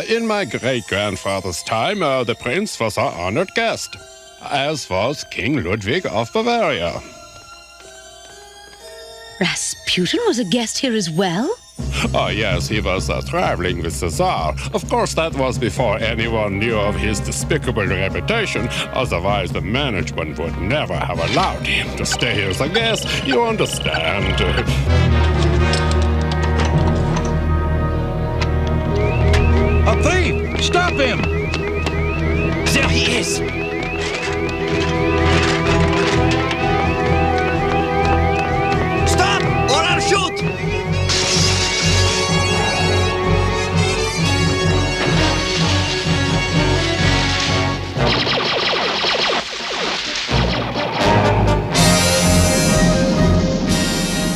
In my great-grandfather's time, the prince was our honored guest, as was King Ludwig of Bavaria. Rasputin was a guest here as well? Oh yes, he was traveling with the Tsar. Of course, that was before anyone knew of his despicable reputation. Otherwise, the management would never have allowed him to stay here as a guest. You understand? A thief! Stop him! There he is! Stop, or I'll shoot!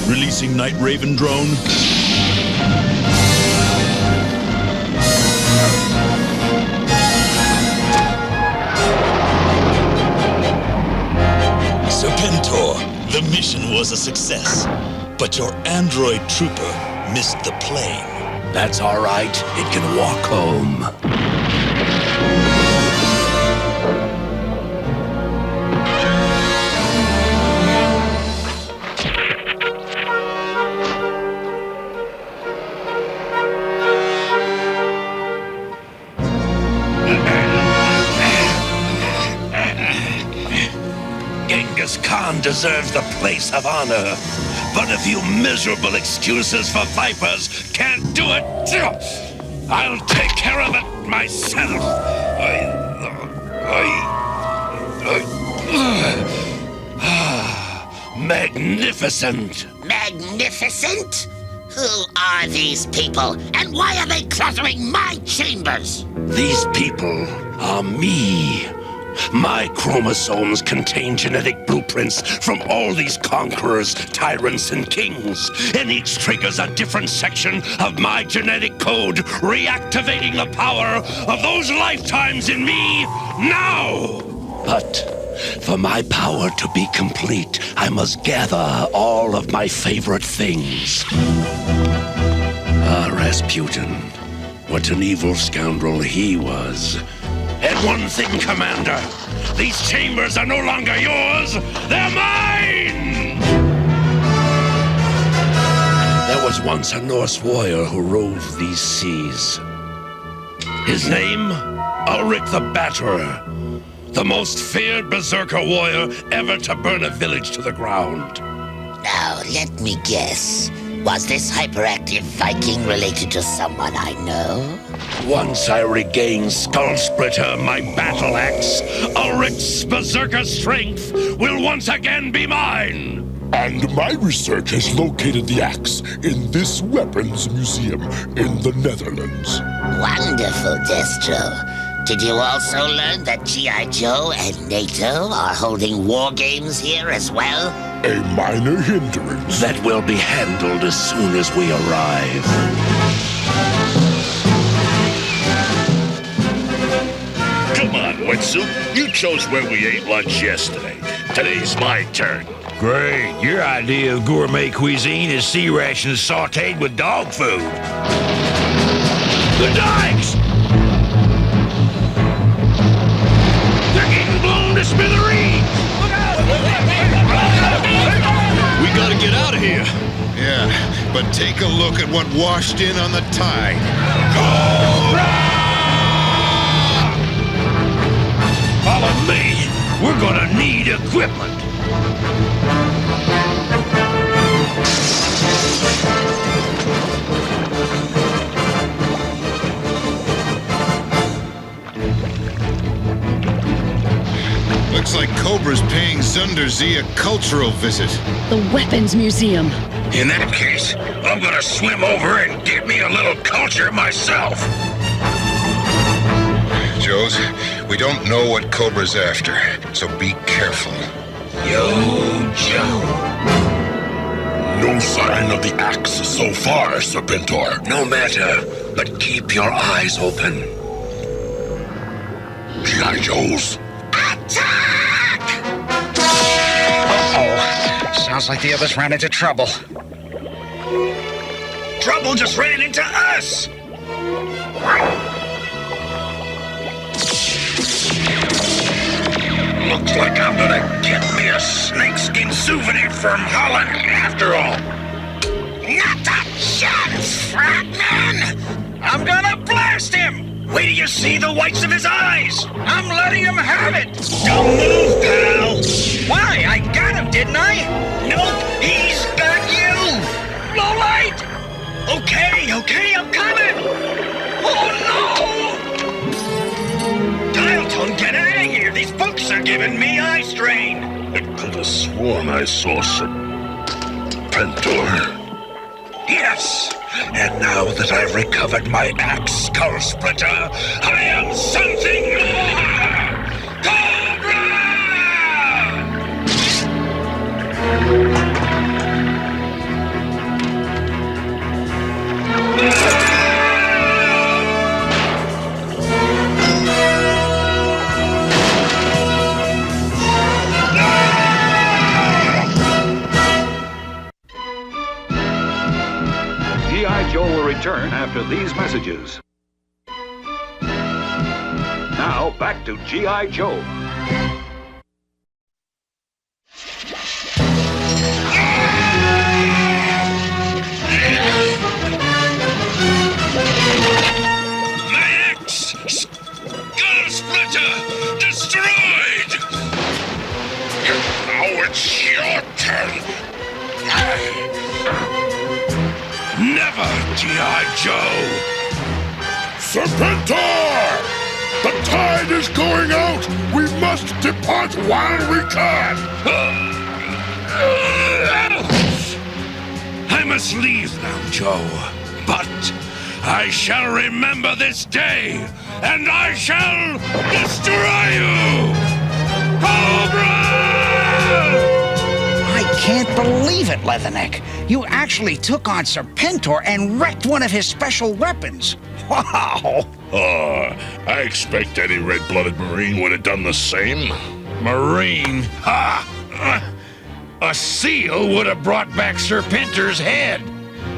Releasing Night Raven drone. Serpentor, the mission was a success. But your android trooper missed the plane. That's all right. It can walk home. Khan deserves the place of honor. But if you miserable excuses for vipers can't do it, I'll take care of it myself. Magnificent. Magnificent? Who are these people, and why are they cluttering my chambers? These people are me. My chromosomes contain genetic blueprints from all these conquerors, tyrants, and kings, and each triggers a different section of my genetic code, reactivating the power of those lifetimes in me now! But for my power to be complete, I must gather all of my favorite things. Ah, Rasputin. What an evil scoundrel he was. And one thing, Commander, these chambers are no longer yours, they're mine! There was once a Norse warrior who roved these seas. His name, Ulrich the Batterer, the most feared berserker warrior ever to burn a village to the ground. Now, let me guess. Was this hyperactive Viking related to someone I know? Once I regain Skull Splitter, my battle axe, Ulrich's berserker strength will once again be mine! And my research has located the axe in this weapons museum in the Netherlands. Wonderful, Destro. Did you also learn that G.I. Joe and NATO are holding war games here as well? A minor hindrance. That will be handled as soon as we arrive. Come on, Wetsuit. You chose where we ate lunch yesterday. Today's my turn. Great. Your idea of gourmet cuisine is sea rations sautéed with dog food. The dikes! They're getting blown to smithereens! Look out! We gotta get out of here. Yeah, but take a look at what washed in on the tide. Follow me. We're gonna need equipment. Looks like Cobra's paying Zunder Z a cultural visit. The Weapons Museum. In that case, I'm gonna swim over and get me a little culture myself. Joes, we don't know what Cobra's after, so be careful. Yo, Joe. No sign of the axe so far, Serpentor. No matter, but keep your eyes open. G.I. Joes. Attack! Uh-oh. Sounds like the others ran into trouble. Trouble just ran into us! Looks like I'm gonna get me a snakeskin souvenir from Holland after all. Not a chance, Frogman! I'm gonna blast him! Wait till you see the whites of his eyes! I'm letting him have it! Don't move, pal! Why? I got him, didn't I? Nope, he's got you! Low light! Okay, I'm coming! Oh no! Dial tone, get out of here! These books are giving me eye strain! I could have sworn I saw Serpentor. Yes! And now that I've recovered my axe, Skull Splitter, I am something G.I. Joe will return after these messages. Now, back to G.I. Joe. Skull Splitter destroyed! Now it's your turn! Never, G.I. Joe! Serpentor! The tide is going out! We must depart while we can! I must leave now, Joe. But I shall remember this day, and I shall destroy you! Cobra! I can't believe it, Leatherneck. You actually took on Serpentor and wrecked one of his special weapons. Wow! I expect any red-blooded Marine would have done the same. Marine? Ha! A seal would have brought back Serpentor's head,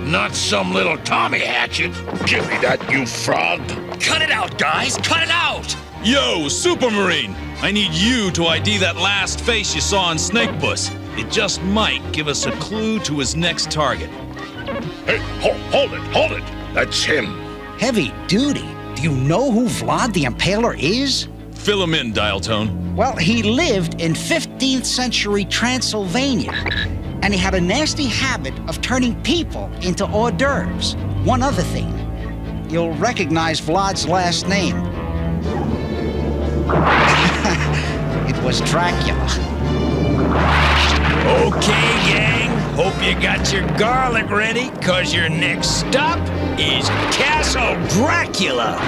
not some little Tommy hatchet. Give me that, you frog! Cut it out, guys! Cut it out! Yo, Supermarine! I need you to ID that last face you saw in Snakepuss. It just might give us a clue to his next target. Hey, hold it! That's him. Heavy duty. Do you know who Vlad the Impaler is? Fill him in, Dial Tone. Well, he lived in 15th century Transylvania, and he had a nasty habit of turning people into hors d'oeuvres. One other thing, you'll recognize Vlad's last name. It was Dracula. Okay, gang. Hope you got your garlic ready, cause your next stop is Castle Dracula.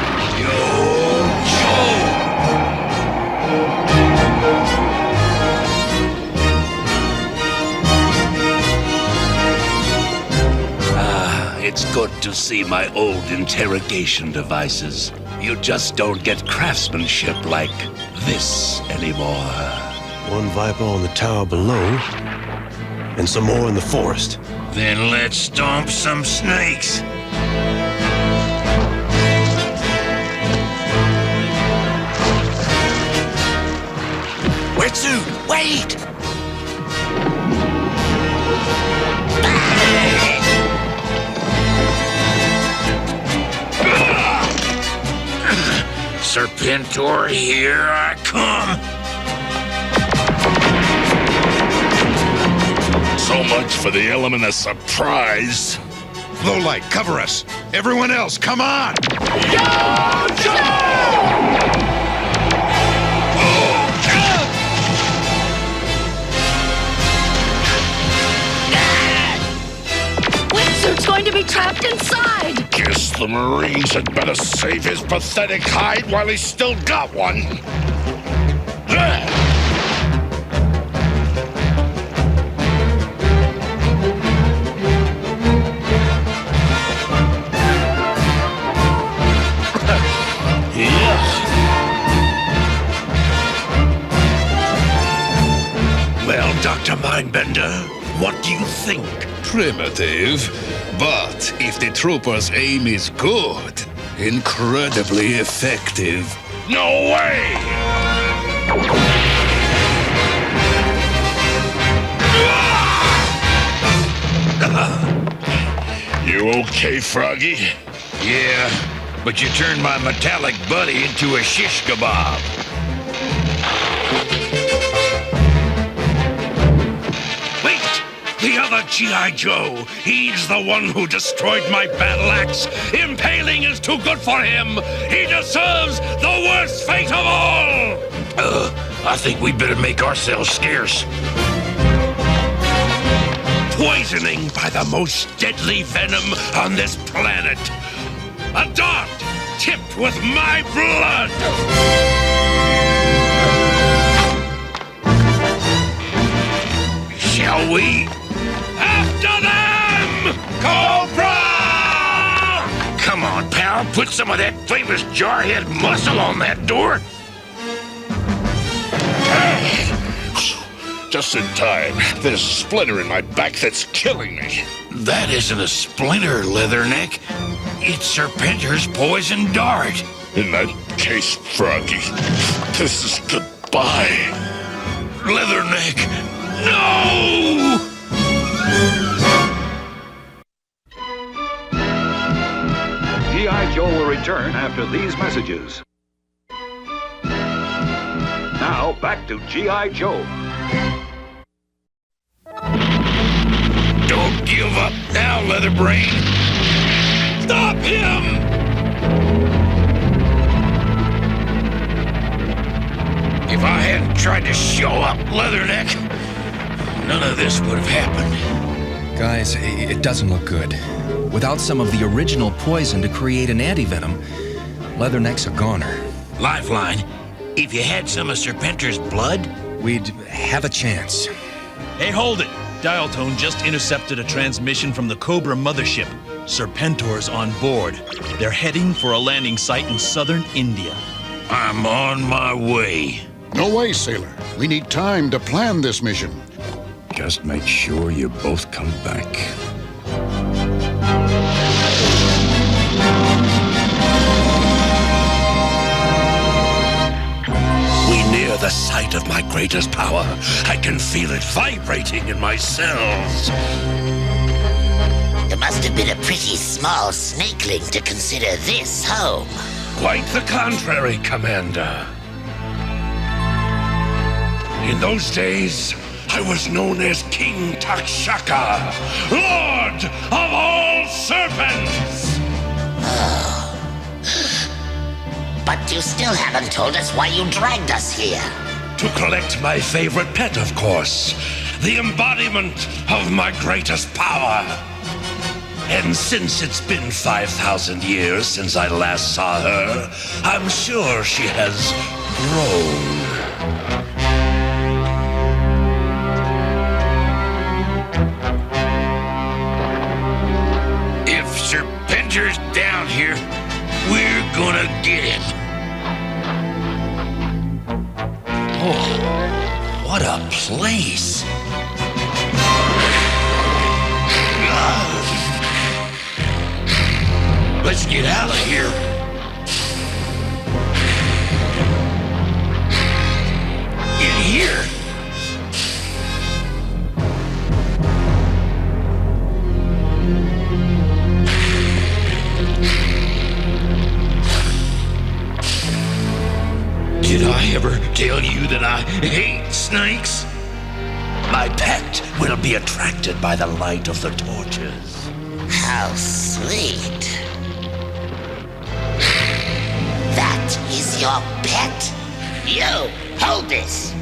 It's good to see my old interrogation devices. You just don't get craftsmanship like this anymore. One Viper on the tower below, and some more in the forest. Then let's stomp some snakes. Wetsuit, wait! Serpentor, here I come. So much for the element of surprise. Lowlight, cover us. Everyone else, come on! Wetsuit's going to be trapped inside! Guess the Marines had better save his pathetic hide while he's still got one. Well, Dr. Mindbender, what do you think? Primitive, but if the trooper's aim is good, incredibly effective. No way! You okay, Froggy? Yeah, but you turned my metallic buddy into a shish kebab. The other G.I. Joe. He's the one who destroyed my battle axe. Impaling is too good for him. He deserves the worst fate of all. I think we better make ourselves scarce. Poisoning by the most deadly venom on this planet. A dart tipped with my blood. Shall we? After them! Cobra! Come on, pal. Put some of that famous jarhead muscle on that door. Just in time. There's a splinter in my back that's killing me. That isn't a splinter, Leatherneck. It's Serpentor's poison dart. In that case, Froggy, this is goodbye. Leatherneck, no! G.I. Joe will return after these messages. Now, back to G.I. Joe. Don't give up now, Leatherbrain. Stop him! If I hadn't tried to show up, Leatherneck, none of this would have happened. Guys, it doesn't look good. Without some of the original poison to create an antivenom, Leatherneck's a goner. Lifeline, if you had some of Serpentor's blood, we'd have a chance. Hey, hold it! Dial tone just intercepted a transmission from the Cobra mothership. Serpentor's on board. They're heading for a landing site in southern India. I'm on my way. No way, sailor. We need time to plan this mission. Just make sure you both come back. We near the site of my greatest power. I can feel it vibrating in my cells. There must have been a pretty small snakeling to consider this home. Quite the contrary, Commander. In those days, I was known as King Takshaka, Lord of all serpents! But you still haven't told us why you dragged us here. To collect my favorite pet, of course. The embodiment of my greatest power. And since it's been 5,000 years since I last saw her, I'm sure she has grown. If Serpentor's down here, we're gonna get him. Oh, what a place! Let's get out of here. In here? Did I ever tell you that I hate snakes? My pet will be attracted by the light of the torches. How sweet. That is your pet? You, hold this.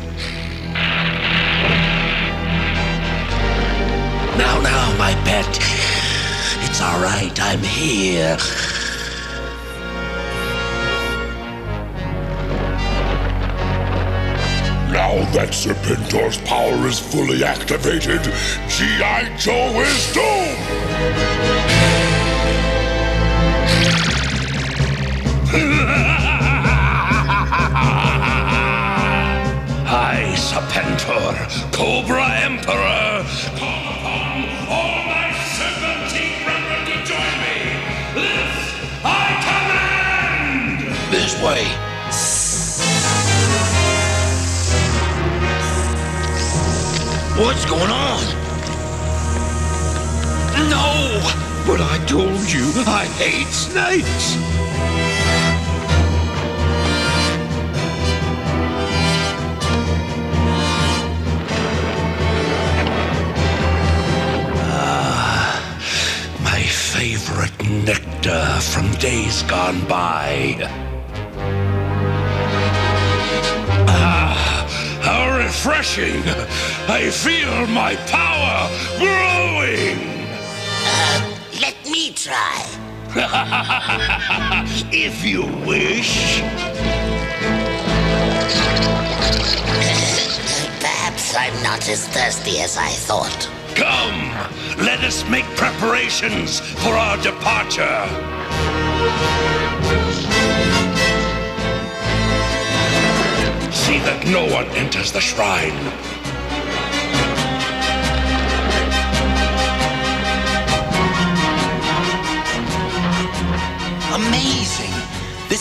Now, my pet. It's all right, I'm here. Now that Serpentor's power is fully activated, G.I. Joe is doomed! I, Serpentor, Cobra Emperor, call upon all my serpentine brethren to join me. This I command! This way. What's going on? No! But I told you I hate snakes! My favorite nectar from days gone by. How refreshing! I feel my power growing! Let me try. If you wish. Perhaps I'm not as thirsty as I thought. Come, let us make preparations for our departure. See that no one enters the shrine.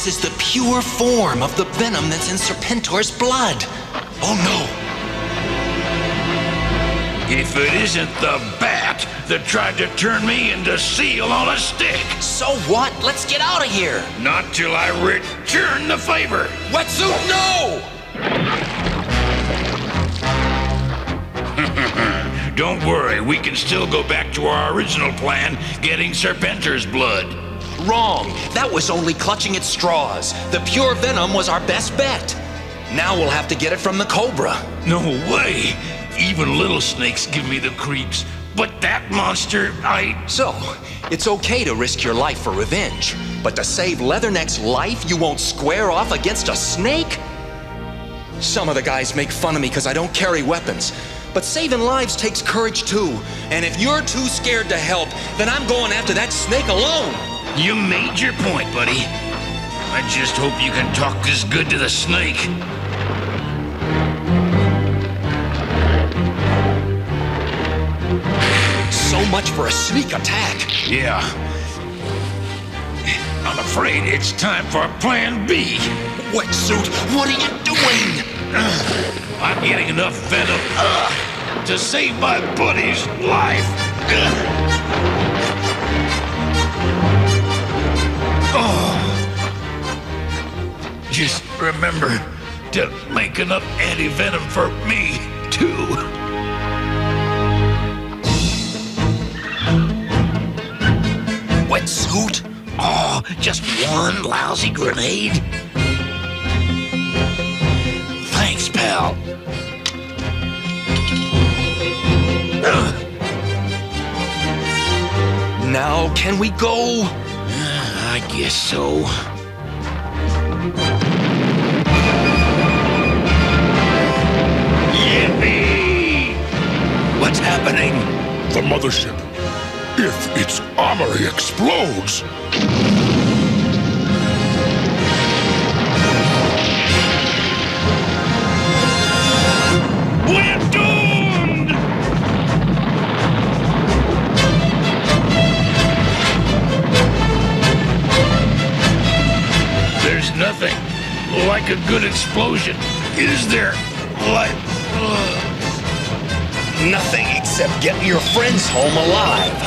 is the pure form of the venom that's in Serpentor's blood. Oh no! If it isn't the bat that tried to turn me into seal on a stick. So what? Let's get out of here! Not till I return the favor. Wetsuit, no! Don't worry, we can still go back to our original plan, getting Serpentor's blood. Wrong. That was only clutching at straws. The pure venom was our best bet. Now we'll have to get it from the Cobra. No way! Even little snakes give me the creeps. But that monster, So, it's okay to risk your life for revenge. But to save Leatherneck's life, you won't square off against a snake? Some of the guys make fun of me because I don't carry weapons. But saving lives takes courage too. And if you're too scared to help, then I'm going after that snake alone. You made your point, buddy. I just hope you can talk this good to the snake. So much for a sneak attack. Yeah. I'm afraid it's time for Plan B. Wetsuit, what are you doing? I'm getting enough venom to save my buddy's life. Just remember to make enough anti-venom for me, too. Wetsuit? Oh, just one lousy grenade? Thanks, pal. Now, can we go? I guess so. Yippee! What's happening? The mothership. If its armory explodes... We're doomed! There's nothing like a good explosion, is there? Like... Nothing except getting your friends home alive.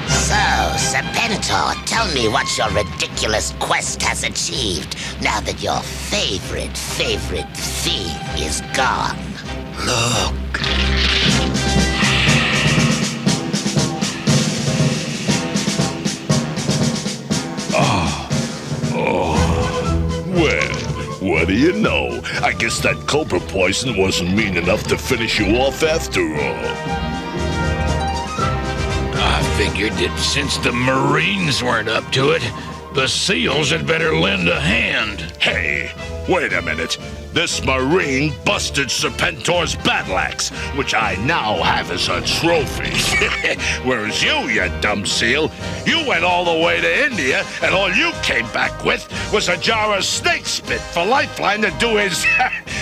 So, Serpentor, tell me what your ridiculous quest has achieved now that your favorite thief is gone. Look. Well, what do you know? I guess that cobra poison wasn't mean enough to finish you off after all. I figured that since the Marines weren't up to it, the SEALs had better lend a hand. Hey, wait a minute. This Marine busted Serpentor's battle axe, which I now have as a trophy. Whereas you dumb seal, you went all the way to India, and all you came back with was a jar of snake spit for Lifeline to do his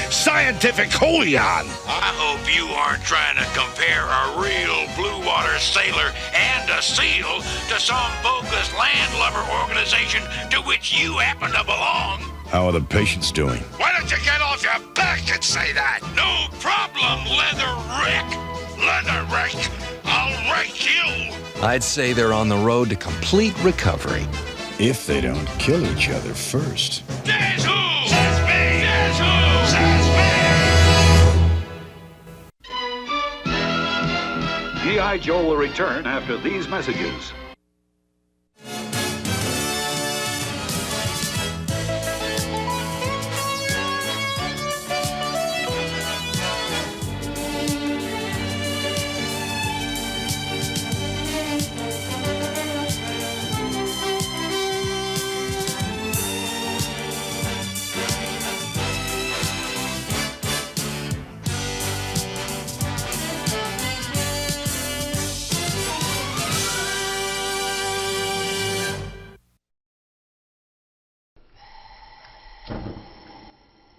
scientific holy on. I hope you aren't trying to compare a real blue water sailor and a SEAL to some bogus landlubber organization to which you happen to belong. How are the patients doing? Why don't you get off your back and say that? No problem, Leather Rick. Leather Rick, I'll wreck you. I'd say they're on the road to complete recovery. If they don't kill each other first. Says who? Says me. Says who? Says me. G.I. Joe will return after these messages.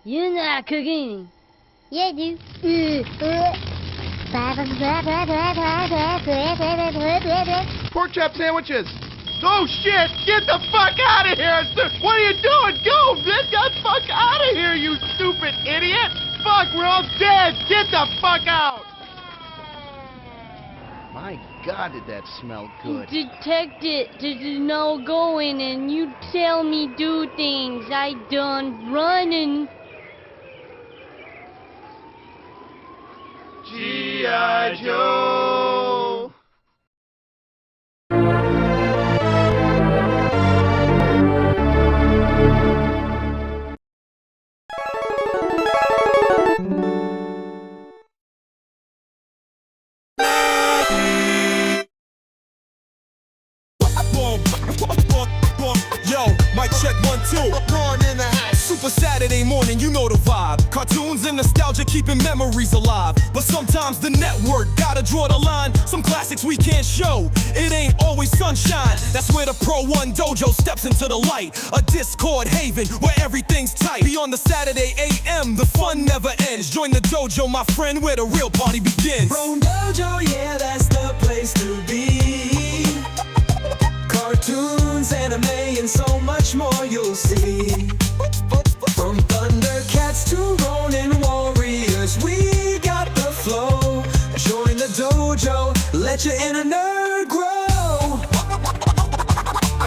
You're not cooking. Yeah, I do. Pork chop sandwiches. Oh shit! Get the fuck out of here! What are you doing? Go! Get the fuck out of here, you stupid idiot! Fuck, we're all dead! Get the fuck out! My God, did that smell good? Detective, there's no going and you tell me do things. I done running. G.I. Joe! Yo, mic check 1, 2. Born in the house. Super Saturday morning, you know the vibe. Cartoons and nostalgia keeping memories alive. But sometimes the network gotta draw the line. Some classics we can't show. It ain't always sunshine. That's where the Pro-1 dojo steps into the light. A Discord haven where everything's tight. Beyond the Saturday AM, the fun never ends. Join the dojo, my friend, where the real party begins. Pro Dojo, yeah, that's the place to be. Cartoons, anime, and so much more you'll see. From Thundercats to Ronin Warriors, we got the flow. Join the dojo, let your inner nerd grow.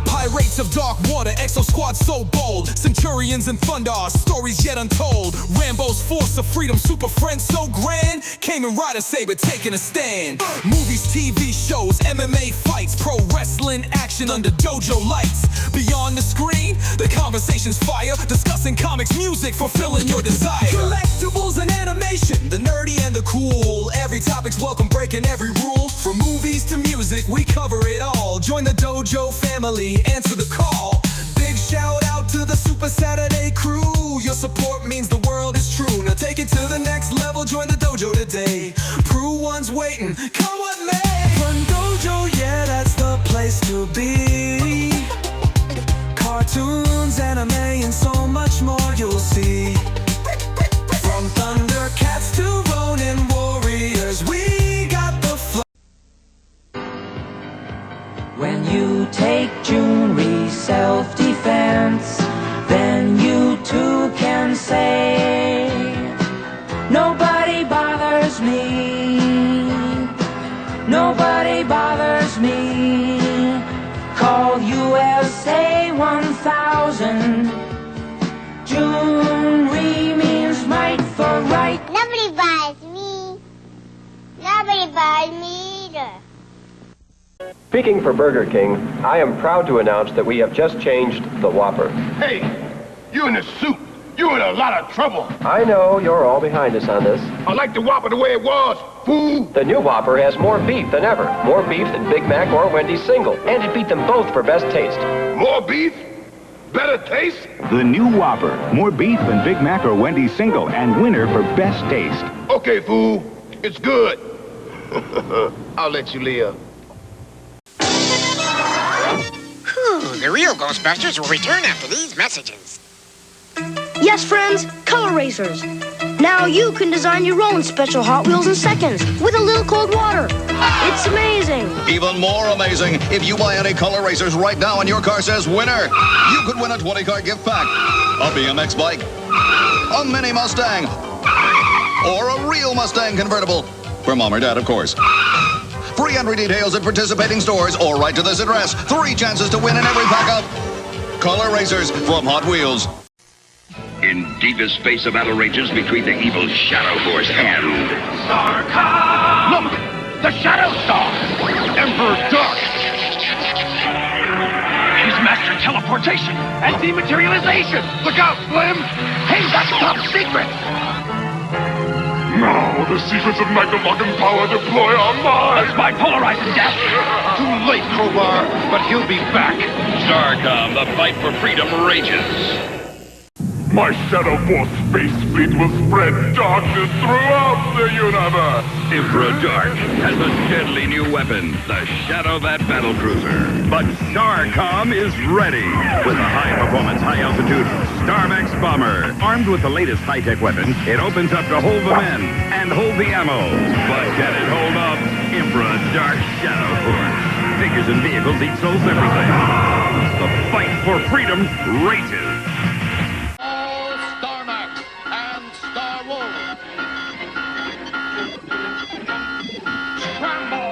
Pirates of Dark Water, Exo Squad so bold. Centurions and Thundar, stories yet untold. Rambo's Force of Freedom, Super Friends so grand. Kamen Rider Saber taking a stand. Movies, TV shows, MMA fights, pro wrestling action under dojo lights. Beyond the screen, the conversation's fire. Discussing comics, music, fulfilling your desire. Collectibles and animation, the nerdy and the cool. Every topic's welcome, breaking every rule. From movies to music, we cover it all. Join the dojo family, answer the call. Big shout out to the Super Saturday crew. Your support means the world is true. Now take it to the next level, join the dojo today. Pro-1's waiting, come what may. Fun dojo, yeah, that's the place to be. Cartoons, anime, and so much more you'll see. From Thundercats to Ronin Warriors, we got the flow. When you take Junri self-defense, then you too can say, nobody bothers me, nobody bothers me. Call USA 1000. Junri means might for right. Nobody buys me. Nobody buys me either. Speaking for Burger King, I am proud to announce that we have just changed the Whopper. Hey, you in the soup. You're in a lot of trouble. I know you're all behind us on this. I like the Whopper the way it was, fool. The new Whopper has more beef than ever. More beef than Big Mac or Wendy's single. And it beat them both for best taste. More beef? Better taste? The new Whopper. More beef than Big Mac or Wendy's single. And winner for best taste. Okay, fool. It's good. I'll let you live. The real Ghostbusters will return after these messages. Yes, friends, color racers. Now you can design your own special Hot Wheels in seconds with a little cold water. It's amazing. Even more amazing, if you buy any color racers right now and your car says winner, you could win a 20-car gift pack, a BMX bike, a mini Mustang, or a real Mustang convertible. For mom or dad, of course. Free entry details at participating stores or right to this address. 3 chances to win in every pack of color racers from Hot Wheels. In deepest space of battle rages between the evil Shadow Force and StarCom! Look! The Shadow Star! Emperor Dark! He's mastered teleportation and dematerialization! Look out, Slim! Hey, that's top secret! Now the secrets of Magna-Locking power deploy are mine! That's my polarizing death! Too late, Crowbar, but he'll be back! StarCom, the fight for freedom rages. My Shadow Force space fleet will spread darkness throughout the universe! Emperor Dark has a deadly new weapon, the Shadow Bat Battlecruiser. But StarCom is ready with a high-performance, high-altitude StarMax bomber. Armed with the latest high-tech weapon, it opens up to hold the men and hold the ammo. But can it hold up Emperor Dark's Shadow Force? figures and vehicles each sells everything. The fight for freedom rages. All Starmax and Star Wolf. Scramble!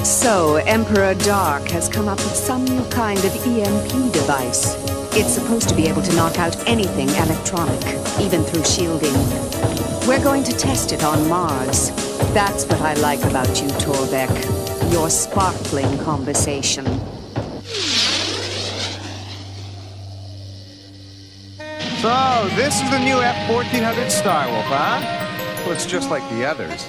So, Emperor Dark has come up with some new kind of EMP device. It's supposed to be able to knock out anything electronic, even through shielding. We're going to test it on Mars. That's what I like about you, Torbeck. Your sparkling conversation. So, this is the new F-1400 Starwolf, huh? Well, it's just like the others.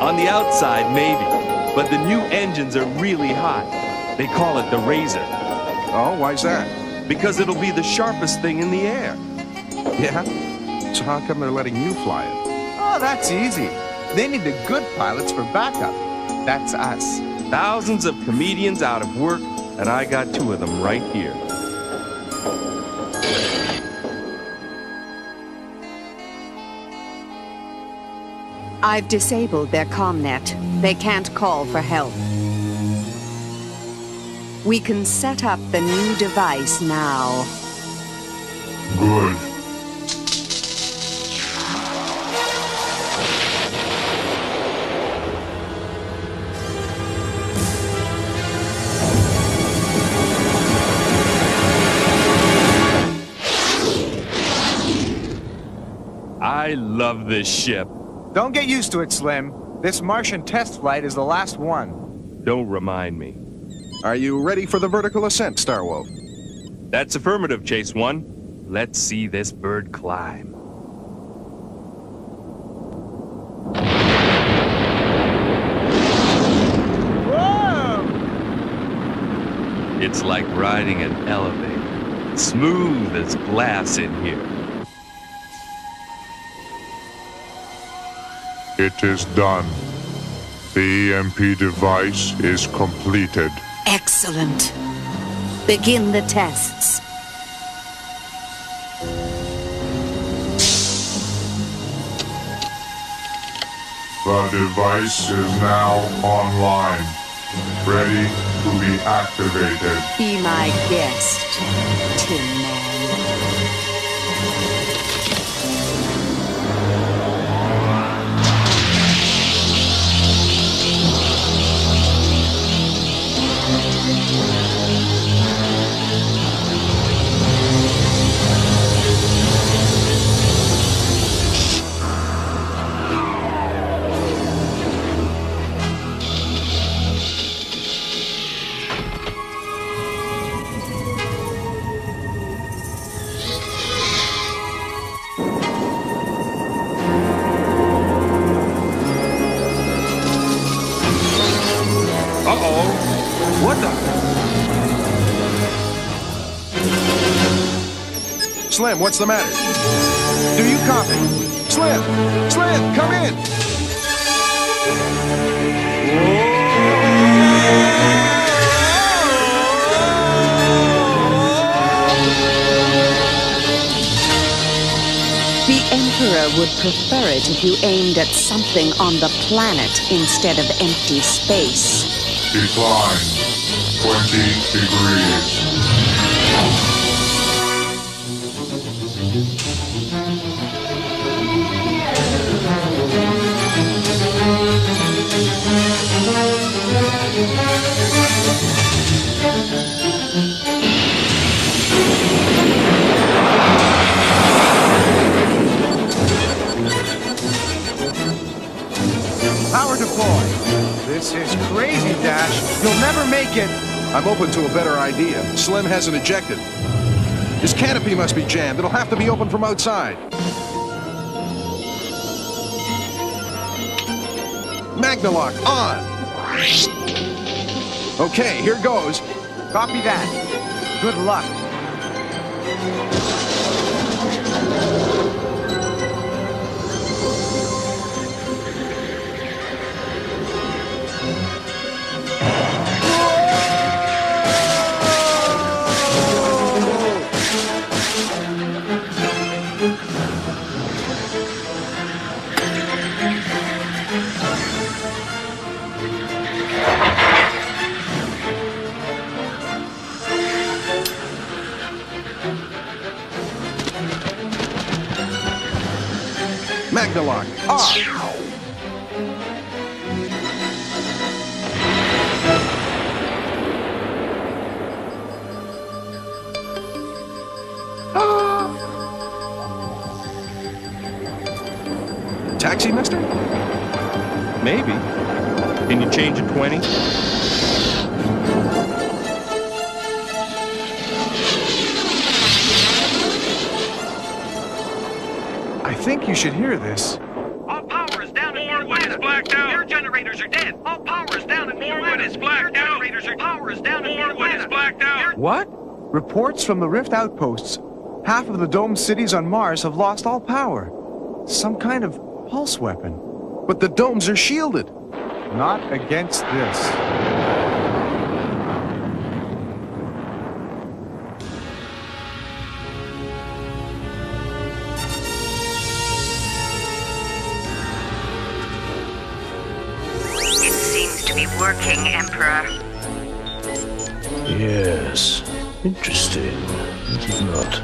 On the outside, maybe. But the new engines are really hot. They call it the Razor. Oh, why's that? Because it'll be the sharpest thing in the air. Yeah? So how come they're letting you fly it? Oh, that's easy. They need the good pilots for backup. That's us. Thousands of comedians out of work, and I got 2 of them right here. I've disabled their comnet. They can't call for help. We can set up the new device now. Good. I love this ship. Don't get used to it, Slim. This Martian test flight is the last one. Don't remind me. Are you ready for the vertical ascent, Starwolf? That's affirmative, Chase 1. Let's see this bird climb. Whoa! It's like riding an elevator. Smooth as glass in here. It is done. The EMP device is completed. Excellent. Begin the tests. The device is now online, ready to be activated. Be my guest, Tin Man. Slim, what's the matter? Do you copy? Slim! Slim, come in! The Emperor would prefer it if you aimed at something on the planet instead of empty space. Decline 20 degrees. Power deploy. This is crazy, Dash. You'll never make it. I'm open to a better idea. Slim hasn't ejected. His canopy must be jammed. It'll have to be open from outside. Magnalock on. Okay, here goes. Copy that. Good luck. Magnalock off. Taxi, mister? Maybe. Can you change a 20? I think you should hear this. All power is down in Norwood is blacked out. Your generators are dead. All power is down in Norwood is blacked out. Your generators are power is down in Norwood is blacked out. What? Reports from the Rift outposts. Half of the domed cities on Mars have lost all power. Some kind of pulse weapon. But the domes are shielded. Not against this. It seems to be working, Emperor. Yes. Interesting. It is not.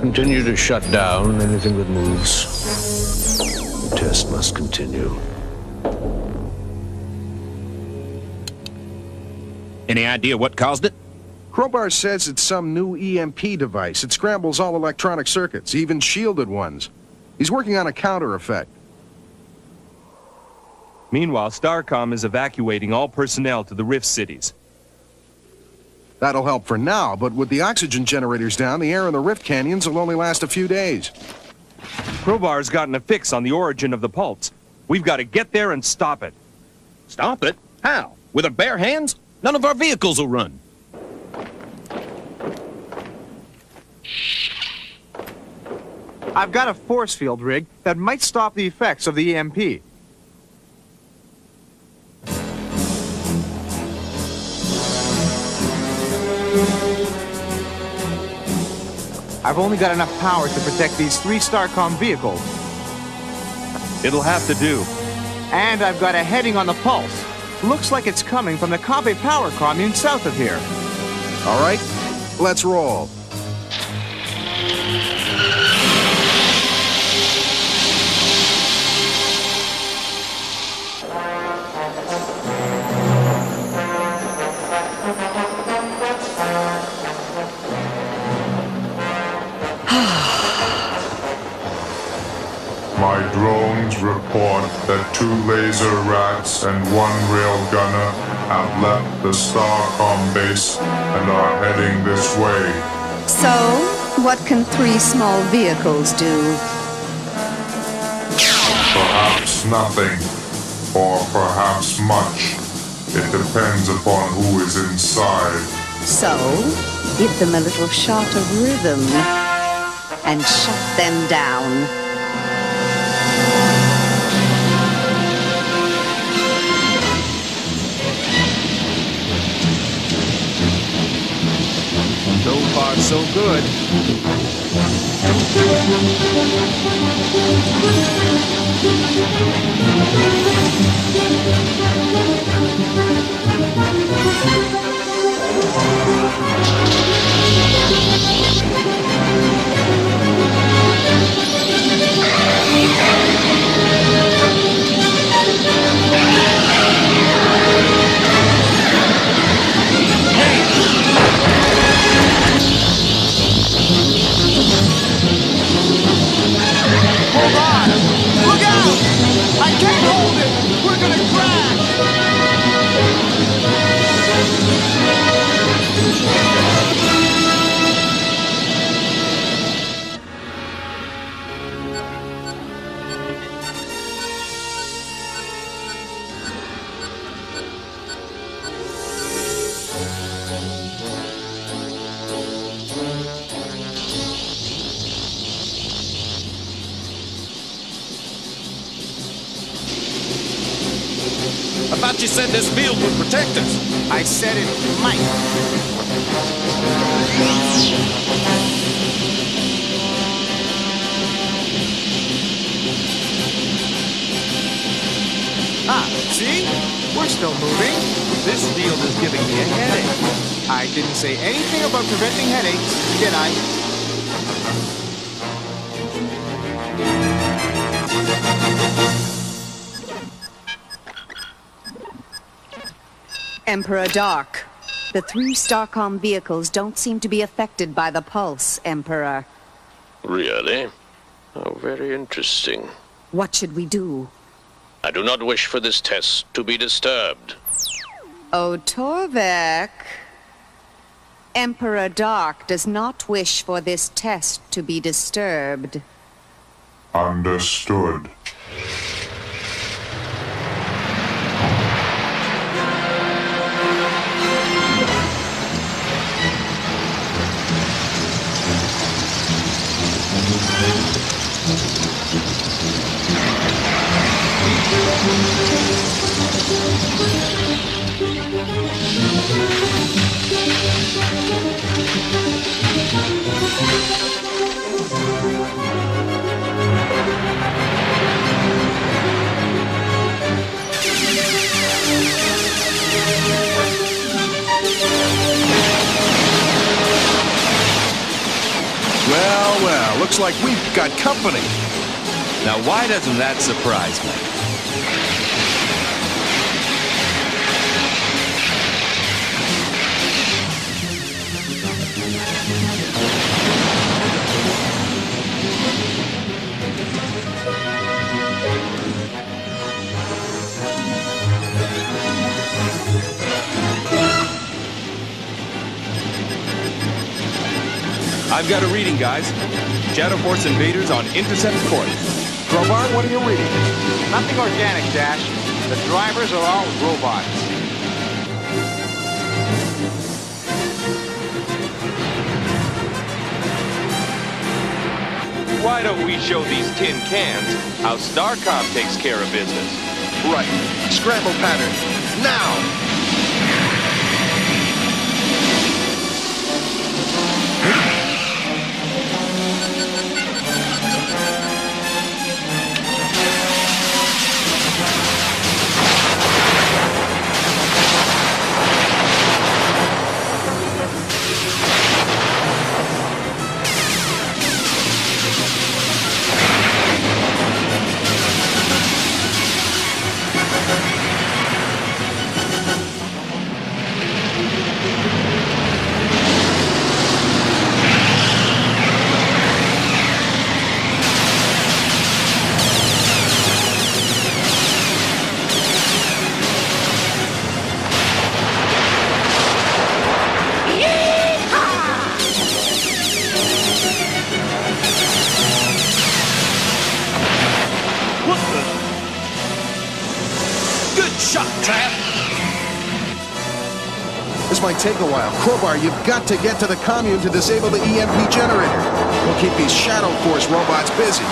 Continue to shut down anything that moves. The test must continue. Any idea what caused it? Crowbar says it's some new EMP device. It scrambles all electronic circuits, even shielded ones. He's working on a counter effect. Meanwhile, StarCom is evacuating all personnel to the Rift cities. That'll help for now, but with the oxygen generators down, the air in the Rift canyons will only last a few days. Crowbar's gotten a fix on the origin of the pulse. We've got to get there and stop it. Stop it? How? With our bare hands? None of our vehicles will run. I've got a force field rig that might stop the effects of the EMP. I've only got enough power to protect these 3 StarCom vehicles. It'll have to do. And I've got a heading on the pulse. Looks like it's coming from the Cabe power commune south of here. All right, let's roll. My drones report that 2 laser rats and 1 railgunner have left the StarCom base and are heading this way. So, what can 3 small vehicles do? Perhaps nothing, or perhaps much. It depends upon who is inside. So, Give them a little shot of rhythm and shut them down. So far, so good. Hold on! Look out! I can't hold it! We're gonna crash! I thought you said this field would protect us. I said it might. Ah, see? We're still moving. This field is giving me a headache. I didn't say anything about preventing headaches, did I? Emperor Dark, the 3 StarCom vehicles don't seem to be affected by the pulse, Emperor. Really? Oh, very interesting. What should we do? I do not wish for this test to be disturbed. Oh, Torvik. Emperor Dark does not wish for this test to be disturbed. Understood. Well, looks like we've got company. Now, why doesn't that surprise me? I've got a reading, guys. Shadow Force invaders on intercept course. Crowbar, what are you reading? Nothing organic, Dash. The drivers are all robots. Why don't we show these tin cans how StarCom takes care of business? Right. Scramble pattern. Now! might take a while. Crowbar, you've got to get to the commune to disable the EMP generator. We'll keep these Shadow Force robots busy.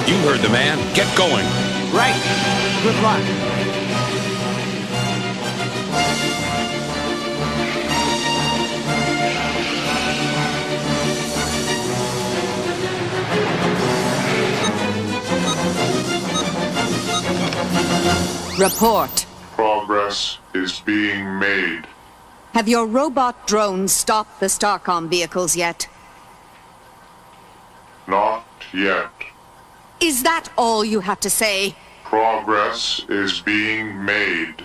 You heard the man. Get going. Right. Good luck. Report. Progress is being made. Have your robot drones stopped the StarCom vehicles yet? Not yet. Is that all you have to say? Progress is being made.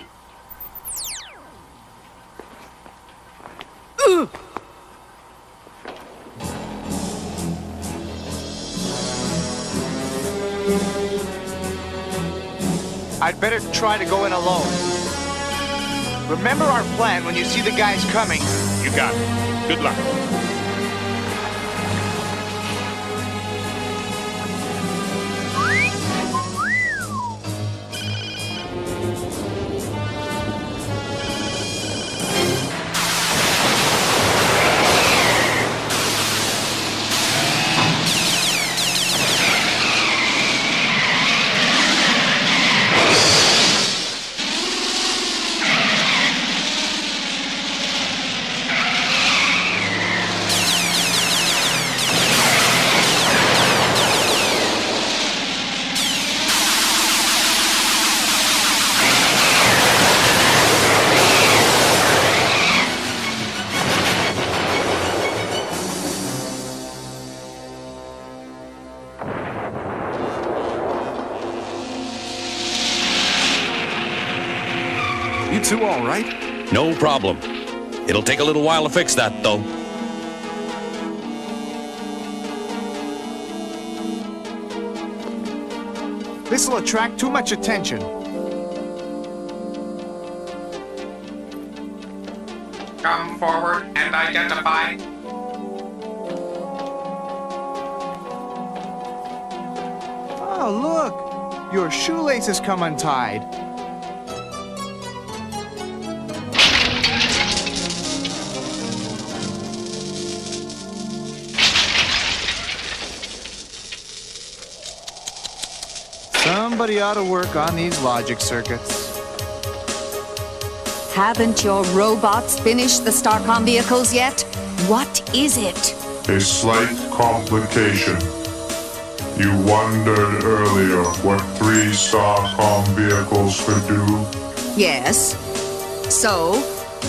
I'd better try to go in alone. Remember our plan when you see the guys coming. You got it. Good luck. You two all right? No problem. It'll take a little while to fix that, though. This'll attract too much attention. Come forward and identify. Oh, look! Your shoelaces come untied. Somebody ought to work on these logic circuits. Haven't your robots finished the StarCom vehicles yet? What is it? A slight complication. You wondered earlier what 3 StarCom vehicles could do? Yes. So?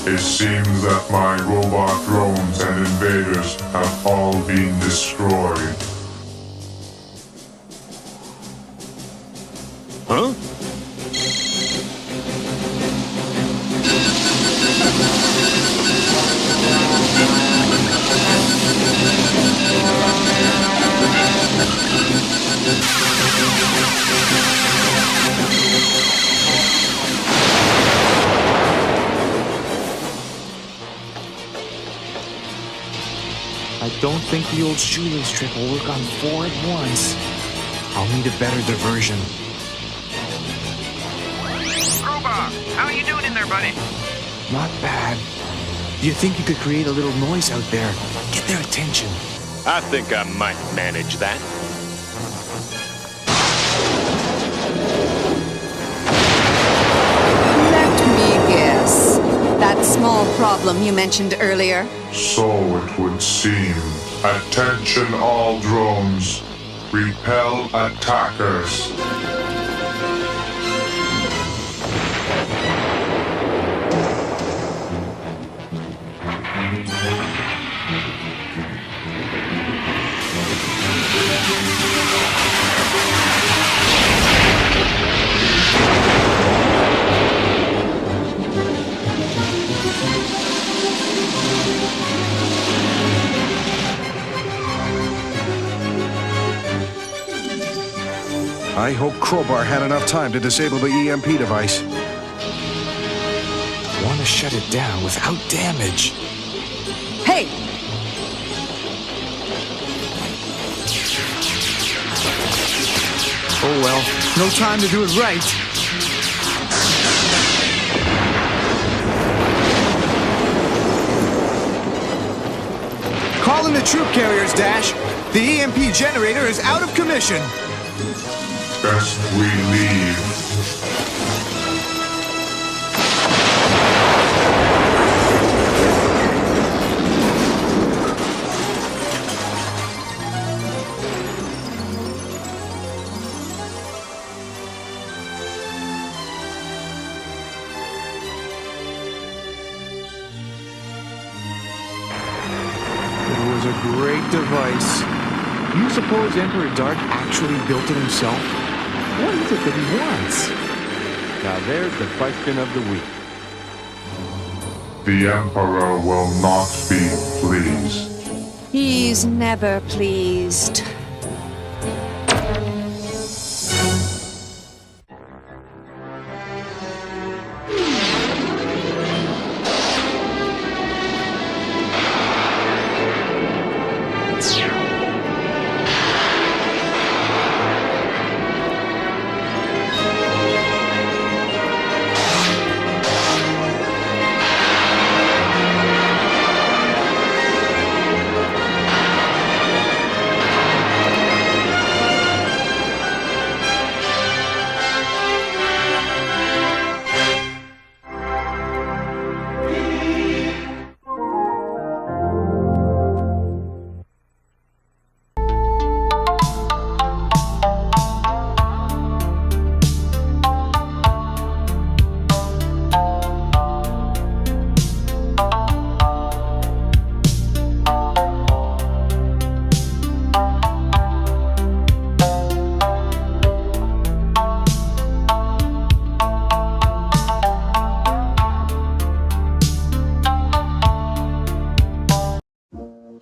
It seems that my robot drones and invaders have all been destroyed. Huh? I don't think the old shoelace trick will work on 4 at once. I'll need a better diversion. Crowbar, how are you doing in there, buddy? Not bad. Do you think you could create a little noise out there? Get their attention. I think I might manage that. Let me guess. That small problem you mentioned earlier? So it would seem. Attention all drones. Repel attackers. I hope Crowbar had enough time to disable the EMP device. Want to shut it down without damage. Hey! Oh well, no time to do it right. Calling the troop carriers, Dash. The EMP generator is out of commission. Best we leave. It was a great device. Do you suppose Emperor Dark actually built it himself? What is it that he wants? Now there's the question of the week. The Emperor will not be pleased. He's never pleased.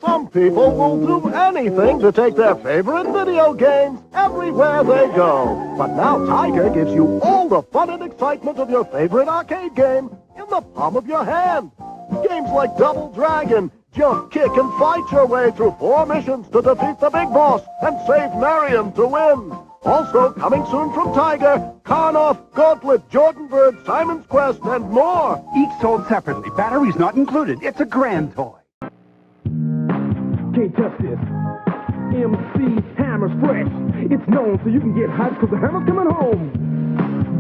Some people will do anything to take their favorite video games everywhere they go. But now Tiger gives you all the fun and excitement of your favorite arcade game in the palm of your hand. Games like Double Dragon, jump, kick, and fight your way through 4 missions to defeat the big boss and save Marion to win. Also coming soon from Tiger, Karnoff, Gauntlet, Jordan Bird, Simon's Quest, and more. Each sold separately. Batteries not included. It's a grand toy. Can't touch this. MC Hammer's fresh. It's known so you can get hyped because the hammer's coming home.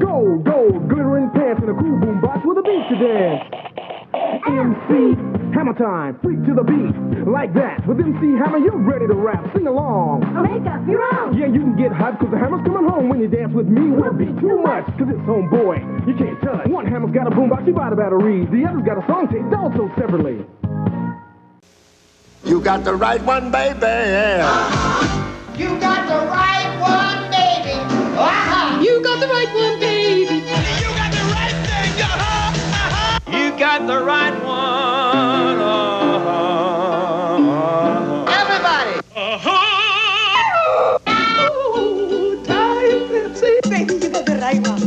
Gold, glittering pants and a cool boom box with a beat to dance. MC Hammer time, freak to the beat, like that. With MC Hammer, you're ready to rap. Sing along. Oh, make up, you're wrong. Yeah, you can get hyped because the hammer's coming home. When you dance with me, will be too much. Because it's homeboy, you can't touch. One hammer's got a boombox, you buy the batteries. The other's got a song taped also separately. You got the right one, baby. You got the right one, baby. You got the right one, baby. You got the right thing. You got the right one. Everybody. Oh, time, Pepsi. Baby, you got the right one.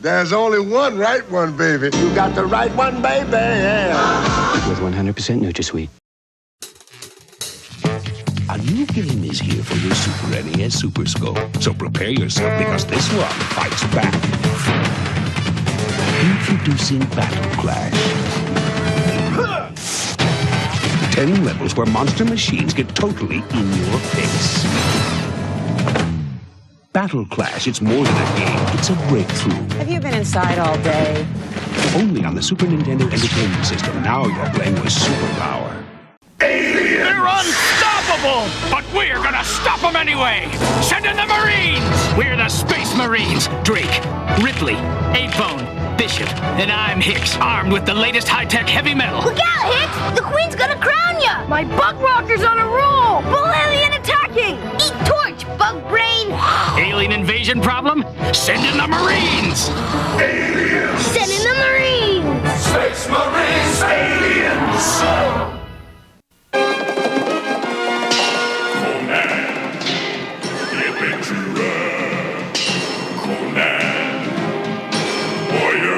There's only one right one, baby. You got the right one, baby. With 100% NutraSweet. A new game is here for your Super NES Super Scope, so prepare yourself because this one fights back. Introducing Battle Clash. 10 levels where monster machines get totally in your face. Battle Clash, it's more than a game, it's a breakthrough. Have you been inside all day? Only on the Super Nintendo Entertainment System. Now you're playing with superpower. They're unstoppable! But we're gonna stop them anyway! Send in the Marines! We're the Space Marines! Drake, Ripley, 8-Bone, Bishop, and I'm Hicks, armed with the latest high-tech heavy metal. Look out, Hicks! The Queen's gonna crown ya! My bug rocker's on a roll! Bull alien attacking! Eat torch, bug brain! Alien invasion problem? Send in the Marines! Aliens! Send in the Marines! Space Marines! Aliens!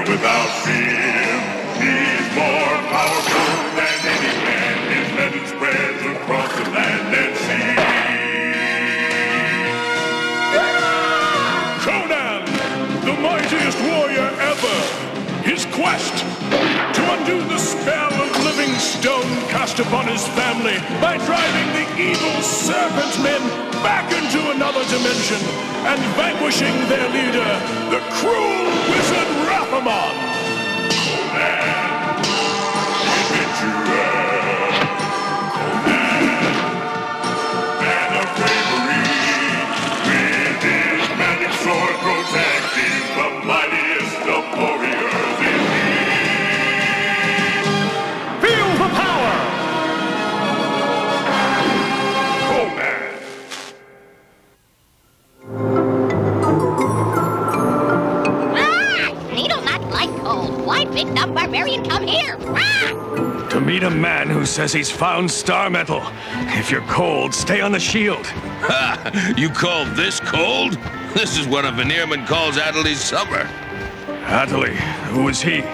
Without fear, he's more powerful than any man. His legend spreads across the land and sea. ever. His quest to undo the spell of living stone cast upon his family by driving the evil serpent men back into another dimension and vanquishing their leader, the cruel wizard Raphamon. Conan, adventurer. Conan, man of bravery, with his magic sword protecting the mightiest of warriors indeed. Feel the power! Conan. Needle not like cold. Why big dumb barbarian come here? To meet a man who says he's found star metal. If you're cold, stay on the shield. Ha! You call this cold? This is what a veneerman calls Atali's summer. Atali, who is he?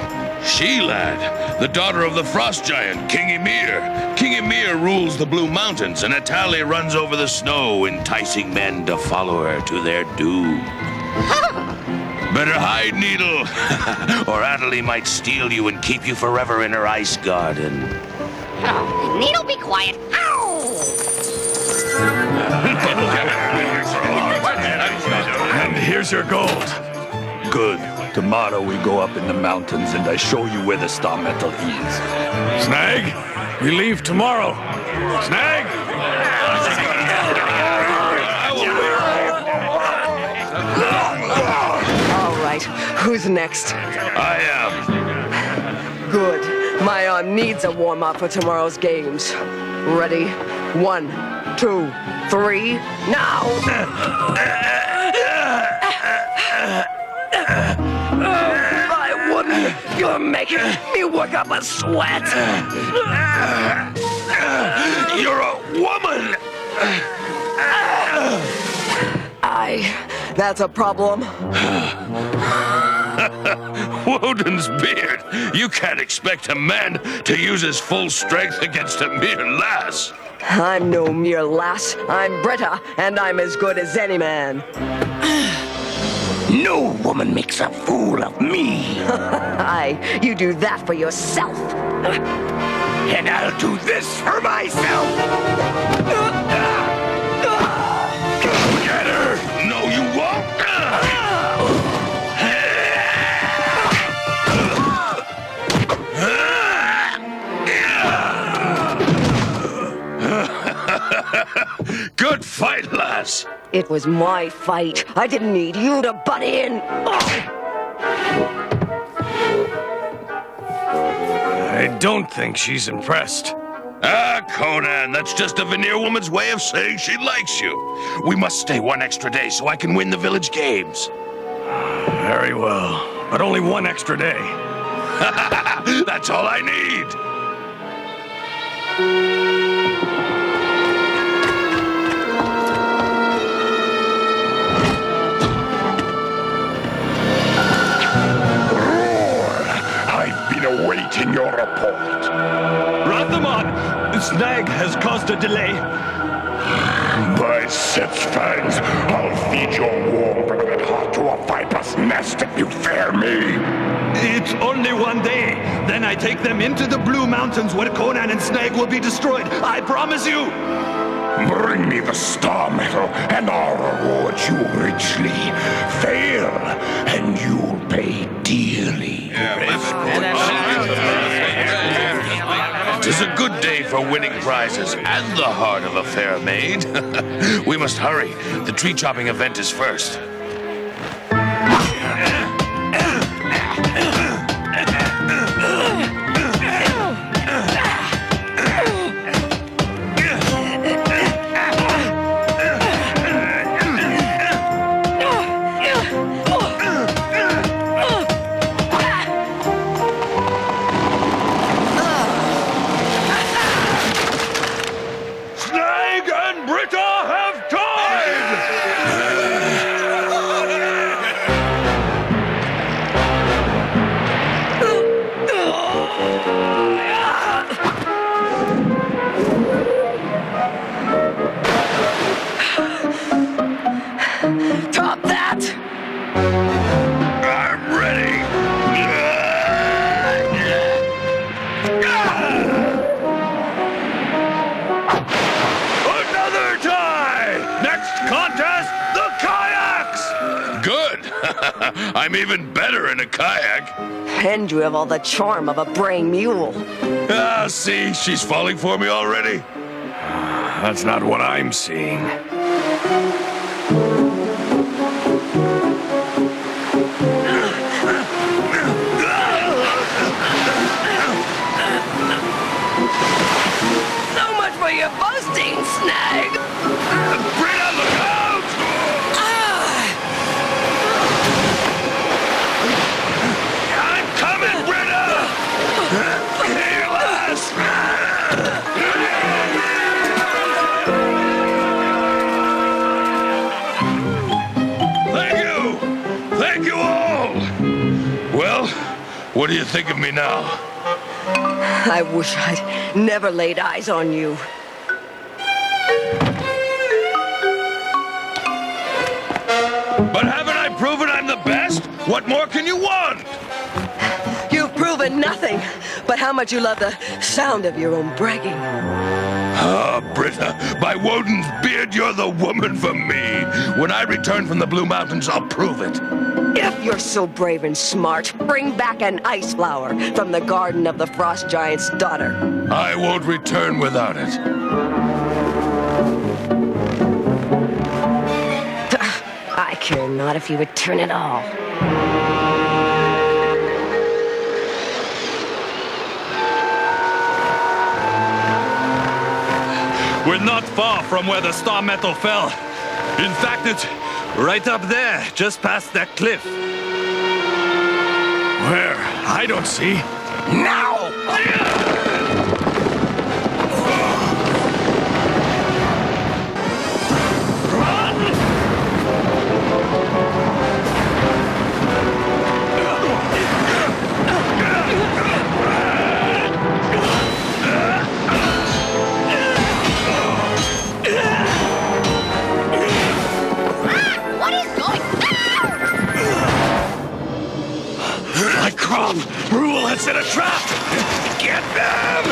She, lad, the daughter of the frost giant, King Ymir. King Ymir rules the Blue Mountains, and Atali runs over the snow, enticing men to follow her to their doom. Better hide, Needle, or Atali might steal you and keep you forever in her ice garden. Oh, Needle, be quiet. And here's your gold. Good. Tomorrow we go up in the mountains and I show you where the star metal is. Snag, we leave tomorrow. Snag! All right, who's next? I am. Good. My arm needs a warm-up for tomorrow's games. Ready? 1, 2, 3, now! I wouldn't. You're making me work up a sweat. You're a woman! That's a problem. Woden's beard! You can't expect a man to use his full strength against a mere lass. I'm no mere lass. I'm Britta, and I'm as good as any man. No woman makes a fool of me. Aye, you do that for yourself. And I'll do this for myself. Get her! No, you won't! Good fight, lass. It was my fight. I didn't need you to butt in. I don't think she's impressed. Ah, Conan, that's just a veneer woman's way of saying she likes you. We must stay one extra day so I can win the village games. Very well, but only one extra day. That's all I need. Awaiting your report. Rathamon! Snag has caused a delay. By Set's fangs, I'll feed your warm red heart to a viper's nest if you fail me. It's only one day. Then I take them into the Blue Mountains where Conan and Snag will be destroyed. I promise you. Bring me the star metal, and I'll reward you richly. Fail, and you'll pay dearly. Tis a good day for winning prizes and the heart of a fair maid. We must hurry. The tree chopping event is first. I'm even better in a kayak. And you have all the charm of a braying mule. Ah, see, she's falling for me already. That's not what I'm seeing. So much for your boasting, Snag! Britta, look out! I'm coming, Britta! Heal us! Thank you! Thank you all! Well, what do you think of me now? I wish I'd never laid eyes on you. But haven't I proven I'm the best? What more can you want? You've proven nothing but how much you love the sound of your own bragging. Ah, Britta, by Woden's beard, you're the woman for me. When I return from the Blue Mountains, I'll prove it. If you're so brave and smart, bring back an ice flower from the garden of the Frost Giant's daughter. I won't return without it. I care not if you return at all. We're not far from where the star metal fell. In fact, it's right up there, just past that cliff. Where? I don't see. Now! Rule has set a trap! Get them!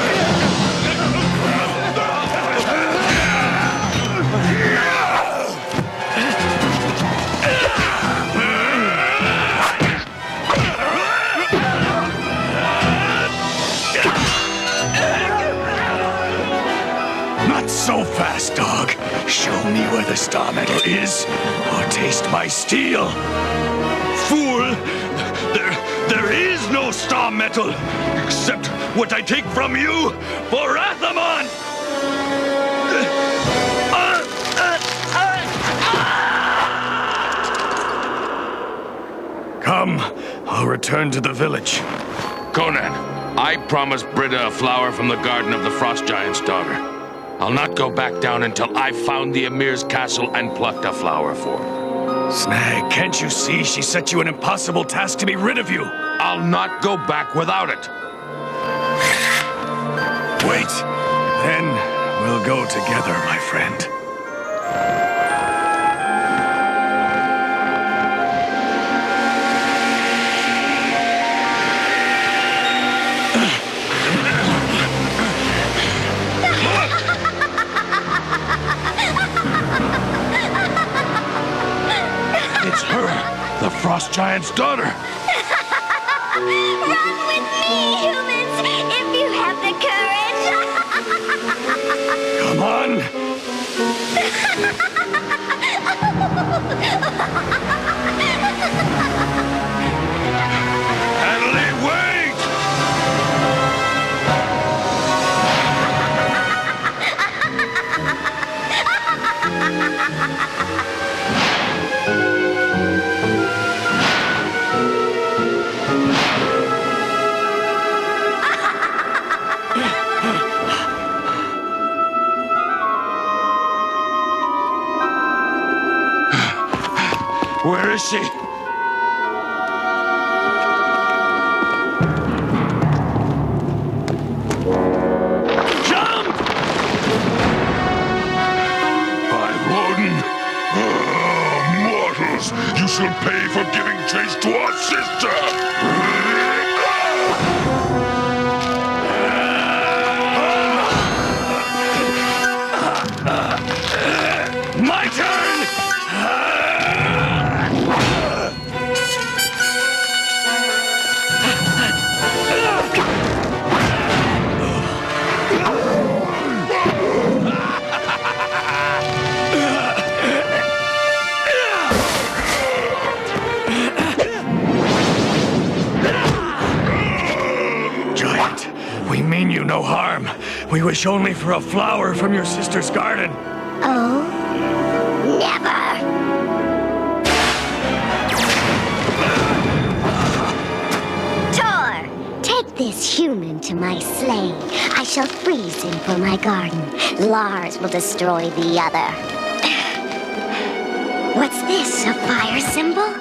Not so fast, dog. Show me where the star metal is, or taste my steel. Fool! There is no star metal, except what I take from you for Athamon! Come, I'll return to the village. Conan, I promised Britta a flower from the garden of the Frost Giant's daughter. I'll not go back down until I've found the Emir's castle and plucked a flower for her. Snag, can't you see she set you an impossible task to be rid of you? I'll not go back without it. Wait, then we'll go together, my friend. It's her, the Frost Giant's daughter. Run with me, humans, if you have the courage. Come on. Adelaide, wait! Where is she? Jump! By Woden! Mortals, you shall pay for giving chase to our sister! My turn! you no harm. We wish only for a flower from your sister's garden. Oh, never! Tor, take this human to my sleigh. I shall freeze him for my garden. Lars will destroy the other. What's this, a fire symbol?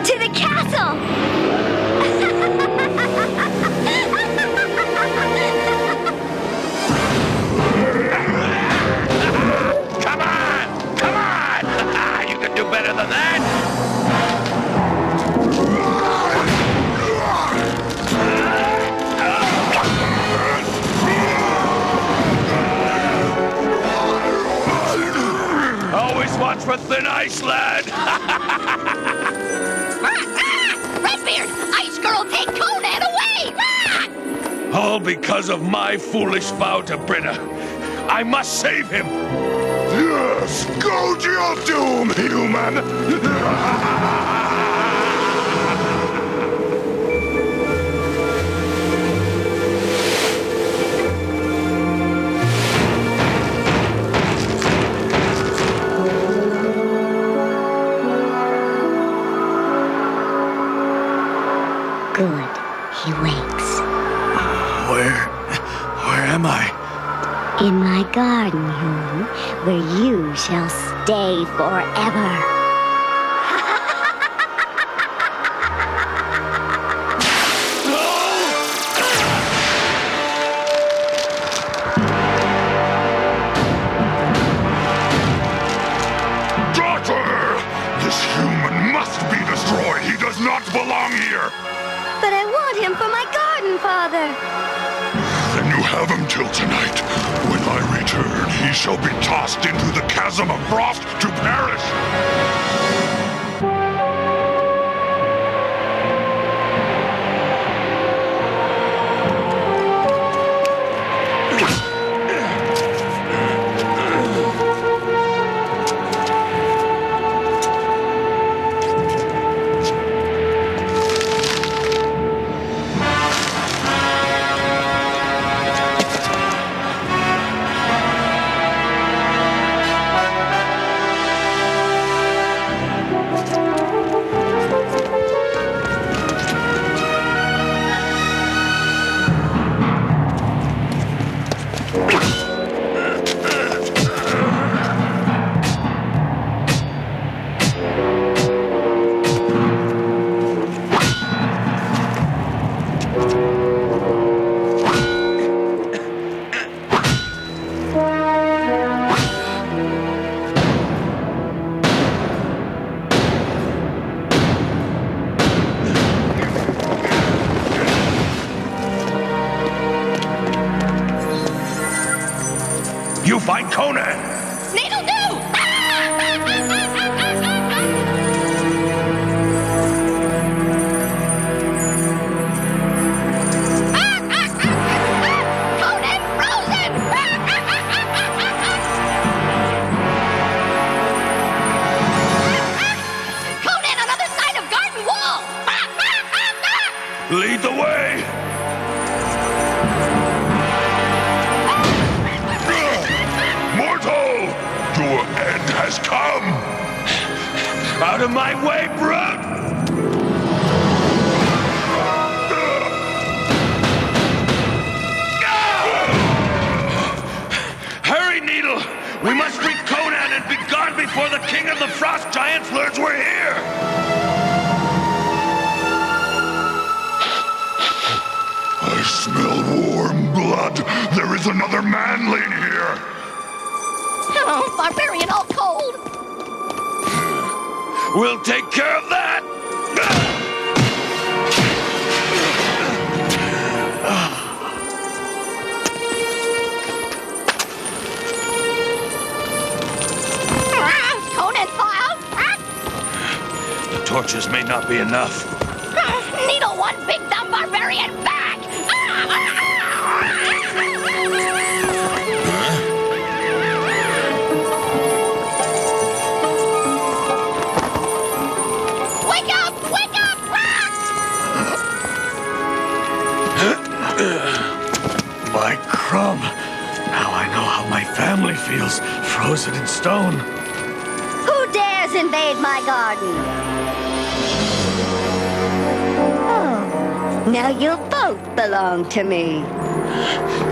To the castle! Come on! Come on! You can do better than that! Always watch for thin ice, lad! Redbeard! Ice Girl, take Conan away! All because of my foolish vow to Britta. I must save him! Yes! Go to your doom, human! Good. He wakes. Where am I? In my garden, human, where you shall stay forever. This human must be destroyed. He does not belong here. But I want him for my garden, Father. Then you have him till tonight. When I return, he shall be tossed into the chasm of frost to perish. You find Conan! Needle do! Conan frozen! Conan on other side of garden wall! Lead the way! Mortal! Your end has come! Out of my way, brute! Hurry, Needle! We must free Conan and be gone before the king of the frost giants learns we're here! I smell warm blood. There is another manling here. Oh, barbarian all cold! We'll take care of that! Conan file! The torches may not be enough. Needle one big dumb barbarian back! Now I know how my family feels, frozen in stone. Who dares invade my garden? Oh, now you'll both belong to me.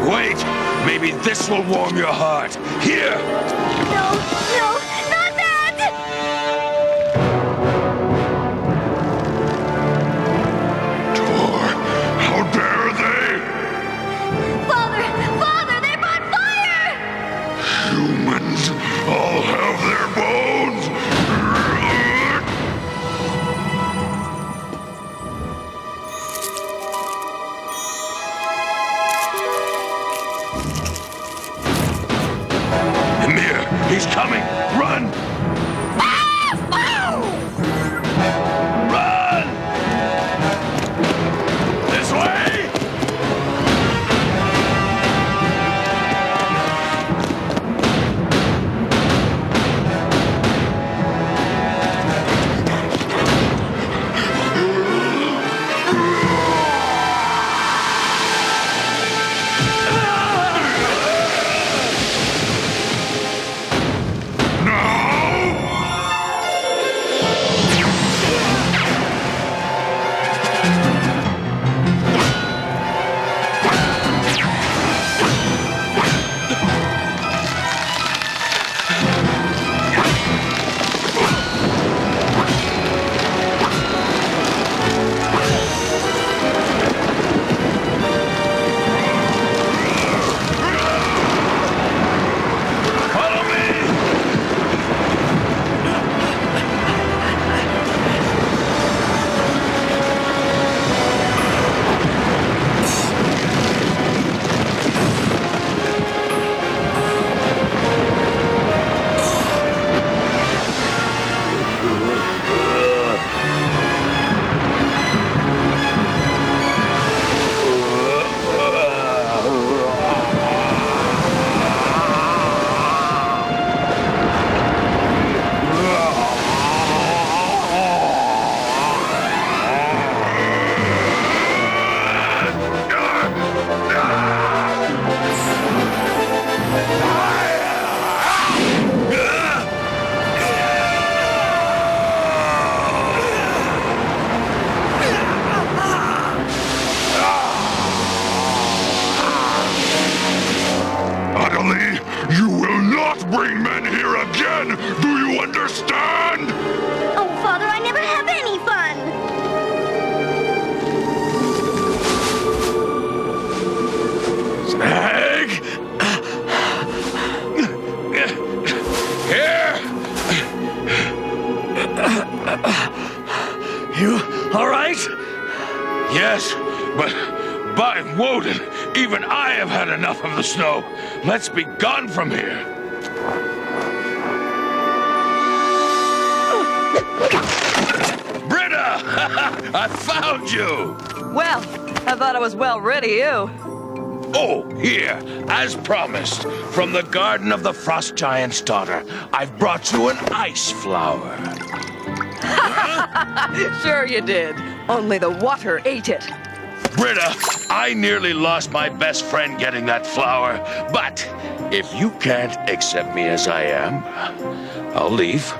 Wait! Maybe this will warm your heart. Here! No, not that! How dare they? Father, they brought fire! Humans all have their bones! Emir, he's coming! Run! Run! This way! You will not bring men here again! Do you understand? Oh, Father, I never have any fun! Snag! Here! You all right? Yes, but by Woden, even I have had enough of the snow. Let's be gone from here. Britta! I found you! Well, I thought I was well ready, you. Oh, here, as promised, from the garden of the Frost Giant's daughter, I've brought you an ice flower. Sure you did. Only the water ate it. Britta, I nearly lost my best friend getting that flower, but if you can't accept me as I am, I'll leave.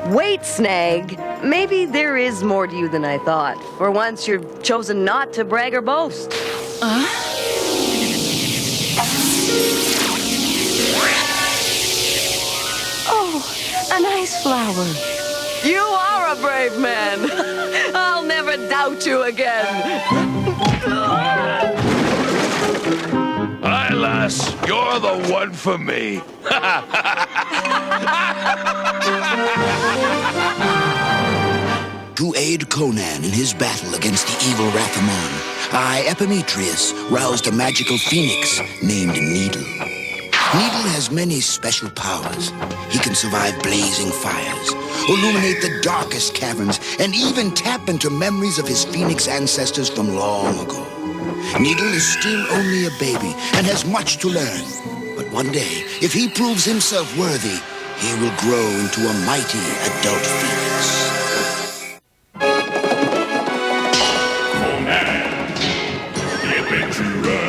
Wait, Snag. Maybe there is more to you than I thought. For once, you've chosen not to brag or boast. Oh, a nice flower. You are a brave man. I'll never doubt you again. Aye, lass, you're the one for me. To aid Conan in his battle against the evil Rathamon, I, Epimetheus, roused a magical phoenix named Needle. Needle has many special powers. He can survive blazing fires, illuminate the darkest caverns, and even tap into memories of his phoenix ancestors from long ago. Needle is still only a baby and has much to learn. But one day, if he proves himself worthy, he will grow into a mighty adult phoenix. Conan, the adventurer.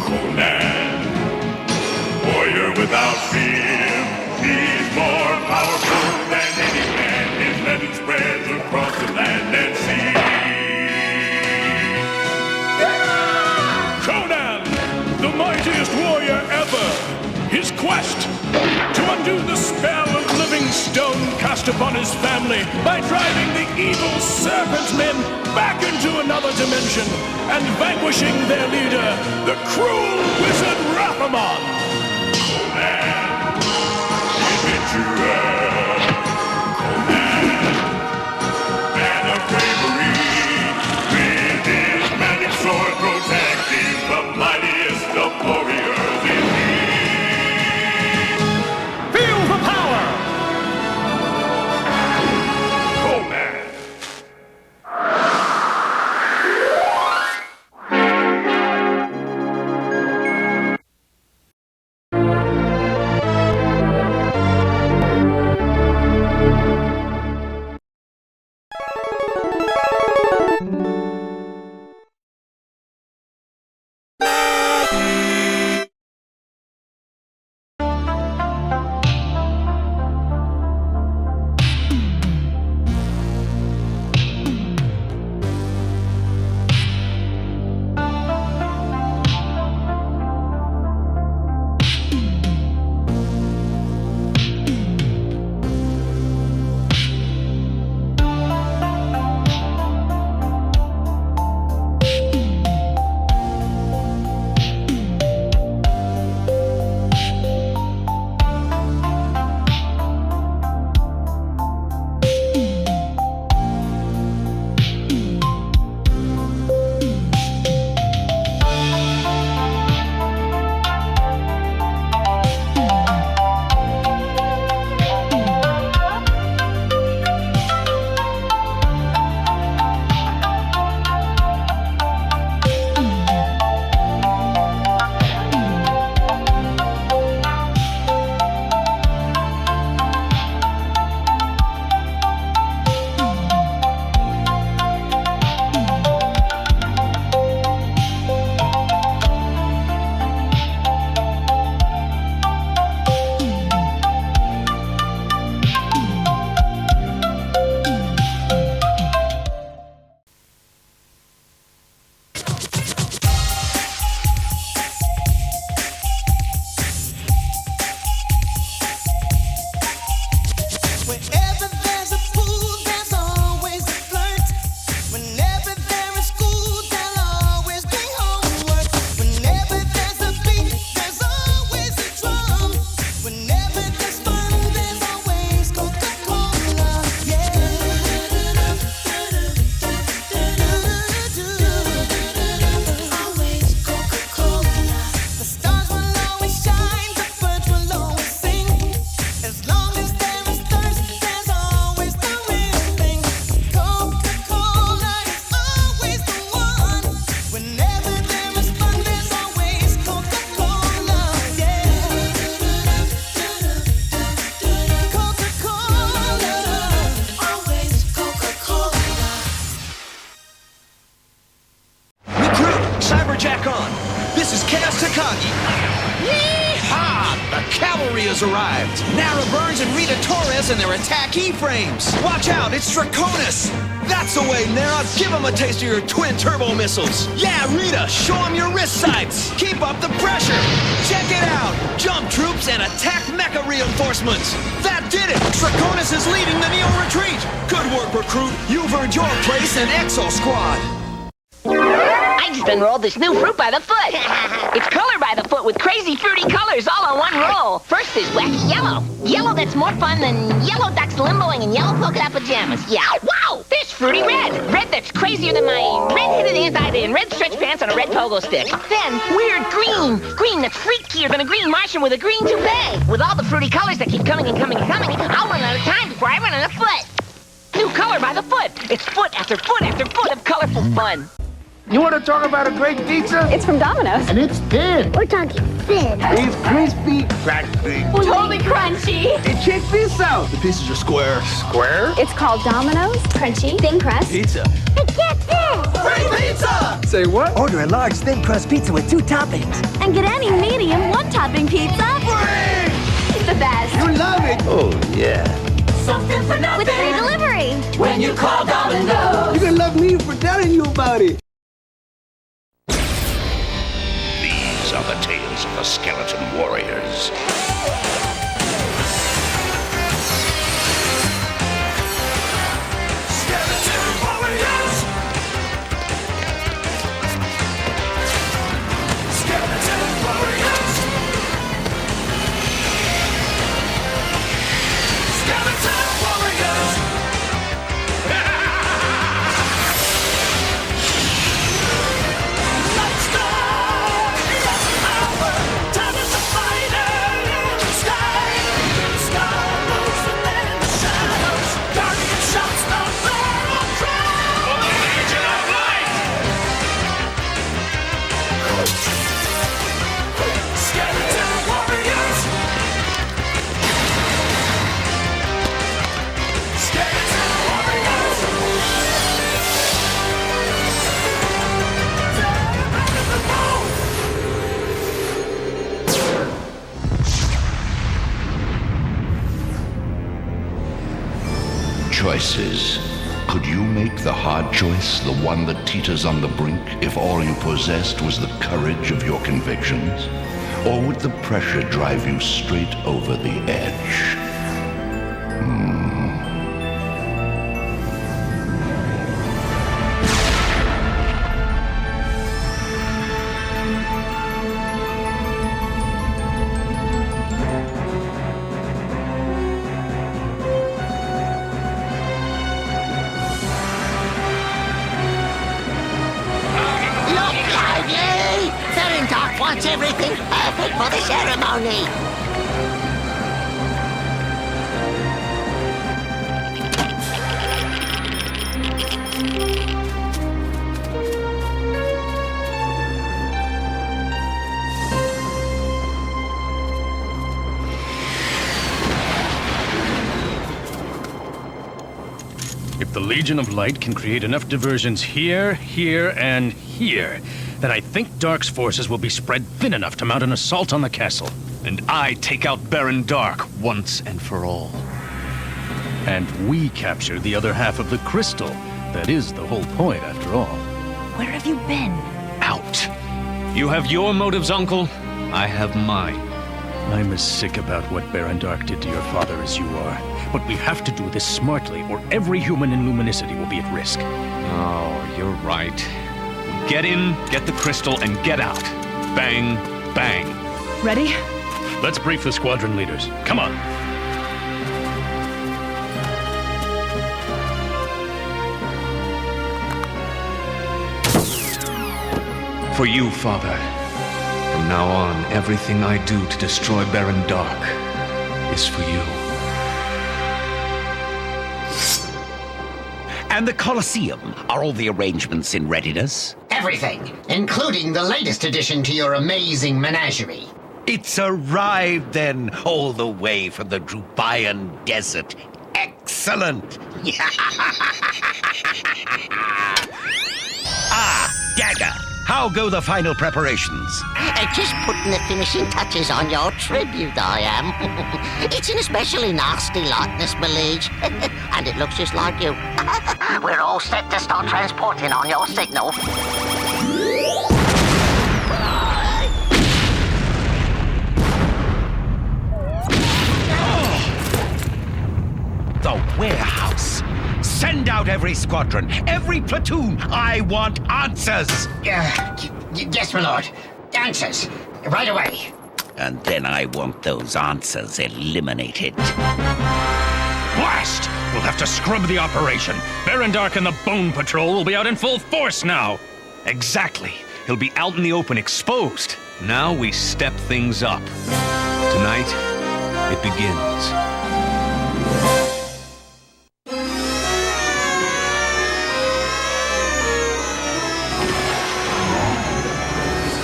Conan, without fear. He's more powerful than any man. His legend spreads across the land and sea. Conan, the mightiest warrior ever. His quest to undo the spell of living stone cast upon his family by driving the evil serpent men back into another dimension and vanquishing their leader, the cruel wizard Rathamon. Conan, adventurer. Conan, man of bravery, with his magic sword protecting the mightiest of warriors indeed. Feel the power! Conan. has arrived. Nara Burns and Rita Torres and their attack E-frames. Watch out, it's Draconis. That's the way, Nara. Give him a taste of your twin turbo missiles. Yeah, Rita, show him your wrist sights. Keep up the pressure. Check it out. Jump troops and attack mecha reinforcements. That did it. Draconis is leading the Neo retreat. Good work, recruit. You've earned your place in Exo Squad. I just unrolled this new fruit by the foot. It's colored by the foot with crazy fruity colors all on one roll. First is wacky yellow. Yellow that's more fun than yellow ducks limboing in yellow polka dot pajamas. Yeah, wow! There's fruity red. Red that's crazier than my red-headed anxiety in red stretch pants on a red pogo stick. Then weird green. Green that's freakier than a green Martian with a green toupee. With all the fruity colors that keep coming and coming and coming, I'll run out of time before I run out of foot. New color by the foot. It's foot after foot after foot of colorful fun. You want to talk about a great pizza? It's from Domino's. And it's thin. We're talking thin. It's crispy, crackly. Totally crunchy. And check this out. The pieces are square. Square? It's called Domino's. Crunchy, thin crust. Pizza. And get this! Free pizza! Say what? Order a large thin crust pizza with 2 toppings. And get any medium 1-topping pizza. Free! Oh, yeah. Something for nothing. With free delivery. When you call Domino's. You're gonna love me for telling you about it. These are the tales of the skeleton warriors. Choices. Could you make the hard choice, the one that teeters on the brink, if all you possessed was the courage of your convictions? Or would the pressure drive you straight over the edge? Wants everything perfect for the ceremony. If the Legion of Light can create enough diversions here, here, and here, then I think Dark's forces will be spread thin enough to mount an assault on the castle. And I take out Baron Dark once and for all. And we capture the other half of the crystal. That is the whole point, after all. Where have you been? Out. You have your motives, Uncle. I have mine. I'm as sick about what Baron Dark did to your father as you are. But we have to do this smartly, or every human in Luminicity will be at risk. Oh, you're right. Get in, get the crystal, and get out. Bang, bang. Ready? Let's brief the squadron leaders. Come on. For you, Father. From now on, everything I do to destroy Baron Dark is for you. And the Colosseum, are all the arrangements in readiness? Everything, including the latest addition to your amazing menagerie. It's arrived then, all the way from the Drubayan Desert. Excellent! Dagger, how go the final preparations? Just putting the finishing touches on your tribute, I am. It's an especially nasty likeness, my liege. And it looks just like you. We're all set to start transporting on your signal. The warehouse. Send out every squadron, every platoon. I want answers. Yes, my lord. Answers. Right away. And then I want those answers eliminated. Blast! We'll have to scrub the operation. Baron Dark and the Bone Patrol will be out in full force now. Exactly. He'll be out in the open, exposed. Now we step things up. Tonight, it begins.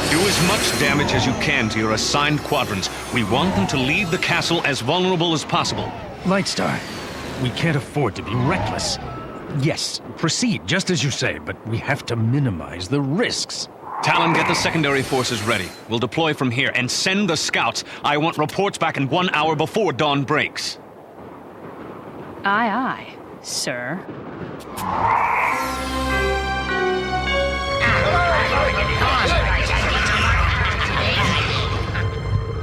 Do as much damage as you can to your assigned quadrants. We want them to leave the castle as vulnerable as possible. Lightstar, we can't afford to be reckless. Yes, proceed just as you say, but we have to minimize the risks. Talon, get the secondary forces ready. We'll deploy from here and send the scouts. I want reports back in 1 hour before dawn breaks. Aye, aye, sir.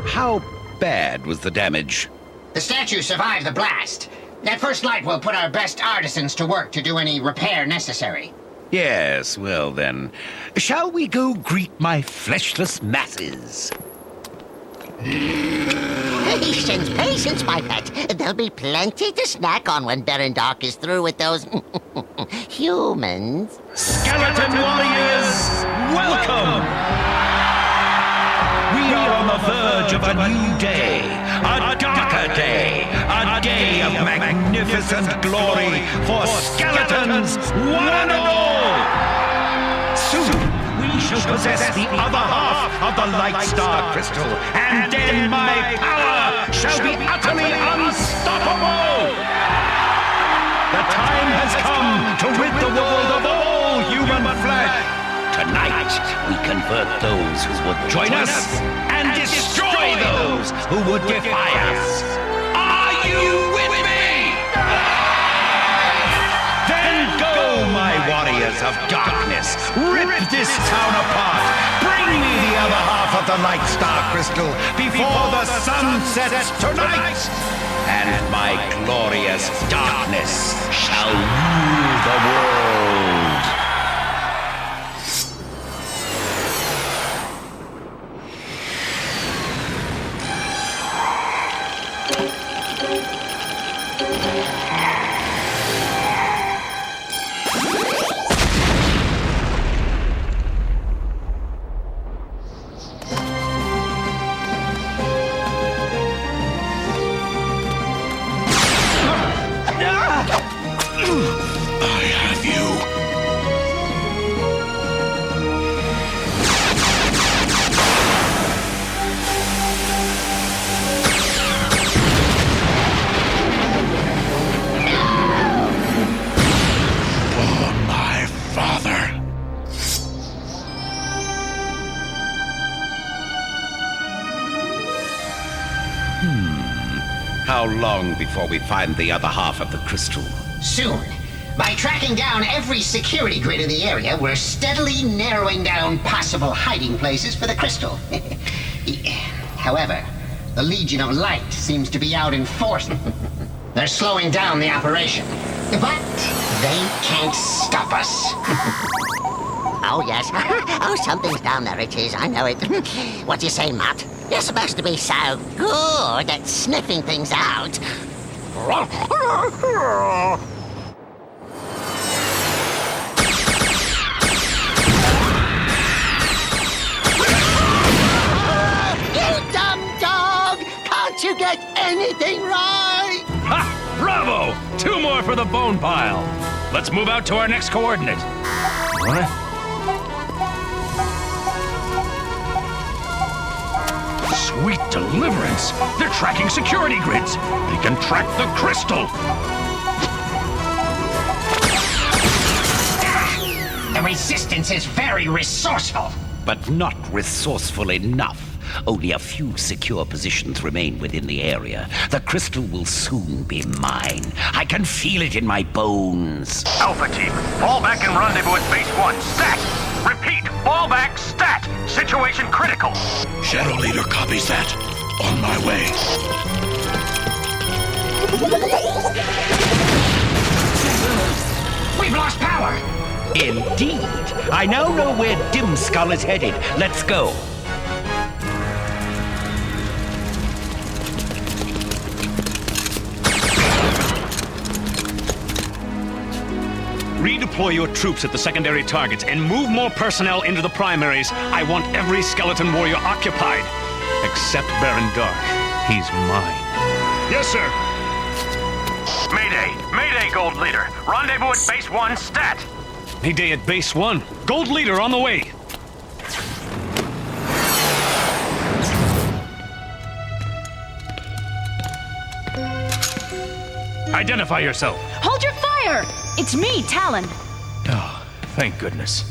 How bad was the damage? The statue survived the blast. That first light will put our best artisans to work to do any repair necessary. Yes, well then, shall we go greet my fleshless masses? Patience, patience, my pet. There'll be plenty to snack on when Dark is through with those humans. Skeleton warriors, welcome! We are on the verge of a new day, a darker day, a day of magnificent glory for skeletons, one and all! Soon, we shall possess the other half of the Light Star Crystal, and then my power shall be utterly unstoppable! The time has come to rid the world of all human flesh! Tonight, we convert those who would join us and destroy those who would defy us. Are you with me? Then go, my warriors of darkness. Rip this town apart. Bring me the other half of the Light Star Crystal before the sun sets tonight. And my glorious darkness shall rule the world. How long before we find the other half of the crystal? Soon. By tracking down every security grid in the area, we're steadily narrowing down possible hiding places for the crystal. However, the Legion of Light seems to be out in force. They're slowing down the operation. But they can't stop us. Oh, yes. Oh, something's down there, it is. I know it. What do you say, Matt? You're supposed to be so good at sniffing things out. You dumb dog! Can't you get anything right? Ha! Bravo! 2 more for the bone pile. Let's move out to our next coordinate. Sweet deliverance! They're tracking security grids! They can track the crystal! The resistance is very resourceful. But not resourceful enough. Only a few secure positions remain within the area. The crystal will soon be mine. I can feel it in my bones. Alpha Team, fall back and rendezvous at Base 1. Stat! Repeat, fall back, stat! Situation critical. Shadow Leader copies that. On my way. We've lost power. Indeed. I now know where Dim Skull is headed. Let's go. Redeploy your troops at the secondary targets and move more personnel into the primaries. I want every skeleton warrior occupied. Except Baron Dark. He's mine. Yes, sir. Mayday! Mayday, Gold Leader! Rendezvous at Base 1, stat! Mayday at Base 1. Gold Leader on the way! Identify yourself. Hold your fire! It's me, Talon. Oh, thank goodness.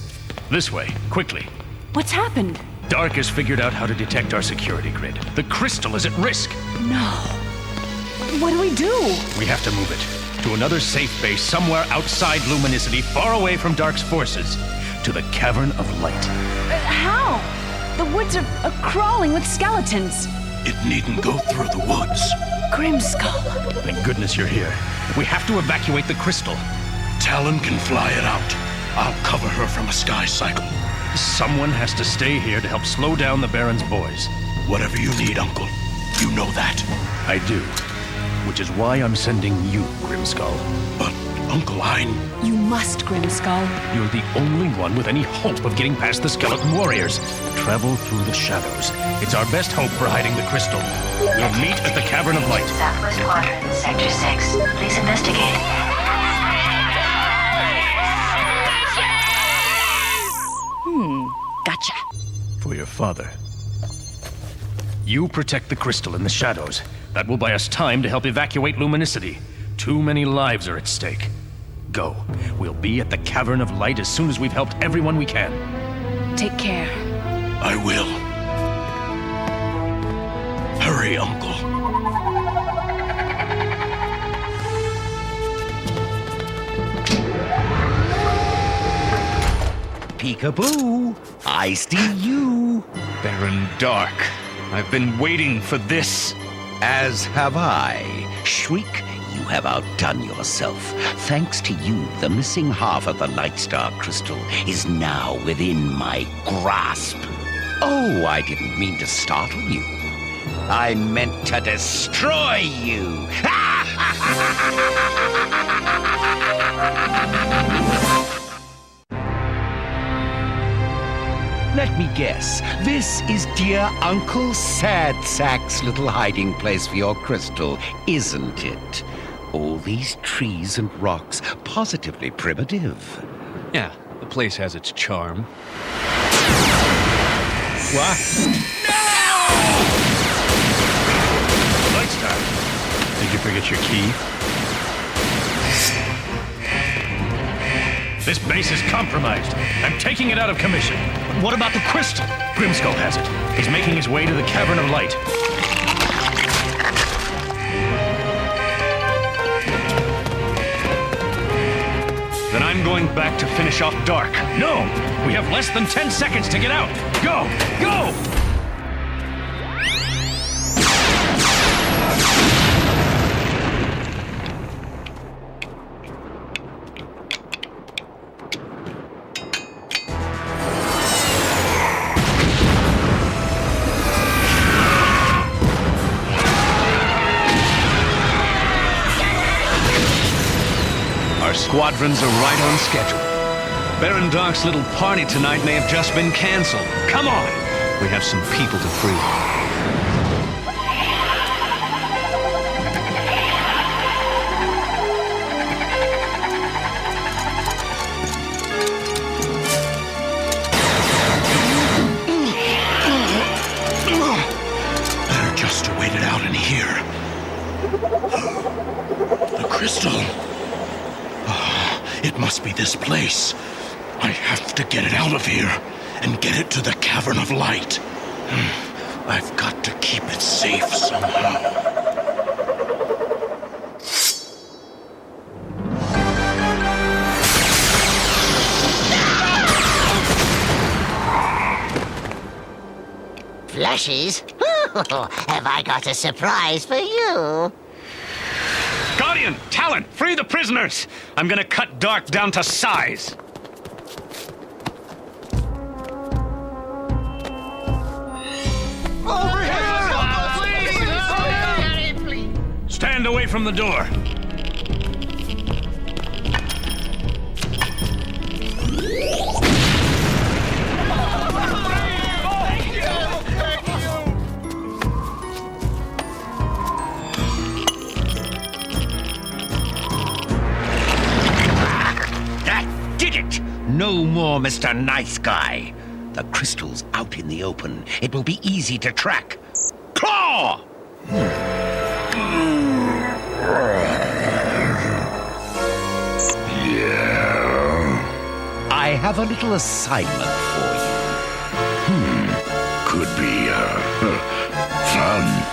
This way, quickly. What's happened? Dark has figured out how to detect our security grid. The crystal is at risk. No. What do? We have to move it. To another safe base somewhere outside Luminicity, far away from Dark's forces. To the Cavern of Light. How? The woods are crawling with skeletons. It needn't go through the woods. Grimskull. Thank goodness you're here. We have to evacuate the crystal. Talon can fly it out. I'll cover her from a sky cycle. Someone has to stay here to help slow down the Baron's boys. Whatever you need, Uncle. You know that. I do. Which is why I'm sending you, Grimskull. But, Uncle, You must, Grimskull. You're the only one with any hope of getting past the skeleton warriors. Travel through the shadows. It's our best hope for hiding the crystal. We'll meet at the Cavern of Light. Southwest Quadrant, Sector 6. Please investigate. Gotcha. For your father. You protect the crystal in the shadows. That will buy us time to help evacuate Luminicity. Too many lives are at stake. Go. We'll be at the Cavern of Light as soon as we've helped everyone we can. Take care. I will. Hurry, Uncle. Peekaboo! I see you! Baron Dark, I've been waiting for this. As have I. Shriek, you have outdone yourself. Thanks to you, the missing half of the Lightstar crystal is now within my grasp. Oh, I didn't mean to startle you. I meant to destroy you! Let me guess, this is dear Uncle Sad Sack's little hiding place for your crystal, isn't it? All these trees and rocks, positively primitive. Yeah, the place has its charm. What? Lightstar, did you forget your key? This base is compromised. I'm taking it out of commission. But what about the crystal? Grimskull has it. He's making his way to the Cavern of Light. Then I'm going back to finish off Dark. No! We have less than 10 seconds to get out. Go! Go! Squadrons are right on schedule. Baron Dark's little party tonight may have just been canceled. Come on! We have some people to free. Better just to wait it out in here. The crystal. It must be this place. I have to get it out of here and get it to the Cavern of Light. I've got to keep it safe somehow. Flashes? Have I got a surprise for you? Guardian! Talon! Free the prisoners! I'm gonna cut Dark down to size. Over here! Stand away from the door. No more, Mr. Nice Guy. The crystal's out in the open. It will be easy to track. Claw! I have a little assignment for you. Could be, fun.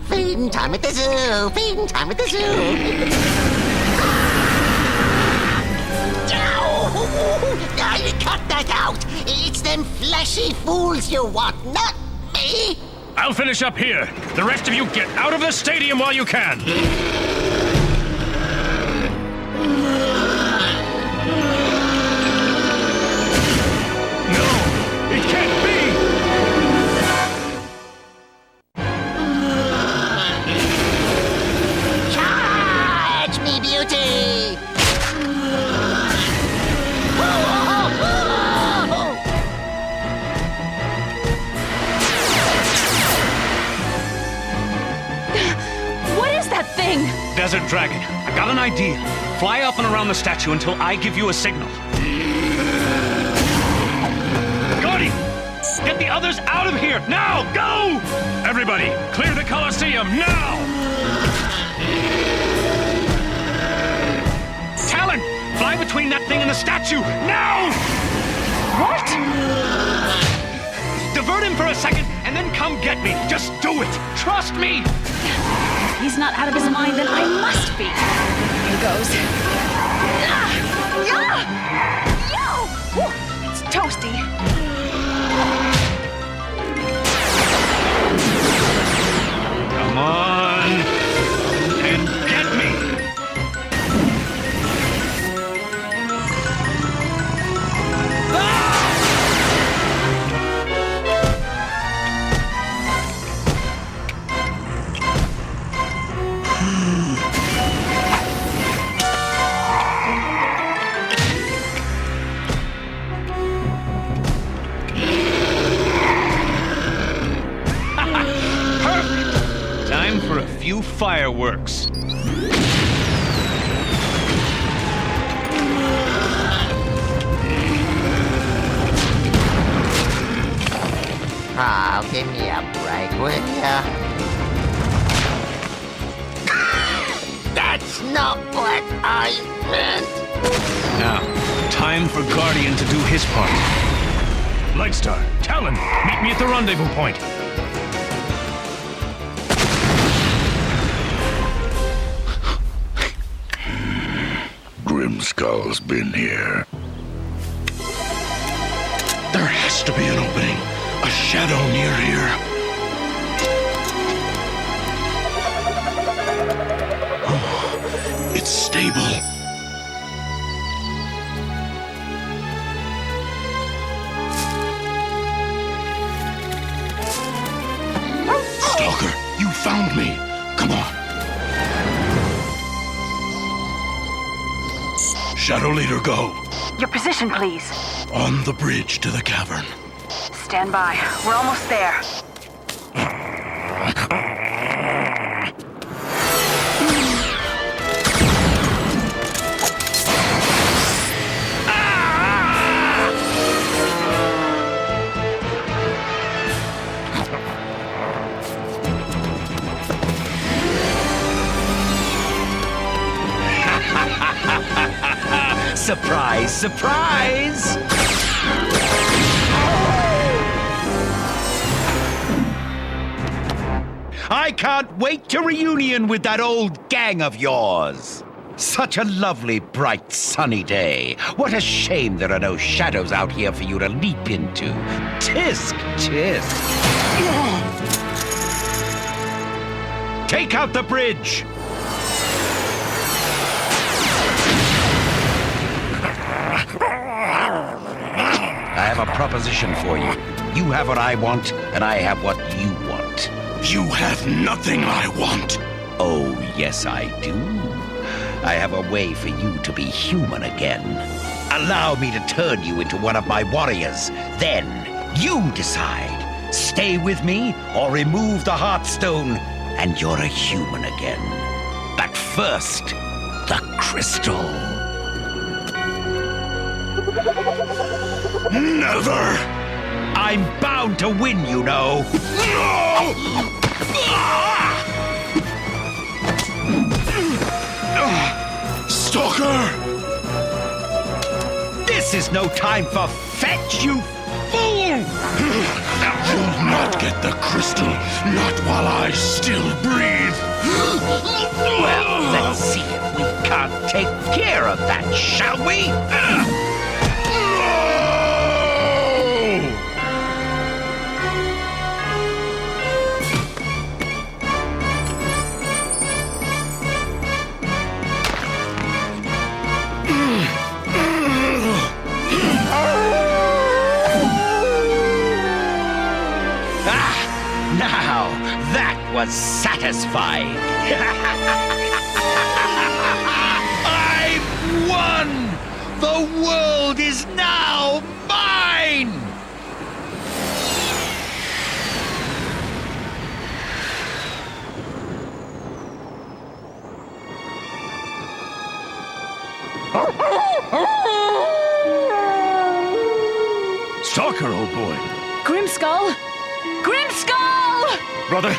Feeding time at the zoo. Feeding time at the zoo. Cut that out! It's them fleshy fools you want, not me! I'll finish up here. The rest of you get out of the stadium while you can. No! It can't be! Charge me, beauty! Thing. Desert Dragon, I got an idea. Fly up and around the statue until I give you a signal. Guardian, get the others out of here! Now, go! Everybody, clear the Colosseum, now! Talon, fly between that thing and the statue, now! What? Divert him for a second, and then come get me. Just do it. Trust me. If he's not out of his mind, then I must be. Here goes. It's toasty. Come on. And get me. For a few fireworks. Oh, give me a break, will ya? That's not what I meant. Now, time for Guardian to do his part. Lightstar, Talon, meet me at the rendezvous point. Grimskull's been here. There has to be an opening. A shadow near here. Oh, it's stable. Stalker, you found me. Come on. Shadow Leader, go. Your position, please. On the bridge to the cavern. Stand by. We're almost there. Surprise, surprise! I can't wait to reunion with that old gang of yours. Such a lovely, bright, sunny day. What a shame there are no shadows out here for you to leap into. Tisk, tisk. Take out the bridge. I have a proposition for you. You have what I want, and I have what you want. You have nothing I want. Oh, yes, I do. I have a way for you to be human again. Allow me to turn you into one of my warriors. Then you decide. Stay with me or remove the Heartstone, and you're a human again. But first, the crystal. Never! I'm bound to win, you know. No! Stalker! This is no time for fetch, you fool! You'll not get the crystal, not while I still breathe. Well, let's see if we can't take care of that, shall we? Now, that was satisfying. I've won! The world is now mine! Stalker, old boy. Grimskull! Grimskull! Brother!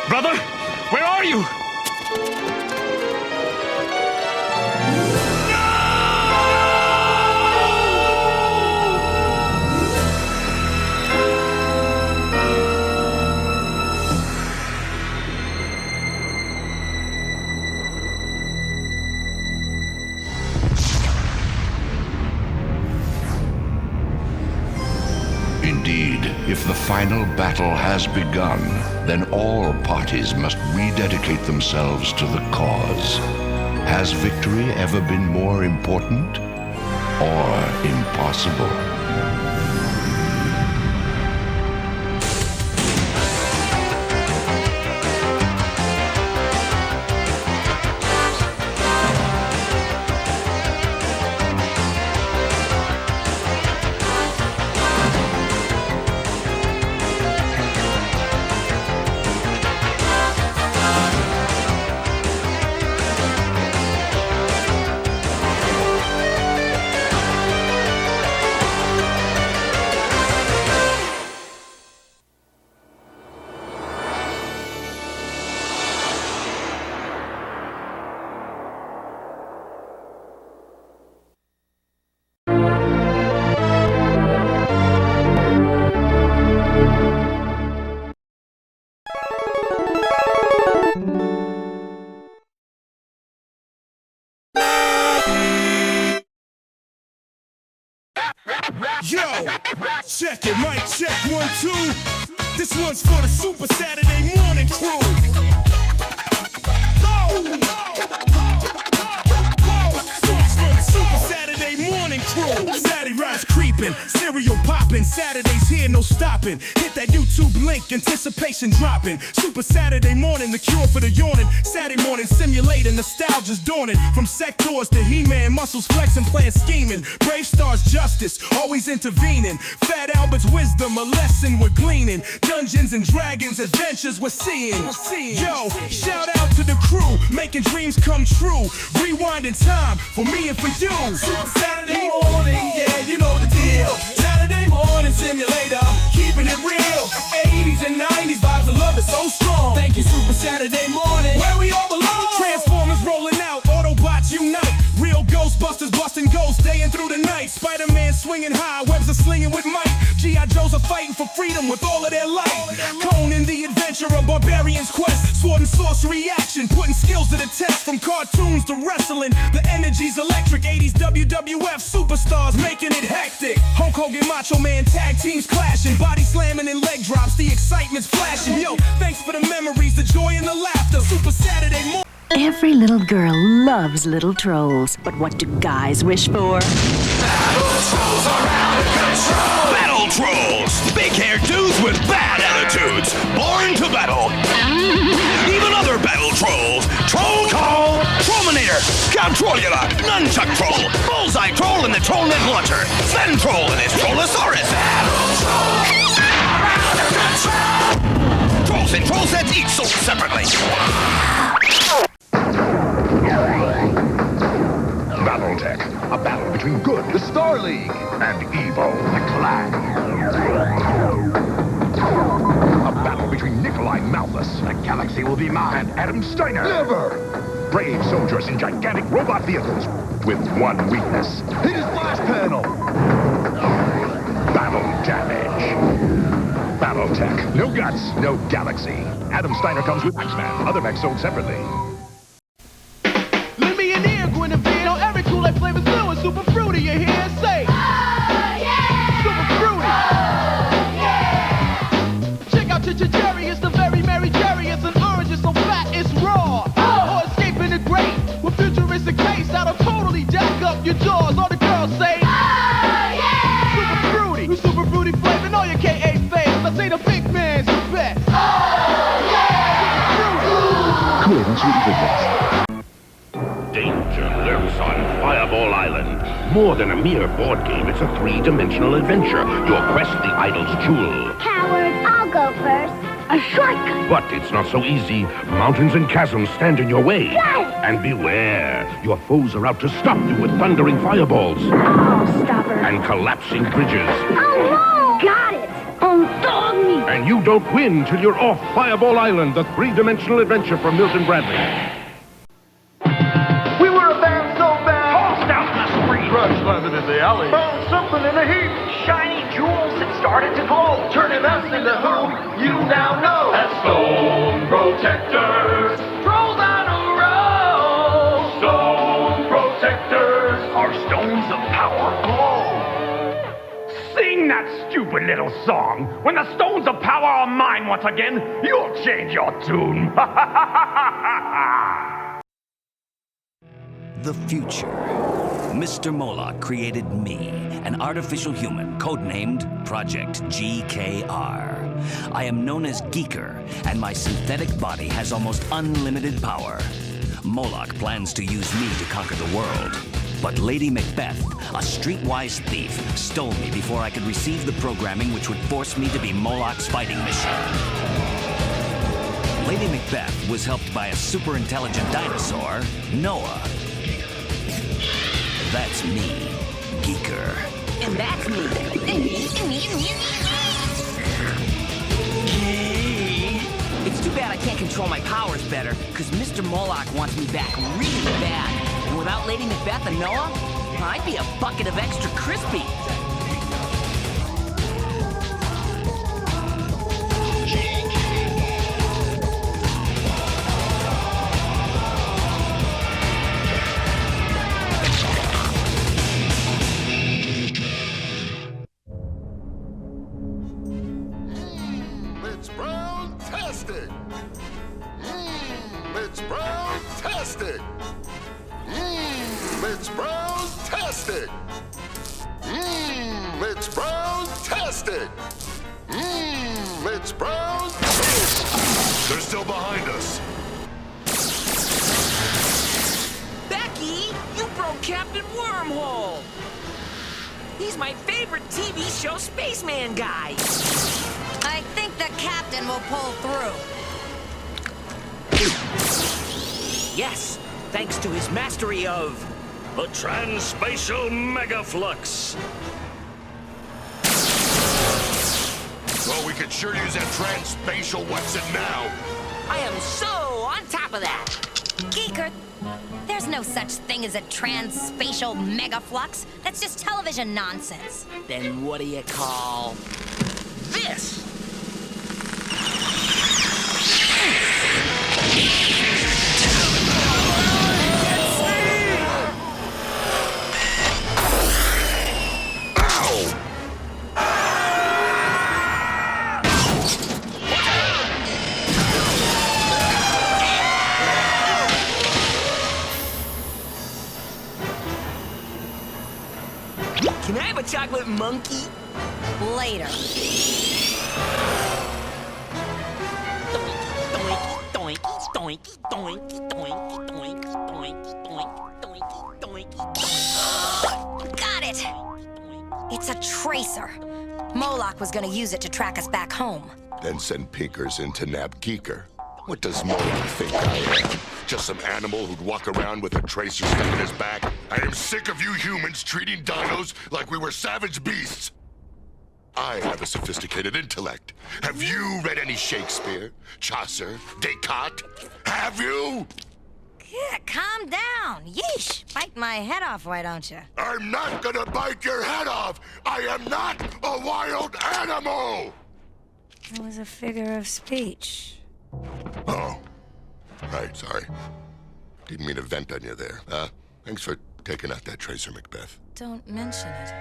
Brother! Where are you? Indeed, if the final battle has begun, then all parties must rededicate themselves to the cause. Has victory ever been more important or impossible? Yo, check it, mic check, 1, 2. This one's for the Super Saturday Morning crew. Super Saturday Morning crew. Saturday rise creeping, cereal popping. Saturdays here, no stopping. Hit that YouTube link, anticipation dropping. Super Saturday morning, the cure for the yawning. Saturday morning simulating, nostalgia's dawning. From sectors to He-Man, muscles flexing, playing scheming. Brave Stars justice, always intervening. Fat Albert's wisdom, a lesson we're gleaning. Dungeons and Dragons adventures we're seeing. Yo, shout out to the crew, making dreams come true. Rewinding time for me and for you. Super Saturday morning, yeah, you know the deal. Saturday morning simulator, keeping it real. 80s and 90s vibes of love is so strong. Thank you, Super Saturday morning, where we all belong. Transformers rolling out, Autobots unite. Real Ghostbusters busting ghosts, staying through the night. Spiderman swinging high, webs are slinging with might. G.I. Joes are fighting for freedom with all of their light. Conan the adventurer, barbarian's quest. Sword and sorcery action, putting skills to the test. From cartoons to wrestling, the energy's electric. 80s WWF superstars making it hectic. Hulk Hogan, Macho Man, tag teams clashing. Body slamming and leg drops, the excitement's flashing. Yo, thanks for the memories, the joy and the laughter. Super Saturday morning. Every little girl loves little trolls, but what do guys wish for? Battle trolls are out of control! Battle trolls! Big-haired dudes with bad attitudes, born to battle. Even other battle trolls. Troll Call, Trollminator, Count Trollula, Nunchuck Troll, Bullseye Troll and the Trollnet Launcher, Sven Troll and his Trollosaurus. Battle trolls are out of control! Trolls and troll sets each sold separately. Battletech, a battle between good, the Star League, and evil, the Clan. A battle between Nikolai Malthus, the galaxy will be mine, and Adam Steiner. Never! Brave soldiers in gigantic robot vehicles with one weakness. Hit his flash panel! Battle damage. Battletech. No guts, no galaxy. Adam Steiner comes with X-Man. Other mechs sold separately. Lend me an ear, Guinevere. Know every Kool-Aid flavor's new and super fruity. You hear? Say, oh, yeah! Super fruity. Oh, yeah! Check out Cherry. It's the very merry cherry. It's an orange. It's so fat, it's raw. Oh. Or escaping the great. With futuristic taste that'll totally jack up your jaws. All the girls say, oh, yeah! Super fruity. You super fruity flavor. Know your K.A. fans. I say the big man's the best. Oh, yeah! Kool-Aid and sweet ingredients. Danger lurks on Fireball Island. More than a mere board game, it's a three-dimensional adventure. Your quest, the idol's jewel. Coward, I'll go first. A shortcut. But it's not so easy. Mountains and chasms stand in your way. Got it. And beware, your foes are out to stop you with thundering fireballs. Oh, stopper. And collapsing bridges. Oh, no. Got it. Dog me. And you don't win till you're off Fireball Island, the three-dimensional adventure from Milton Bradley. We were a band so bad. Tossed out in the street. Crash landed in the alley. Found something in the heat. Shiny jewels that started to glow. Turning us into who you now know as Stone Protectors. Stroll down a road. Stone Protectors. Our stones of power glow. Sing that stupid little song. When the stones of power are mine once again, you'll change your tune. The future. Mr. Moloch created me, an artificial human, codenamed Project G.E.E.K.E.R. I am known as g.e.e.k.e.r, and my synthetic body has almost unlimited power. Moloch plans to use me to conquer the world. But Lady Macbeth, a streetwise thief, stole me before I could receive the programming which would force me to be Moloch's fighting machine. Lady Macbeth was helped by a super intelligent dinosaur, Noah. That's me, g.e.e.k.e.r. And that's me. It's too bad I can't control my powers better, because Mr. Moloch wants me back really bad. And without Lady Macbeth and Noah, I'd be a bucket of extra crispy. It's brown-tastic! It's brown-tastic! It's brown-tastic! It's brown-tastic! It's brown... They're still behind us. Becky, you broke Captain Wormhole. He's my favorite TV show spaceman guy. I think the captain will pull through. Yes, thanks to his mastery of the transspatial megaflux. Well, we could sure use that transspatial what's it now. I am so on top of that. Geeker, there's no such thing as a transspatial megaflux. That's just television nonsense. Then what do you call this? Can I have a chocolate monkey? Later. Got it! It's a tracer. Moloch was gonna use it to track us back home. Then send pinkers in to nab Geeker. What does Moloch think I am? Just some animal who'd walk around with a tracer stuck in his back? I am sick of you humans treating dinos like we were savage beasts. I have a sophisticated intellect. Have you read any Shakespeare, Chaucer, Descartes? Have you? Yeah, calm down. Yeesh. Bite my head off, why don't you? I'm not gonna bite your head off! I am not a wild animal! It was a figure of speech. Oh. Right, sorry. Didn't mean to vent on you there. Thanks for taking out that tracer, Macbeth. Don't mention it.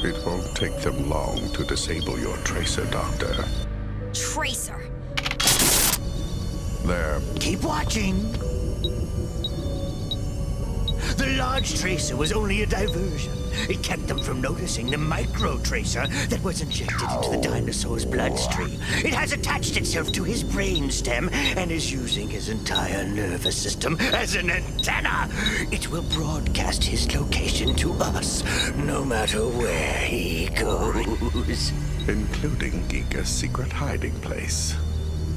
It won't take them long to disable your tracer, Doctor. Tracer! There. Keep watching. The large tracer was only a diversion. It kept them from noticing the micro tracer that was injected into the dinosaur's bloodstream. It has attached itself to his brainstem and is using his entire nervous system as an antenna. It will broadcast his location to us, no matter where he goes. Including Geeka's secret hiding place.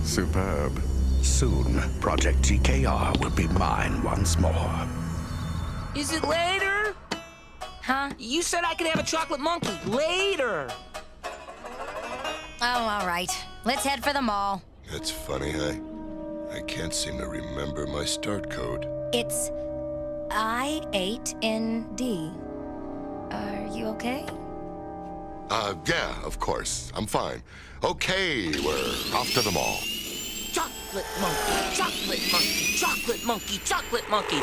Superb. Soon, Project G.E.E.K.E.R. will be mine once more. Is it later? Huh? You said I could have a chocolate monkey later. Oh, all right. Let's head for the mall. That's funny, I can't seem to remember my start code. It's I8ND. Are you okay? Yeah, of course. I'm fine. Okay, we're off to the mall. Chocolate monkey, chocolate monkey, chocolate monkey, chocolate monkey.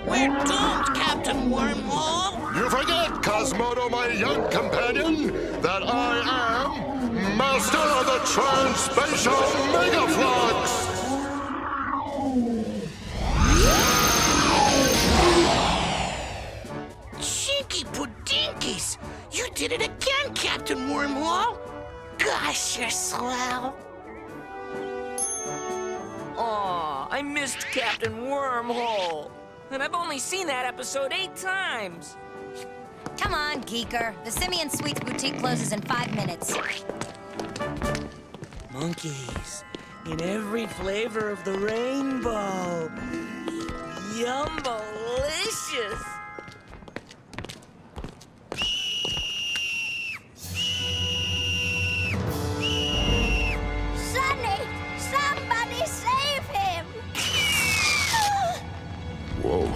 We're doomed, Captain Wormhole! You forget, Cosmodo, my young companion, that I am Master of the Transspatial Megaflux! Chinky Puddinkies! You did it again, Captain Wormhole! Gosh, you're swell! Aw, I missed Captain Wormhole. And I've only seen that episode 8 times. Come on, Geeker. The Simeon Sweets Boutique closes in 5 minutes. Monkeys in every flavor of the rainbow. Yum-delicious. Sonny, somebody save him! Whoa.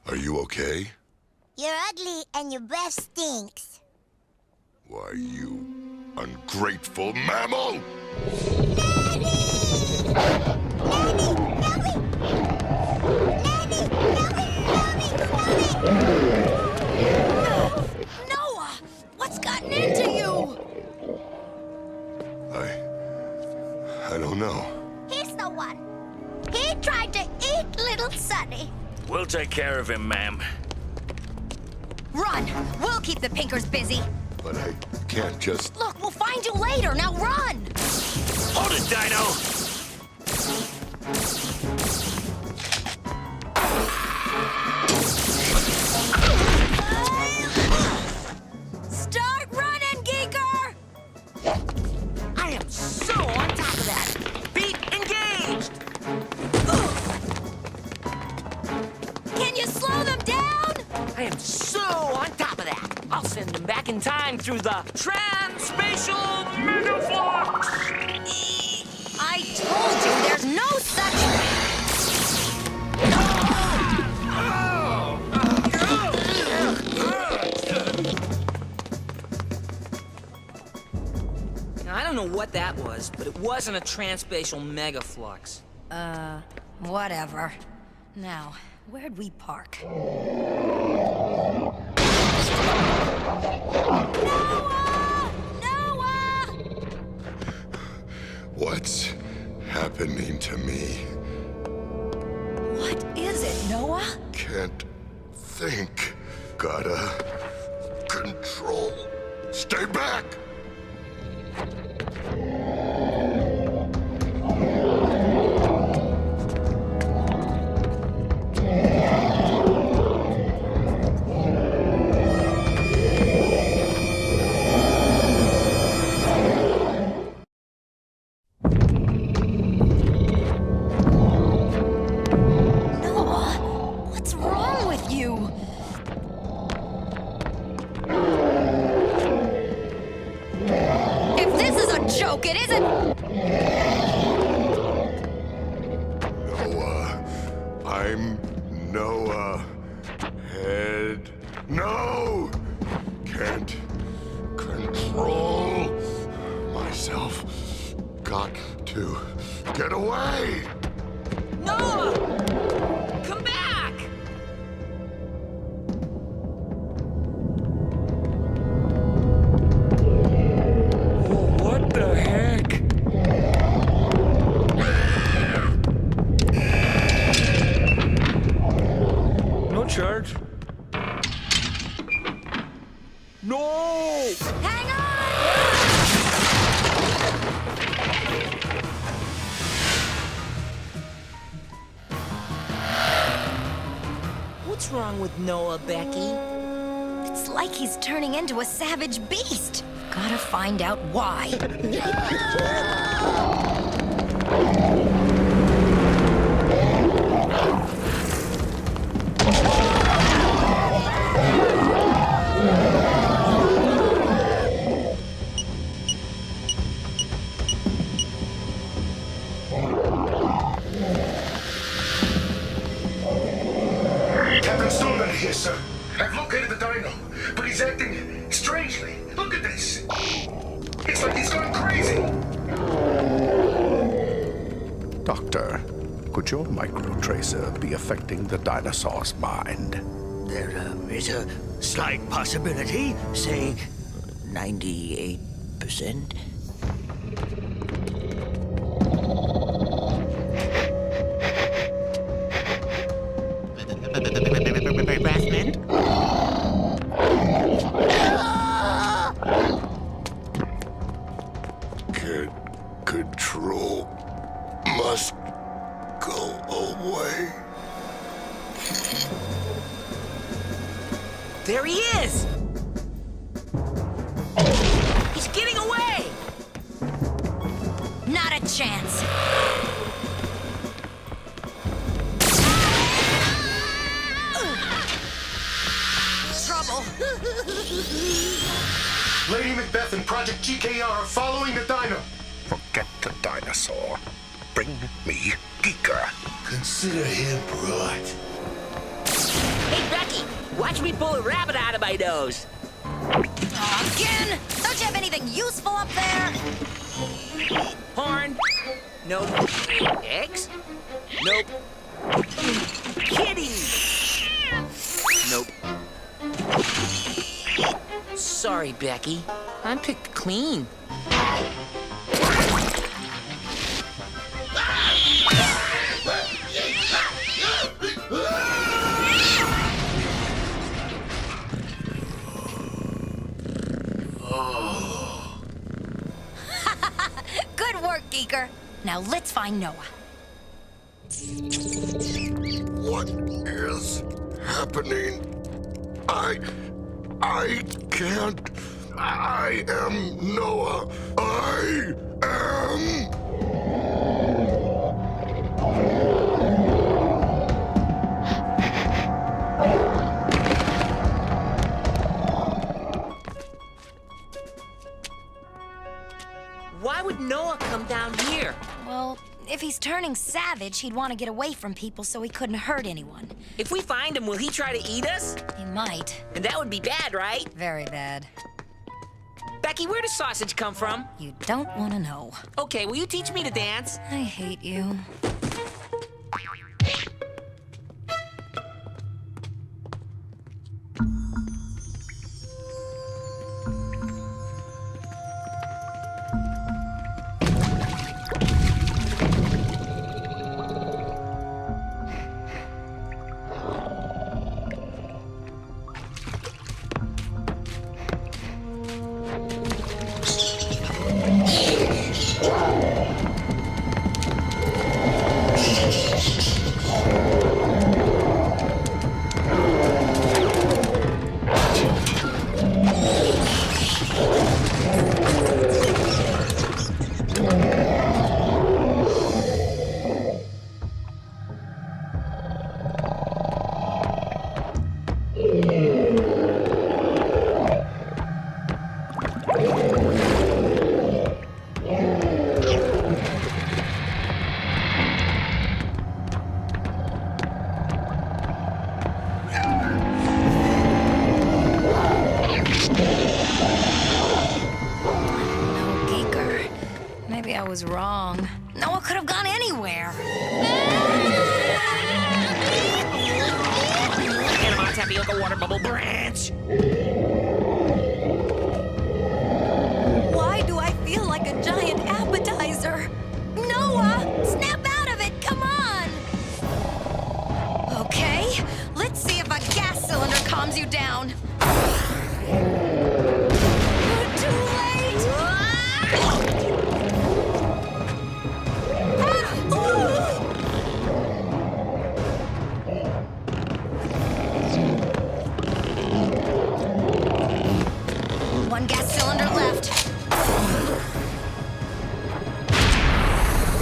Are you okay? You're ugly and your breath stinks. Why, you ungrateful mammal! Noah! What's gotten into you? I don't know. He's the one. He tried to eat little Sonny. We'll take care of him, ma'am. Run! We'll keep the Pinkers busy. But I can't just... Look, we'll find you later. Now run! Hold it, Dino! Start running, Geeker! I am so on top of that. Beat engaged. Can you slow them down? I am so on top of that. I'll send them back in time through the Transspatial Megaflux. I told you there's no such... Now, I don't know what that was, but it wasn't a Transspatial Megaflux. Whatever. Now, where'd we park? What's happening to me? What is it, Noah? Can't think. Gotta control. Stay back! listen! Noah. I'm Noah. Head. No! Can't control myself. Got to get away! Noah! Come back! What the heck? No charge. No! Hang on! What's wrong with Noah, Becky? It's like he's turning into a savage beast. Gotta find out why. Captain Stillman here, sir. I've located the dino, but he's acting strangely. Look at this. It's like he's gone crazy. Doctor, could your microtracer be affecting the dinosaur's mind? There is a slight possibility, say 98%. Can't control. Must go away. There he is! He's getting away! Not a chance. Trouble. Lady Macbeth and Project g.e.e.k.e.r are following the dino. Forget the dinosaur. Bring me Geeker. Consider him brought. Hey, Becky! Watch me pull a rabbit out of my nose! Again? Don't you have anything useful up there? Horn? Nope. Eggs? Nope. Kitty! Nope. Sorry, Becky. I'm picked clean. Good work, Geeker. Now let's find Noah. What is happening? I can't. I am Noah. I am. Why would Noah come down here? Well, if he's turning savage, he'd want to get away from people so he couldn't hurt anyone. If we find him, will he try to eat us? He might. And that would be bad, right? Very bad. Becky, where does sausage come from? You don't want to know. Okay, will you teach me to dance? I hate you. was wrong. Noah could have gone anywhere. Get him on tapioca water bubble branch. Why do I feel like a giant appetizer? Noah, snap out of it, come on! Okay, let's see if a gas cylinder calms you down. Too late! One gas cylinder left.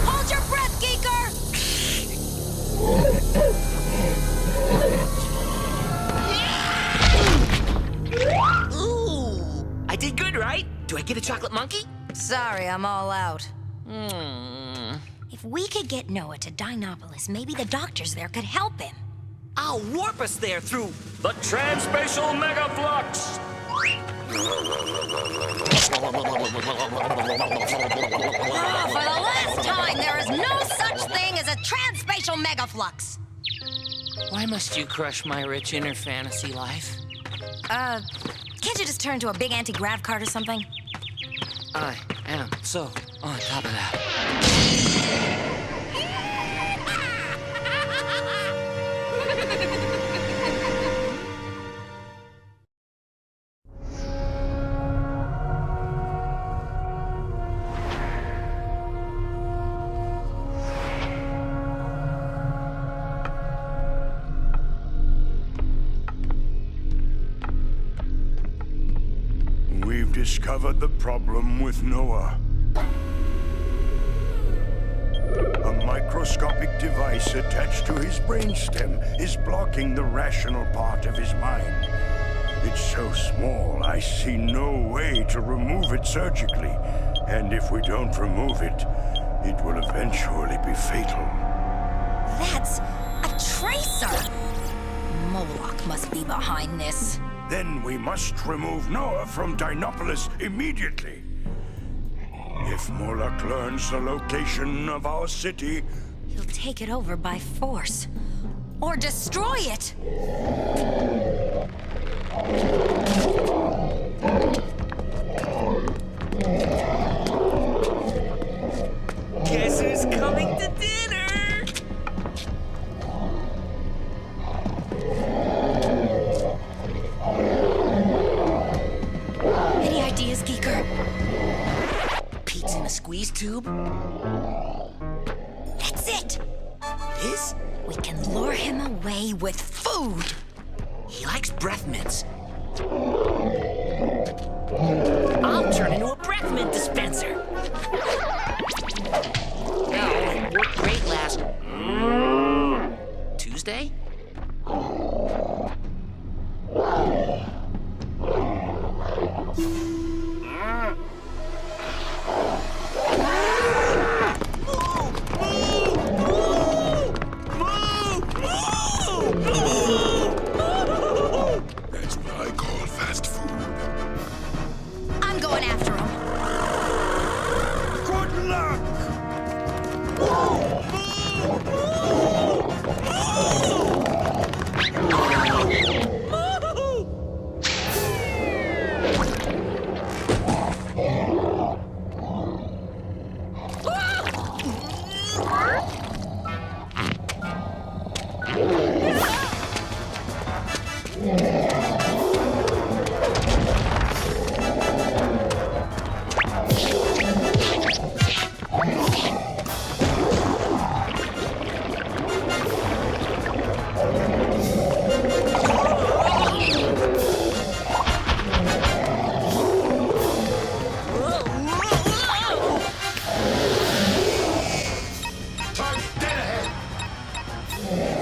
Hold your breath, Geeker! Ooh, I did good, right? Do I get a chocolate monkey? Sorry, I'm all out. If we could get Noah to Dinopolis, maybe the doctors there could help him. I'll warp us there through the transspatial megaflux. For the last time, there is no such thing as a transspatial megaflux. Why must you crush my rich inner fantasy life? Can't you just turn to a big anti-grav cart or something? I am so on top of that. We've discovered the problem with Noah. A microscopic device attached to his brainstem is blocking the rational part of his mind. It's so small, I see no way to remove it surgically. And if we don't remove it, it will eventually be fatal. That's a tracer! Moloch must be behind this. Then we must remove Noah from Dinopolis immediately. If Moloch learns the location of our city, He'll take it over by force. Or destroy it! Guess who's coming to dinner? Any ideas, Geeker? Pete's in a squeeze tube? That's it! This? We can lure him away with food! He likes breath mints. I'll turn into a breath mint dispenser. Oh, worked great last Tuesday? That's what I call fast food. I'm going after him. Good luck!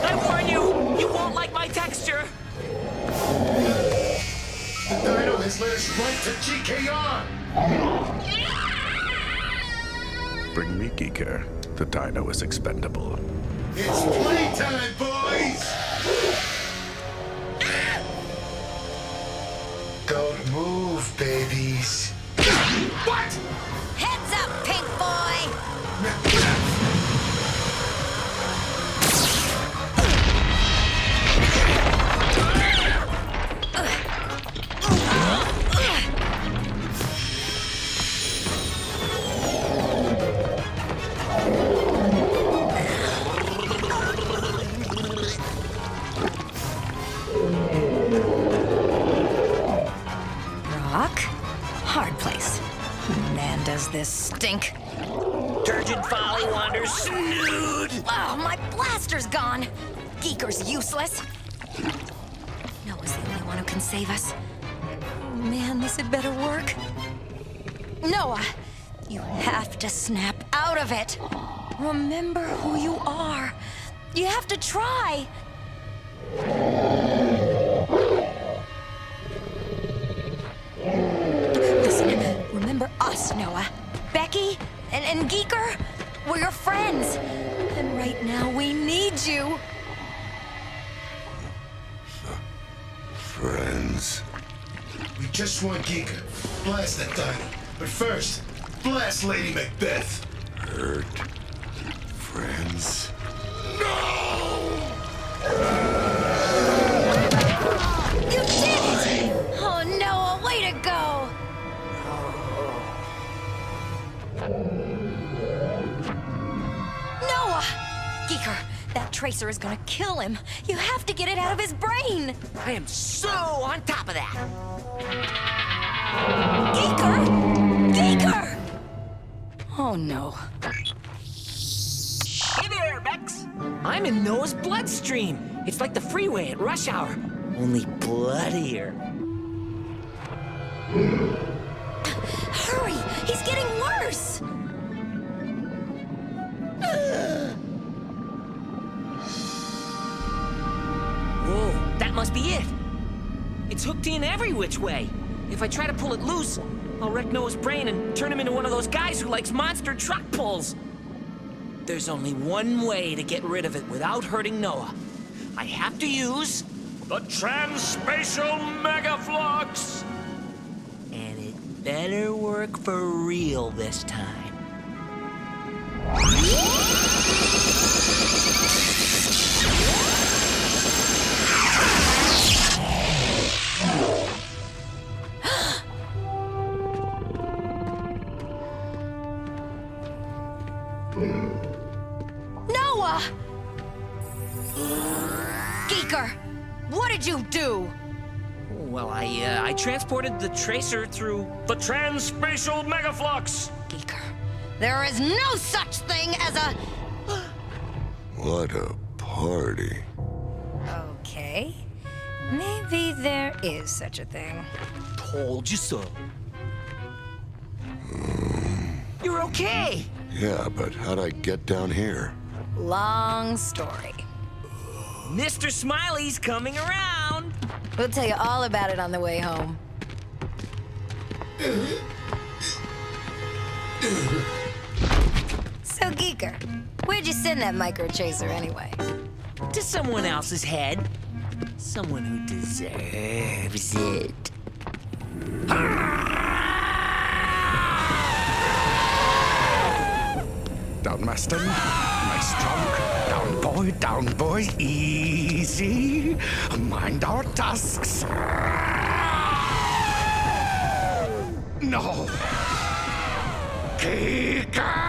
I warn you, you won't like my texture. The dino has led us right to g.e.e.k.e.r. Bring me Geeker. The dino is expendable. It's playtime, boys! Don't move, babies. What? Heads up, pink boy! Rock? Hard place. Man, does this stink. Turgid folly wanders snood. Oh, my blaster's gone. G.e.e.k.e.r's useless. Noah's the only one who can save us. Oh, man, this had better work. Noah, you have to snap out of it. Remember who you are. You have to try. Listen, remember us, Noah. Becky and G.e.e.k.e.r. We're your friends. And right now we need you. Friends. We just want G.e.e.k.e.r. Blast that dino. But first, blast Lady Macbeth. Hurt. Friends. You did it! Oh, Noah, way to go! Noah! G.e.e.k.e.r., that tracer is gonna kill him. You have to get it out of his brain. I am so on top of that. G.e.e.k.e.r.? G.e.e.k.e.r.! Oh, no. Hey there, Bex. I'm in Noah's bloodstream. It's like the freeway at rush hour, only bloodier. Hurry! He's getting worse! Whoa, that must be it. It's hooked in every which way. If I try to pull it loose, I'll wreck Noah's brain and turn him into one of those guys who likes monster truck pulls. There's only one way to get rid of it without hurting Noah. I have to use the Transspatial Megaflux! And it better work for real this time. Noah! G.e.e.k.e.r., what did you do? Well, I transported the tracer through the Transspatial Megaflux! G.e.e.k.e.r., there is no such thing as a... What a party. Okay. Maybe there is such a thing. Told you so. You're okay! Yeah, but how'd I get down here? Long story. Mr. Smiley's coming around! We'll tell you all about it on the way home. So, G.e.e.k.e.r., where'd you send that micro-chaser anyway? To someone else's head. Someone who deserves it. Down, Master. Nice trunk. Down, boy. Easy. Mind our tasks. No. G.e.e.k.e.r.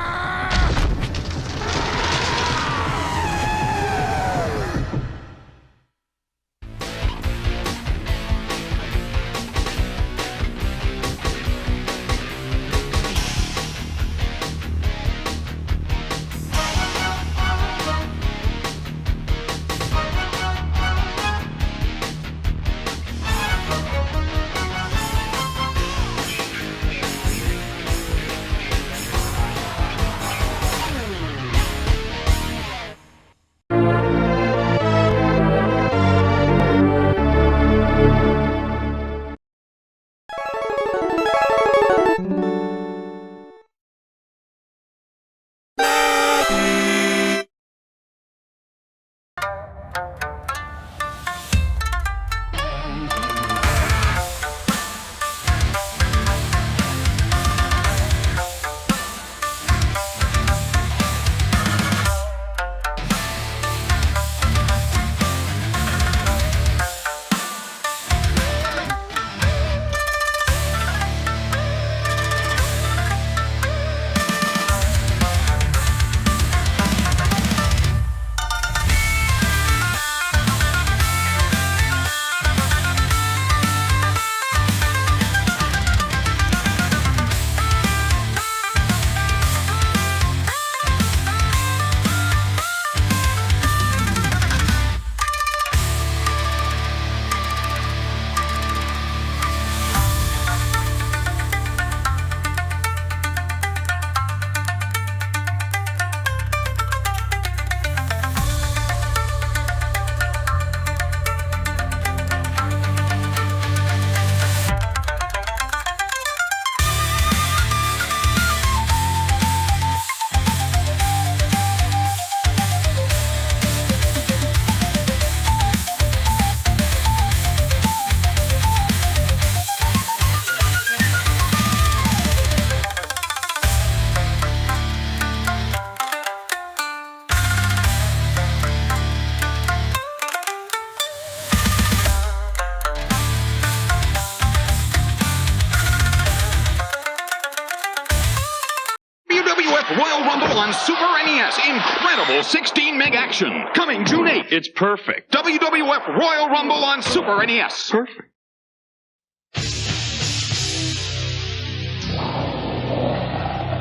on Super NES. Incredible 16-meg action. Coming June 8th. It's perfect. WWF Royal Rumble on Super NES. Perfect.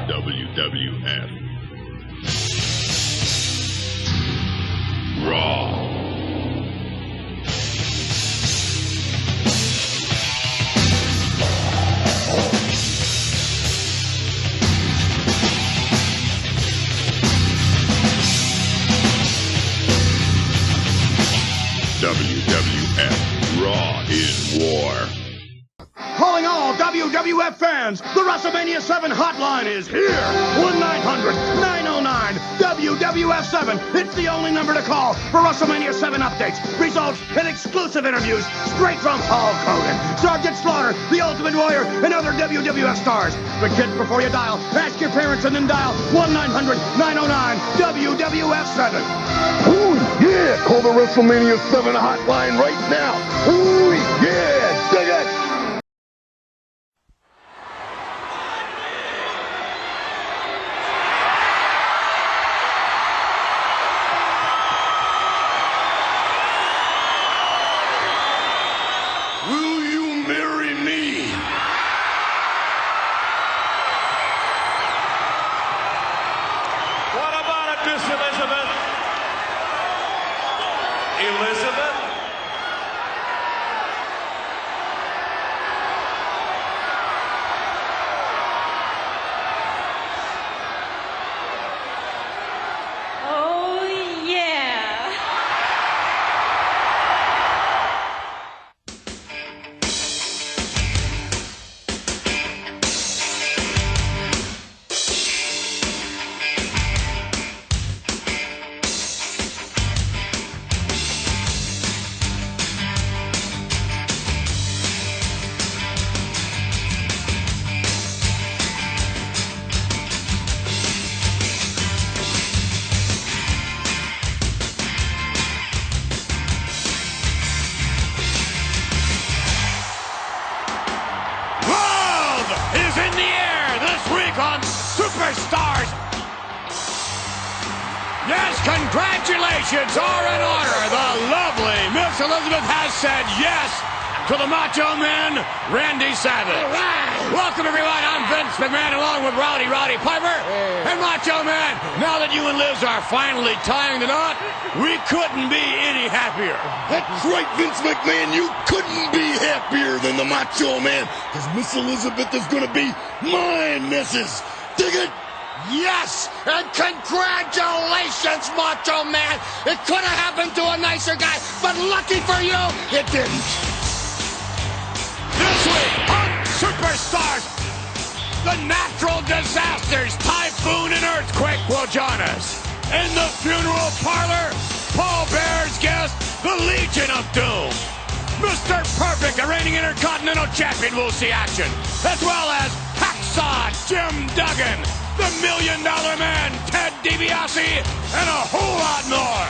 WWF Raw. WWF Raw is war. Calling all WWF fans, the WrestleMania 7 hotline is here. 1-900-909-WWF7. It's the only number to call for WrestleMania 7 updates, results, and exclusive interviews straight from Paul Conan, Sergeant Slaughter, The Ultimate Warrior, and other WWF stars. But kids, before you dial, ask your parents and then dial 1-900-909-WWF7. Ooh, yeah! Call the WrestleMania 7 hotline right now. Ooh, yeah! Dig it! Will you marry me? What about it, Miss Elizabeth? Elizabeth? Oh, yeah. Love is in the air this week on Superstars. Yes, congratulations are in order. The lovely Miss Elizabeth has said yes to the Macho Man, Randy Savage. Welcome, everyone. I'm Vince McMahon, along with Roddy Piper. And Macho Man, now that you and Liz are finally tying the knot, we couldn't be any happier. That's right, Vince McMahon. You couldn't be happier than the Macho Man, because Miss Elizabeth is going to be my missus. Dig it? Yes! And congratulations, Macho Man! It could have happened to a nicer guy, but lucky for you, it didn't. This week on Superstars, the natural disasters, typhoon and earthquake will join us. In the funeral parlor, Paul Bear's guest, the Legion of Doom. Mr. Perfect, the reigning Intercontinental Champion, will see action, as well as Hacksaw Jim Duggan, the $1 Million Man, Ted DiBiase, and a whole lot more.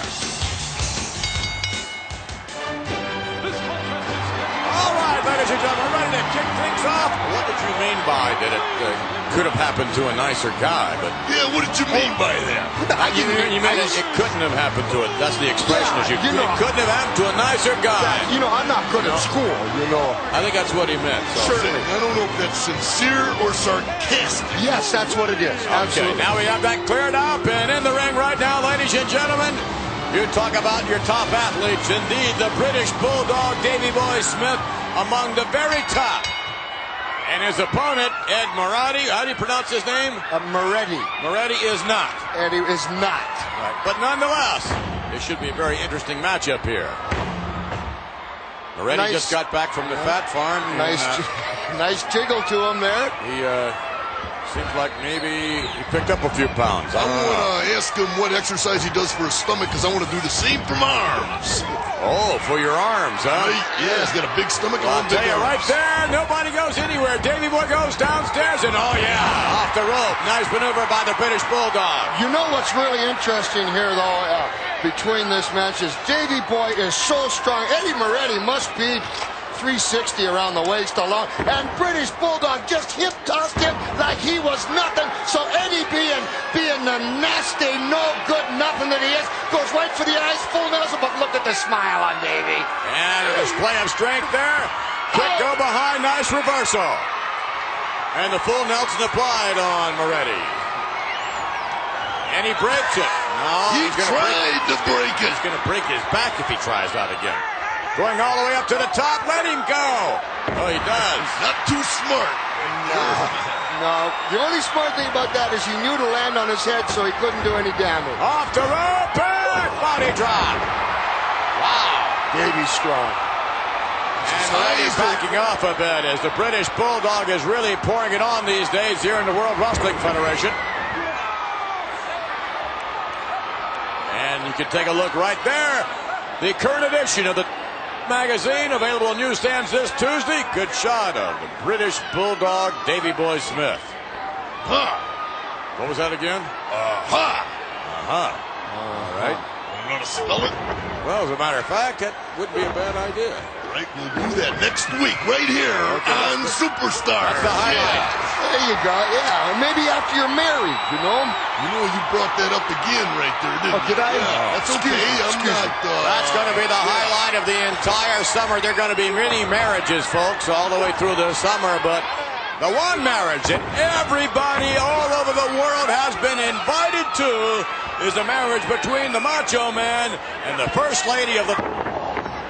All right, ladies and gentlemen, ready to kick things off? What did you mean by that it could have happened to a nicer guy? But yeah, what did you mean by that? You mean it couldn't have happened to it. That's the expression. It couldn't have happened to a nicer guy. You know, I'm not good at school, you know. I think that's what he meant. So. Certainly. I don't know if that's sincere or sarcastic. Yes, that's what it is. Okay, now we have that cleared up. And in the ring right now, ladies and gentlemen, you talk about your top athletes. Indeed, the British Bulldog, Davey Boy Smith, among the very top. And his opponent, Ed Moretti. How do you pronounce his name? Moretti. Moretti is not. Eddie is not. Right. But nonetheless, this should be a very interesting matchup here. Moretti just got back from the Fat Farm. Nice jiggle to him there. He seems like maybe he picked up a few pounds. I want to ask him what exercise he does for his stomach, because I want to do the same for my arms. Oh, for your arms, huh? Yeah, he's got a big stomach. I'll tell you right there, nobody goes anywhere. Davey Boy goes downstairs, and oh yeah, off the rope. Nice maneuver by the British Bulldog. You know what's really interesting here, though, between this match is Davey Boy is so strong. Eddie Moretti must be 360 around the waist alone, and British Bulldog just hip-tossed him like he was nothing. So Eddie, being the nasty, no-good nothing that he is, goes right for the eyes, full Nelson, but look at the smile on Davey. And a display of strength there. Quick go behind, nice reversal. And the full Nelson applied on Moretti. And he breaks it. No, He tried to break it. He's going to break his back if he tries that again. Going all the way up to the top. Let him go. Oh, he does. Not too smart. No. The only smart thing about that is he knew to land on his head, so he couldn't do any damage. Off the rope. Back. Body drop. Wow. Davey's strong. And Moretti's backing off a bit as the British Bulldog is really pouring it on these days here in the World Wrestling Federation. And you can take a look right there. The current edition of the magazine available on newsstands this Tuesday. Good shot of the British Bulldog, Davey Boy Smith. What was that again? All right. You want to spell it? Well, as a matter of fact, that would be a bad idea. Right, we'll do that next week right here on Superstars. That's the highlight. There you go, yeah. Maybe after you're married, you know? You know, you brought that up again right there, didn't you? Did I? Yeah, that's okay. I'm not... That's going to be the highlight of the entire summer. There are going to be many marriages, folks, all the way through the summer, but the one marriage that everybody all over the world has been invited to is the marriage between the Macho Man and the First Lady of the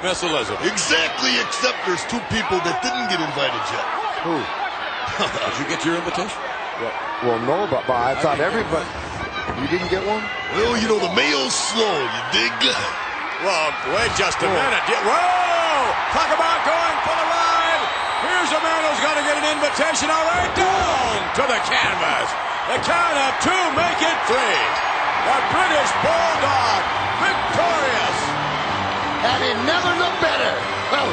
Miss Elizabeth. Exactly, except there's two people that didn't get invited yet. Who? Did you get your invitation? Well, no, but I thought everybody... You didn't get one? Well, you know, the mail's slow, you dig? Well, wait just a minute. Whoa! Talk about going for the ride! Here's a man who's going to get an invitation. All right, down to the canvas. The count of two, make it three. The British Bulldog, victorious. And he never looked better. Oh.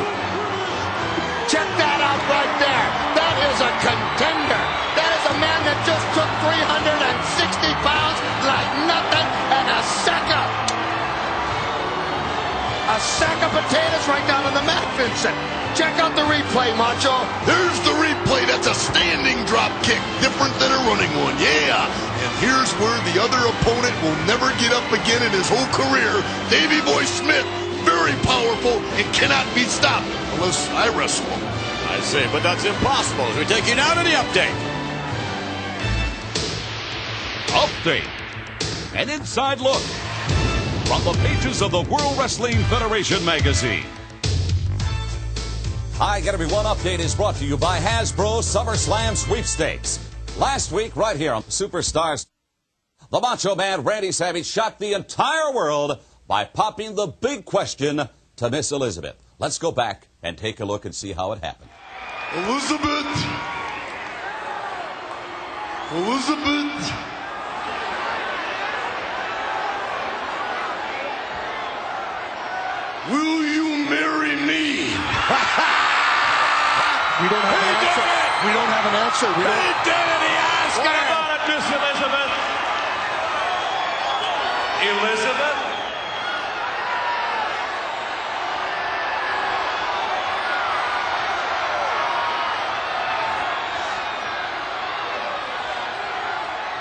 Check that out right there. That is a contender. That is a man that just took 360 pounds like nothing and a sack of potatoes right down on the mat, Vincent. Check out the replay, Macho. There's the replay. That's a standing drop kick, different than a running one. Yeah. And here's where the other opponent will never get up again in his whole career. Davey Boy Smith, very powerful and cannot be stopped unless I wrestle him. I see, but that's impossible. As we take you now to the update. Update. An inside look from the pages of the World Wrestling Federation magazine. Hi, Get Everyone Update is brought to you by Hasbro SummerSlam Sweepstakes. Last week, right here on Superstars, the Macho Man Randy Savage shocked the entire world by popping the big question to Miss Elizabeth. Let's go back and take a look and see how it happened. Elizabeth! Will you marry me? We don't have an answer. We don't have an answer. He did it. He asked What her. about it, Miss Elizabeth? Elizabeth?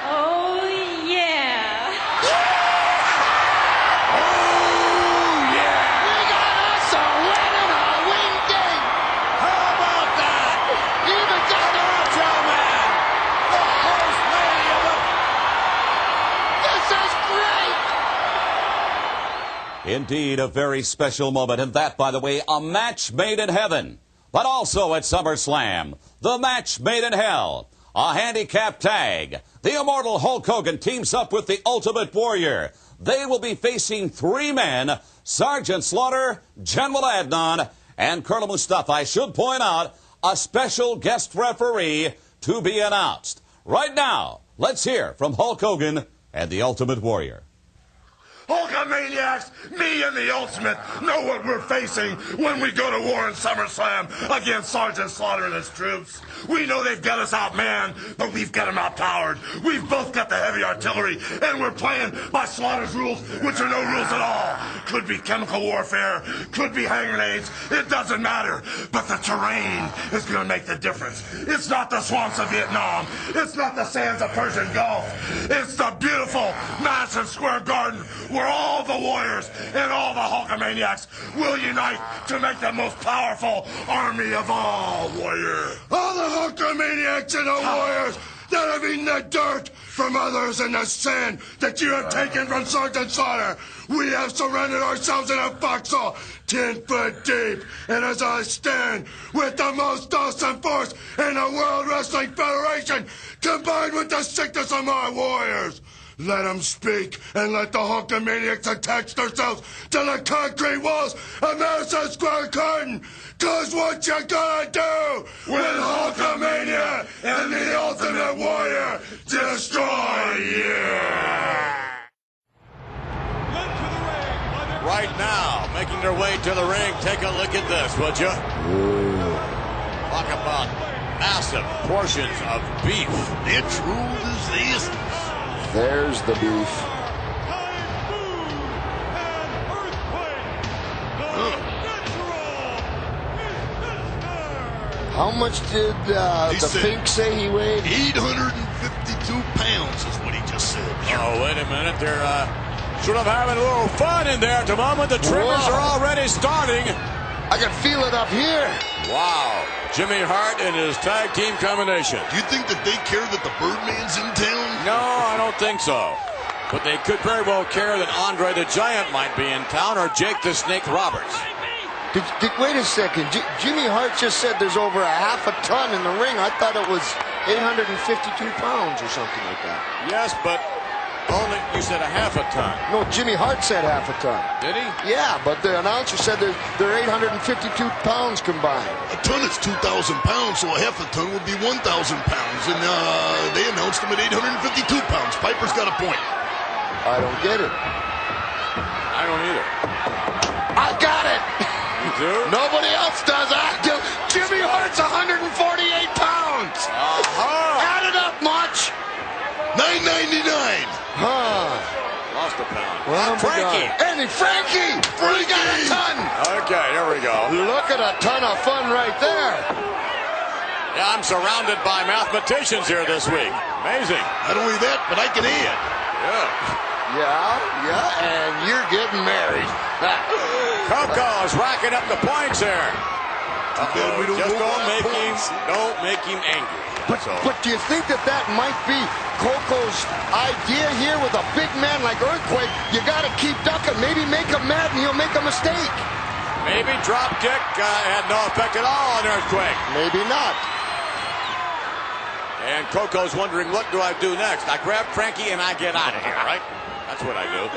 Oh, yeah. We got us a wedding, a wing-ding. How about that? Even got the Macho Man, the First Lady of the... This is great. Indeed, a very special moment, and that, by the way, a match made in heaven. But also at SummerSlam, the match made in hell. A handicap tag. The immortal Hulk Hogan teams up with the Ultimate Warrior. They will be facing three men, Sergeant Slaughter, General Adnan, and Colonel Mustafa. I should point out, a special guest referee to be announced. Right now, let's hear from Hulk Hogan and the Ultimate Warrior. Hulkamaniacs, me and the Ultimate know what we're facing when we go to war in SummerSlam against Sergeant Slaughter and his troops. We know they've got us outmanned, but we've got them outpowered. We've both got the heavy artillery, and we're playing by Slaughter's rules, which are no rules at all. Could be chemical warfare, could be hand grenades, it doesn't matter. But the terrain is going to make the difference. It's not the swamps of Vietnam. It's not the sands of Persian Gulf. It's the beautiful Madison Square Garden where all the warriors and all the Hulkamaniacs will unite to make the most powerful army of all, warrior. All the Hulkamaniacs and the warriors that have eaten the dirt from others and the sand that you have taken from Sergeant Slaughter. We have surrendered ourselves in a foxhole 10 foot deep. And as I stand with the most awesome force in the World Wrestling Federation, combined with the sickness of my warriors, let them speak and let the Hulkamaniacs attach themselves to the concrete walls of Madison Square Garden. Cause what you gonna do when Hulkamania and the Ultimate Warrior destroy you? Right now, making their way to the ring, take a look at this, would you? Talk about massive portions of beef. The truth is this. There's the beef. How much did the Fink say he weighed? 852 pounds is what he just said. Oh, wait a minute. They're sort of having a little fun in there at the moment. The trimmers are already starting. I can feel it up here. Wow. Jimmy Hart and his tag team combination. Do you think that they care that the Birdman's in town? No, I don't think so. But they could very well care that Andre the Giant might be in town or Jake the Snake Roberts. Wait a second. Jimmy Hart just said there's over a half a ton in the ring. I thought it was 852 pounds or something like that. Yes, but only, you said a half a ton. No, Jimmy Hart said half a ton. Did he? Yeah, but the announcer said they're 852 pounds combined. A ton is 2,000 pounds, so a half a ton would be 1,000 pounds. And they announced him at 852 pounds. Piper's got a point. I don't get it. I don't either. I got it. You do? Nobody else does. I do. Jimmy Hart's 148 pounds. Add it up much. $9.99. Huh. Lost a pound. Well, Frankie. Frankie. We got a ton. Okay, here we go. Look at a ton of fun right there. Yeah, I'm surrounded by mathematicians here this week. Amazing. Not only that, but I can add. Yeah, and you're getting married. Coco is racking up the points here. Just don't make him angry. But do you think that might be Coco's idea here with a big man like Earthquake? You got to keep ducking. Maybe make him mad and he'll make a mistake. Maybe drop kick had no effect at all on Earthquake. Maybe not. And Coco's wondering, what do I do next? I grab Frankie and I get out of here, right? That's what I do.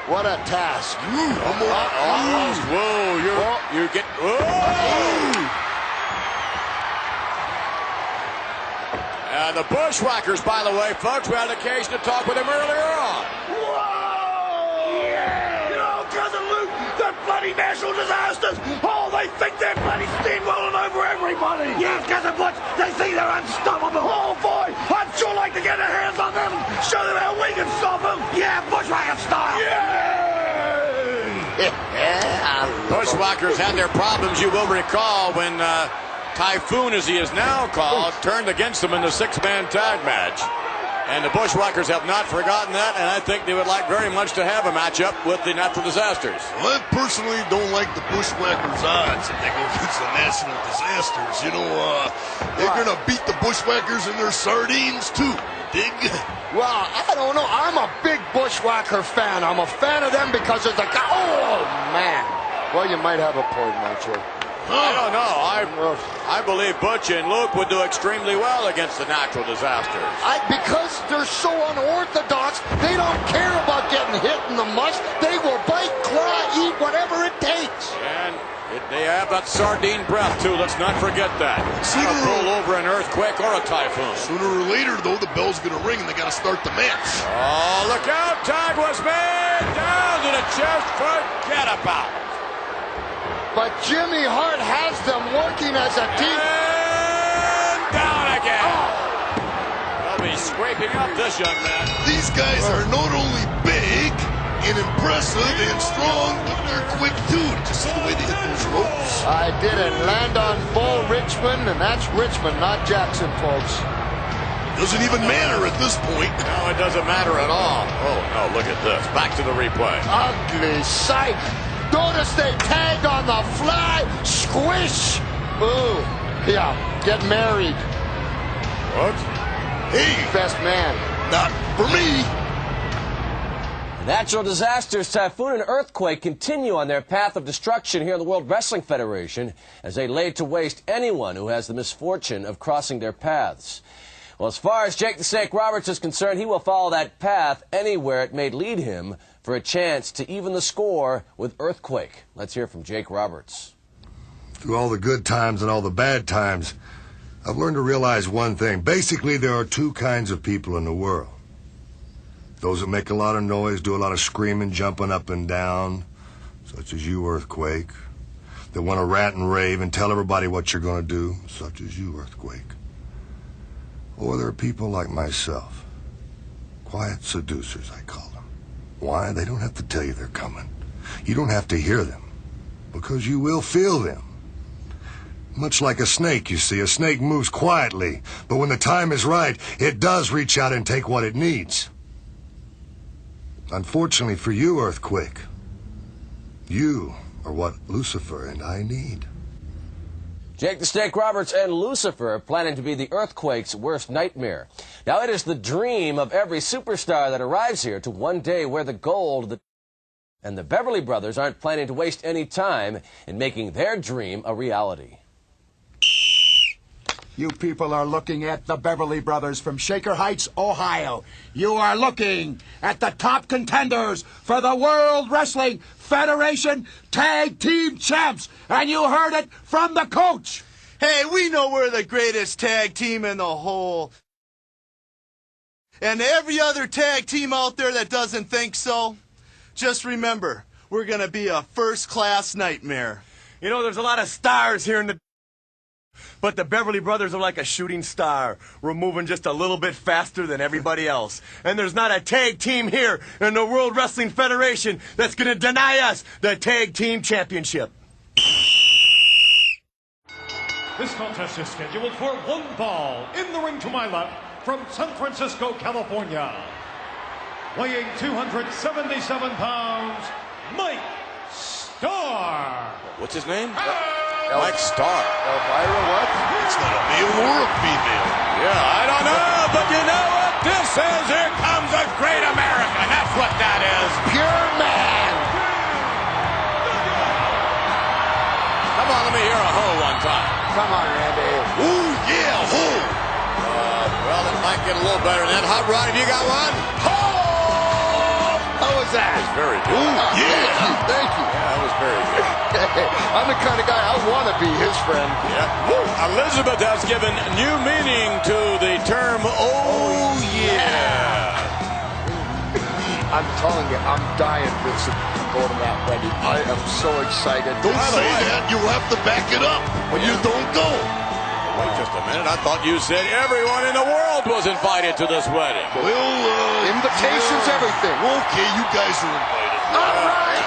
What a task. Almost. Whoa, you get... Whoa! The Bushwhackers, by the way, folks, we had an occasion to talk with them earlier on. Whoa! Yeah! You know, Cousin Luke, they're bloody national disasters. Oh, they think they're bloody steamrolling over everybody. Yes, Cousin Butch, they think they're unstoppable. Oh, boy, I'd sure like to get our hands on them and show them how we can stop them. Yeah, Bushwhacker style. Yeah! Bushwhackers had their problems, you will recall, when Typhoon, as he is now called, turned against them in the six-man tag match. And the Bushwhackers have not forgotten that, and I think they would like very much to have a matchup with the Natural Disasters. Well, I personally don't like the Bushwhackers' odds if they go against the National Disasters. You know, they're going to beat the Bushwhackers in their sardines, too. Dig? Well, I don't know. I'm a big Bushwhacker fan. I'm a fan of them because of the guy. Oh, man. Well, you might have a point, Macho. I don't know. I believe Butch and Luke would do extremely well against the Natural Disasters. Because they're so unorthodox, they don't care about getting hit in the mush. They will bite, claw, eat whatever it takes. And They have that sardine breath, too. Let's not forget that. Sooner a roll over an earthquake or a typhoon. Sooner or later, though, the bell's going to ring and they got to start the match. Oh, look out. Tag was made. Down to the chest. Forget about it. But Jimmy Hart has them working as a team. And down again. They'll be scraping up this young man. These guys are not only big and impressive and strong, but they're quick too. Just the way they hit those ropes. I didn't land on full Richmond, and that's Richmond, not Jackson, folks. Doesn't even matter at this point. No, it doesn't matter at all. Oh, no, look at this. Back to the replay. Ugly sight. Notice they tagged on the fly. Squish. Ooh. Yeah, get married. What? Hey. Best man. Not for me. Natural disasters, typhoon, and earthquake continue on their path of destruction here in the World Wrestling Federation as they lay to waste anyone who has the misfortune of crossing their paths. Well, as far as Jake the Snake Roberts is concerned, he will follow that path anywhere it may lead him for a chance to even the score with Earthquake. Let's hear from Jake Roberts. Through all the good times and all the bad times, I've learned to realize one thing. Basically, there are two kinds of people in the world. Those that make a lot of noise, do a lot of screaming, jumping up and down, such as you, Earthquake. That want to rant and rave and tell everybody what you're going to do, such as you, Earthquake. Or there are people like myself. Quiet seducers, I call them. Why? They don't have to tell you they're coming. You don't have to hear them, because you will feel them. Much like a snake, you see. A snake moves quietly, but when the time is right, it does reach out and take what it needs. Unfortunately for you, Earthquake, you are what Lucifer and I need. Jake the Snake Roberts and Lucifer are planning to be the Earthquake's worst nightmare. Now, it is the dream of every superstar that arrives here to one day wear the gold. And the Beverly Brothers aren't planning to waste any time in making their dream a reality. You people are looking at the Beverly Brothers from Shaker Heights, Ohio. You are looking at the top contenders for the World Wrestling Federation Tag Team Champs. And you heard it from the coach. Hey, we know we're the greatest tag team in the whole. And every other tag team out there that doesn't think so, just remember, we're going to be a first-class nightmare. You know, there's a lot of stars here in the... But the Beverly Brothers are like a shooting star. We're moving just a little bit faster than everybody else. And there's not a tag team here in the World Wrestling Federation that's going to deny us the Tag Team Championship. This contest is scheduled for one fall. In the ring to my left, from San Francisco, California, weighing 277 pounds, Mike Starr. What's his name? Mike Starr. Elvira, what? It's not a male or a female. Yeah, I don't know, but you know what this is? Here comes a great American. That's what that is. Pure man. Come on, let me hear a ho one time. Come on, Randy. Ooh, yeah, ho. Well, it might get a little better than that. Hot Rod, have you got one? Ho! How was that? That was very good. Ooh, yeah. Thank you. Yeah, that was very good. I'm the kind of guy I want to be his friend. Yeah. Woo. Elizabeth has given new meaning to the term, oh yeah. I'm telling you, I'm dying, Vincent, to go to that wedding. I am so excited. Don't say that. You'll have to back it up when you don't go. Wait just a minute. I thought you said everyone in the world was invited to this wedding. Well, invitations, everything. Okay, you guys are invited. All right.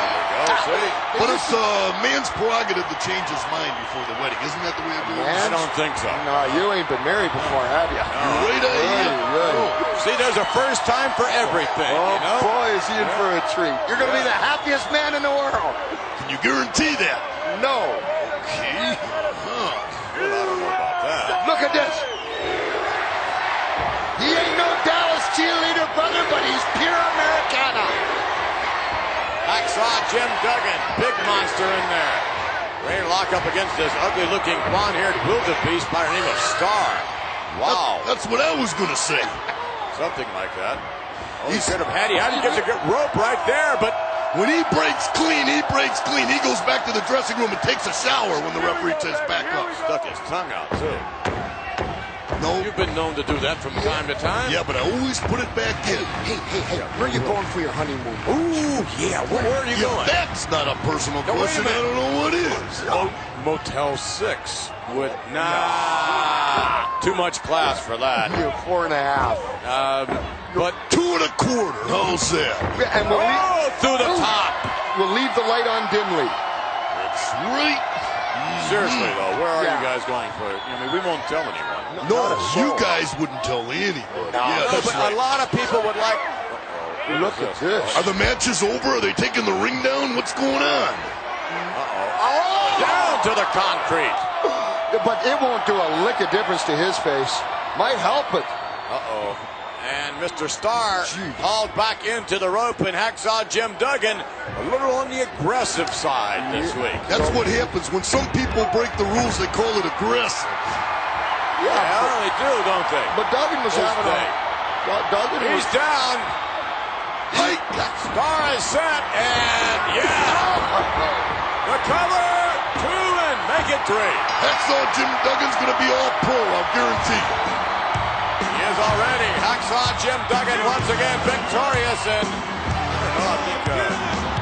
But it's a man's prerogative to change his mind before the wedding. Isn't that the way it goes? I don't think so. No, you ain't been married before, have you? You're right, See, there's a first time for everything. Oh, you know? boy, is he in for a treat. You're going to be the happiest man in the world. Can you guarantee that? No. Okay. Well, I don't know about that. Look at this. He ain't no Dallas cheerleader, brother, but he's pure Americana. Hacksaw Jim Duggan, big monster in there. Ready to lock up against this ugly-looking blonde-haired wildebeest by the name of Starr. Wow. That's what I was going to say. Something like that. Oh, he could have had. He had to get the good rope right there, but When he breaks clean, he breaks clean. He goes back to the dressing room and takes a shower when the referee says back up. Stuck his tongue out, too. No. You've been known to do that from time to time. Yeah, but I always put it back in. Hey, where are you going for your honeymoon? Ooh, yeah, where are you going? That's not a personal question. I don't know what is. Motel 6 would... Too much class for that. You're 4.5. But 2.25. How's that? And we'll through the top. We'll leave the light on dimly. That's right. Seriously, though, where are you guys going for it? I mean, we won't tell anyone. No, you guys wouldn't tell anybody. Yeah, that's but right. a lot of people would like... Look at this. Are the matches over? Are they taking the ring down? What's going on? Down to the concrete. But it won't do a lick of difference to his face. Might help it. And Mr. Starr hauled back into the rope, and Hacksaw Jim Duggan a little on the aggressive side this week. That's what happens when some people break the rules. They call it aggressive. Yeah, they do, don't they? But Duggan was having a... Duggan He's down. Starr is set, and the cover, 2, and make it 3. Hacksaw Jim Duggan's going to be all pro, I'll guarantee you. He is already. Hacksaw Jim Duggan once again victorious, and I think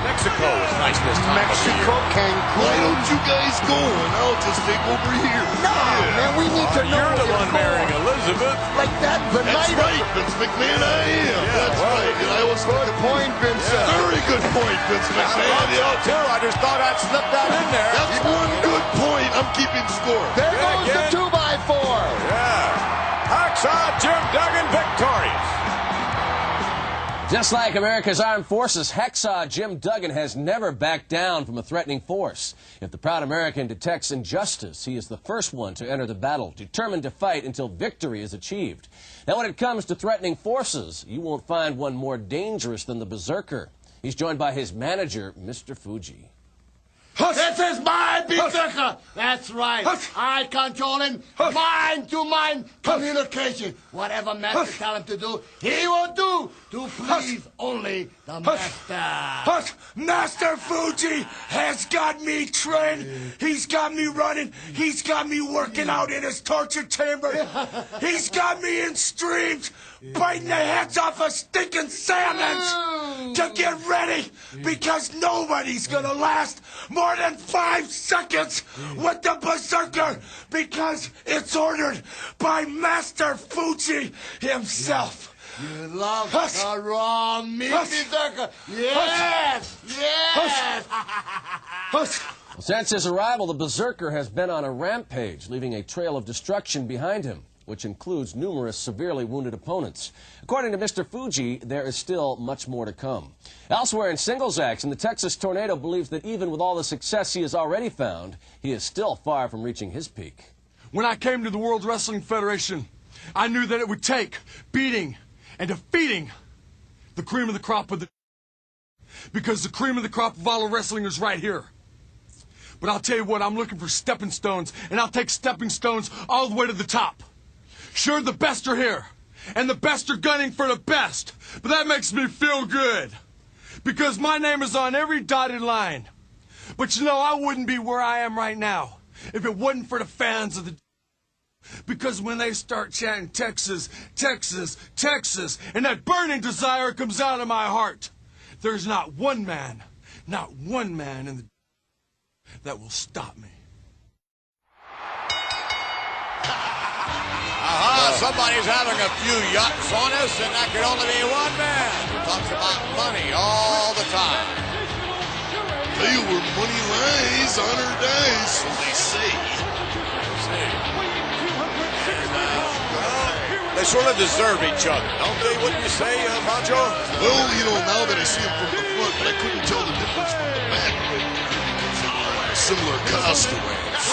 Mexico was nice this time. Mexico, Cancun. Why don't you guys go and I'll just take over here? No, man, we need to know. You're the one marrying Elizabeth. Like that, the That's night right, Vince McMahon, I am. That's right. And I was good point, Vincent. Very good point, Vince McMahon. too. I just thought I'd slip that in there. That's one good point. I'm keeping score. There goes the 2x4. Yeah. Hacksaw Jim Duggan victorious. Just like America's armed forces, Hacksaw Jim Duggan has never backed down from a threatening force. If the proud American detects injustice, he is the first one to enter the battle, determined to fight until victory is achieved. Now, when it comes to threatening forces, you won't find one more dangerous than the Berserker. He's joined by his manager, Mr. Fuji. This is my Berserker. That's right. I control him. Mind-to-mind communication. Whatever Master tell him to do, he will do to please only the Master. Master Fuji has got me trained. He's got me running. He's got me working out in his torture chamber. He's got me in streams, biting the heads off of stinking salmons to get ready, because nobody's gonna last more than 5 seconds with the Berserker, because it's ordered by Master Fuji himself. You love the raw meat, Berserker. Yes, yes. Since his arrival, the Berserker has been on a rampage, leaving a trail of destruction behind him, which includes numerous severely wounded opponents. According to Mr. Fuji, there is still much more to come. Elsewhere in singles action, the Texas Tornado believes that even with all the success he has already found, he is still far from reaching his peak. When I came to the World Wrestling Federation, I knew that it would take beating and defeating the cream of the crop of the... Because the cream of the crop of all wrestling is right here. But I'll tell you what, I'm looking for stepping stones, and I'll take stepping stones all the way to the top. Sure, the best are here, and the best are gunning for the best, but that makes me feel good, because my name is on every dotted line. But you know, I wouldn't be where I am right now if it wasn't for the fans of the... Because when they start chanting Texas, Texas, Texas, and that burning desire comes out of my heart, there's not one man in the... that will stop me. Somebody's having a few yucks on us, and that can only be one man who talks about money all the time. Tell you where money lies, honor dies, so they say. They sort of deserve each other, don't they? Wouldn't you say, Macho? Well, you know, now that I see him from the front, but I couldn't tell the difference from the back. Similar costume.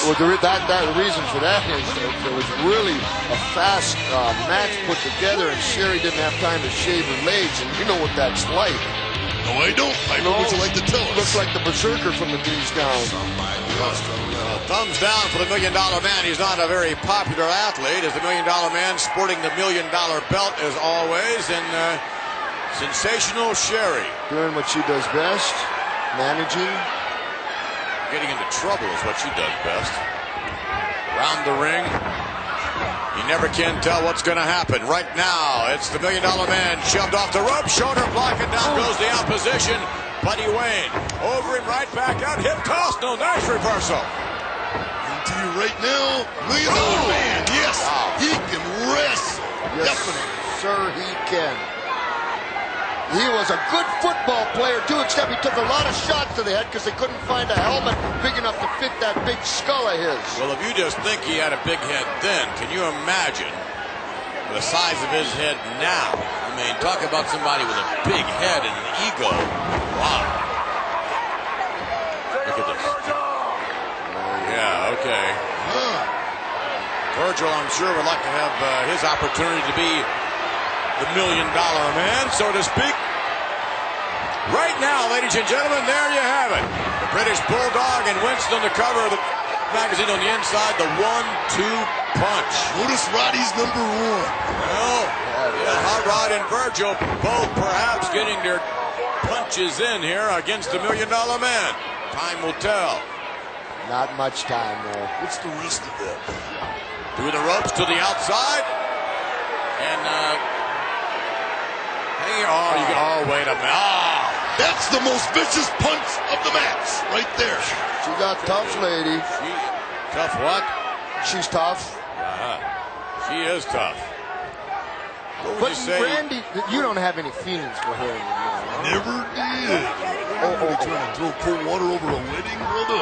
Well, the reason for that is that there was really a fast match put together, and Sherry didn't have time to shave her legs, and you know what that's like. No, I don't. Piper, would you like to tell us? Looks like the Berserker from the knees down. Thumbs down for the $1 Million Man. He's not a very popular athlete. Is the $1 Million Man sporting the $1 Million belt as always, and Sensational Sherry. Doing what she does best, managing. Getting into trouble is what she does best. Around the ring. You never can tell what's going to happen. Right now, it's the $1 Million Man shoved off the rope. Shoulder block, and down goes the opposition. Buddy Wayne over and right back out. Hip toss. No, nice reversal. To you right now, $1 Million Man. Yes, he can rest. Yes, Definitely. sir, he can. He was a good football player, too, except he took a lot of shots to the head because they couldn't find a helmet big enough to fit that big skull of his. Well, if you just think he had a big head then, can you imagine the size of his head now? I mean, talk about somebody with a big head and an ego. Wow. Look at this. Yeah, okay. Virgil, I'm sure, would like to have his opportunity to be the $1 Million Man, so to speak. Right now, ladies and gentlemen, there you have it. The British Bulldog and Winston on the cover of the magazine on the inside, the 1-2 punch. Notice Roddy's number 1. Well, Hot Rod and Virgil both perhaps getting their punches in here against the $1 Million Man. Time will tell. Not much time, though. What's the rest of that? Through the ropes to the outside. And, wait a minute. That's the most vicious punch of the match, right there. She got tough, lady. Tough what? She's tough. She is tough. What would But you say? Randy, you don't have any feelings for her anymore. Never did. Trying to throw cold water over a wedding, brother.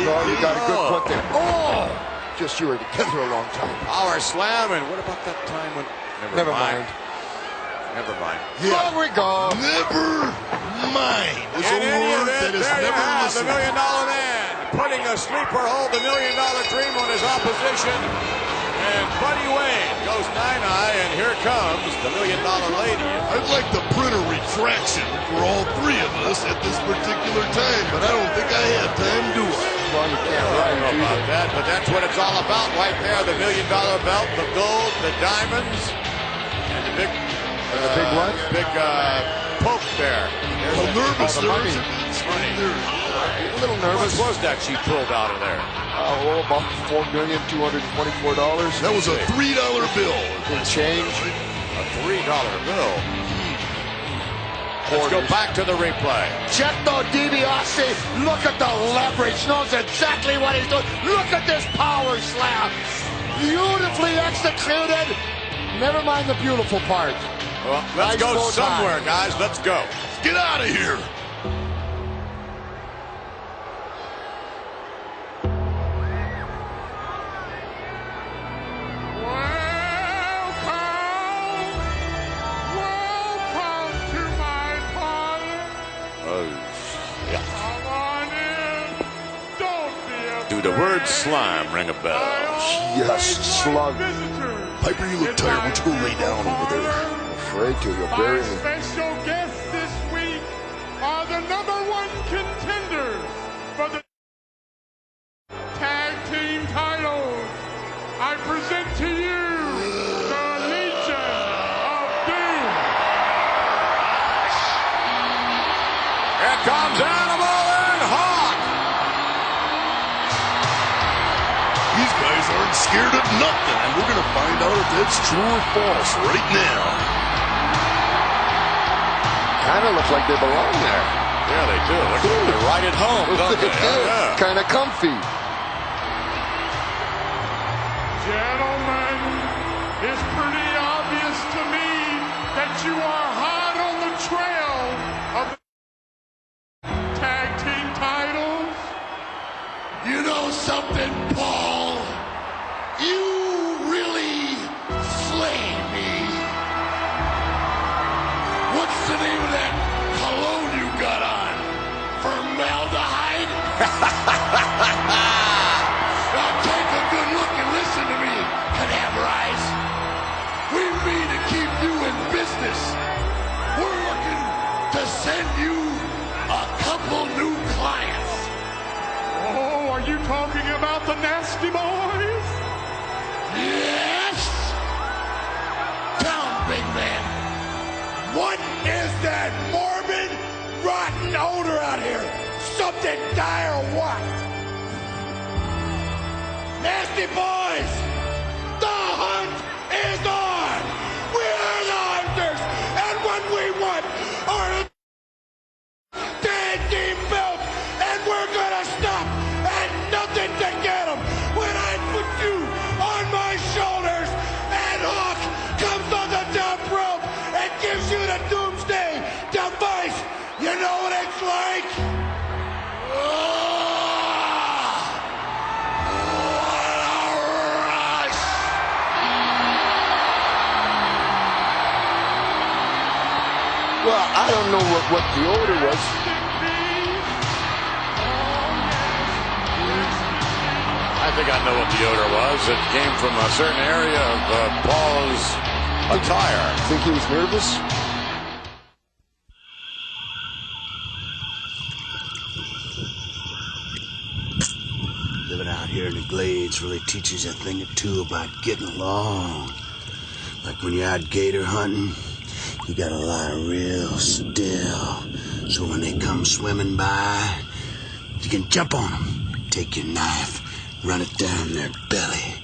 No, you got a good point there. Oh! Just you were together a long time. Power slam, and what about that time when... Never mind. Never mind. Yeah. There we go. Never mind. It's a word that is never listened. The $1 Million Man putting a sleeper hold, the $1 Million Dream on his opposition. And Buddy Wayne goes 9-eye, and here comes the $1 Million Lady. I'd like to print a retraction for all three of us at this particular time, but I don't think I have time, do I? Well, you can't I don't know about that, but that's what it's all about right there. The $1 Million belt, the gold, the diamonds, and the big... big what? Big poke there. Well, nervous, money. A little nervous. What was that she pulled out of there? About $4,224. That was a $3 bill. In change. A $3 bill. Let's go back to the replay. Cheto DiBiase, look at the leverage. Knows exactly what he's doing. Look at this power slam. Beautifully executed. Never mind the beautiful part. Well, let's go somewhere, guys. Let's go. Get out of here. Welcome to my parlor. Oh, yeah. Come on in. Don't be afraid. Do the word slime ring a bell? Yes, slug. Piper, you look tired. Why don't you go lay down over there? Afraid to, you'll bury My me. special guests this week are the #1 contenders for the tag team titles. I present to you the Legion of Doom. Here comes Animal and Hawk. These guys aren't scared of nothing, and we're going to find out if that's true or false right now. Kind of looks like they belong there. Yeah, they do. Looks like they're right at home, don't they? Yeah. Kind of comfy. Gentlemen, it's pretty obvious to me that you are hot on the trail of the tag team titles. You know something, Paul? You really slay me. What's the name of that cologne you got on? Formaldehyde? Now take a good look and listen to me, Cadaver Eyes. We mean to keep you in business. We're looking to send you a couple new clients. Oh, are you talking about the Nasty Boys? Yes! Tell him, big man, what is odor out here? Something dire or what? Nasty boys! The hunt is on! We are the hunters! And what we want are a tag team belt! And we're gonna stop at nothing to get them! When I put you on my shoulders and Hawk comes on the top rope and gives you the doomsday device, you know what it's like? Well, I don't know what the order was. I think I know what the odor was. It came from a certain area of Paul's attire. Think he was nervous? Living out here in the glades really teaches a thing or two about getting along. Like when you're out gator hunting, you gotta lie real still. So when they come swimming by, you can jump on them, take your knife, run it down their belly,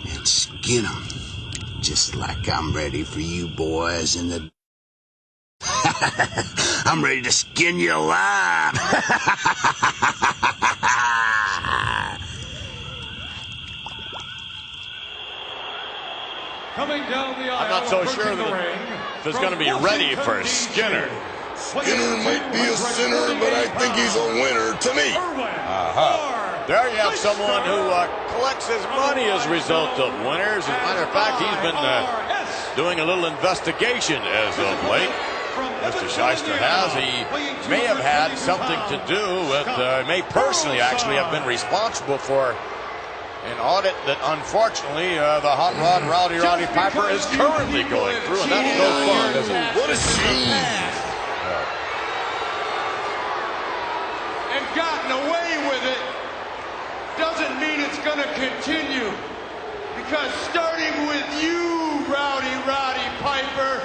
and skin them. Just like I'm ready for you boys in the... I'm ready to skin you alive! Coming down the aisle, I'm not so sure that it's going to be ready for Skinner. Skinner might be a sinner, but I think he's a winner to me. There you have someone who collects his money as a result of winners. As a matter of fact, he's been doing a little investigation as of late. Mr. Shyster has. He may have had something to do with, may personally actually have been responsible for an audit that unfortunately the Hot Rod Rowdy Piper is currently going through, and that's no fun, is it? What a shame. And gotten away with it doesn't mean it's going to continue. Because starting with you, Rowdy Piper,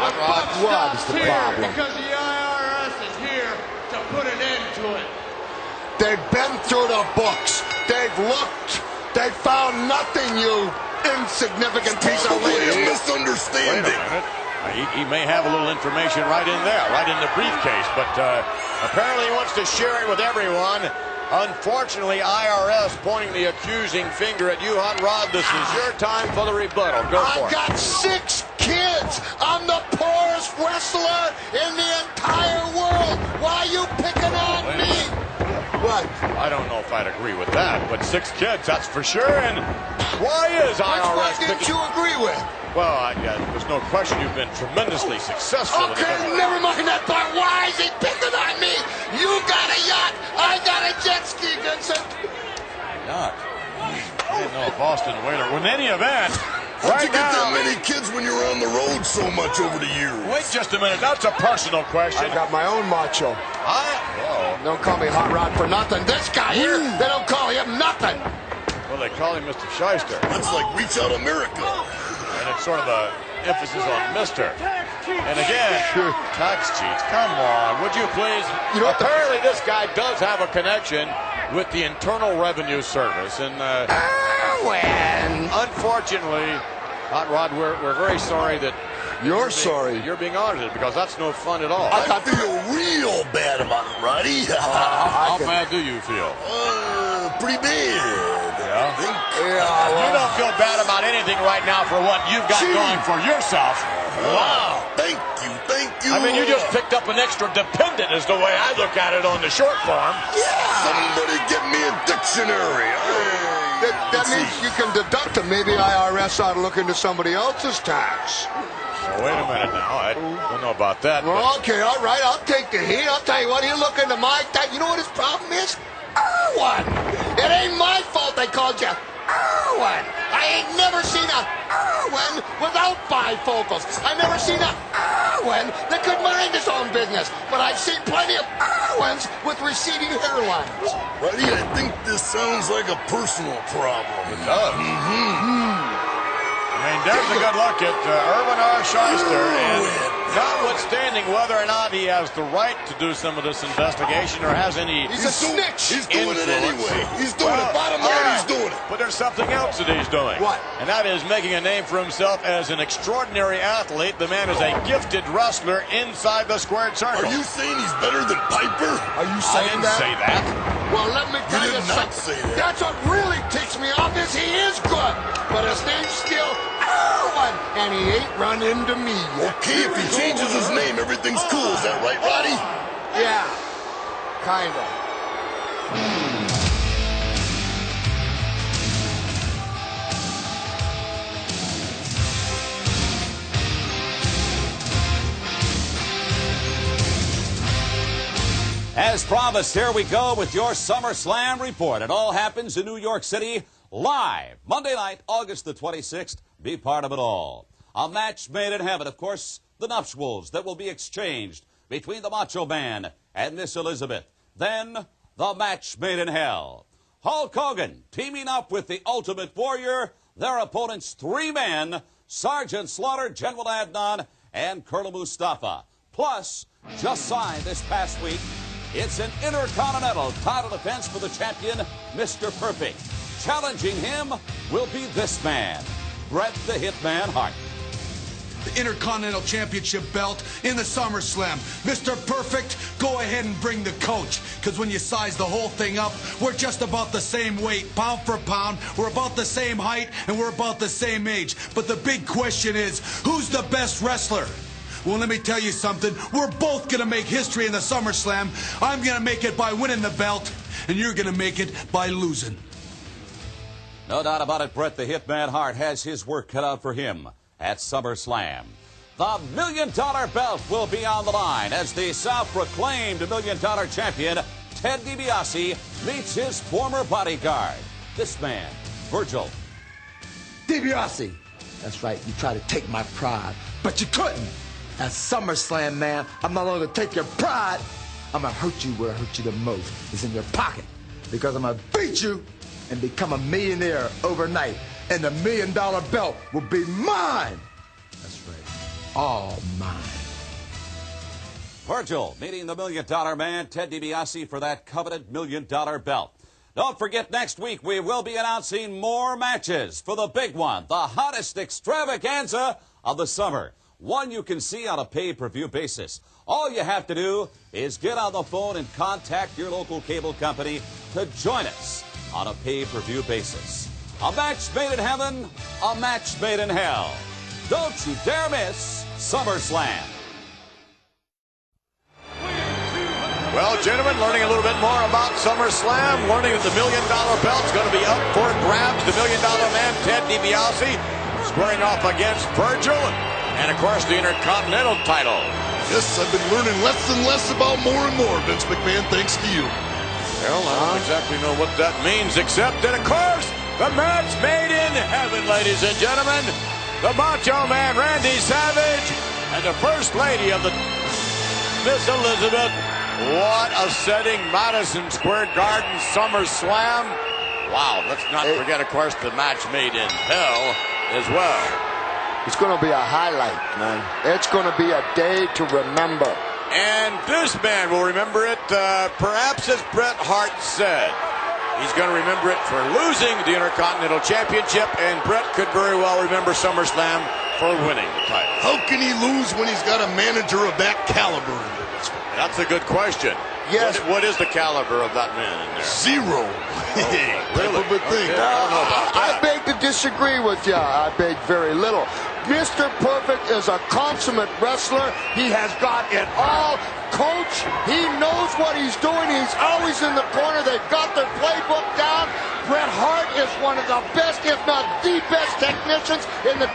the buck stops here because the IRS is here to put an end to it. They've been through the books. They've looked. They've found nothing, you insignificant piece of Probably a labor. misunderstanding. Wait a minute. He may have a little information right in there, right in the briefcase, but apparently he wants to share it with everyone. Unfortunately, IRS pointing the accusing finger at you, Hot Rod. This is your time for the rebuttal. Go for it. I've got 6 kids. I'm the poorest wrestler in the entire world. Why are you picking on me? What? I don't know if I'd agree with that, but 6 kids, that's for sure. And why is IRS Which one didn't picking... you agree with? Well, there's no question you've been tremendously successful. Okay, never mind that part. Why is he picking on me? You got a yacht. I got a jet ski, Vincent. Yacht? I didn't know if Boston Whaler. In any event, How'd right you get that now... many kids when you were on the road so much over the years? Wait just a minute. That's a personal question. I got my own macho. Whoa. Don't call me Hot Rod for nothing. This guy here, they don't call him nothing. Well, they call him Mr. Shyster. That's like Reach Out America. And it's sort of a emphasis on Mr. And again, tax cheats. Come on, would you please? You know, apparently this guy does have a connection with the Internal Revenue Service. And unfortunately, Hot Rod, we're very sorry that You're sorry. You're being audited, because that's no fun at all. I feel real bad about it, Roddy. How bad do you feel? Pretty bad. Yeah? You don't feel bad about anything right now for what you've got going for yourself. Wow. Thank you. I mean, you just picked up an extra dependent is the way I look at it on the short form. Yeah. Somebody get me a dictionary. That means you can deduct them. Maybe IRS ought to look into somebody else's tax. Well, wait a minute now. I don't know about that. Well, okay, all right. I'll take the heat. I'll tell you what. He'll look into my tax. You know what his problem is? Erwin. It ain't my fault they called you Erwin. I ain't never seen a Erwin without bifocals. I never seen a Erwin that could mind his own business. But I've seen plenty of Erwins with receding hairlines. Roddy, I think this sounds like a personal problem. It does. I mean, there's a good look at Irwin R. Shyster and Notwithstanding whether or not he has the right to do some of this investigation or has any He's a snitch. He's doing it anyway. He's doing it. Bottom line, he's doing it. But there's something else that he's doing. What? And that is making a name for himself as an extraordinary athlete. The man is a gifted wrestler inside the squared circle. Are you saying he's better than Piper? Are you I didn't say that. Well, let me tell you did not something. say that. That's what really ticks me off is he is good, but his name's still Irwin, and he ain't run into me yet. Okay, if he changes his name, everything's cool. Is that right, Roddy? Yeah, kinda. As promised, here we go with your SummerSlam report. It all happens in New York City live. Monday night, August the 26th. Be part of it all. A match made in heaven. Of course, the nuptials that will be exchanged between the Macho Man and Miss Elizabeth. Then, the match made in hell. Hulk Hogan teaming up with the Ultimate Warrior. Their opponents, 3 men, Sergeant Slaughter, General Adnan, and Colonel Mustafa. Plus, just signed this past week, it's an Intercontinental title defense for the champion, Mr. Perfect. Challenging him will be this man, Bret the Hitman Hart. The Intercontinental Championship belt in the SummerSlam. Mr. Perfect, go ahead and bring the coach. Because when you size the whole thing up, we're just about the same weight, pound for pound. We're about the same height, and we're about the same age. But the big question is, who's the best wrestler? Well, let me tell you something. We're both going to make history in the SummerSlam. I'm going to make it by winning the belt, and you're going to make it by losing. No doubt about it, Bret the Hitman Hart has his work cut out for him at SummerSlam. The $1 million belt will be on the line as the self-proclaimed $1 million champion, Ted DiBiase, meets his former bodyguard. This man, Virgil. DiBiase. That's right, you tried to take my pride, but you couldn't. At SummerSlam, man, I'm not only going to take your pride, I'm going to hurt you where I hurt you the most. It's in your pocket. Because I'm going to beat you and become a millionaire overnight. And the $1 million belt will be mine. That's right. All mine. Virgil meeting the $1 million man, Ted DiBiase, for that coveted $1 million belt. Don't forget, next week we will be announcing more matches for the big one, the hottest extravaganza of the summer. One you can see on a pay-per-view basis. All you have to do is get on the phone and contact your local cable company to join us on a pay-per-view basis. A match made in heaven, a match made in hell. Don't you dare miss SummerSlam. Well, gentlemen, learning a little bit more about SummerSlam, learning that the $1 million belt's going to be up for grabs. The $1 million man, Ted DiBiase, squaring off against Virgil. And, of course, the Intercontinental title. Yes, I've been learning less and less about more and more, Vince McMahon, thanks to you. Well, I don't exactly know what that means, except that, of course, the match made in heaven, ladies and gentlemen. The Macho Man, Randy Savage, and the First Lady of the Miss Elizabeth. What a setting, Madison Square Garden, SummerSlam. Wow, let's not forget, of course, the match made in hell as well. It's going to be a highlight, man. It's going to be a day to remember. And this man will remember it, perhaps as Bret Hart said. He's going to remember it for losing the Intercontinental Championship, and Bret could very well remember SummerSlam for winning the title. How can he lose when he's got a manager of that caliber in there? That's a good question. Yes. What is the caliber of that man in there? Zero. Really? Type of a thing. Okay. I don't know about that. I beg to disagree with you. I beg very little. Mr. Perfect is a consummate wrestler. He has got it all. Coach, he knows what he's doing. He's always in the corner. They've got their playbook down. Bret Hart is one of the best, if not the best technicians in the...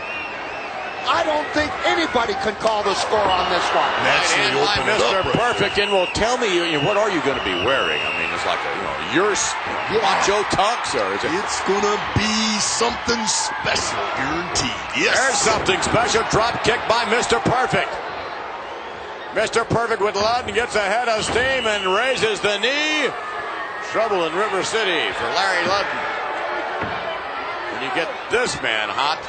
I don't think anybody can call the score on this one. And my Mr. Perfect, and will tell me, what are you going to be wearing? I mean, it's like your macho tux, or is it? It's going to be something special, guaranteed. Yes. There's something special. Drop kick by Mr. Perfect. Mr. Perfect with Ludden gets ahead of steam and raises the knee. Trouble in River City for Larry Ludden. When you get this man hot,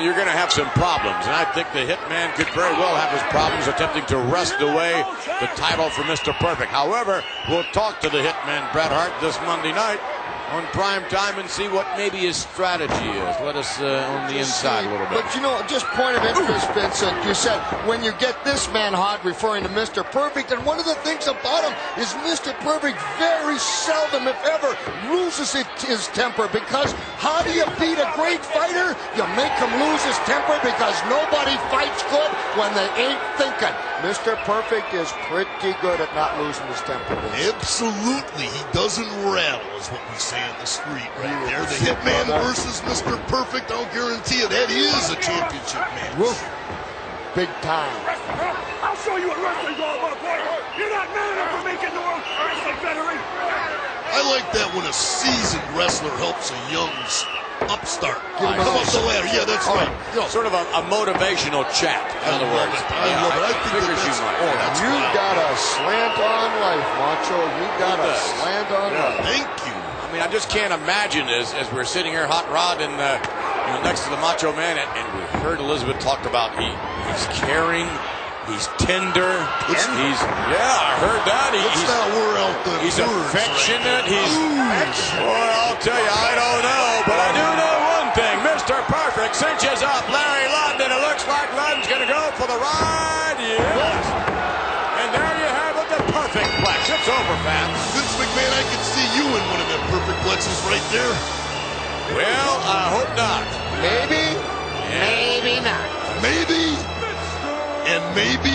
you're going to have some problems. And I think the Hitman could very well have his problems attempting to wrest away the title from Mr. Perfect. However, we'll talk to the Hitman, Bret Hart, this Monday night on prime time and see what maybe his strategy is. Let us on the inside a little bit. But, you know, just point of interest, Vincent, you said when you get this man hot, referring to Mr. Perfect, and one of the things about him is Mr. Perfect very seldom, if ever, loses his temper, because how do you beat a great fighter? You make him lose his temper, because nobody fights good when they ain't thinking. Mr. Perfect is pretty good at not losing his temper. Absolutely. He doesn't rattle, is what we say in the street right there. The Hitman versus Mr. Perfect, I'll guarantee you that is a championship match. Woof. Big time. I'll show you what wrestling's all about, boy. You're not man enough for making the World Wrestling Federation. I like that when a seasoned wrestler helps a young upstart. Come up the ladder. Yeah, that's right. Sort of a motivational chat, in other words. I love it. I think that's you got a slant on life, Macho. You got a slant on life. Thank you. I mean, I just can't imagine as we're sitting here, Hot Rod, and next to the Macho Man, and we heard Elizabeth talk about he's caring, he's tender, I heard that. He's affectionate. Boy, I'll tell you, I don't know, but I do know one thing. Mr. Perfect cinches up Larry London. It looks like London's going to go for the ride. Yes. And there you have it, the Perfect Plex. It's over, fans. Vince McMahon, I can see you in one of them Perfect Plexes right there. Well, I hope not. Maybe, maybe not. Maybe, and maybe.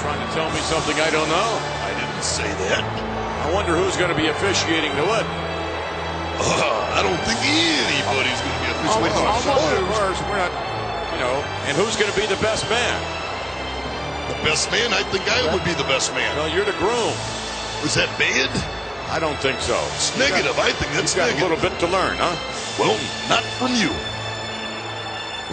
Trying to tell me something I don't know? I didn't say that. I wonder who's going to be officiating the what? I don't think anybody's going to be officiating. Of course, we're not, and who's going to be the best man? The best man? I think I would be the best man. No, you're the groom. Was that bad? I don't think so. It's negative. I think that's negative. A little bit to learn, huh? Well, not from you.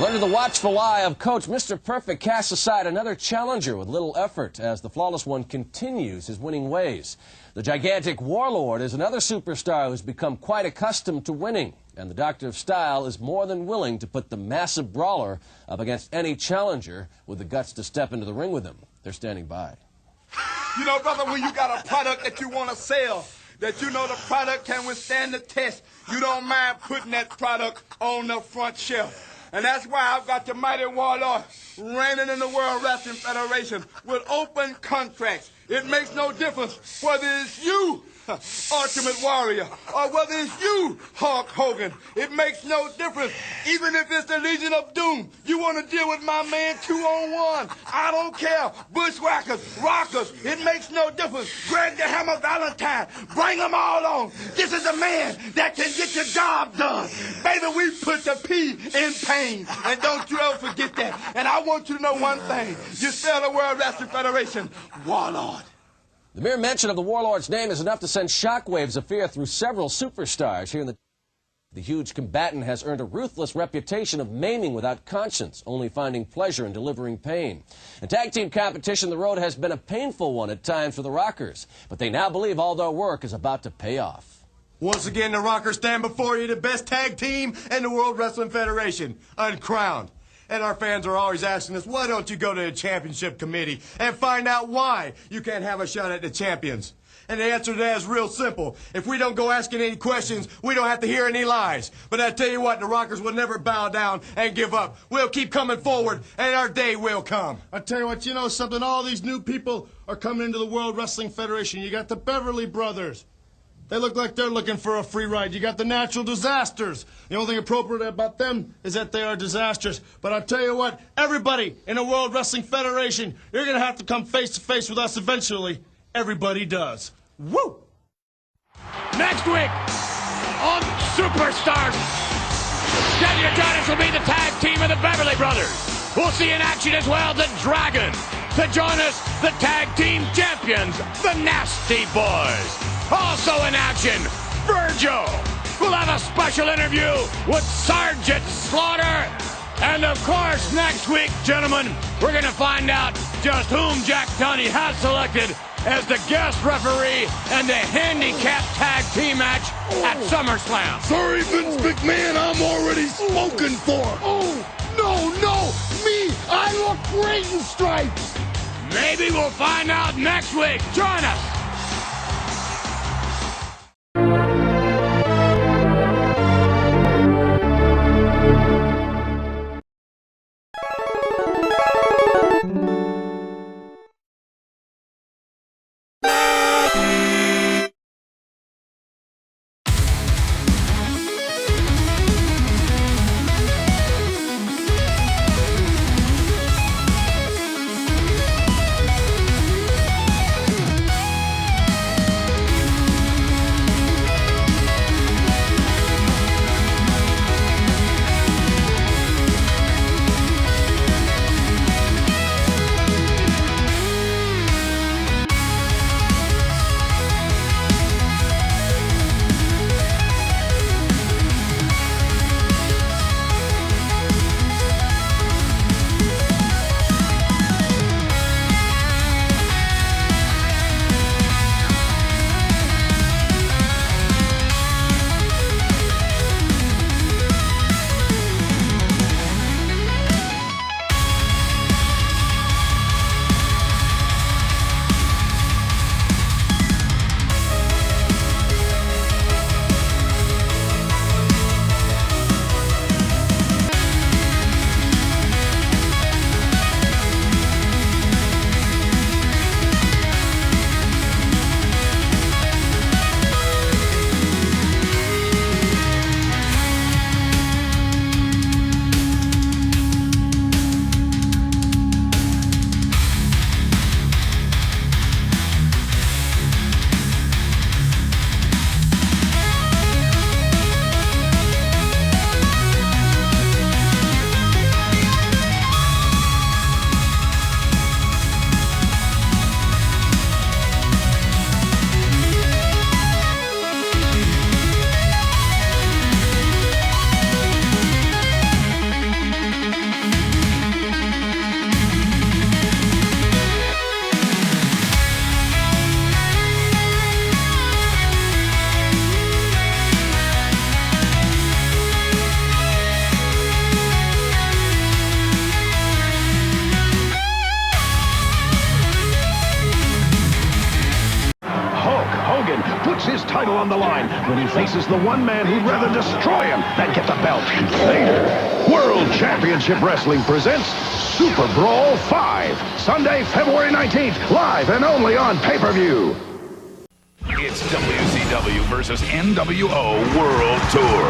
Under the watchful eye of Coach, Mr. Perfect casts aside another challenger with little effort as the Flawless One continues his winning ways. The gigantic Warlord is another superstar who's become quite accustomed to winning, and the Doctor of Style is more than willing to put the massive brawler up against any challenger with the guts to step into the ring with him. They're standing by. You know, brother, when you got a product that you want to sell, that you know the product can withstand the test, you don't mind putting that product on the front shelf. And that's why I've got the mighty Warlord reigning in the World Wrestling Federation with open contracts. It makes no difference whether it's you, Ultimate Warrior, or whether it's you, Hulk Hogan. It makes no difference. Even if it's the Legion of Doom, you want to deal with my man 2-on-1. I don't care. Bushwhackers, rockers, it makes no difference. Greg the Hammer Valentine, bring them all on. This is a man that can get the job done. Baby, we put the P in pain. And don't you ever forget that. And I want you to know one thing. You spell the World Wrestling Federation, Warlord. The mere mention of the Warlord's name is enough to send shockwaves of fear through several superstars here in the huge combatant has earned a ruthless reputation of maiming without conscience, only finding pleasure in delivering pain. In tag team competition, the road has been a painful one at times for the Rockers, but they now believe all their work is about to pay off. Once again, the Rockers stand before you, the best tag team in the World Wrestling Federation, uncrowned. And our fans are always asking us, why don't you go to the championship committee and find out why you can't have a shot at the champions? And the answer to that is real simple. If we don't go asking any questions, we don't have to hear any lies. But I tell you what, the Rockers will never bow down and give up. We'll keep coming forward, and our day will come. I tell you what, you know something? All these new people are coming into the World Wrestling Federation. You got the Beverly Brothers. They look like they're looking for a free ride. You got the Natural Disasters. The only thing appropriate about them is that they are disastrous. But I'll tell you what, everybody in the World Wrestling Federation, you're going to have to come face to face with us eventually. Everybody does. Woo! Next week on Superstars, Daniel Jonas will be the tag team of the Beverly Brothers. We'll see in action as well the Dragon. To join us, the tag team champions, the Nasty Boys. Also in action, Virgil. We'll have a special interview with Sergeant Slaughter. And of course, next week, gentlemen, we're going to find out just whom Jack Tunney has selected as the guest referee and the handicap tag team match at SummerSlam. Sorry, Vince McMahon, I'm already spoken for. Oh, no, me, I look great in stripes. Maybe we'll find out next week. Join us. His title on the line when he faces the one man who'd rather destroy him than get the belt. Later, World Championship Wrestling presents Super Brawl 5, Sunday, February 19th, live and only on pay-per-view. It's WCW versus NWO World Tour.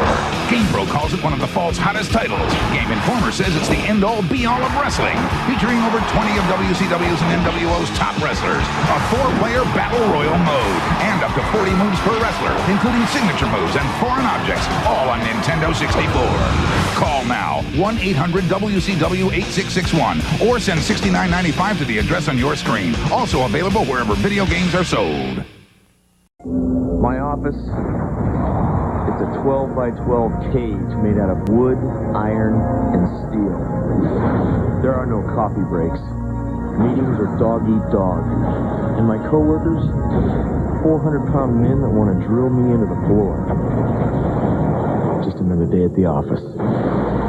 GamePro calls it one of the fall's hottest titles. Game Informer says it's the end-all, be-all of wrestling, featuring over 20 of WCW's and NWO's top wrestlers, a 4-player battle royal mode, and up to 40 moves per wrestler, including signature moves and foreign objects, all on Nintendo 64. Call now, 1-800-WCW-8661, or send $69.95 to the address on your screen. Also available wherever video games are sold. My office, it's a 12 by 12 cage made out of wood, iron, and steel. There are no coffee breaks. Meetings are dog eat dog. And my coworkers, 400-pound men that want to drill me into the floor. Just another day at the office.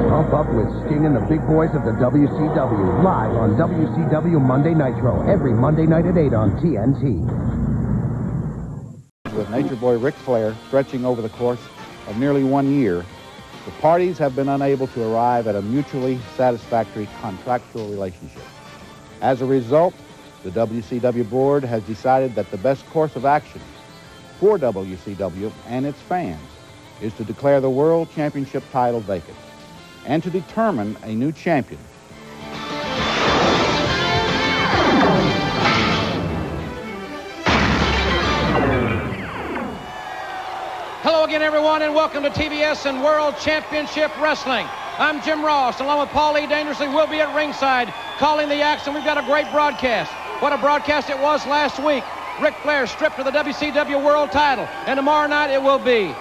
Pump up with Sting and the big boys of the WCW, live on WCW Monday Nitro, every Monday night at 8 on TNT. With Nature Boy Ric Flair stretching over the course of nearly 1 year, the parties have been unable to arrive at a mutually satisfactory contractual relationship. As a result, the WCW board has decided that the best course of action for WCW and its fans is to declare the World Championship title vacant and to determine a new champion. Hello again, everyone, and welcome to TBS and World Championship Wrestling. I'm Jim Ross, along with Paul E. Dangerously. We'll be at ringside calling the action. We've got a great broadcast. What a broadcast it was last week. Ric Flair stripped of the WCW World title, and tomorrow night it will be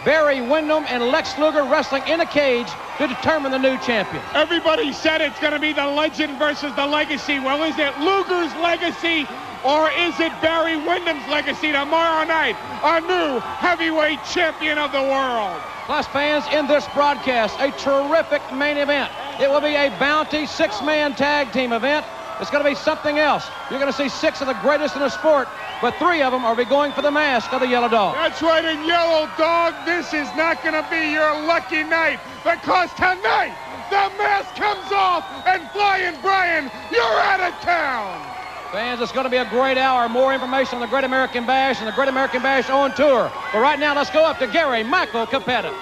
Barry Windham and Lex Luger wrestling in a cage to determine the new champion. Everybody said it's going to be the legend versus the legacy. Well, is it Luger's legacy Or is it Barry Windham's legacy tomorrow night, a new heavyweight champion of the world? Plus, fans, in this broadcast, a terrific main event. It will be a bounty six-man tag team event. It's going to be something else. You're going to see 6 of the greatest in the sport, but 3 of them are going for the mask of the Yellow Dog. That's right, and Yellow Dog, this is not going to be your lucky night, because tonight the mask comes off, and Flying Brian, you're out of town. Fans, it's going to be a great hour. More information on the Great American Bash and the Great American Bash on tour. But right now, let's go up to Gary Michael Capetta.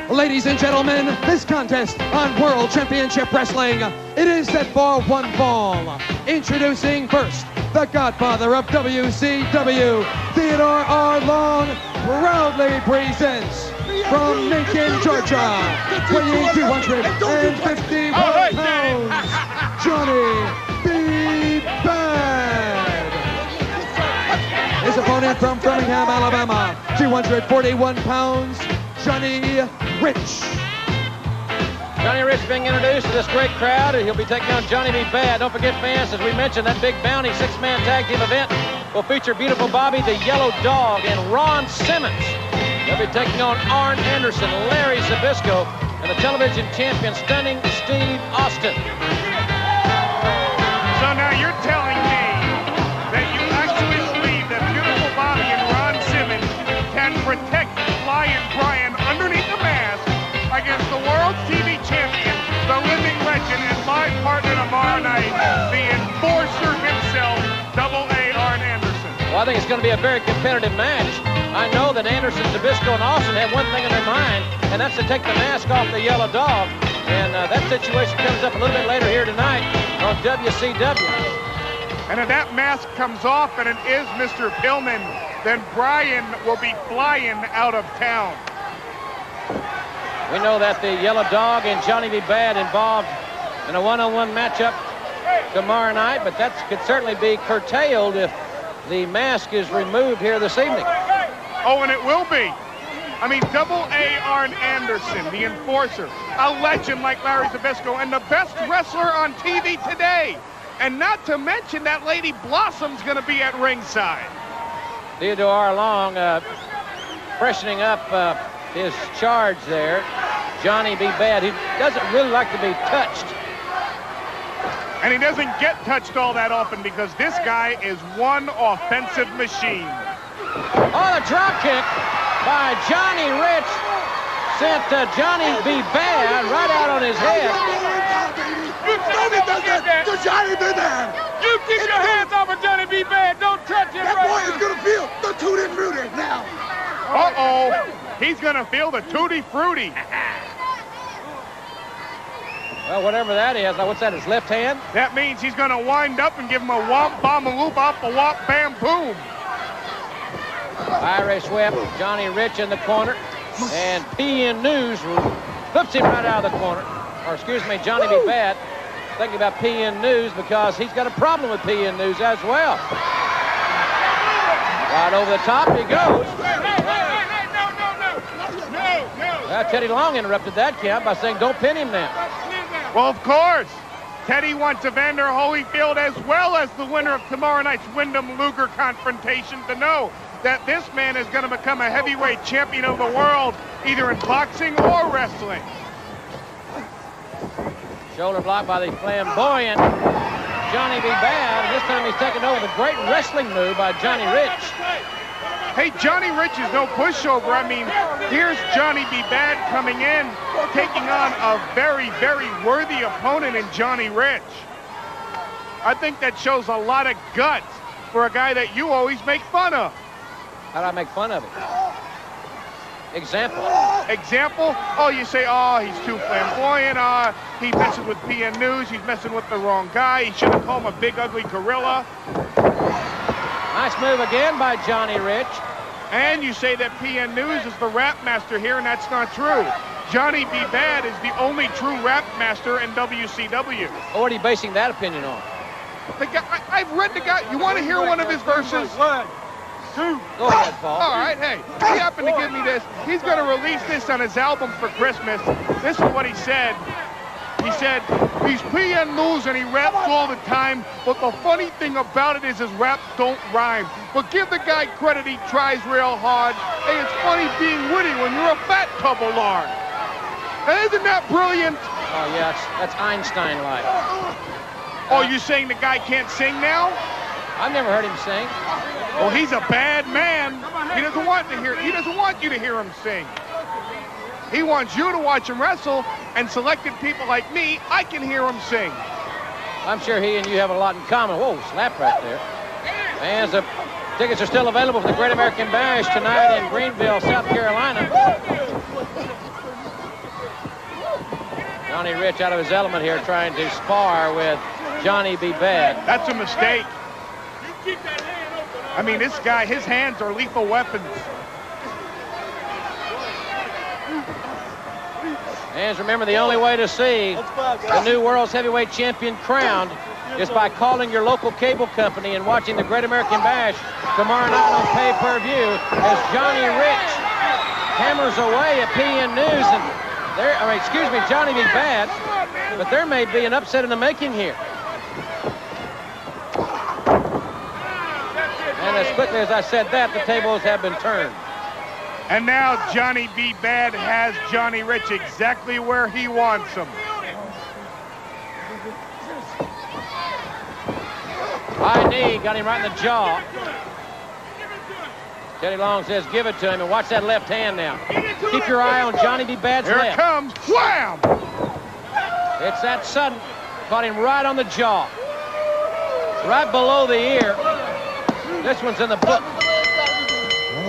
Ladies and gentlemen, this contest on World Championship Wrestling, it is set for one fall. Introducing first, the godfather of WCW, Theodore R. Long, proudly presents from Macon, Georgia, weighing 251 pounds, Johnny B. Bad. His opponent from Birmingham, Alabama, 241 pounds, Johnny Rich. Johnny Rich being introduced to this great crowd. He'll be taking on Johnny B. Bad. Don't forget, fans, as we mentioned, that big bounty six-man tag team event will feature Beautiful Bobby, the Yellow Dog, and Ron Simmons. They'll be taking on Arn Anderson, Larry Zbyszko, and the television champion, Stunning Steve Austin. So now you're telling me that you actually believe that Beautiful Bobby and Ron Simmons can protect Flying Brian underneath the mask against the world TV champion, the living legend, and my partner tomorrow night, the enforcer himself, A.A. Arn Anderson. Well, I think it's going to be a very competitive match. I know that Anderson, Zbyszko, and Austin have one thing in their mind, and that's to take the mask off the Yellow Dog. And that situation comes up a little bit later here tonight on WCW. And if that mask comes off and it is Mr. Pillman, then Brian will be flying out of town. We know that the Yellow Dog and Johnny B. Bad involved in a one-on-one matchup tomorrow night, but that could certainly be curtailed if the mask is removed here this evening. Oh, and it will be. I mean, A.A. Arn Anderson, the enforcer, a legend like Larry Zbyszko, and the best wrestler on TV today. And not to mention that Lady Blossom's going to be at ringside. Theodore R. Long freshening up his charge there. Johnny B. Bad, he doesn't really like to be touched. And he doesn't get touched all that often because this guy is one offensive machine. Oh, the drop kick by Johnny Rich sent Johnny B. Bad right out on his head. Nobody does that to Johnny B. Bad. You keep your hands off of Johnny B. Bad. Don't touch him. That boy is going to feel the Tutti Frutti now. Uh-oh. He's going to feel the Tutti Frutti. Well, whatever that is, what's that, his left hand? That means he's going to wind up and give him a womp, bomb, a loop, up, a womp, bam, boom. Irish whip, Johnny Rich in the corner, and PN News flips him right out of the corner. Or excuse me, Johnny B. Bad, thinking about PN News because he's got a problem with PN News as well. Right over the top he goes. Well, Teddy Long interrupted that count by saying, don't pin him now. Well, of course. Teddy wants Evander Holyfield as well as the winner of tomorrow night's Wyndham-Luger confrontation to know that this man is going to become a heavyweight champion of the world, either in boxing or wrestling. Shoulder block by the flamboyant Johnny B. Bad. This time he's taken over the great wrestling move by Johnny Rich. Hey, Johnny Rich is no pushover. I mean, here's Johnny B. Bad coming in, taking on a very, very worthy opponent in Johnny Rich. I think that shows a lot of guts for a guy that you always make fun of. How do I make fun of it? Example. Example? Oh, you say, oh, he's too flamboyant. He messes with PN News. He's messing with the wrong guy. He shouldn't call him a big, ugly gorilla. Nice move again by Johnny Rich. And you say that PN News is the rap master here, and that's not true. Johnny B. Bad is the only true rap master in WCW. What are you basing that opinion on? The guy, I've read the guy. You want to hear one of his verses? Go ahead, Paul. All right, hey, he happened to give me this. He's going to release this on his album for Christmas. This is what he said. He said he's PN News and he raps all the time, but the funny thing about it is his raps don't rhyme. But give the guy credit, he tries real hard. Hey, it's funny being witty when you're a fat couple lard. Isn't that brilliant? Oh, yeah, that's Einstein-like. Oh, you saying the guy can't sing now? I've never heard him sing. Well, he's a bad man. He doesn't want you to hear him sing. He wants you to watch him wrestle, and selected people like me, I can hear him sing. I'm sure he and you have a lot in common. Whoa, slap right there. Fans, the tickets are still available for the Great American Bash tonight in Greenville, South Carolina. Johnny Rich out of his element here trying to spar with Johnny B. Bad. That's a mistake. I mean, this guy, his hands are lethal weapons. And remember, the only way to see the new World's Heavyweight Champion crowned is by calling your local cable company and watching the Great American Bash tomorrow night on pay-per-view as Johnny Rich hammers away at PN News and Johnny B. Bad, but there may be an upset in the making here. And as quickly as I said that, the tables have been turned. And now Johnny B. Bad has Johnny Rich exactly where he wants him. High knee, got him right in the jaw. Teddy Long says, give it to him, and watch that left hand now. Keep your eye on Johnny B. Bad's left. Here it comes, wham! It's that sudden, caught him right on the jaw. Right below the ear. This one's in the book.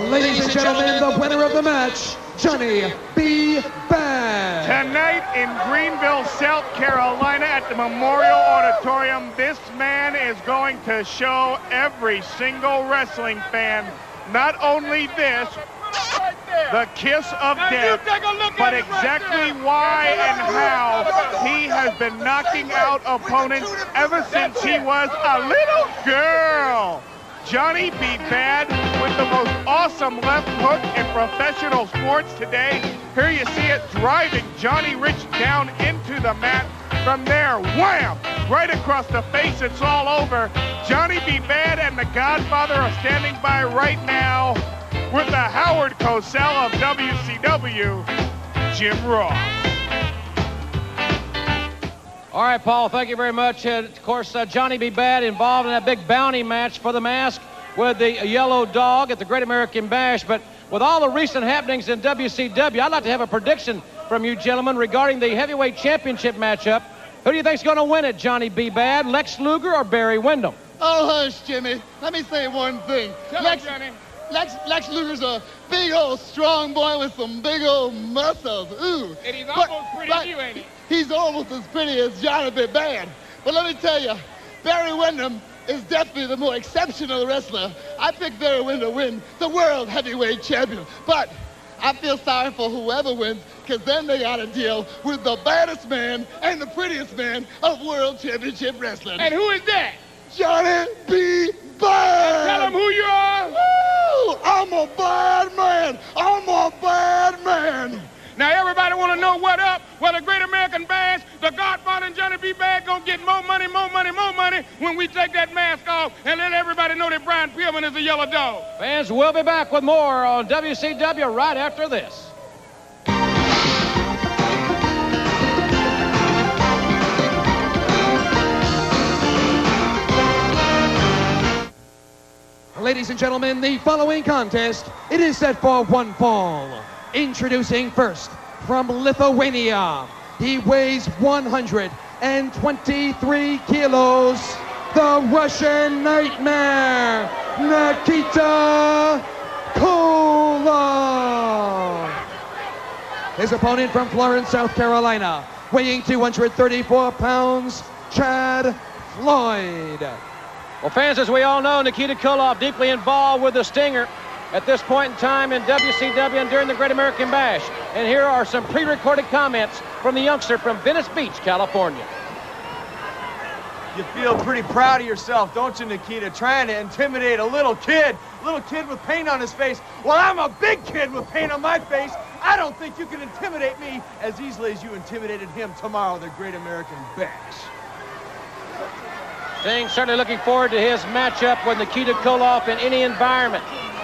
Ladies and gentlemen, the winner of the match, Johnny B. Bad. Tonight in Greenville, South Carolina at the Memorial Auditorium, this man is going to show every single wrestling fan not only this, the kiss of death, but exactly why and how he has been knocking out opponents ever since he was a little girl. Johnny B. Bad with the most awesome left hook in professional sports today. Here you see it driving Johnny Rich down into the mat. From there, wham! Right across the face, it's all over. Johnny B. Bad and the Godfather are standing by right now with the Howard Cosell of WCW, Jim Ross. All right, Paul, thank you very much. Of course, Johnny B. Bad involved in that big bounty match for the mask with the Yellow Dog at the Great American Bash. But with all the recent happenings in WCW, I'd like to have a prediction from you gentlemen regarding the heavyweight championship matchup. Who do you think's going to win it, Johnny B. Bad, Lex Luger or Barry Windham? Oh, hush, Jimmy. Let me say one thing. Lex Luger's a big old strong boy with some big old muscles. Ooh. And he's almost pretty too, ain't he? He's almost as pretty as Johnny B. Bad. But let me tell you, Barry Windham is definitely the more exceptional wrestler. I picked Barry Windham to win the World Heavyweight Champion. But I feel sorry for whoever wins, because then they got to deal with the baddest man and the prettiest man of World Championship Wrestling. And who is that? Johnny B. Bad! Tell him who you are! Woo! I'm a bad man! I'm a bad man! Now everybody want to know what up? Well, the Great American Bash, the Godfather and Johnny B. Bad gonna get more money when we take that mask off and let everybody know that Brian Pillman is a yellow dog. Fans, we'll be back with more on WCW right after this. Ladies and gentlemen, the following contest, it is set for one fall. Introducing first, from Lithuania, he weighs 123 kilos, the Russian Nightmare, Nikita Koloff. His opponent from Florence, South Carolina, weighing 234 pounds, Chad Floyd. Well, fans, as we all know, Nikita Koloff deeply involved with the Stinger at this point in time in WCW and during the Great American Bash. And here are some pre-recorded comments from the youngster from Venice Beach, California. You feel pretty proud of yourself, don't you, Nikita? Trying to intimidate a little kid with paint on his face. Well, I'm a big kid with paint on my face. I don't think you can intimidate me as easily as you intimidated him tomorrow, the Great American Bash. Sting certainly looking forward to his matchup with Nikita Koloff in any environment,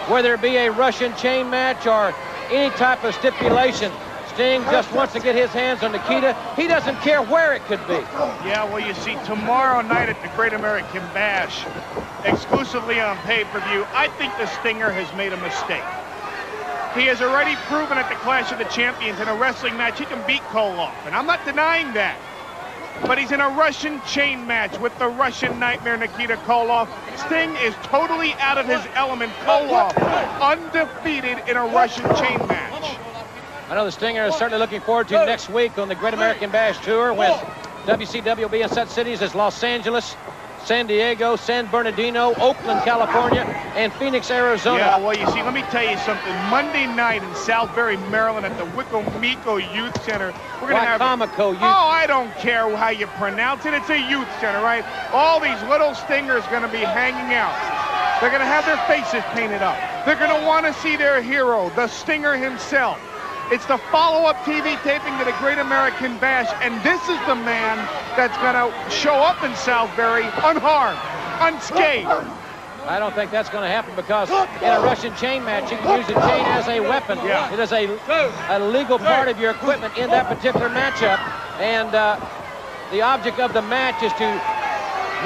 whether it be a Russian chain match or any type of stipulation. Sting just wants to get his hands on Nikita. He doesn't care where it could be. Yeah, well, you see, tomorrow night at the Great American Bash, exclusively on pay-per-view, I think the Stinger has made a mistake. He has already proven at the Clash of the Champions in a wrestling match he can beat Koloff, and I'm not denying that. But he's in a Russian chain match with the Russian Nightmare Nikita Koloff. Sting is totally out of his element. Koloff undefeated in a Russian chain match. I know the Stinger is certainly looking forward to next week on the Great American Bash Tour when WCW will be in such cities as Los Angeles, San Diego, San Bernardino, Oakland, California, and Phoenix, Arizona. Yeah, well, you see, let me tell you something. Monday night in Southbury, Maryland at the Wicomico Youth Center, we're going to have... Wicomico Youth. Oh, I don't care how you pronounce it. It's a youth center, right? All these little Stingers going to be hanging out. They're going to have their faces painted up. They're going to want to see their hero, the Stinger himself. It's the follow-up TV taping to the Great American Bash, and this is the man that's going to show up in Southbury unharmed, unscathed. I don't think that's going to happen because in a Russian chain match, you can use a chain as a weapon. Yeah. It is a legal part of your equipment in that particular matchup, and the object of the match is to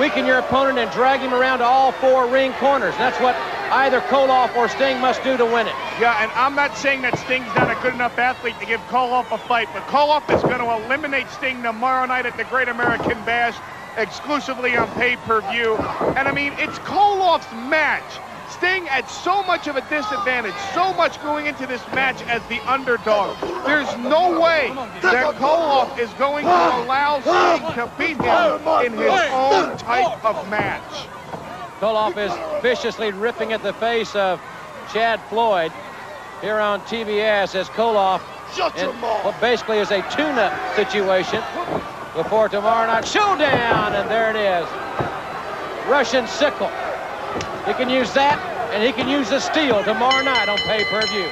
weaken your opponent and drag him around to all four ring corners. That's what either Koloff or Sting must do to win it. Yeah, and I'm not saying that Sting's not a good enough athlete to give Koloff a fight, but Koloff is going to eliminate Sting tomorrow night at the Great American Bash, exclusively on pay-per-view. And I mean, it's Koloff's match. Sting at so much of a disadvantage, so much going into this match as the underdog. There's no way that Koloff is going to allow Sting to beat him in his own type of match. Koloff is viciously ripping at the face of Chad Floyd here on TBS as Koloff in what basically is a tune-up situation before tomorrow night showdown, and there it is. Russian sickle. He can use that, and he can use the steel tomorrow night on pay-per-view.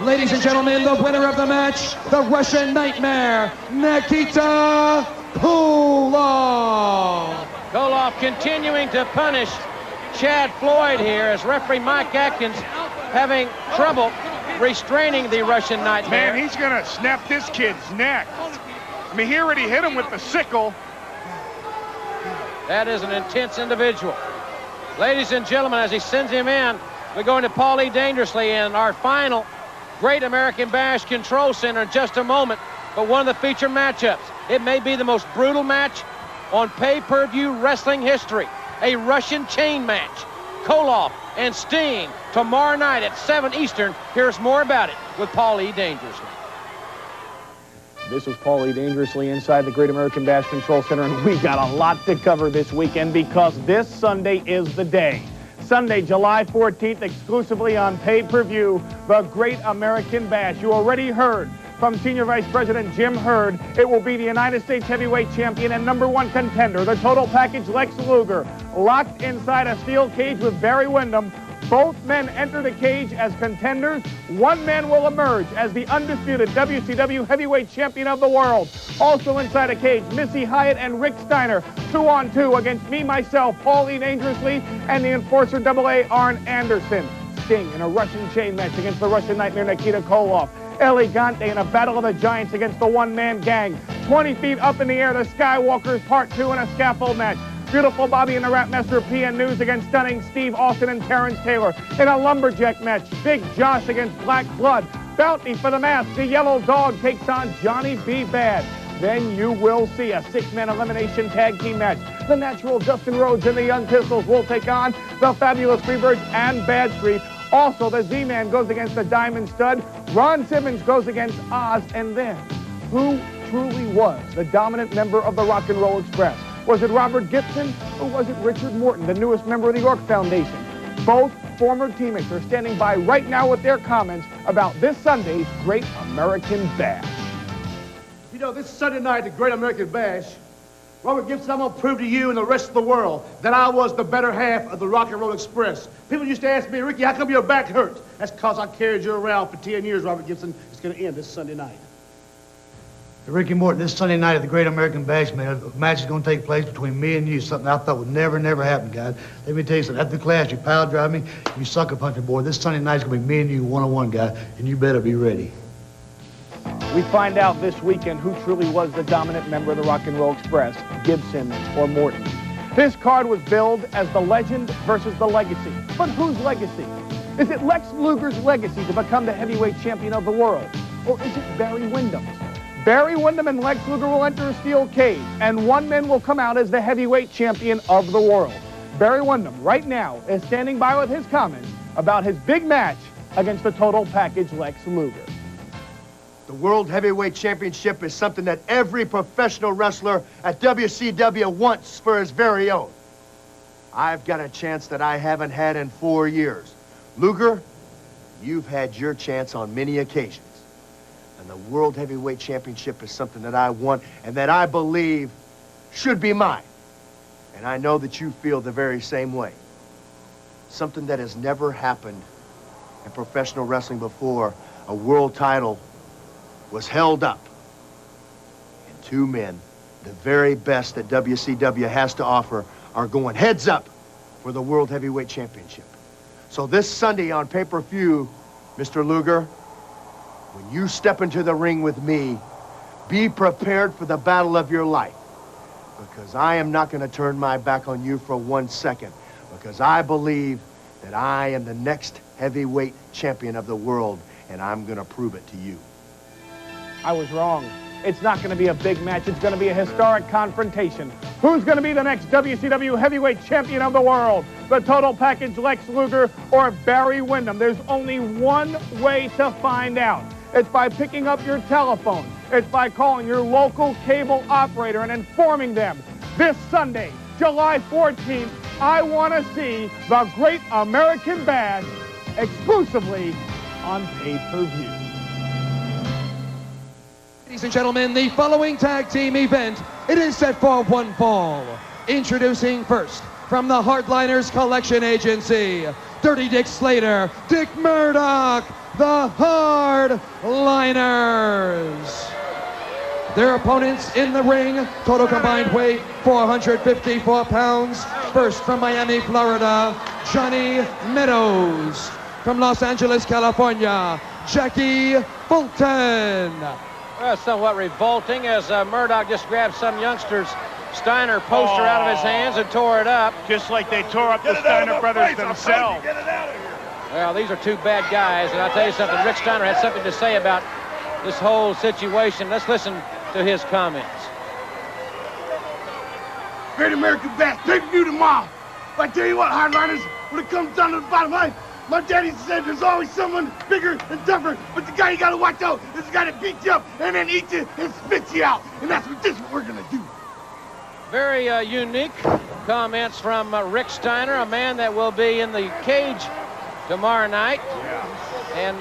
Ladies and gentlemen, the winner of the match, the Russian Nightmare, Nikita Koloff. Koloff continuing to punish Chad Floyd here as referee Mike Atkins having trouble restraining the Russian Nightmare. Man, he's going to snap this kid's neck. I mean, he already hit him with the sickle. That is an intense individual. Ladies and gentlemen, as he sends him in, we're going to Paulie Dangerously in our final Great American Bash Control Center in just a moment. But one of the feature matchups, it may be the most brutal match on pay-per-view wrestling history. A Russian chain match. Koloff and Sting tomorrow night at 7 Eastern. Here's more about it with Paulie Dangerously. This is Paulie Dangerously inside the Great American Bash Control Center, and we got a lot to cover this weekend because this Sunday is the day. Sunday, July 14th, exclusively on pay-per-view, the Great American Bash. You already heard from Senior Vice President Jim Hurd. It will be the United States Heavyweight Champion and #1 contender, the Total Package Lex Luger, locked inside a steel cage with Barry Windham. Both men enter the cage as contenders. One man will emerge as the undisputed WCW Heavyweight Champion of the world. Also inside a cage, Missy Hyatt and Rick Steiner, 2-on-2 against me, myself, Paulie Dangerously, and the Enforcer AA, Arn Anderson. Sting in a Russian chain match against the Russian Nightmare Nikita Koloff. Elegante in a battle of the giants against the one-man gang. 20 feet up in the air, the Skywalkers Part 2 in a scaffold match. Beautiful Bobby and the Rap Master of PN News against Stunning Steve Austin and Terrence Taylor. In a lumberjack match, Big Josh against Black Blood. Bounty for the Mask, the Yellow Dog takes on Johnny B. Bad. Then you will see a 6-man elimination tag team match. The Natural Dustin Rhodes and the Young Pistols will take on the Fabulous Freebirds and Bad Street. Also, the Z-Man goes against the Diamond Stud. Ron Simmons goes against Oz. And then, who truly was the dominant member of the Rock and Roll Express? Was it Robert Gibson or was it Richard Morton, the newest member of the York Foundation? Both former teammates are standing by right now with their comments about this Sunday's Great American Bash. You know, this Sunday night, the Great American Bash, Robert Gibson, I'm going to prove to you and the rest of the world that I was the better half of the Rock and Roll Express. People used to ask me, Ricky, how come your back hurts? That's because I carried you around for 10 years, Robert Gibson. It's going to end this Sunday night. Ricky Morton, this Sunday night at the Great American Bash match is going to take place between me and you, something I thought would never happen, guys. Let me tell you something. After the class, you pile drive me, you sucker punch me, boy. This Sunday night's going to be me and you one-on-one, guy, and you better be ready. We find out this weekend who truly was the dominant member of the Rock and Roll Express, Gibson or Morton. This card was billed as the legend versus the legacy. But whose legacy? Is it Lex Luger's legacy to become the heavyweight champion of the world? Or is it Barry Windham's? Barry Windham and Lex Luger will enter a steel cage, and one man will come out as the heavyweight champion of the world. Barry Windham, right now, is standing by with his comments about his big match against the total package Lex Luger. The World Heavyweight Championship is something that every professional wrestler at WCW wants for his very own. I've got a chance that I haven't had in 4 years. Luger, you've had your chance on many occasions. And the World Heavyweight Championship is something that I want and that I believe should be mine. And I know that you feel the very same way. Something that has never happened in professional wrestling before. A world title was held up. And two men, the very best that WCW has to offer, are going heads up for the World Heavyweight Championship. So this Sunday on pay-per-view, Mr. Luger, when you step into the ring with me, be prepared for the battle of your life. Because I am not going to turn my back on you for 1 second. Because I believe that I am the next heavyweight champion of the world, and I'm going to prove it to you. I was wrong. It's not going to be a big match. It's going to be a historic confrontation. Who's going to be the next WCW heavyweight champion of the world? The total package Lex Luger or Barry Windham? There's only one way to find out. It's by picking up your telephone. It's by calling your local cable operator and informing them. This Sunday, July 14th, I want to see the Great American Bash exclusively on pay-per-view. Ladies and gentlemen, the following tag team event, it is set for one fall. Introducing first, from the Hardliners Collection Agency, Dirty Dick Slater, Dick Murdoch, the Hardliners. Their opponents in the ring, total combined weight 454 pounds. First from Miami, Florida, Johnny Meadows. From Los Angeles, California, Jackie Fulton. Well, somewhat revolting as Murdoch just grabbed some youngster's Steiner poster out of his hands and tore it up. Just like they tore up the Steiner brothers themselves. Get it out of here. Well, these are two bad guys, and I'll tell you something, Rick Steiner had something to say about this whole situation. Let's listen to his comments. Great American Bash, pay-per-view tomorrow. But I tell you what, Hardliners, when it comes down to the bottom line, my daddy said there's always someone bigger and tougher, but the guy you gotta watch out is the guy that beats you up and then eats you and spits you out. And that's what we're gonna do. Very unique comments from Rick Steiner, a man that will be in the cage tomorrow night. And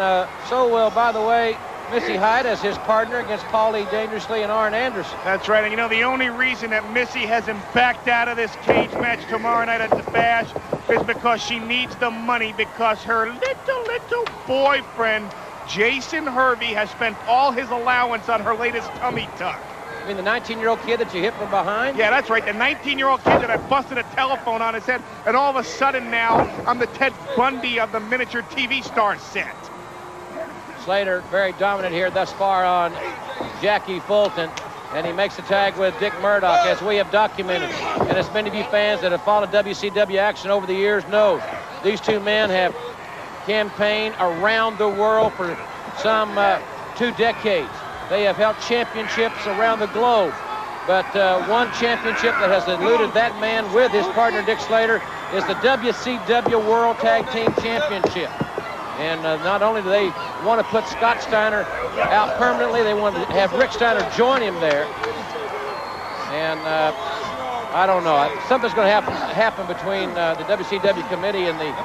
so will, by the way, Missy Hyde as his partner against Paulie Dangerously and Arn Anderson. That's right, and you know, the only reason that Missy hasn't backed out of this cage match tomorrow night at the Bash is because she needs the money, because her little boyfriend, Jason Hervey, has spent all his allowance on her latest tummy tuck. You mean the 19-year-old kid that you hit from behind? Yeah, that's right, the 19-year-old kid that I busted a telephone on his head, and all of a sudden now, I'm the Ted Bundy of the miniature TV star set. Slater very dominant here thus far on Jackie Fulton, and he makes the tag with Dick Murdoch, as we have documented. And as many of you fans that have followed WCW action over the years know, these two men have campaigned around the world for some 2 decades. They have held championships around the globe, but one championship that has eluded that man with his partner Dick Slater is the WCW World Tag Team Championship. And not only do they want to put Scott Steiner out permanently, they want to have Rick Steiner join him there. And I don't know. Something's going to happen between the WCW committee and these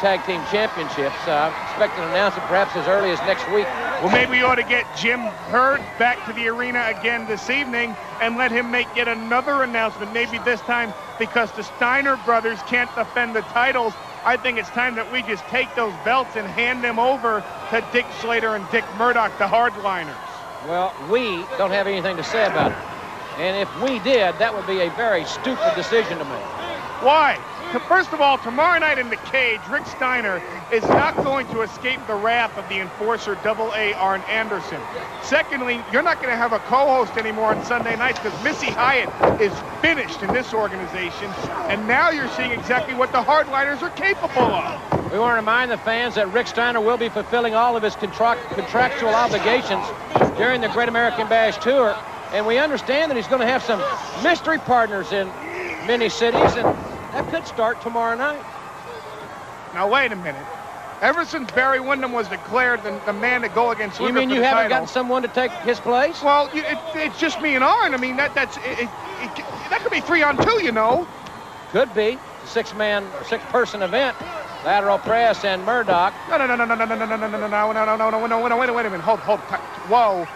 tag team championships. I'm expecting an announcement perhaps as early as next week. Well, maybe we ought to get Jim Herd back to the arena again this evening and let him make yet another announcement, maybe this time because the Steiner brothers can't defend the titles I think it's time that we just take those belts and hand them over to Dick Slater and Dick Murdoch, the hardliners. Well, we don't have anything to say about it. And if we did, that would be a very stupid decision to make. Why? First of all, tomorrow night in the cage, Rick Steiner is not going to escape the wrath of the enforcer, A.A. Arn Anderson. Secondly, you're not going to have a co-host anymore on Sunday nights because Missy Hyatt is finished in this organization, and now you're seeing exactly what the hardliners are capable of. We want to remind the fans that Rick Steiner will be fulfilling all of his contractual obligations during the Great American Bash Tour, and we understand that he's going to have some mystery partners in many cities, and that could start tomorrow night. Now, wait a minute. Ever since Barry Windham was declared the man to go against Luger, you mean for you the haven't title, gotten someone to take his place? Well, it's just me and Arn. I mean, that could be 3-on-2, you know. Could be. Six-person event. Lateral press and Murdoch. No, wait a minute. Hold. Whoa.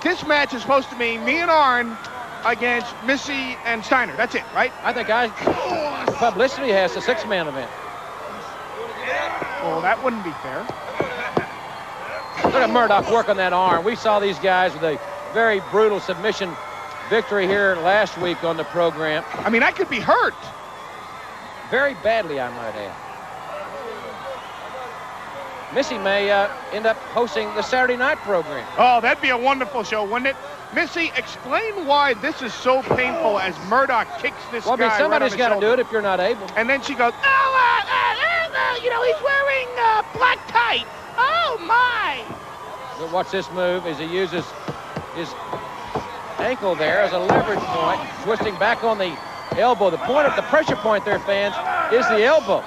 This match is supposed to be me and Arn against Missy and Steiner. That's it, right? I think publicity has a six-man event. Well, that wouldn't be fair. Look at Murdoch work on that arm. We saw these guys with a very brutal submission victory here last week on the program. I mean, I could be hurt. Very badly, I might add. Missy may end up hosting the Saturday night program. Oh, that'd be a wonderful show, wouldn't it? Missy, explain why this is so painful as Murdoch kicks this guy right on the shoulder. Well, I mean, somebody's got to do it if you're not able. And then she goes, he's wearing black tights. Oh, my. But watch this move as he uses his ankle there as a leverage point, twisting back on the elbow. The pressure point there, fans, is the elbow.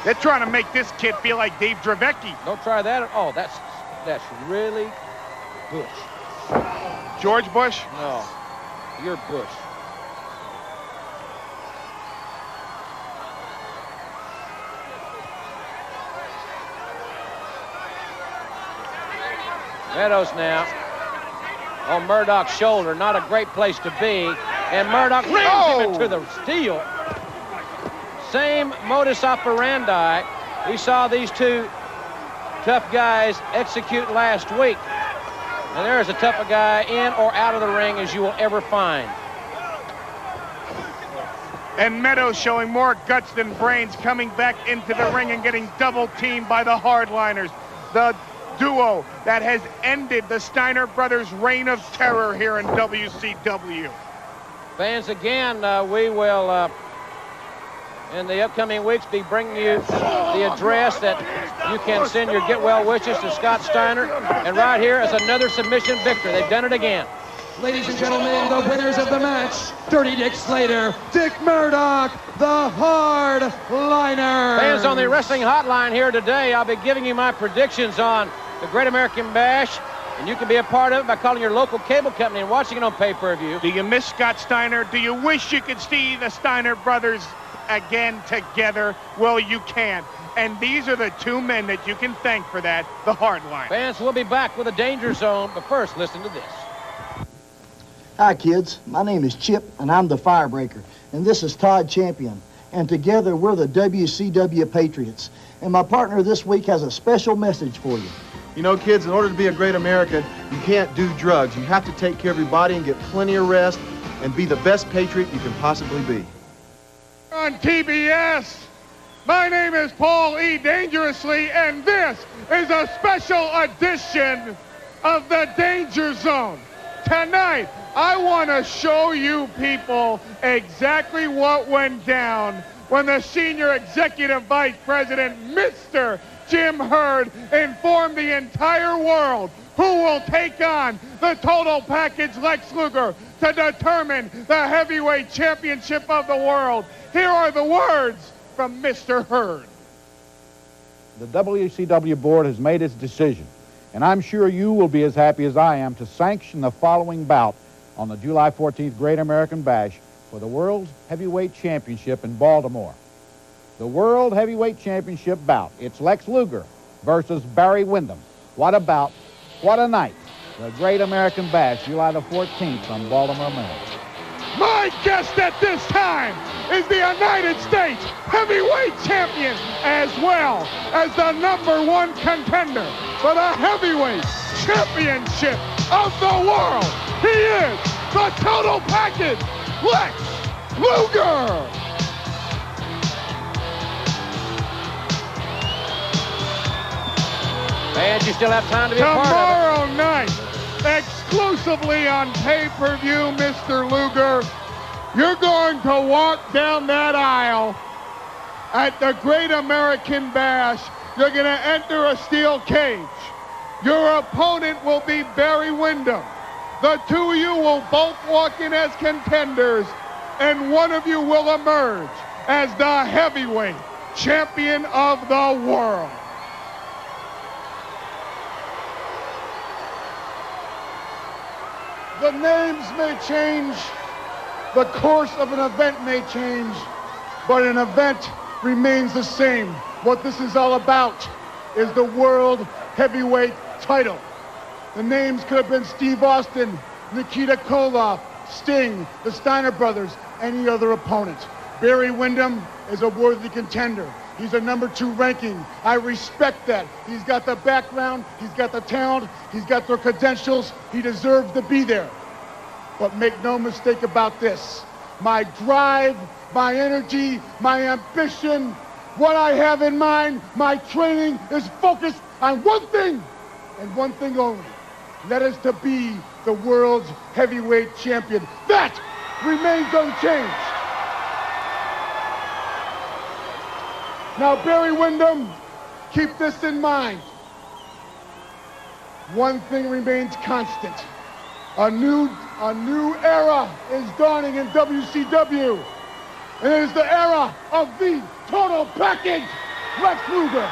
They're trying to make this kid feel like Dave Dravecki. Don't try that. Oh, that's really Bush. George Bush? No, you're Bush. Meadows now on Murdoch's shoulder. Not a great place to be. And Murdoch rams him into the steel. Same modus operandi we saw these two tough guys execute last week. And there is as tough a guy in or out of the ring as you will ever find. And Meadows showing more guts than brains, coming back into the ring and getting double teamed by the hardliners. The duo that has ended the Steiner brothers' reign of terror here in WCW. Fans, again, we will, in the upcoming weeks, be bringing you the address that you can send your get well wishes to Scott Steiner. And right here is another submission victory. They've done it again. Ladies and gentlemen, the winners of the match, Dirty Dick Slater, Dick Murdoch, the Hardliner. Fans on the Wrestling Hotline here today, I'll be giving you my predictions on the Great American Bash, and you can be a part of it by calling your local cable company and watching it on pay-per-view. Do you miss Scott Steiner? Do you wish you could see the Steiner brothers again together? Well, you can. And these are the two men that you can thank for that, the Hardline. Fans, we'll be back with a Danger Zone, but first, listen to this. Hi, kids. My name is Chip, and I'm the Firebreaker. And this is Todd Champion. And together, we're the WCW Patriots. And my partner this week has a special message for you. You know, kids, in order to be a great American, you can't do drugs. You have to take care of your body and get plenty of rest and be the best patriot you can possibly be. On TBS, my name is Paul E. Dangerously, and this is a special edition of the Danger Zone. Tonight, I want to show you people exactly what went down when the Senior Executive Vice President, Mr. Jim Herd, informed the entire world who will take on the total package Lex Luger to determine the heavyweight championship of the world. Here are the words from Mr. Herd. The WCW board has made its decision, and I'm sure you will be as happy as I am to sanction the following bout on the July 14th Great American Bash for the World Heavyweight Championship in Baltimore. The World Heavyweight Championship bout. It's Lex Luger versus Barry Windham. What a bout. What a night. The Great American Bash, July the 14th on Baltimore, Maryland. My guest at this time is the United States Heavyweight Champion, as well as the #1 contender for the Heavyweight Championship of the world. He is the total package, Lex Luger. And you still have time to be a part of it. Tomorrow night, exclusively on pay-per-view, Mr. Luger, you're going to walk down that aisle at the Great American Bash. You're going to enter a steel cage. Your opponent will be Barry Windham. The two of you will both walk in as contenders, and one of you will emerge as the heavyweight champion of the world. The names may change, the course of an event may change, but an event remains the same. What this is all about is the World Heavyweight title. The names could have been Steve Austin, Nikita Koloff, Sting, the Steiner brothers, any other opponent. Barry Windham is a worthy contender. He's a #2 ranking. I respect that. He's got the background, he's got the talent, he's got the credentials. He deserves to be there. But make no mistake about this. My drive, my energy, my ambition, what I have in mind, my training is focused on one thing and one thing only. That is to be the world's heavyweight champion. That remains unchanged. Now, Barry Windham, keep this in mind. One thing remains constant. A new era is dawning in WCW. And it is the era of the total package, Lex Luger.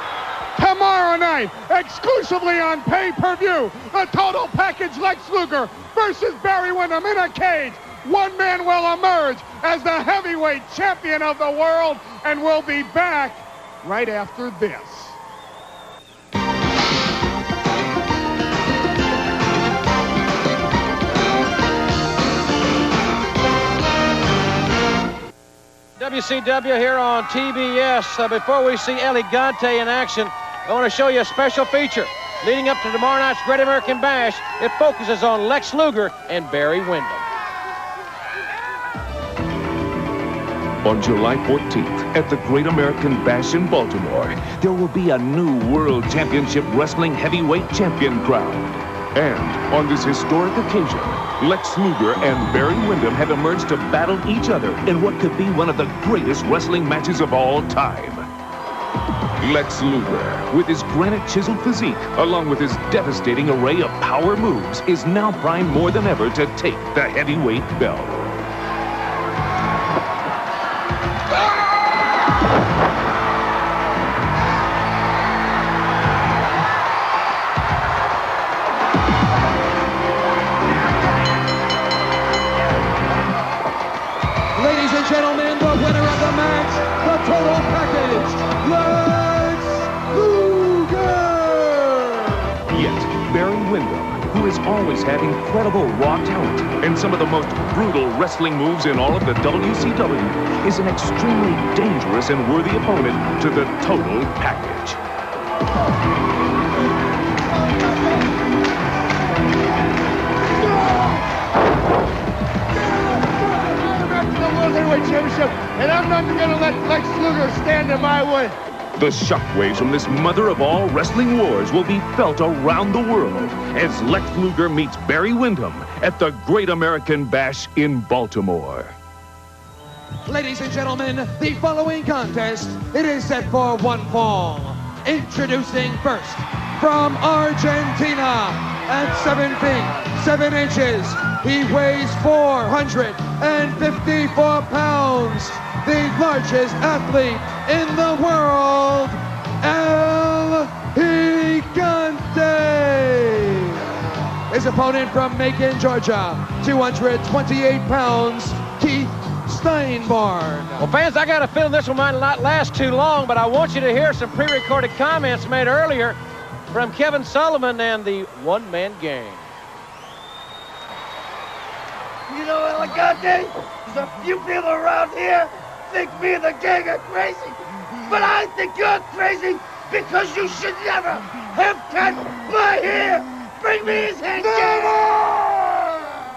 Tomorrow night, exclusively on pay-per-view, the total package Lex Luger versus Barry Windham in a cage. One man will emerge as the heavyweight champion of the world, and we'll be back right after this. WCW here on TBS. Before we see Elegante in action, I want to show you a special feature. Leading up to tomorrow night's Great American Bash, it focuses on Lex Luger and Barry Windham. On July 14th, at the Great American Bash in Baltimore, there will be a new World Championship Wrestling Heavyweight Champion crowned. And on this historic occasion, Lex Luger and Barry Windham have emerged to battle each other in what could be one of the greatest wrestling matches of all time. Lex Luger, with his granite-chiseled physique, along with his devastating array of power moves, is now primed more than ever to take the heavyweight belt. Ladies and gentlemen, the winner of the match, the total package, Lex Luger! Yet, Barry Windham, who has always had incredible raw talent and some of the most brutal wrestling moves in all of the WCW, is an extremely dangerous and worthy opponent to the total package. Heavyweight Championship, and I'm not going to let Lex Luger stand in my way. The shockwaves from this mother of all wrestling wars will be felt around the world as Lex Luger meets Barry Windham at the Great American Bash in Baltimore. Ladies and gentlemen, the following contest, it is set for one fall. Introducing first, from Argentina, at 7 feet, 7 inches, he weighs 454 pounds, the largest athlete in the world, El Gigante. His opponent from Macon, Georgia, 228 pounds, Keith Steinborn. Well, fans, I got a feeling this one might not last too long, but I want you to hear some pre-recorded comments made earlier from Kevin Sullivan and the one-man gang. You know, Elegante, there's a few people around here think me and the gang are crazy. But I think you're crazy because you should never have cut my hair. Bring me his head.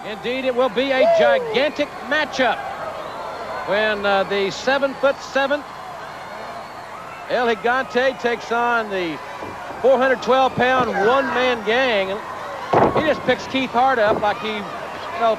Indeed, it will be a gigantic matchup when the 7'7" El Gigante takes on the 412-pound one-man gang. He just picks Keith Hart up like he,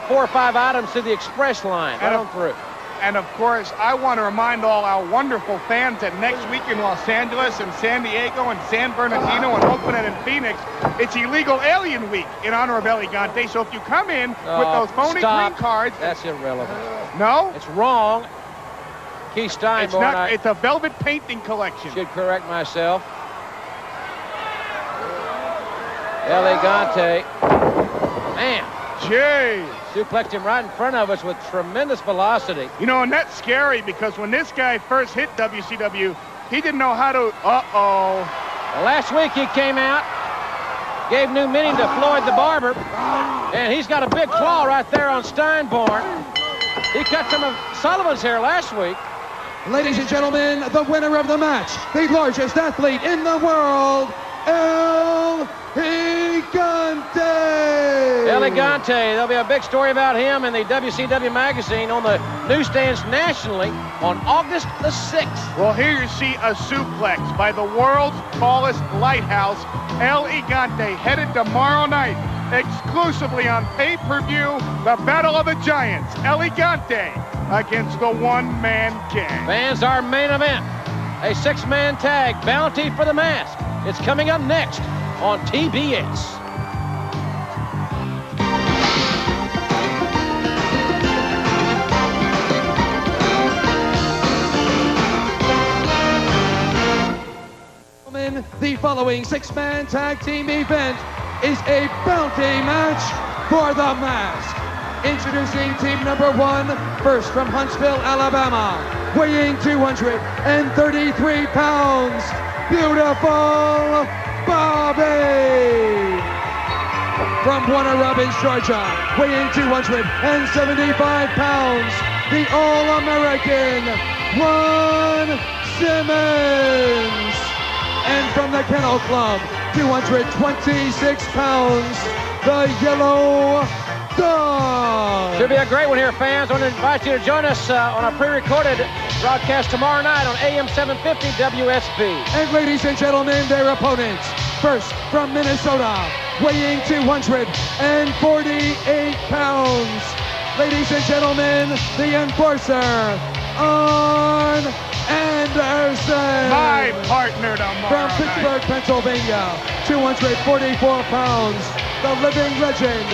4 or 5 items to the express line, right on through. And of course, I want to remind all our wonderful fans that next week in Los Angeles and San Diego and San Bernardino and Oakland and Phoenix, it's Illegal Alien Week in honor of El Gigante. So if you come in with those phony green cards... That's irrelevant. No? It's wrong. Keith Steinborn. It's a velvet painting collection. Should correct myself. El Gigante. Man. Jeez. Suplexed him right in front of us with tremendous velocity. You know, and that's scary because when this guy first hit WCW, he didn't know how to... Well, last week he came out, gave new meaning to Floyd the Barber, and he's got a big claw right there on Steinborn. He cut some of Sullivan's hair last week. Ladies and gentlemen, the winner of the match, the largest athlete in the world, El Gigante! El Gigante, there'll be a big story about him in the WCW magazine on the newsstands nationally on August the 6th. Well, here you see a suplex by the world's tallest lighthouse, El Gigante, headed tomorrow night exclusively on pay-per-view, the Battle of the Giants, El Gigante against the one-man gang. Fans, our main event, a 6-man tag, Bounty for the Mask. It's coming up next on TBS. The following 6-man tag team event is a bounty match for the Mask. Introducing team number 1, first from Huntsville, Alabama, weighing 233 pounds, beautiful Bobby. From Warner Robins, Georgia, weighing 275 pounds, the All-American Ron Simmons. And from the Kennel Club, 226 pounds, the Yellow Dog. Should be a great one here, fans. I want to invite you to join us on a pre-recorded broadcast tomorrow night on AM 750 WSB. And ladies and gentlemen, their opponents. First, from Minnesota, weighing 248 pounds. Ladies and gentlemen, the enforcer, Arn Anderson. My partner tomorrow From Pittsburgh, Pennsylvania, 244 pounds, the living legend,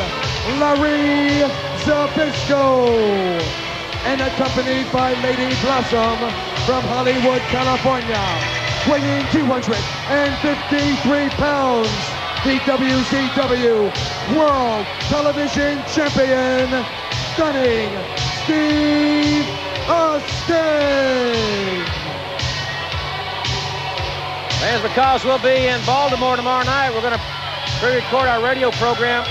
Larry Zbyszko. And accompanied by Lady Blossom from Hollywood, California, weighing 253 pounds, the WCW World Television Champion, Stunning Steve Austin. Fans, because we'll be in Baltimore tomorrow night, we're going to pre-record our radio program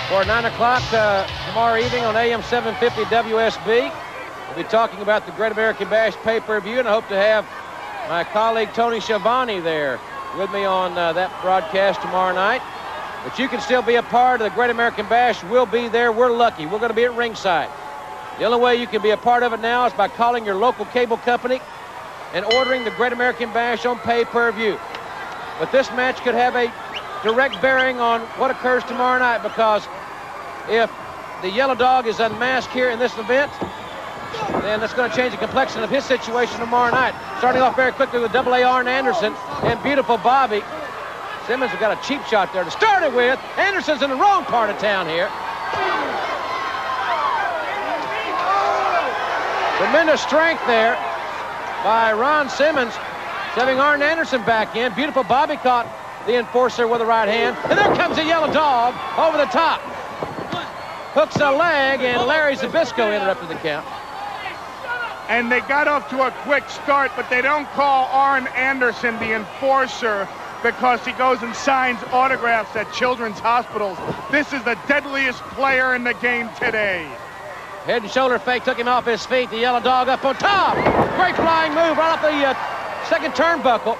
for 9 o'clock tomorrow evening on AM 750 WSB. We'll be talking about the Great American Bash pay-per-view, and I hope to have my colleague Tony Schiavone there with me on that broadcast tomorrow night. But you can still be a part of the Great American Bash. We'll be there. We're lucky. We're going to be at ringside. The only way you can be a part of it now is by calling your local cable company and ordering the Great American Bash on pay-per-view. But this match could have a direct bearing on what occurs tomorrow night, because if the Yellow Dog is unmasked here in this event, then that's going to change the complexion of his situation tomorrow night. Starting off very quickly with AA Arn Anderson and beautiful Bobby. Simmons has got a cheap shot there to start it with. Anderson's in the wrong part of town here. Tremendous strength there by Ron Simmons, shoving Arn Anderson back in. Beautiful Bobby caught the enforcer with the right hand. And there comes the Yellow Dog over the top. Hooks a leg, and Larry Zbyszko interrupted the count. And they got off to a quick start, but they don't call Arn Anderson the enforcer because he goes and signs autographs at children's hospitals. This is the deadliest player in the game today. Head and shoulder fake took him off his feet. The yellow dog up on top. Great flying move right off the second turnbuckle.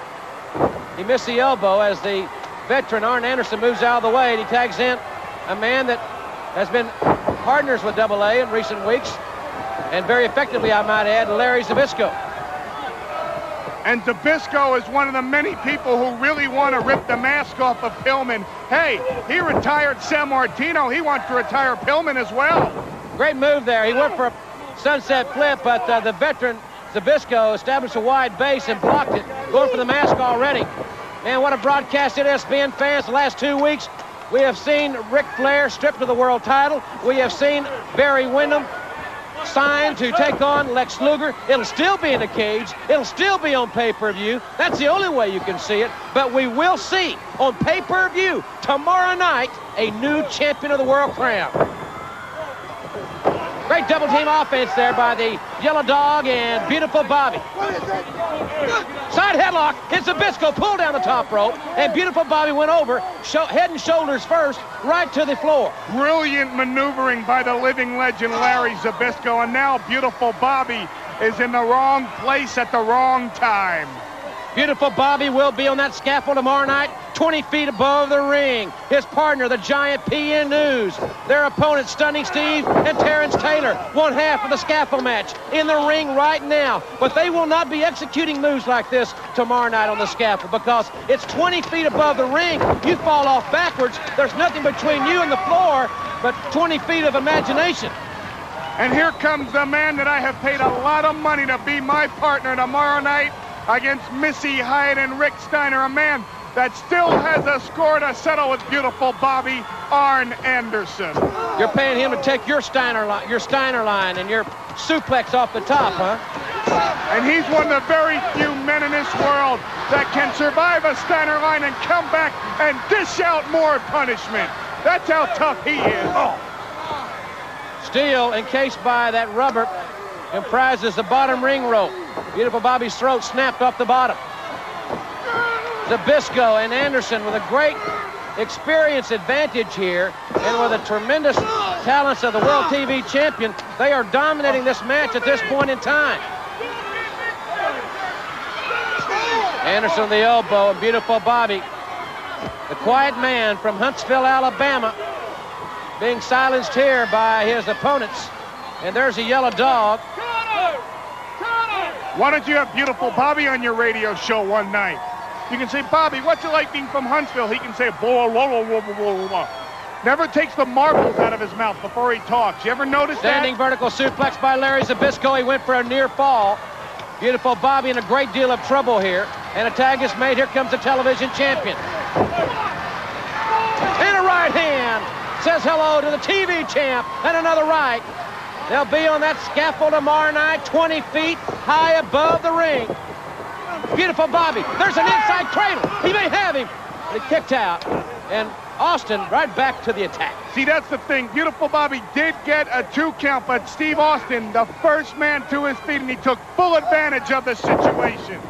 He missed the elbow as the veteran Arn Anderson moves out of the way, and he tags in a man that has been partners with AA in recent weeks, and very effectively, I might add, Larry Zbyszko. And Zbyszko is one of the many people who really want to rip the mask off of Pillman. Hey, he retired San Martino. He wants to retire Pillman as well. Great move there. He went for a sunset flip, but the veteran Zbyszko established a wide base and blocked it, going for the mask already. Man, what a broadcast it has been, fans. The last 2 weeks, we have seen Ric Flair stripped of the world title. We have seen Barry Windham signed to take on Lex Luger. It'll still be in a cage. It'll still be on pay-per-view. That's the only way you can see it. But we will see on pay-per-view tomorrow night a new champion of the world crown. Great double team offense there by the Yellow Dog and Beautiful Bobby. Side headlock. It's Zbyszko pulled down the top rope, and Beautiful Bobby went over, head and shoulders first, right to the floor. Brilliant maneuvering by the living legend Larry Zbyszko, and now Beautiful Bobby is in the wrong place at the wrong time. Beautiful Bobby will be on that scaffold tomorrow night, 20 feet above the ring. His partner, the giant PN News. Their opponents, Stunning Steve and Terrence Taylor, one half of the scaffold match in the ring right now. But they will not be executing moves like this tomorrow night on the scaffold because it's 20 feet above the ring. You fall off backwards. There's nothing between you and the floor but 20 feet of imagination. And here comes the man that I have paid a lot of money to be my partner tomorrow night against Missy Hyatt and Rick Steiner, a man that still has a score to settle with Beautiful Bobby, Arn Anderson. You're paying him to take your Steiner line and your suplex off the top, huh? And he's one of the very few men in this world that can survive a Steiner line and come back and dish out more punishment. That's how tough he is. Oh. Steel encased by that rubber comprises the bottom ring rope. Beautiful Bobby's throat snapped off the bottom. Zbyszko and Anderson with a great experience advantage here, and with the tremendous talents of the World TV Champion, they are dominating this match at this point in time. Anderson the elbow, and Beautiful Bobby, the quiet man from Huntsville, Alabama, being silenced here by his opponents. And there's a Yellow Dog. Why don't you have Beautiful Bobby on your radio show one night? You can say, Bobby, what's it like being from Huntsville? He can say, blah, blah, blah, blah, blah, blah. Never takes the marbles out of his mouth before he talks. You ever notice Standing that? vertical suplex by Larry Zbyszko. He went for a near fall. Beautiful Bobby in a great deal of trouble here. And a tag is made. Here comes the television champion. And a right hand. Says hello to the TV champ. And another right. They'll be on that scaffold tomorrow night, 20 feet high above the ring. Beautiful Bobby. There's an inside cradle. He may have him. But he kicked out. And Austin right back to the attack. See, that's the thing. Beautiful Bobby did get a 2 count, but Steve Austin, the first man to his feet, and he took full advantage of the situation.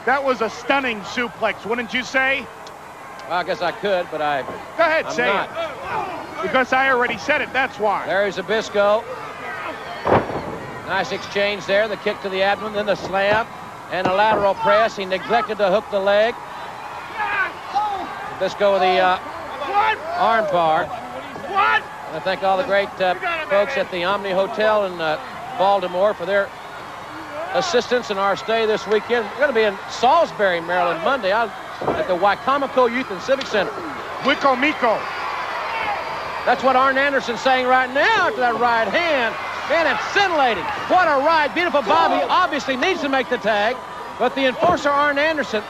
That was a stunning suplex, wouldn't you say? Well, I guess I could, but Go ahead, I'm say not. it. Because I already said it, that's why. There's Zbyszko. Nice exchange there. The kick to the abdomen, then the slam, and a lateral press. He neglected to hook the leg. Zbyszko with the arm bar. And I thank all the great folks at the Omni Hotel in Baltimore for their assistance in our stay this weekend. We're going to be in Salisbury, Maryland, Monday at the Wicomico Youth and Civic Center. Wicomico. That's what Arn Anderson's saying right now after that right hand. Man, it's scintillating. What a ride. Beautiful Bobby obviously needs to make the tag, but the enforcer, Arn Anderson,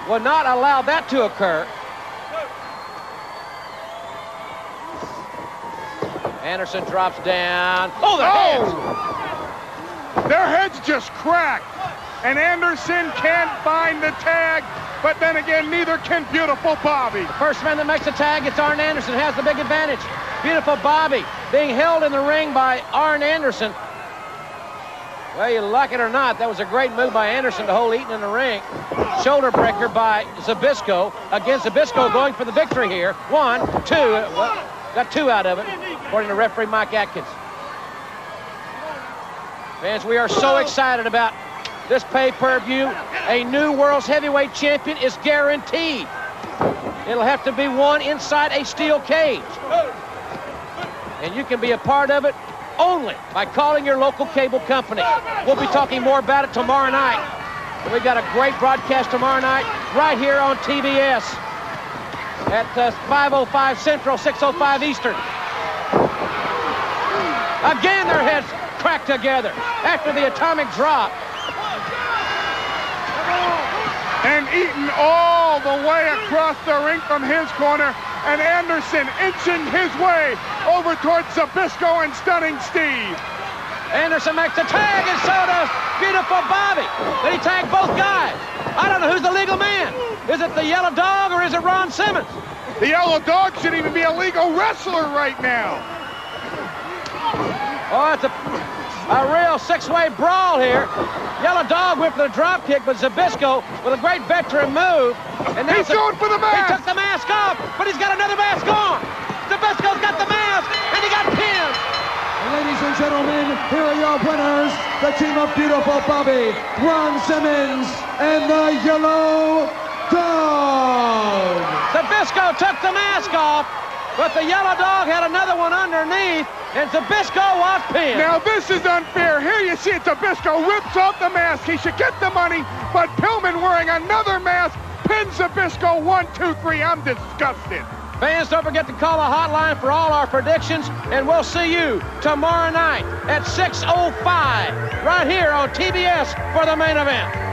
will not allow that to occur. Anderson drops down. Oh, the heads! Their heads just cracked. And Anderson can't find the tag, but then again, neither can Beautiful Bobby. First man that makes the tag, it's Arn Anderson, has the big advantage. Beautiful Bobby being held in the ring by Arn Anderson. Well, you like it or not, that was a great move by Anderson to hold Eaton in the ring. Shoulder breaker by Zbyszko. Again, Zbyszko going for the victory here. 1, 2. Well, Got 2 out of it, according to referee Mike Atkins. Fans, we are so excited about this pay-per-view. A new world's heavyweight champion is guaranteed. It'll have to be won inside a steel cage. And you can be a part of it only by calling your local cable company. We'll be talking more about it tomorrow night. And we've got a great broadcast tomorrow night right here on TBS at 5:05 Central, 6:05 Eastern. Again, their heads cracked together after the atomic drop. And Eaton all the way across the ring from his corner, and Anderson inching his way over towards Zbyszko and Stunning Steve. Anderson makes the tag, and so does Beautiful Bobby. Did he tag both guys? I don't know who's the legal man. Is it the Yellow Dog or is it Ron Simmons? The Yellow Dog should even be a legal wrestler right now. Oh, it's a real 6-way brawl here. Yellow Dog went for the drop kick, but Zbyszko with a great veteran move. And now He's going for the mask. He took the mask off, but he's got another mask on. Zbyszko's got the mask, and he got pinned. Ladies and gentlemen, here are your winners, the team of Beautiful Bobby, Ron Simmons, and the Yellow Dog. Zbyszko took the mask off, but the Yellow Dog had another one underneath, and Zbyszko was pinned. Now this is unfair. Here you see it, Zbyszko rips off the mask. He should get the money, but Pillman wearing another mask pins Zbyszko 1, 2, 3. I'm disgusted. Fans, don't forget to call the hotline for all our predictions, and we'll see you tomorrow night at 6:05 right here on TBS for the main event.